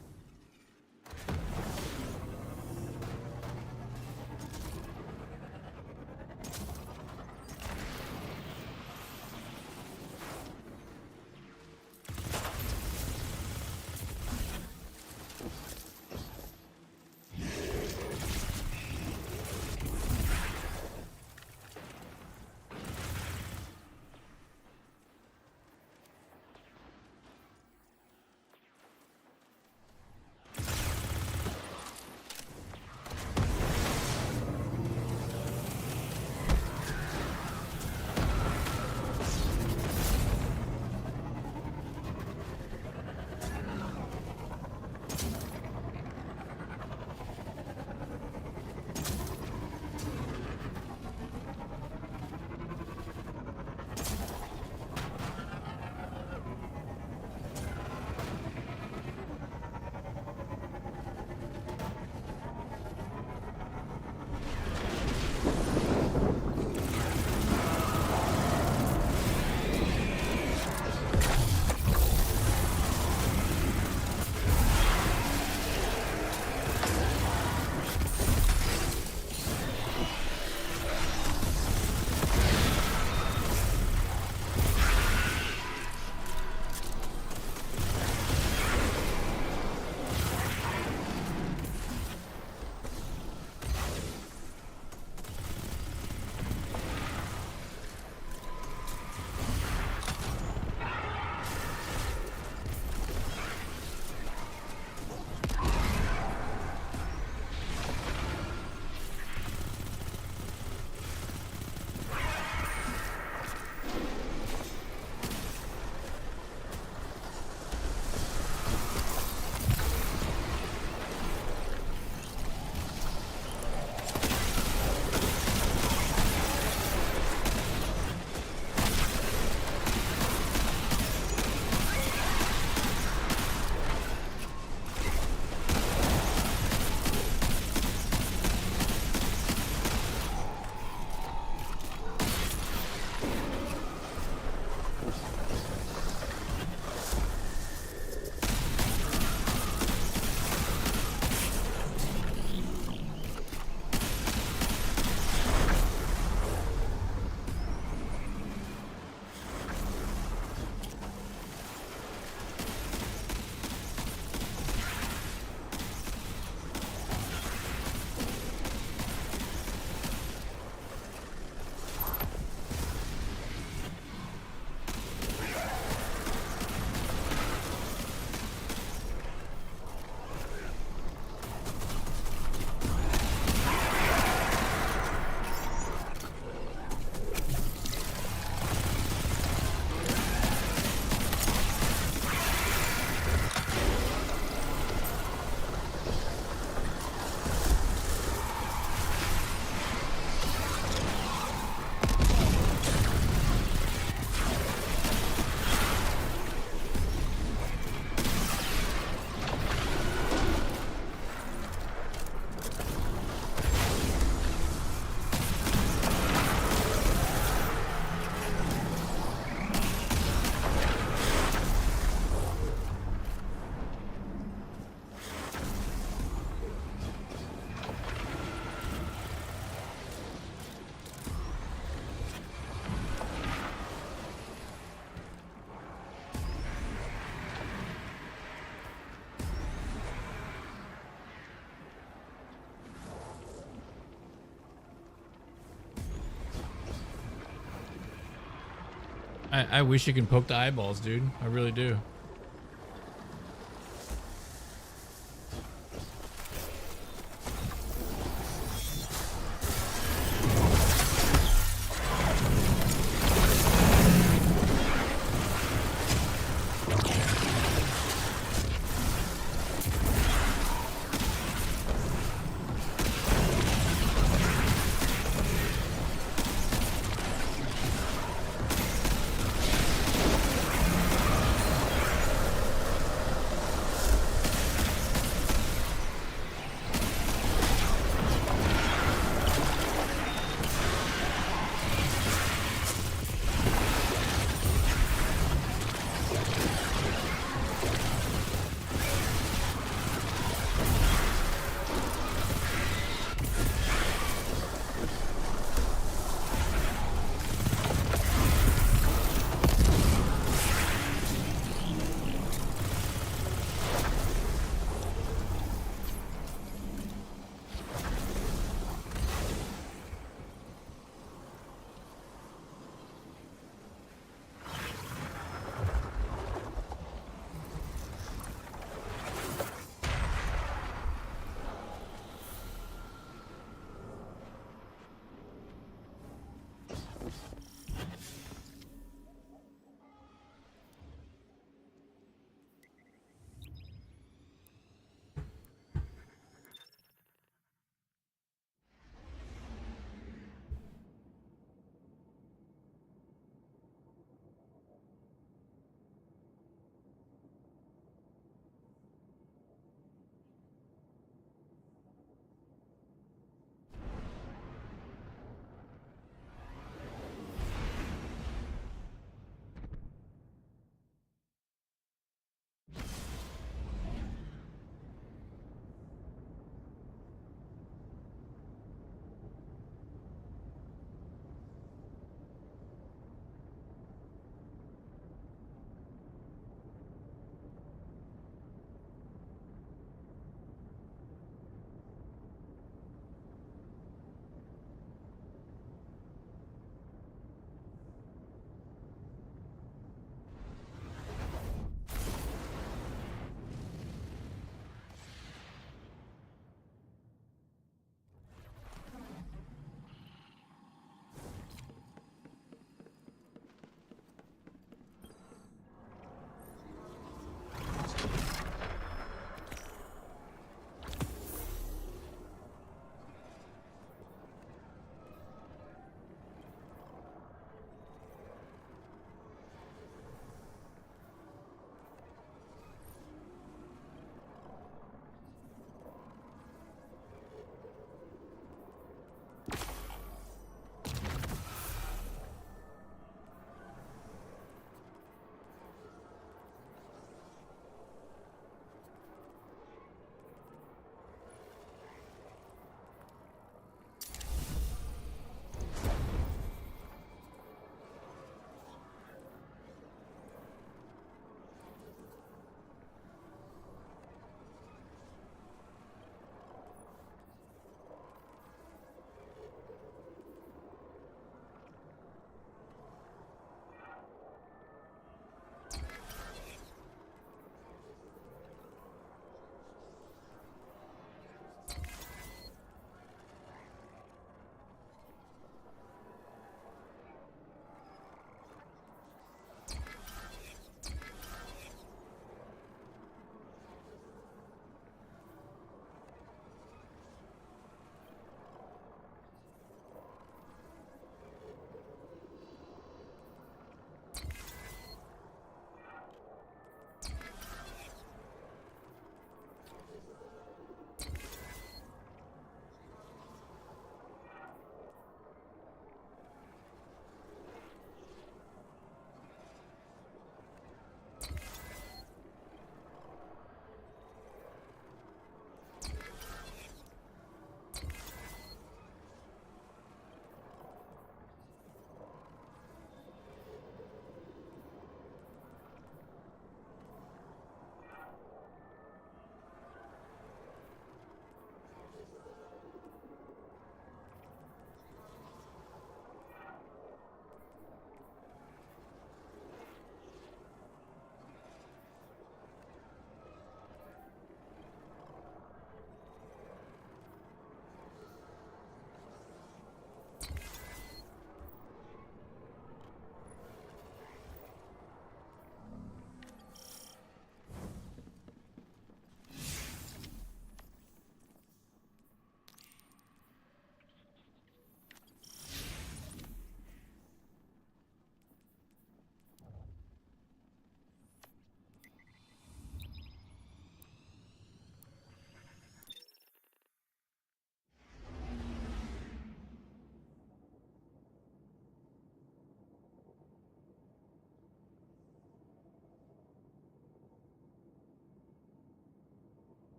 I wish you could poke the eyeballs, dude. I really do.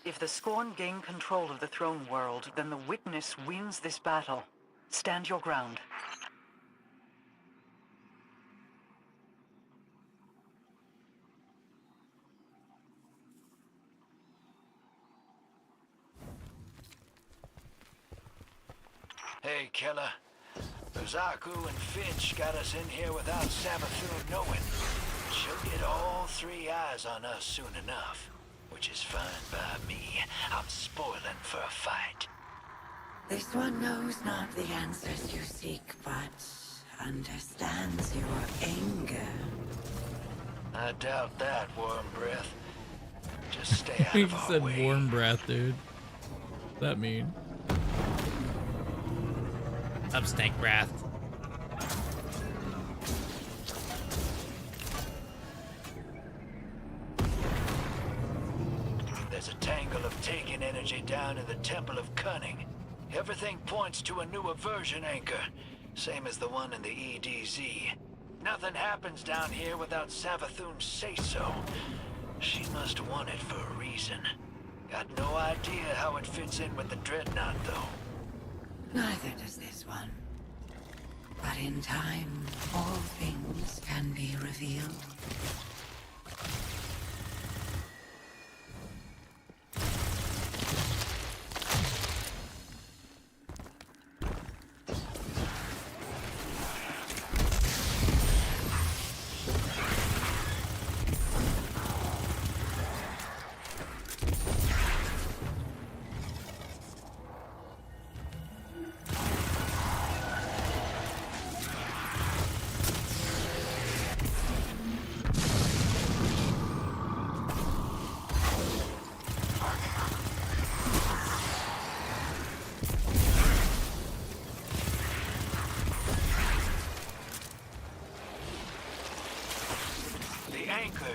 If the Scorn gain control of the throne world, then the Witness wins this battle. Stand your ground. Hey, Killer. Uzaku and Finch got us in here without Savathun knowing. She'll get all three eyes on us soon enough, which is fine by me. I'm spoiling for a fight. This one knows not the answers you seek, but understands your anger. I doubt that, Worm Breath. Just stay out He of our said way. warm breath, dude. What's that mean? Up snake breath. There's a tangle of taken energy down in the Temple of Cunning. Everything points to a new aversion anchor, same as the one in the EDZ. Nothing happens down here without Savathun's say-so. She must want it for a reason. Got no idea how it fits in with the Dreadnought, though. Neither does this one. But in time, all things can be revealed.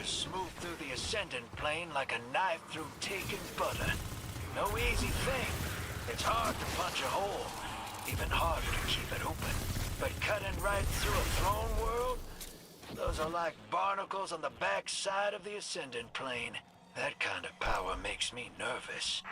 Smooth through the Ascendant plane like a knife through taken butter. No easy thing. It's hard to punch a hole, even harder to keep it open. But cutting right through a throne world? Those are like barnacles on the back side of the Ascendant plane. That kind of power makes me nervous.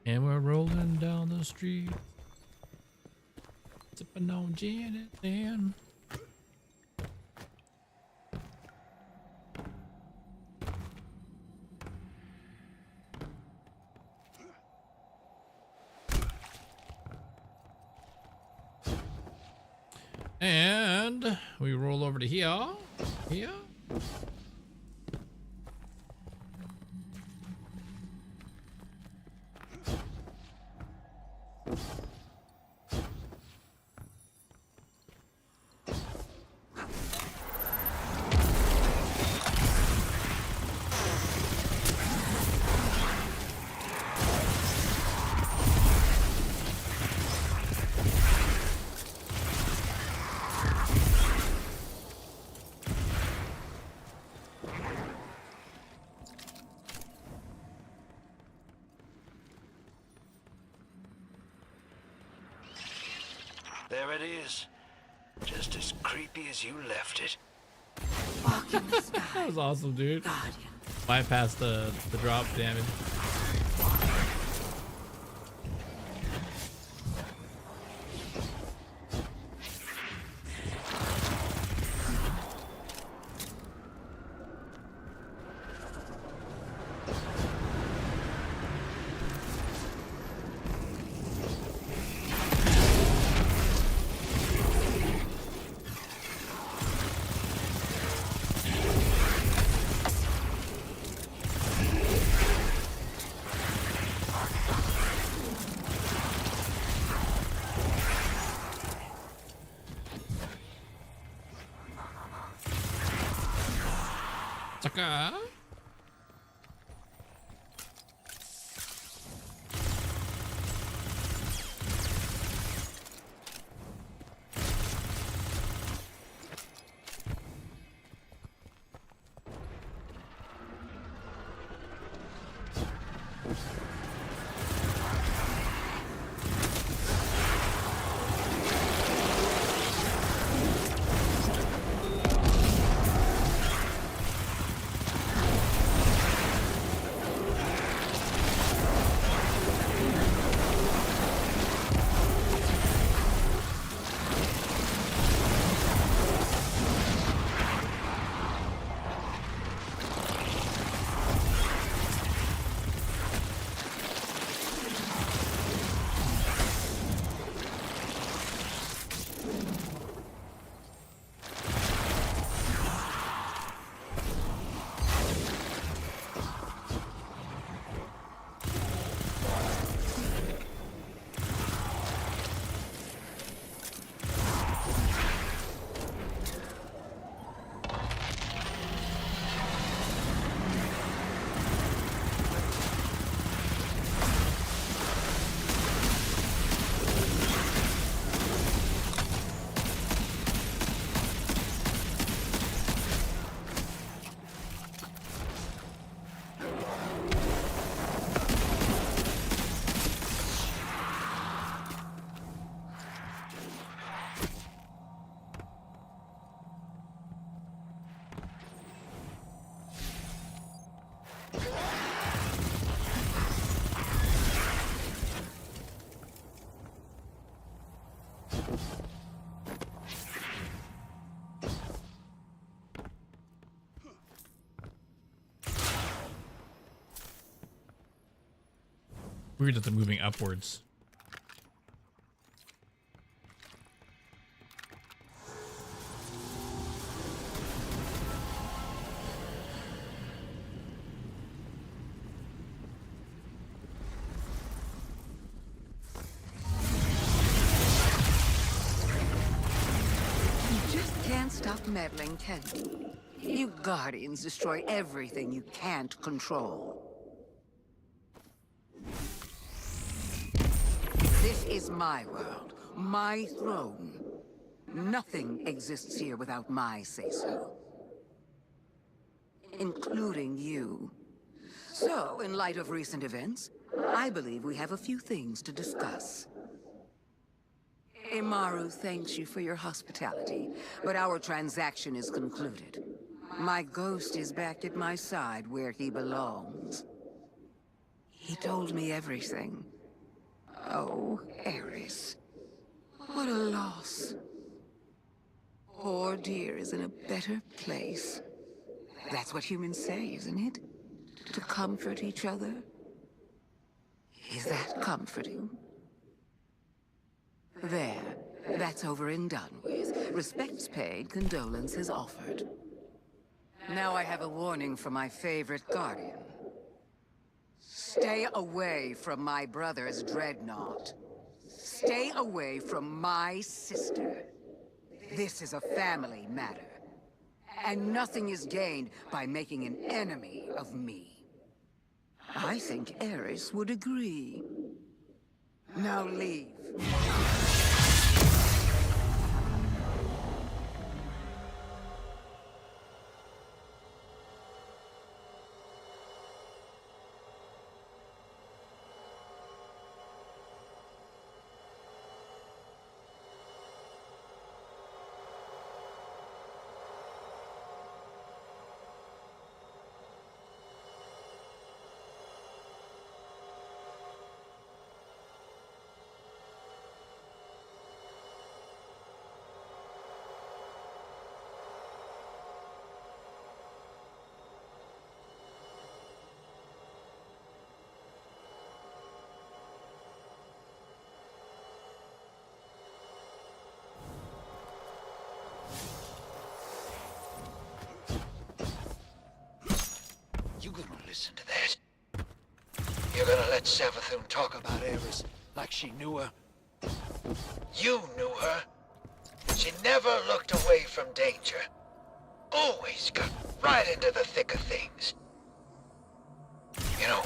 And we're rolling down the street, sipping on gin and and we roll over to here. There it is. Just as creepy as you left it. Walk in the sky. That was awesome, dude. Guardian. Bypass the drop damage. acá. Weird that they're moving upwards. You just can't stop meddling, can you? You Guardians destroy everything you can't control. This is my world, my throne. Nothing exists here without my say-so. Including you. So, in light of recent events, I believe we have a few things to discuss. Imaru thanks you for your hospitality, but our transaction is concluded. My ghost is back at my side where he belongs. He told me everything. Oh, Eris. What a loss. Poor dear is in a better place. That's what humans say, isn't it? To comfort each other. Is that comforting? There. That's over and done with. Respects paid, condolences offered. Now I have a warning for my favorite Guardian. Stay away from my brother's dreadnought. Stay away from my sister. This is a family matter. And nothing is gained by making an enemy of me. I think Eris would agree. Now leave. You gonna listen to that? You're gonna let Savathun talk about Eris like she knew her? You knew her. She never looked away from danger. always got right into the thick of things. You know,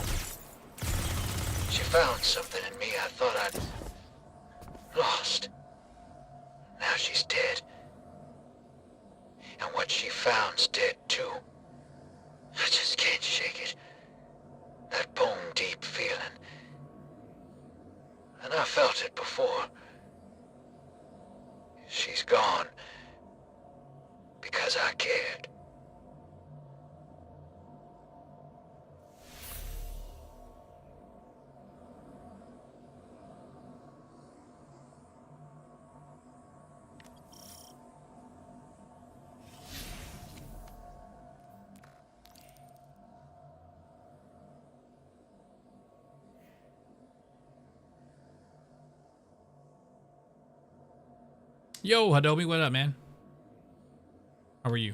she found something in me I thought I'd lost. Now she's dead. And what she found's dead too. I just can't shake it. That bone-deep feeling. And I felt it before. She's gone because I cared. Yo, Adobe, what up, man? How are you?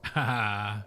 Haha.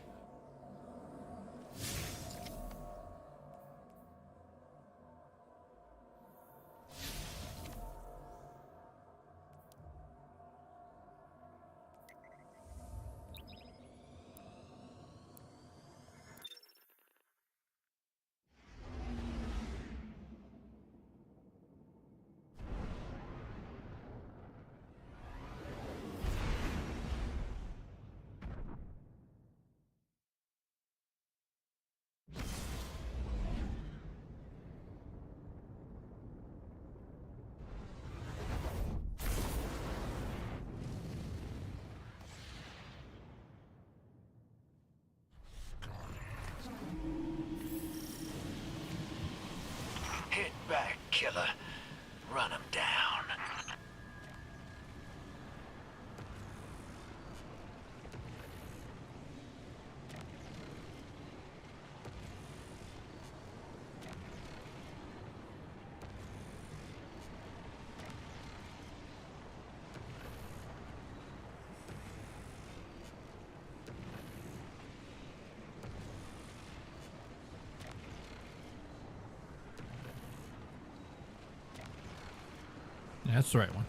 Hit back, killer. Run him down. Yeah, that's the right one.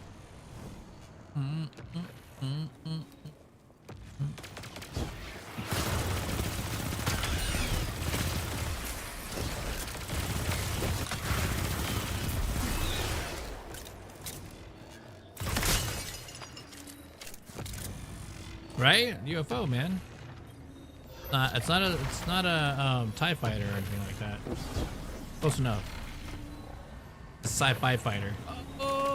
Right? UFO, man. It's not a TIE fighter or anything like that. Close enough. Sci-fi fighter. Oh.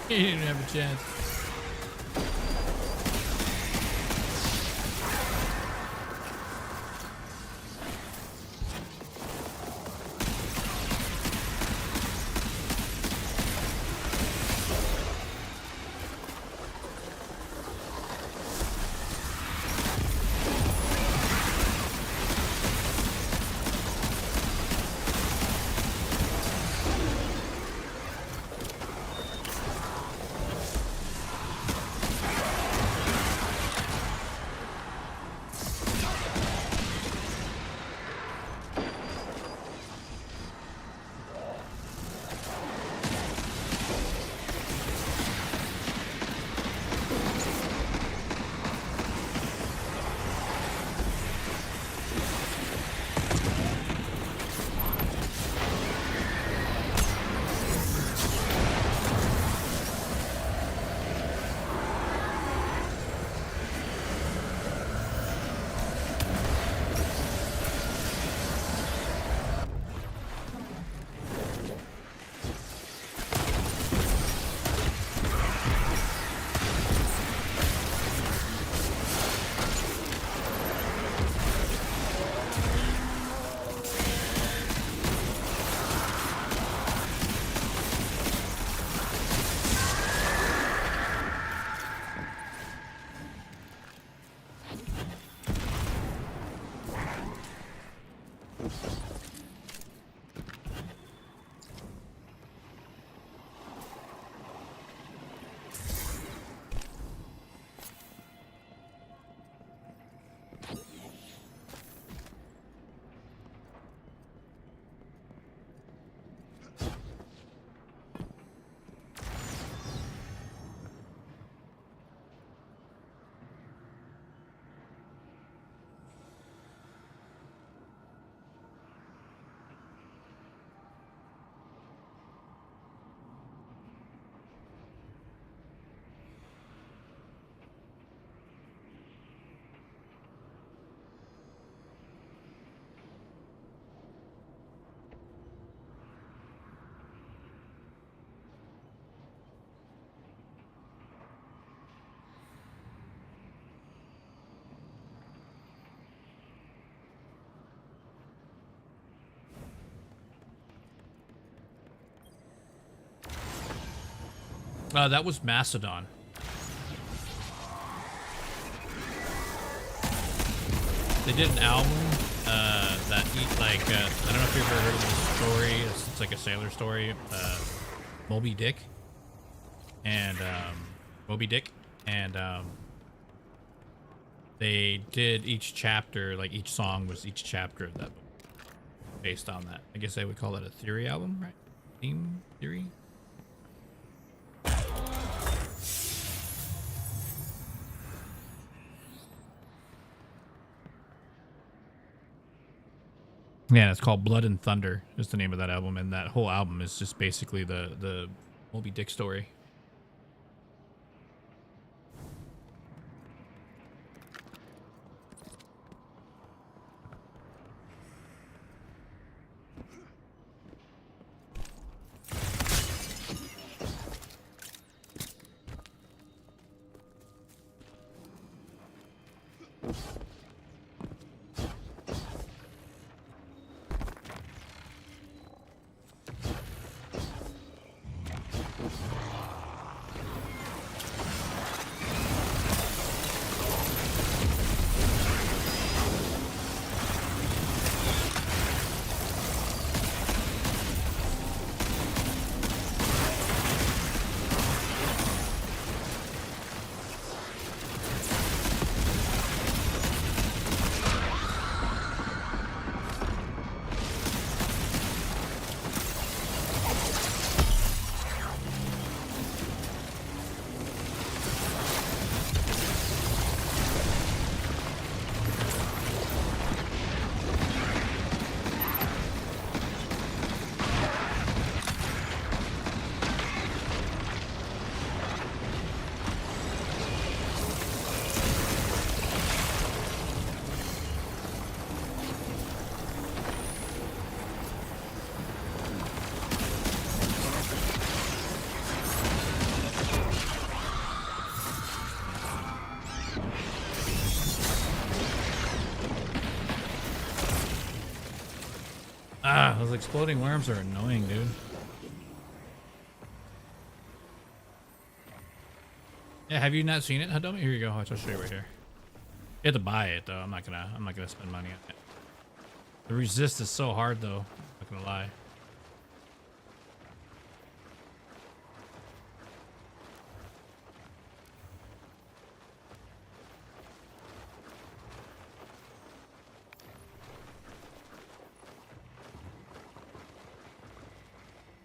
He didn't have a chance. That was Macedon. They did an album that I don't know if you've ever heard of this story. It's like a sailor story. Moby Dick. And they did each chapter, like each song was each chapter of that book based on that. I guess they would call that a theory album, right? Theme theory? Yeah, it's called Blood and Thunder is the name of that album, and that whole album is just basically the Moby Dick story. Ah, those exploding worms are annoying, dude. Yeah, have you not seen it, Hadomi? Here you go. I'll show you right here. You have to buy it though. I'm not gonna spend money on it. The resist is so hard though. I'm not gonna lie.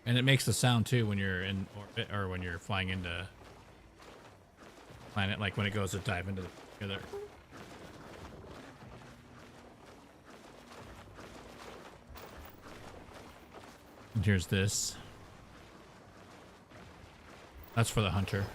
And it makes the sound too when you're in orbit or when you're flying into planet, like when it goes to dive into the other. And here's this. That's for the hunter.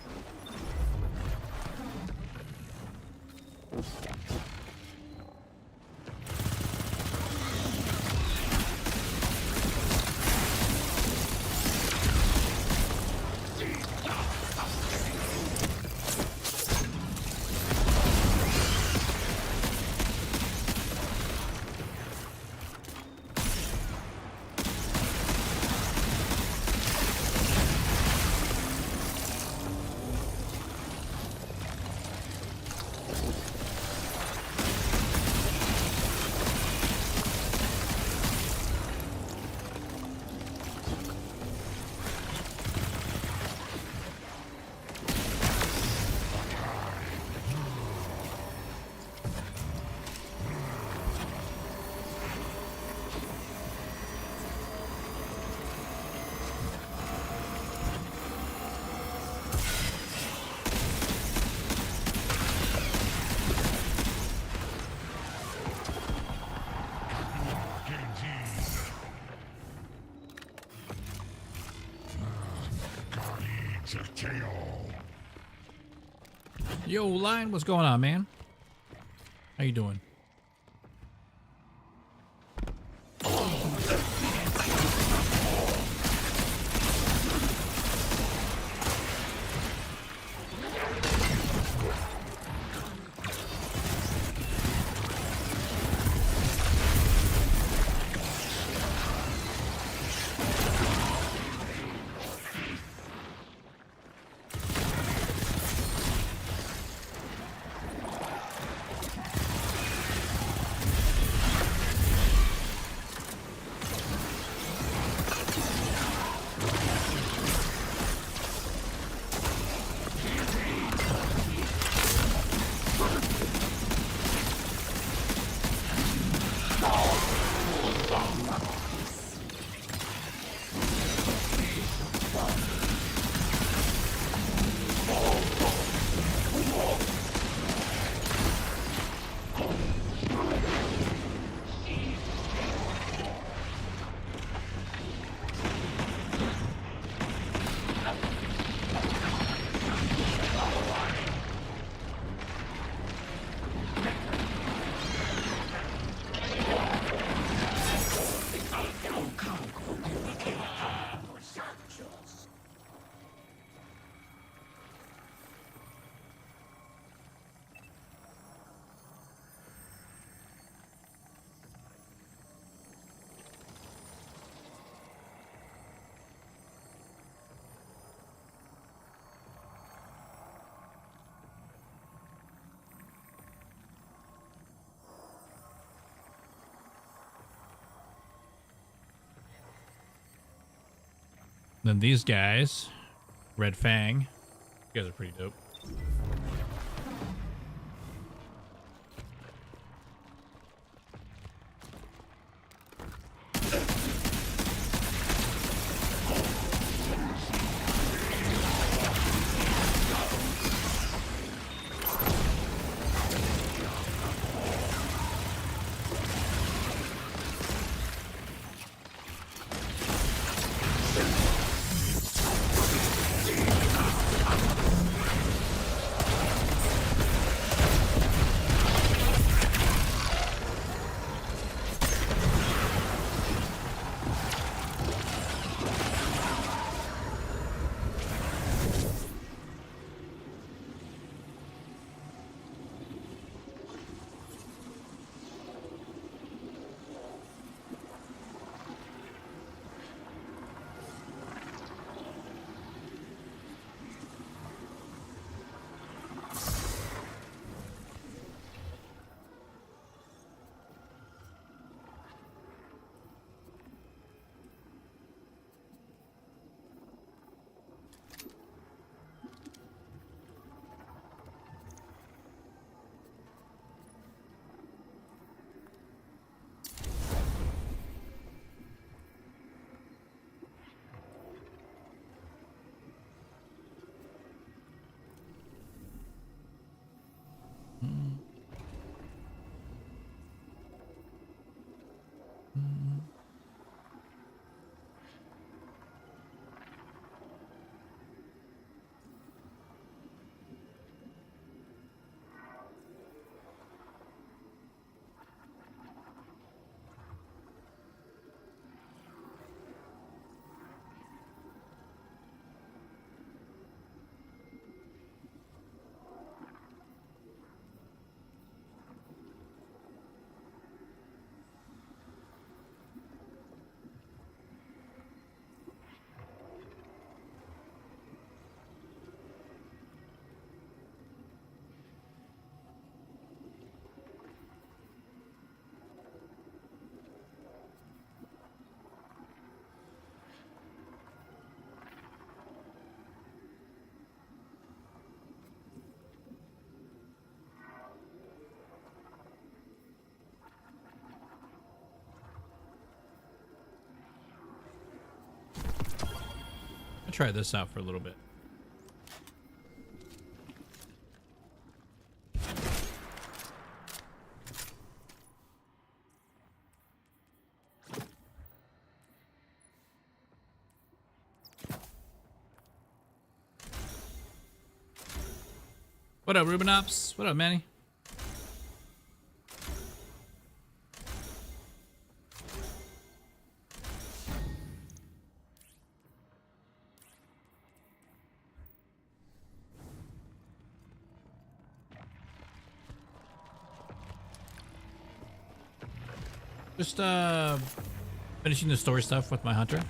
Yo, Lion, what's going on, man? How you doing? Then these guys, Red Fang. You guys are pretty dope. Try this out for a little bit. What up, Rubinops? What up, Manny? Just finishing the story stuff with my hunter.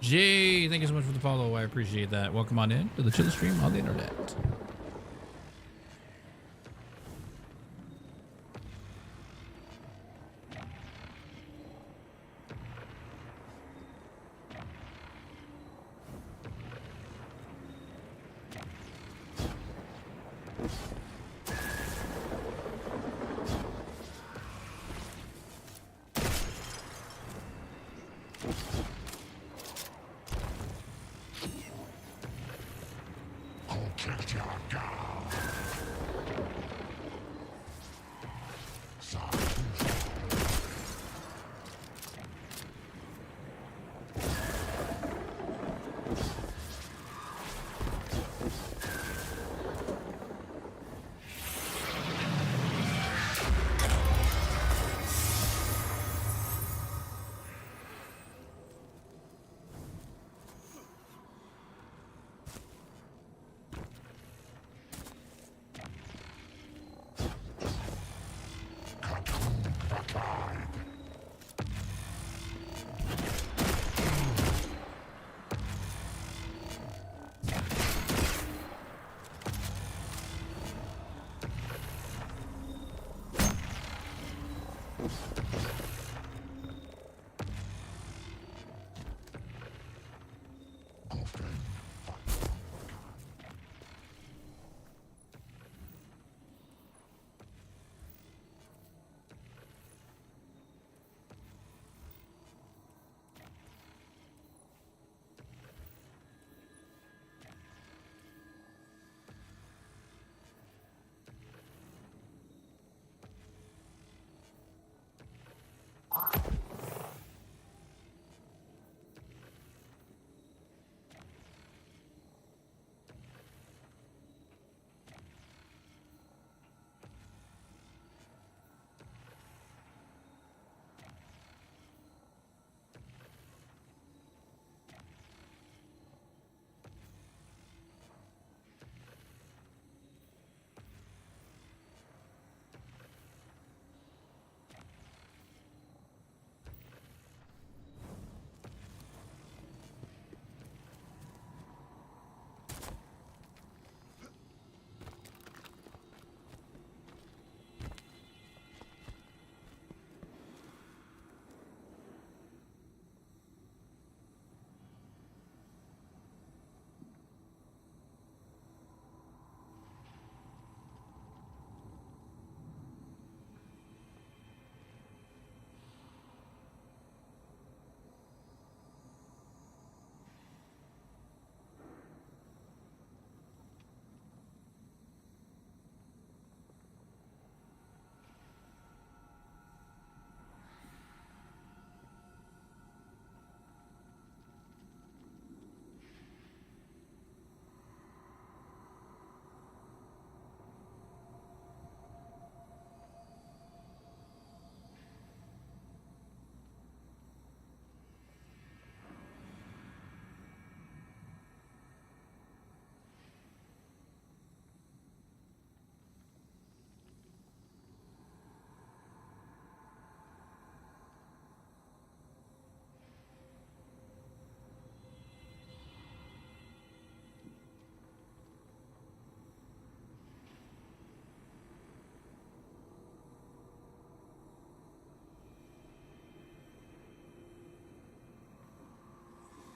Jay, thank you so much for the follow. I appreciate that. Welcome on in to the chill stream on the internet.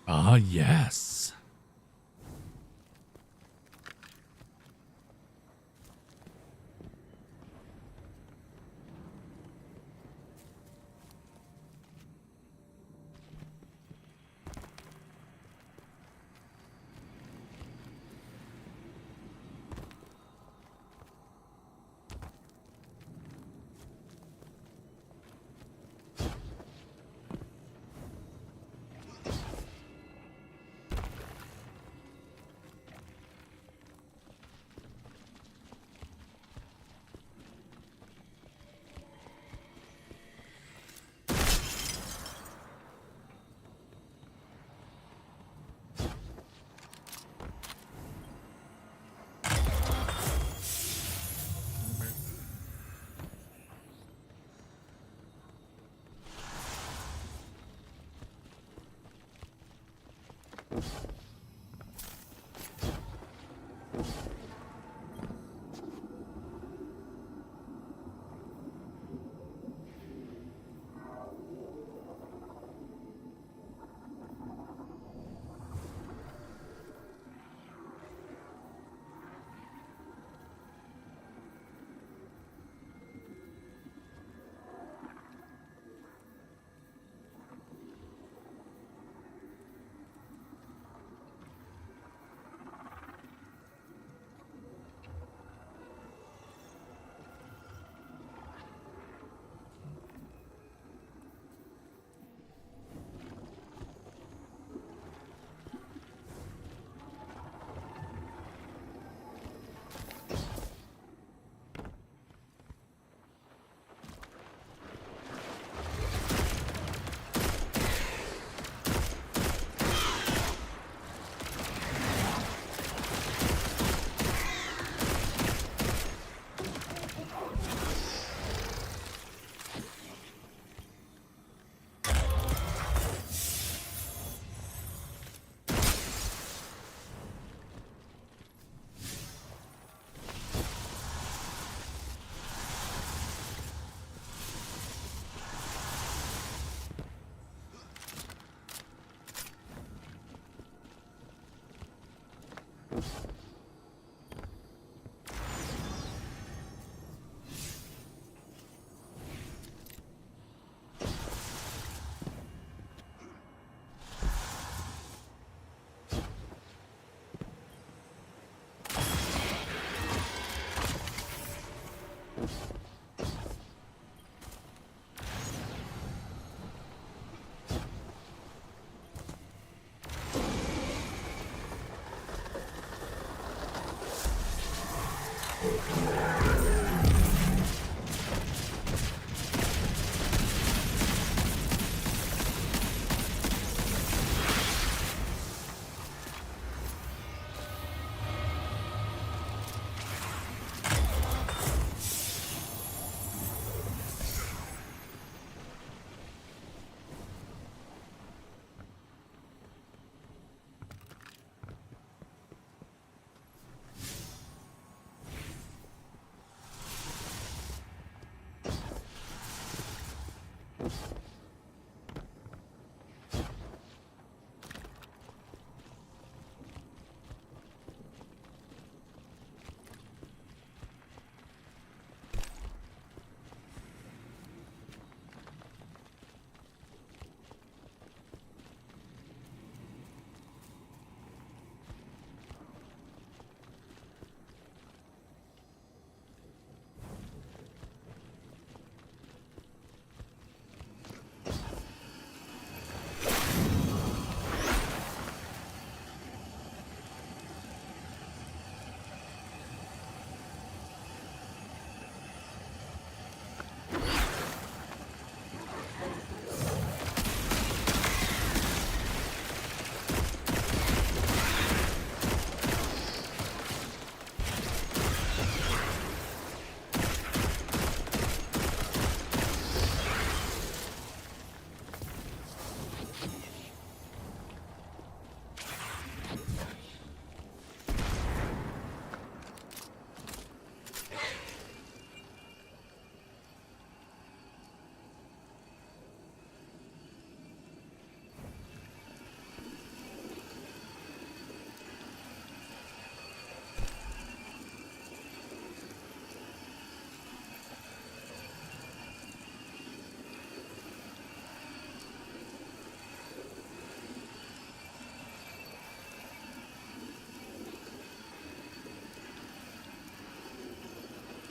Ah, yes.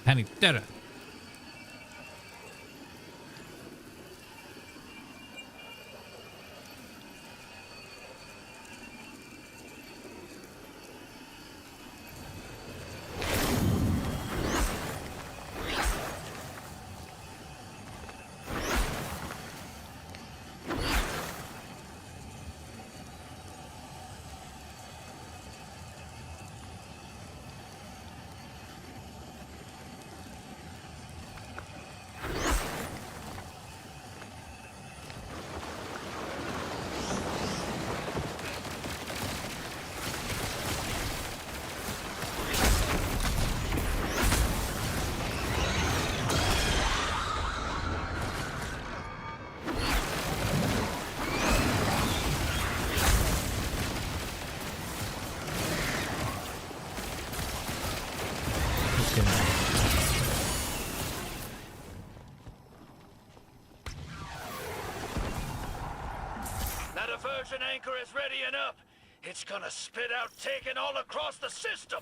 Panitera. That diversion anchor is ready and up. It's gonna spit out taken all across the system.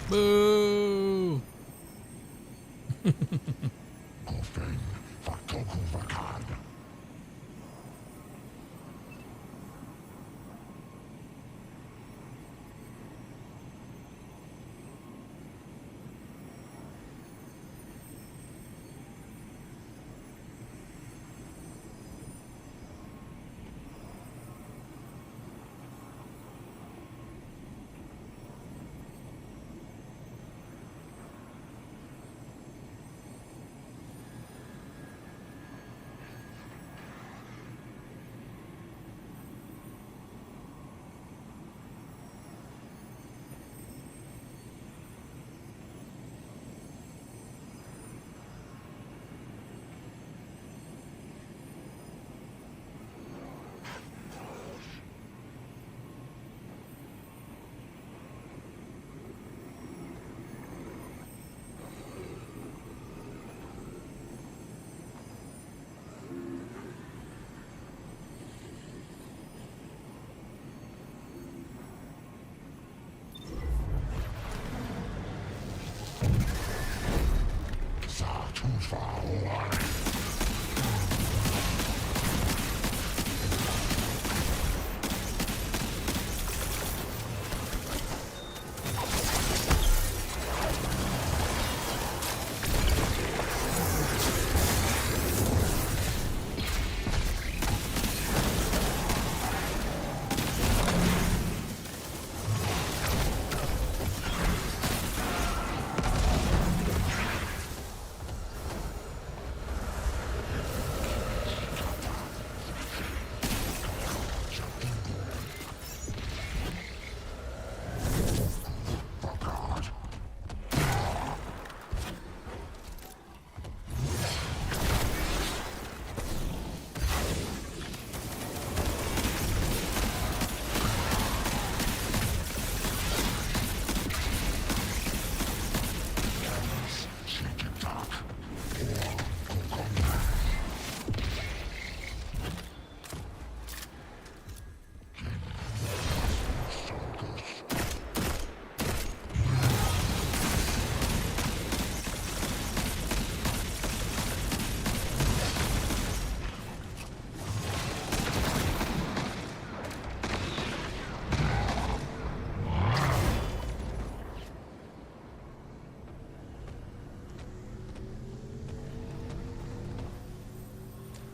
Boo!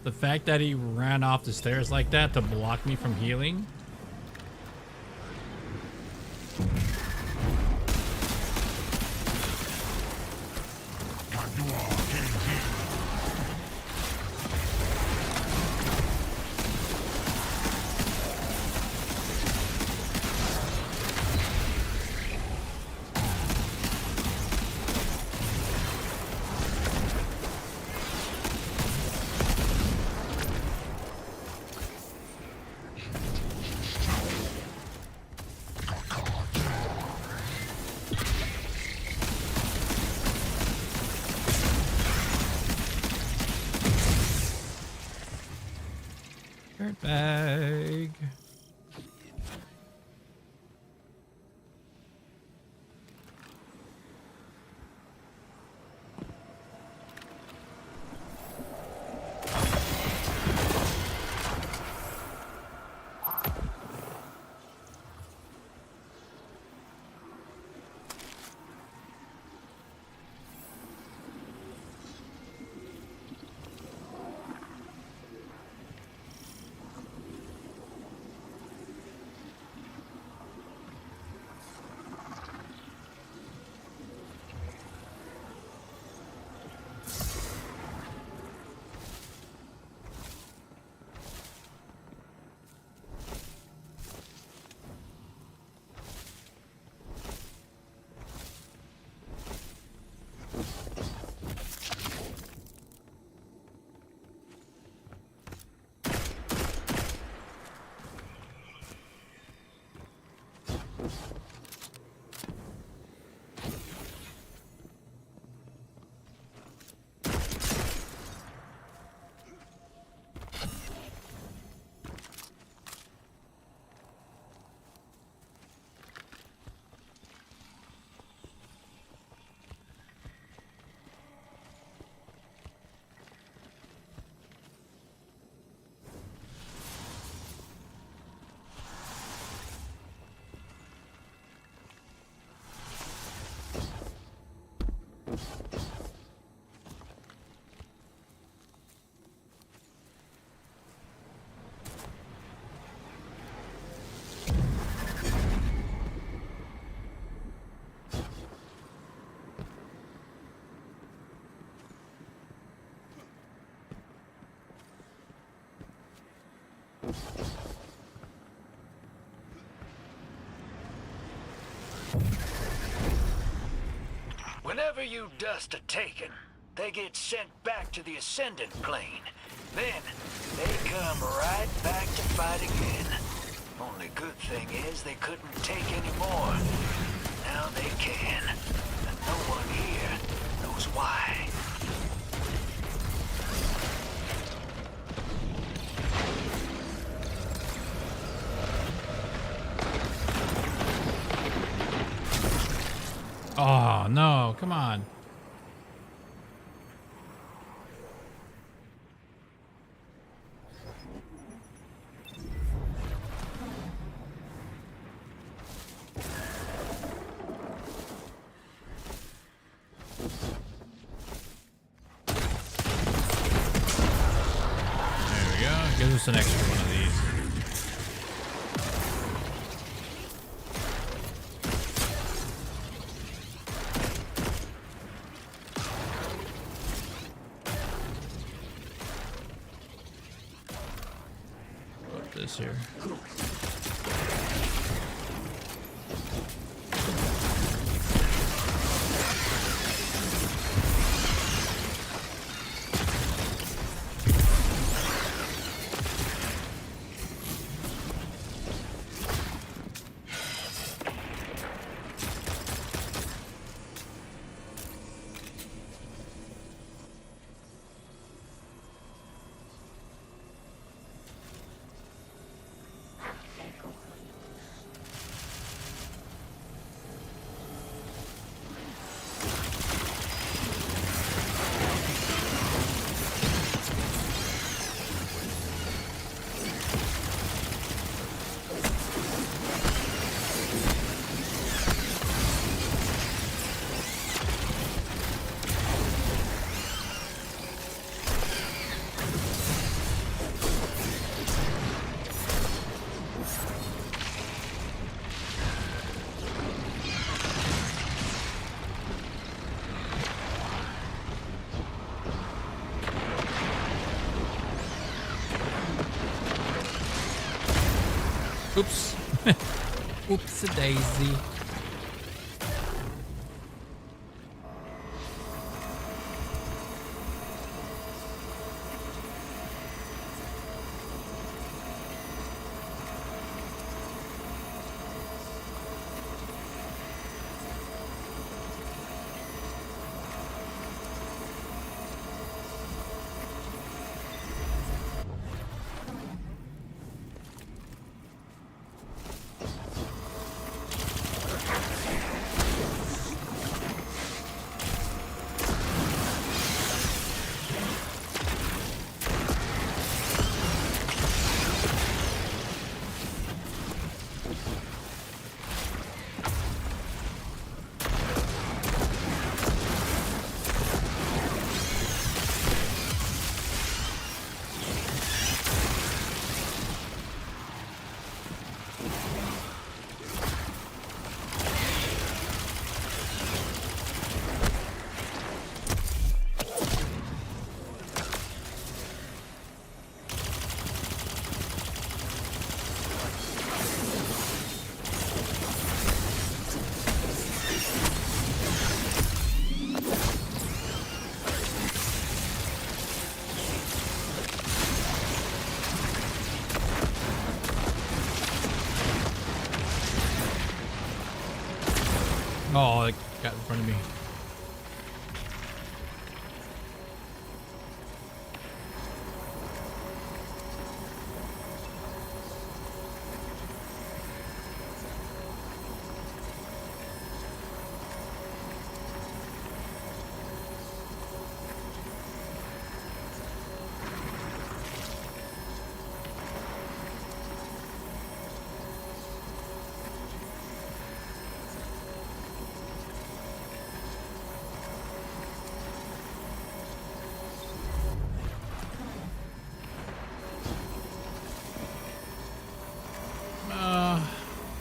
The fact that he ran off the stairs like that to block me from healing. Dirtbag. Whenever you dust a Taken, they get sent back to the Ascendant Plane. Then, they come right back to fight again. Only good thing is they couldn't take any more. Now they can. And no one here knows why. Oh, no. Come on. There we go. Gives us an extra one of these. This here. Oops. Oops-a-daisy. Oh, it got in front of me.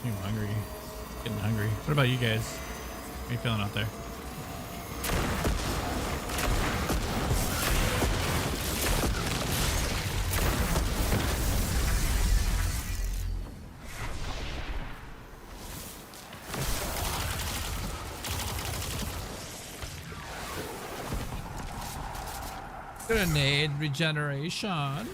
I'm hungry. Getting hungry. What about you guys? How you feeling out there? Grenade regeneration.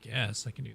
I guess I can do.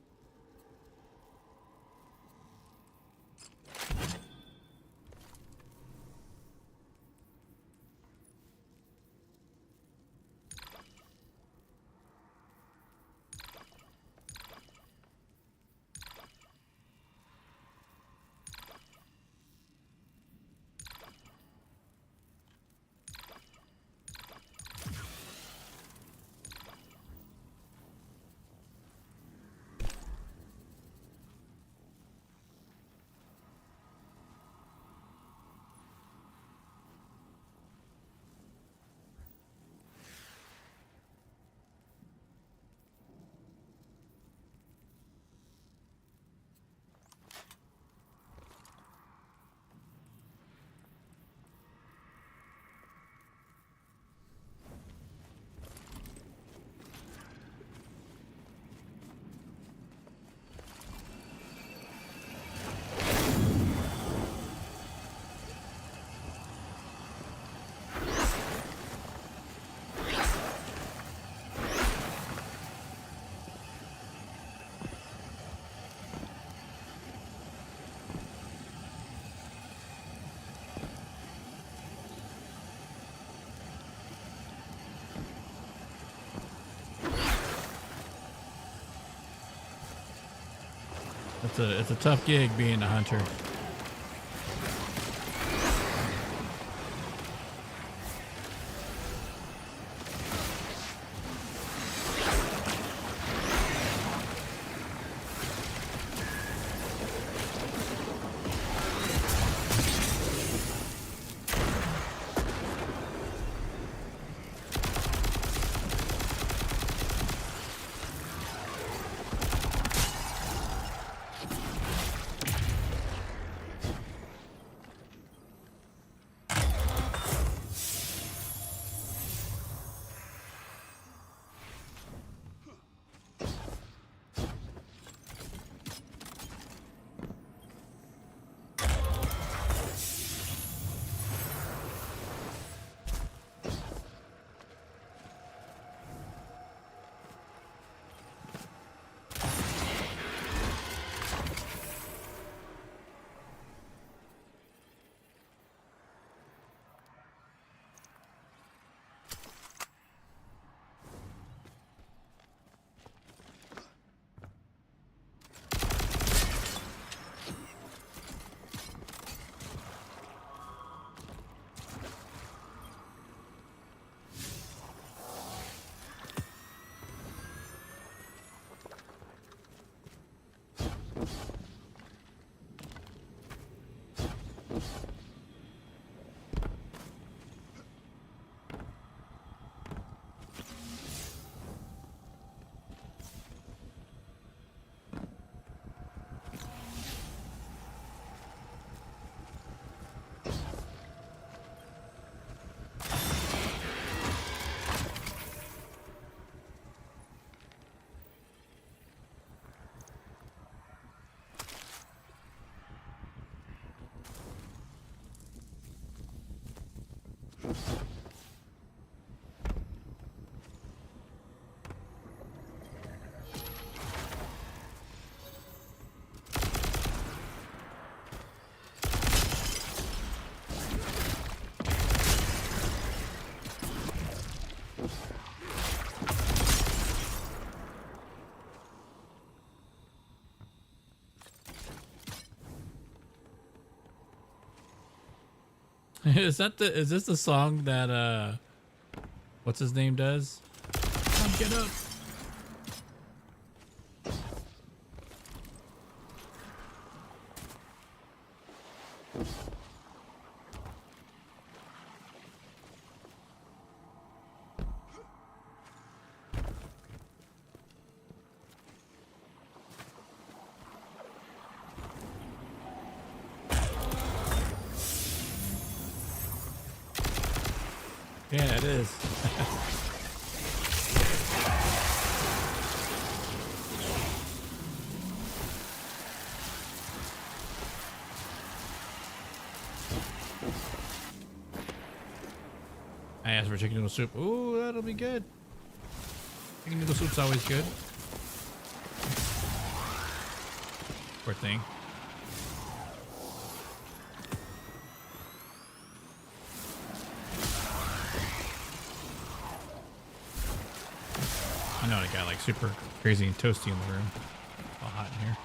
It's a tough gig being a hunter. Is this the song that what's his name does? Come get up. Yeah, it is. I asked for chicken noodle soup. Ooh, that'll be good. Chicken noodle soup's always good. Poor thing. I know it got like super crazy and toasty in the room. All hot in here.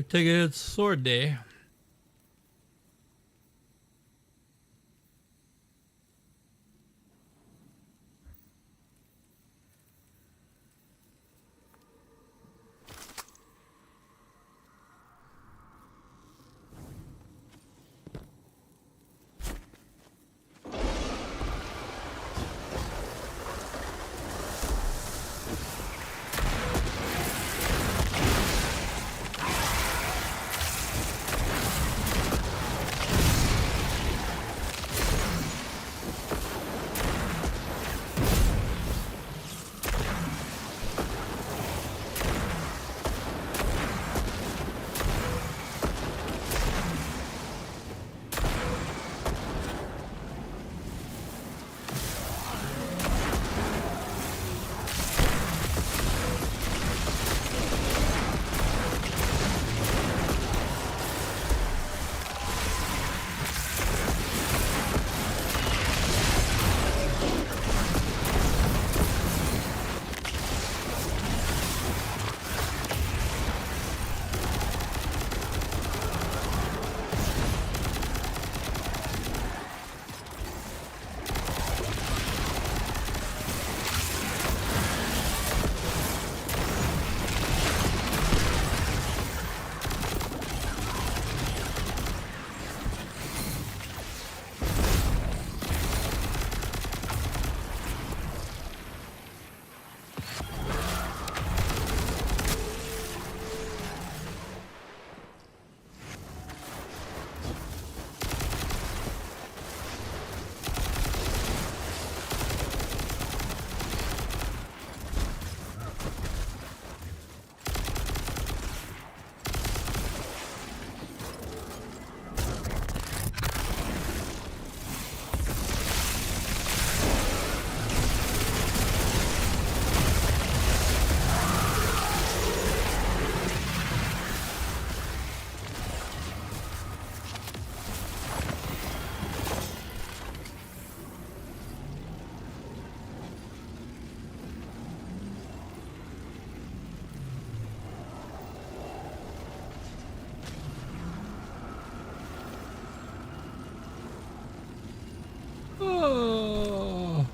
take it, it's sword day. Oh.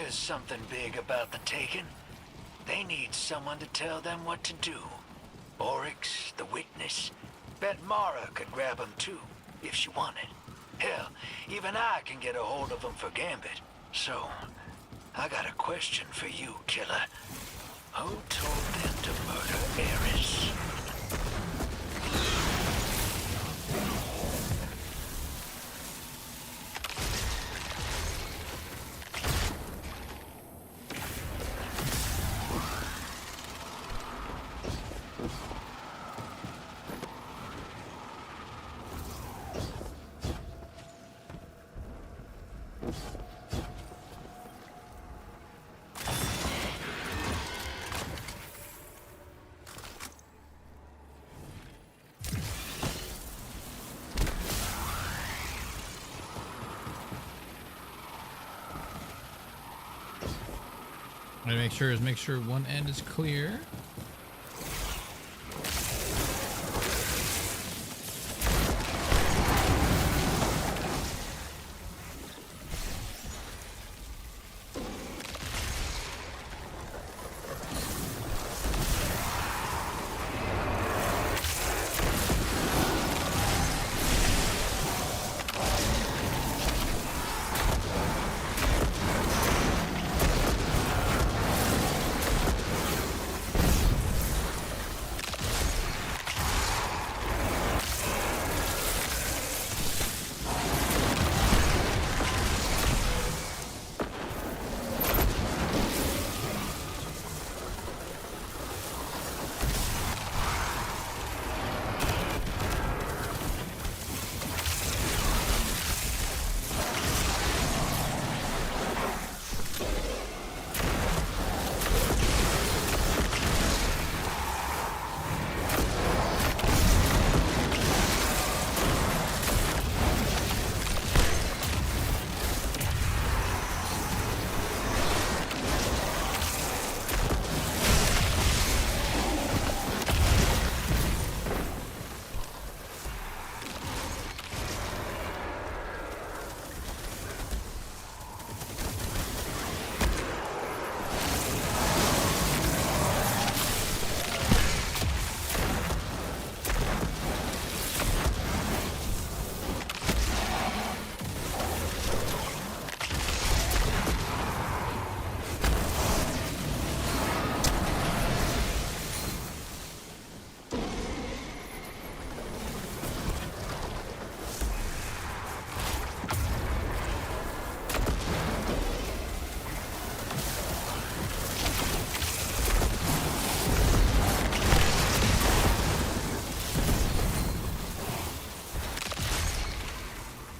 Here's something big about the Taken. They need someone to tell them what to do. Oryx, the Witness. Bet Mara could grab him too, if she wanted. Hell, even I can get a hold of him for Gambit. So, I got a question for you, killer. Who told them to murder Eris? What I make sure one end is clear.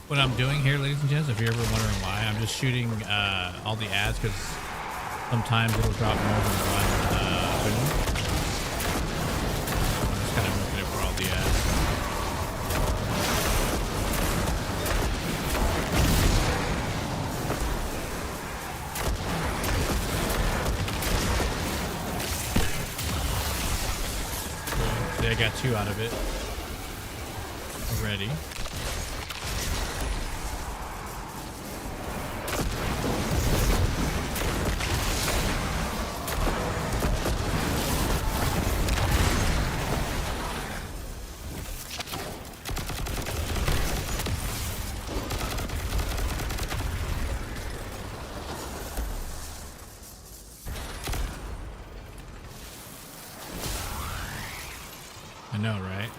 What I'm doing here, ladies and gents, if you're ever wondering why, I'm just shooting all the ads because sometimes it'll drop more than one film. I'm just kind of looking for all the ads. See, I got 2 out of it already. I know, right?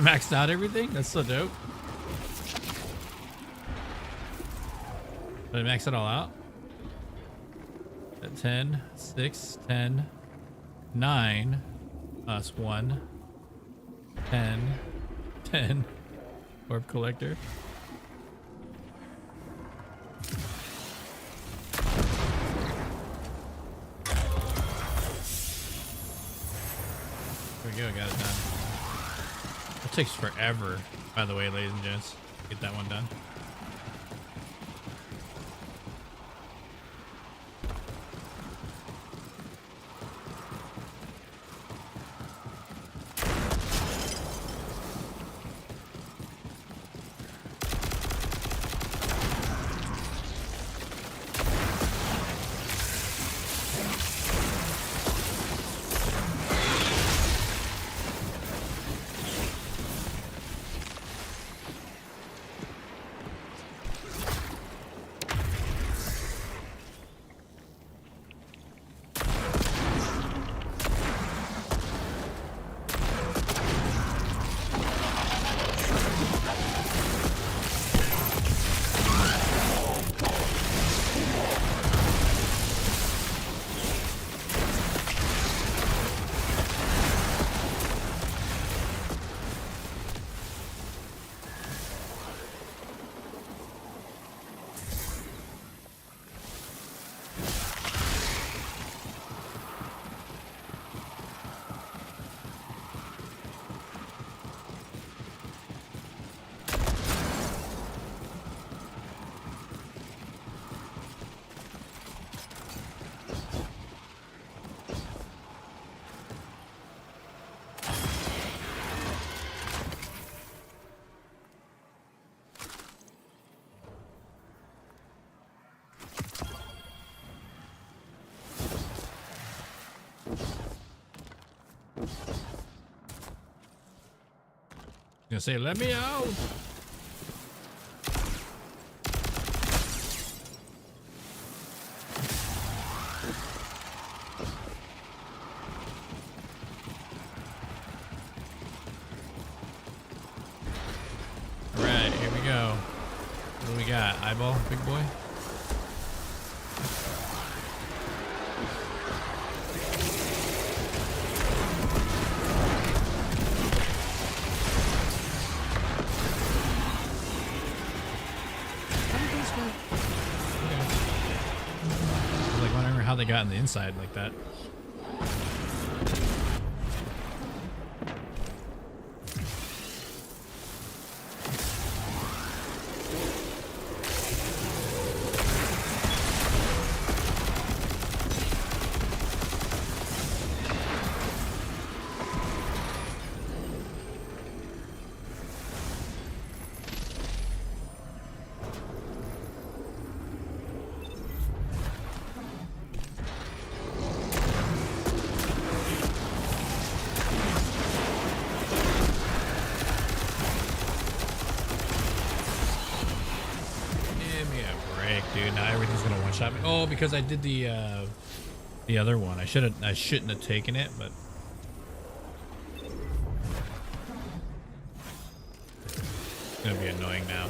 maxed out everything? That's so dope. Did I max it all out? At 10, 6, 10, 9, plus 1, 10, 10. Orb collector. There we go, got it done. It takes forever, by the way, ladies and gents, to get that one done. Gonna say, let me out. All right, here we go. What do we got? Eyeball, big boy. How they got on the inside like that. Dude, now everything's gonna one-shot me. Oh, because I did the other one. I shouldn't have taken it, but it's gonna be annoying now.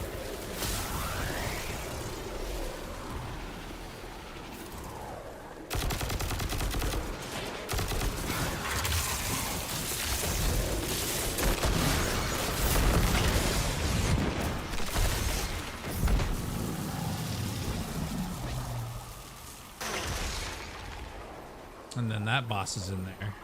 And then that boss is in there.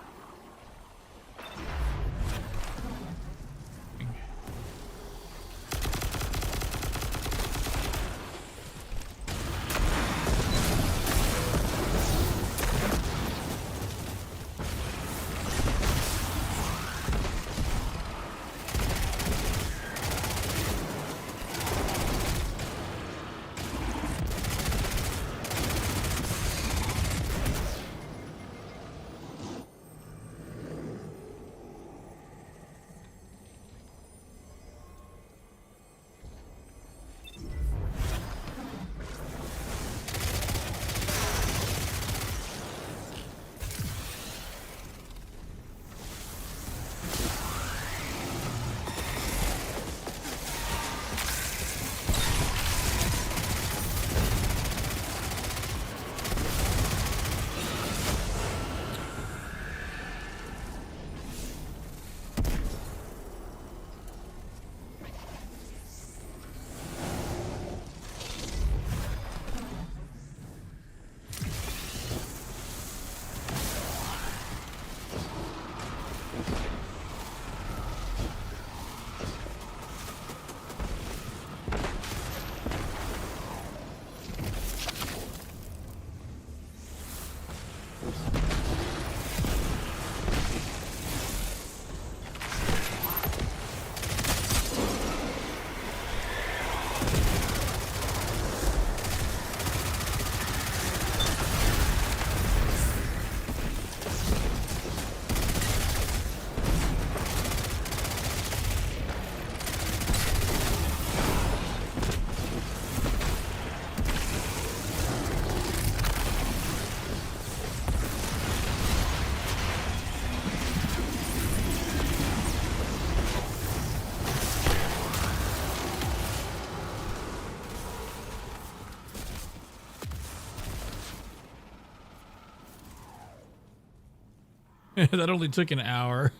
That only took an hour.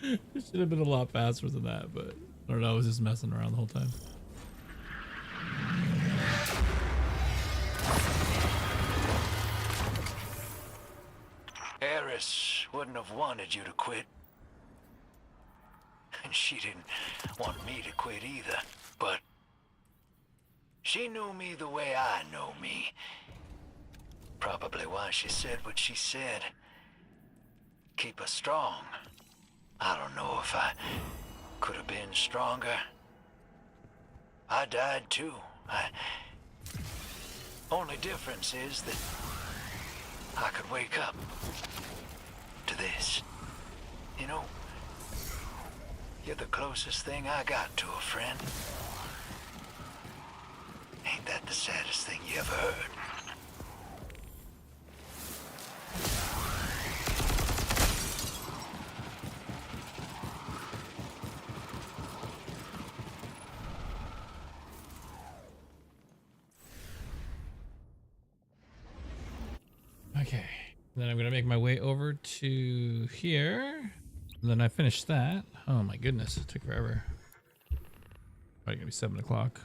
It should have been a lot faster than that, but I don't know. I was just messing around the whole time. Eris wouldn't have wanted you to quit. And she didn't want me to quit either, but she knew me the way I know me. Probably why she said what she said. Keep us strong. I don't know if I could have been stronger. I died too. Only difference is that I could wake up to this. You know, you're the closest thing I got to a friend. Ain't that the saddest thing you ever heard? Okay, then I'm gonna make my way over to here. And then I finished that. Oh my goodness, it took forever. Probably gonna be 7 o'clock.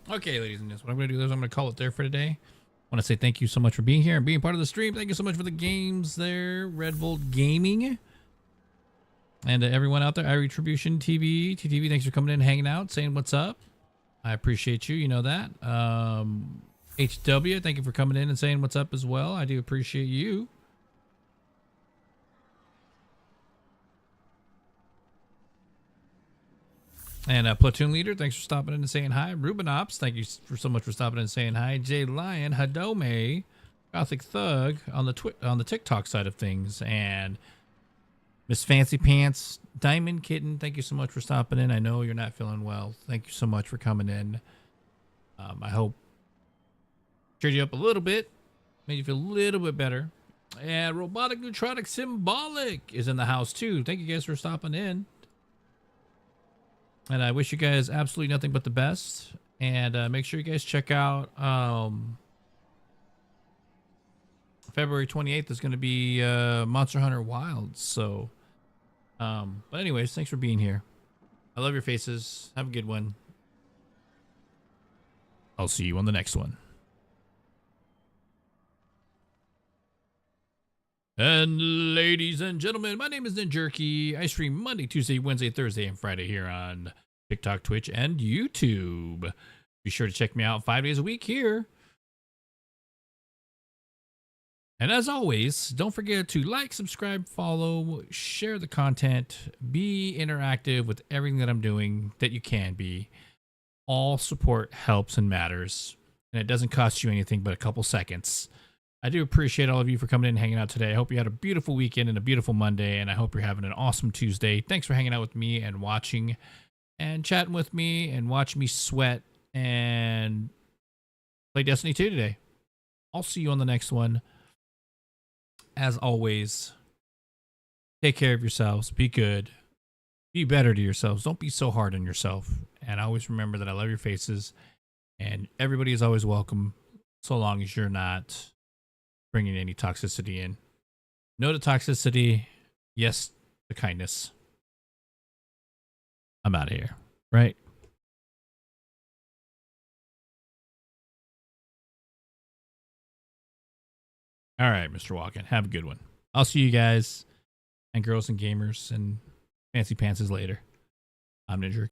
Okay, ladies and gents, what I'm going to do is I'm going to call it there for today. I want to say thank you so much for being here and being part of the stream. Thank you so much for the games there, Red Volt Gaming. And everyone out there, iRetribution TV, TTV, thanks for coming in, hanging out, saying what's up. I appreciate you, you know that. HW, thank you for coming in and saying what's up as well. I do appreciate you. And Platoon Leader, thanks for stopping in and saying hi. Rubinops, thank you so much for stopping in and saying hi. Jay Lion, Hadome, Gothic Thug on the TikTok side of things, and Miss Fancy Pants, Diamond Kitten, thank you so much for stopping in. I know you're not feeling well. Thank you so much for coming in. I hope cheered you up a little bit, made you feel a little bit better. And Robotic Neutronic Symbolic is in the house too. Thank you guys for stopping in. And I wish you guys absolutely nothing but the best. And make sure you guys check out February 28th is going to be Monster Hunter Wilds. So, but anyways, thanks for being here. I love your faces. Have a good one. I'll see you on the next one. And ladies and gentlemen, my name is Ninjerky. I stream Monday, Tuesday, Wednesday, Thursday, and Friday here on TikTok, Twitch, and YouTube. Be sure to check me out 5 days a week here. And as always, don't forget to like, subscribe, follow, share the content, be interactive with everything that I'm doing that you can be. All support helps and matters, and it doesn't cost you anything but a couple seconds. I do appreciate all of you for coming in and hanging out today. I hope you had a beautiful weekend and a beautiful Monday, and I hope you're having an awesome Tuesday. Thanks for hanging out with me and watching and chatting with me and watching me sweat and play Destiny 2 today. I'll see you on the next one. As always, take care of yourselves. Be good. Be better to yourselves. Don't be so hard on yourself. And always remember that I love your faces. And everybody is always welcome so long as you're not bringing any toxicity in. No to toxicity. Yes to kindness. I'm out of here. Right? All right, Mr. Walken. Have a good one. I'll see you guys and girls and gamers and fancy pantses later. I'm Ninjerky.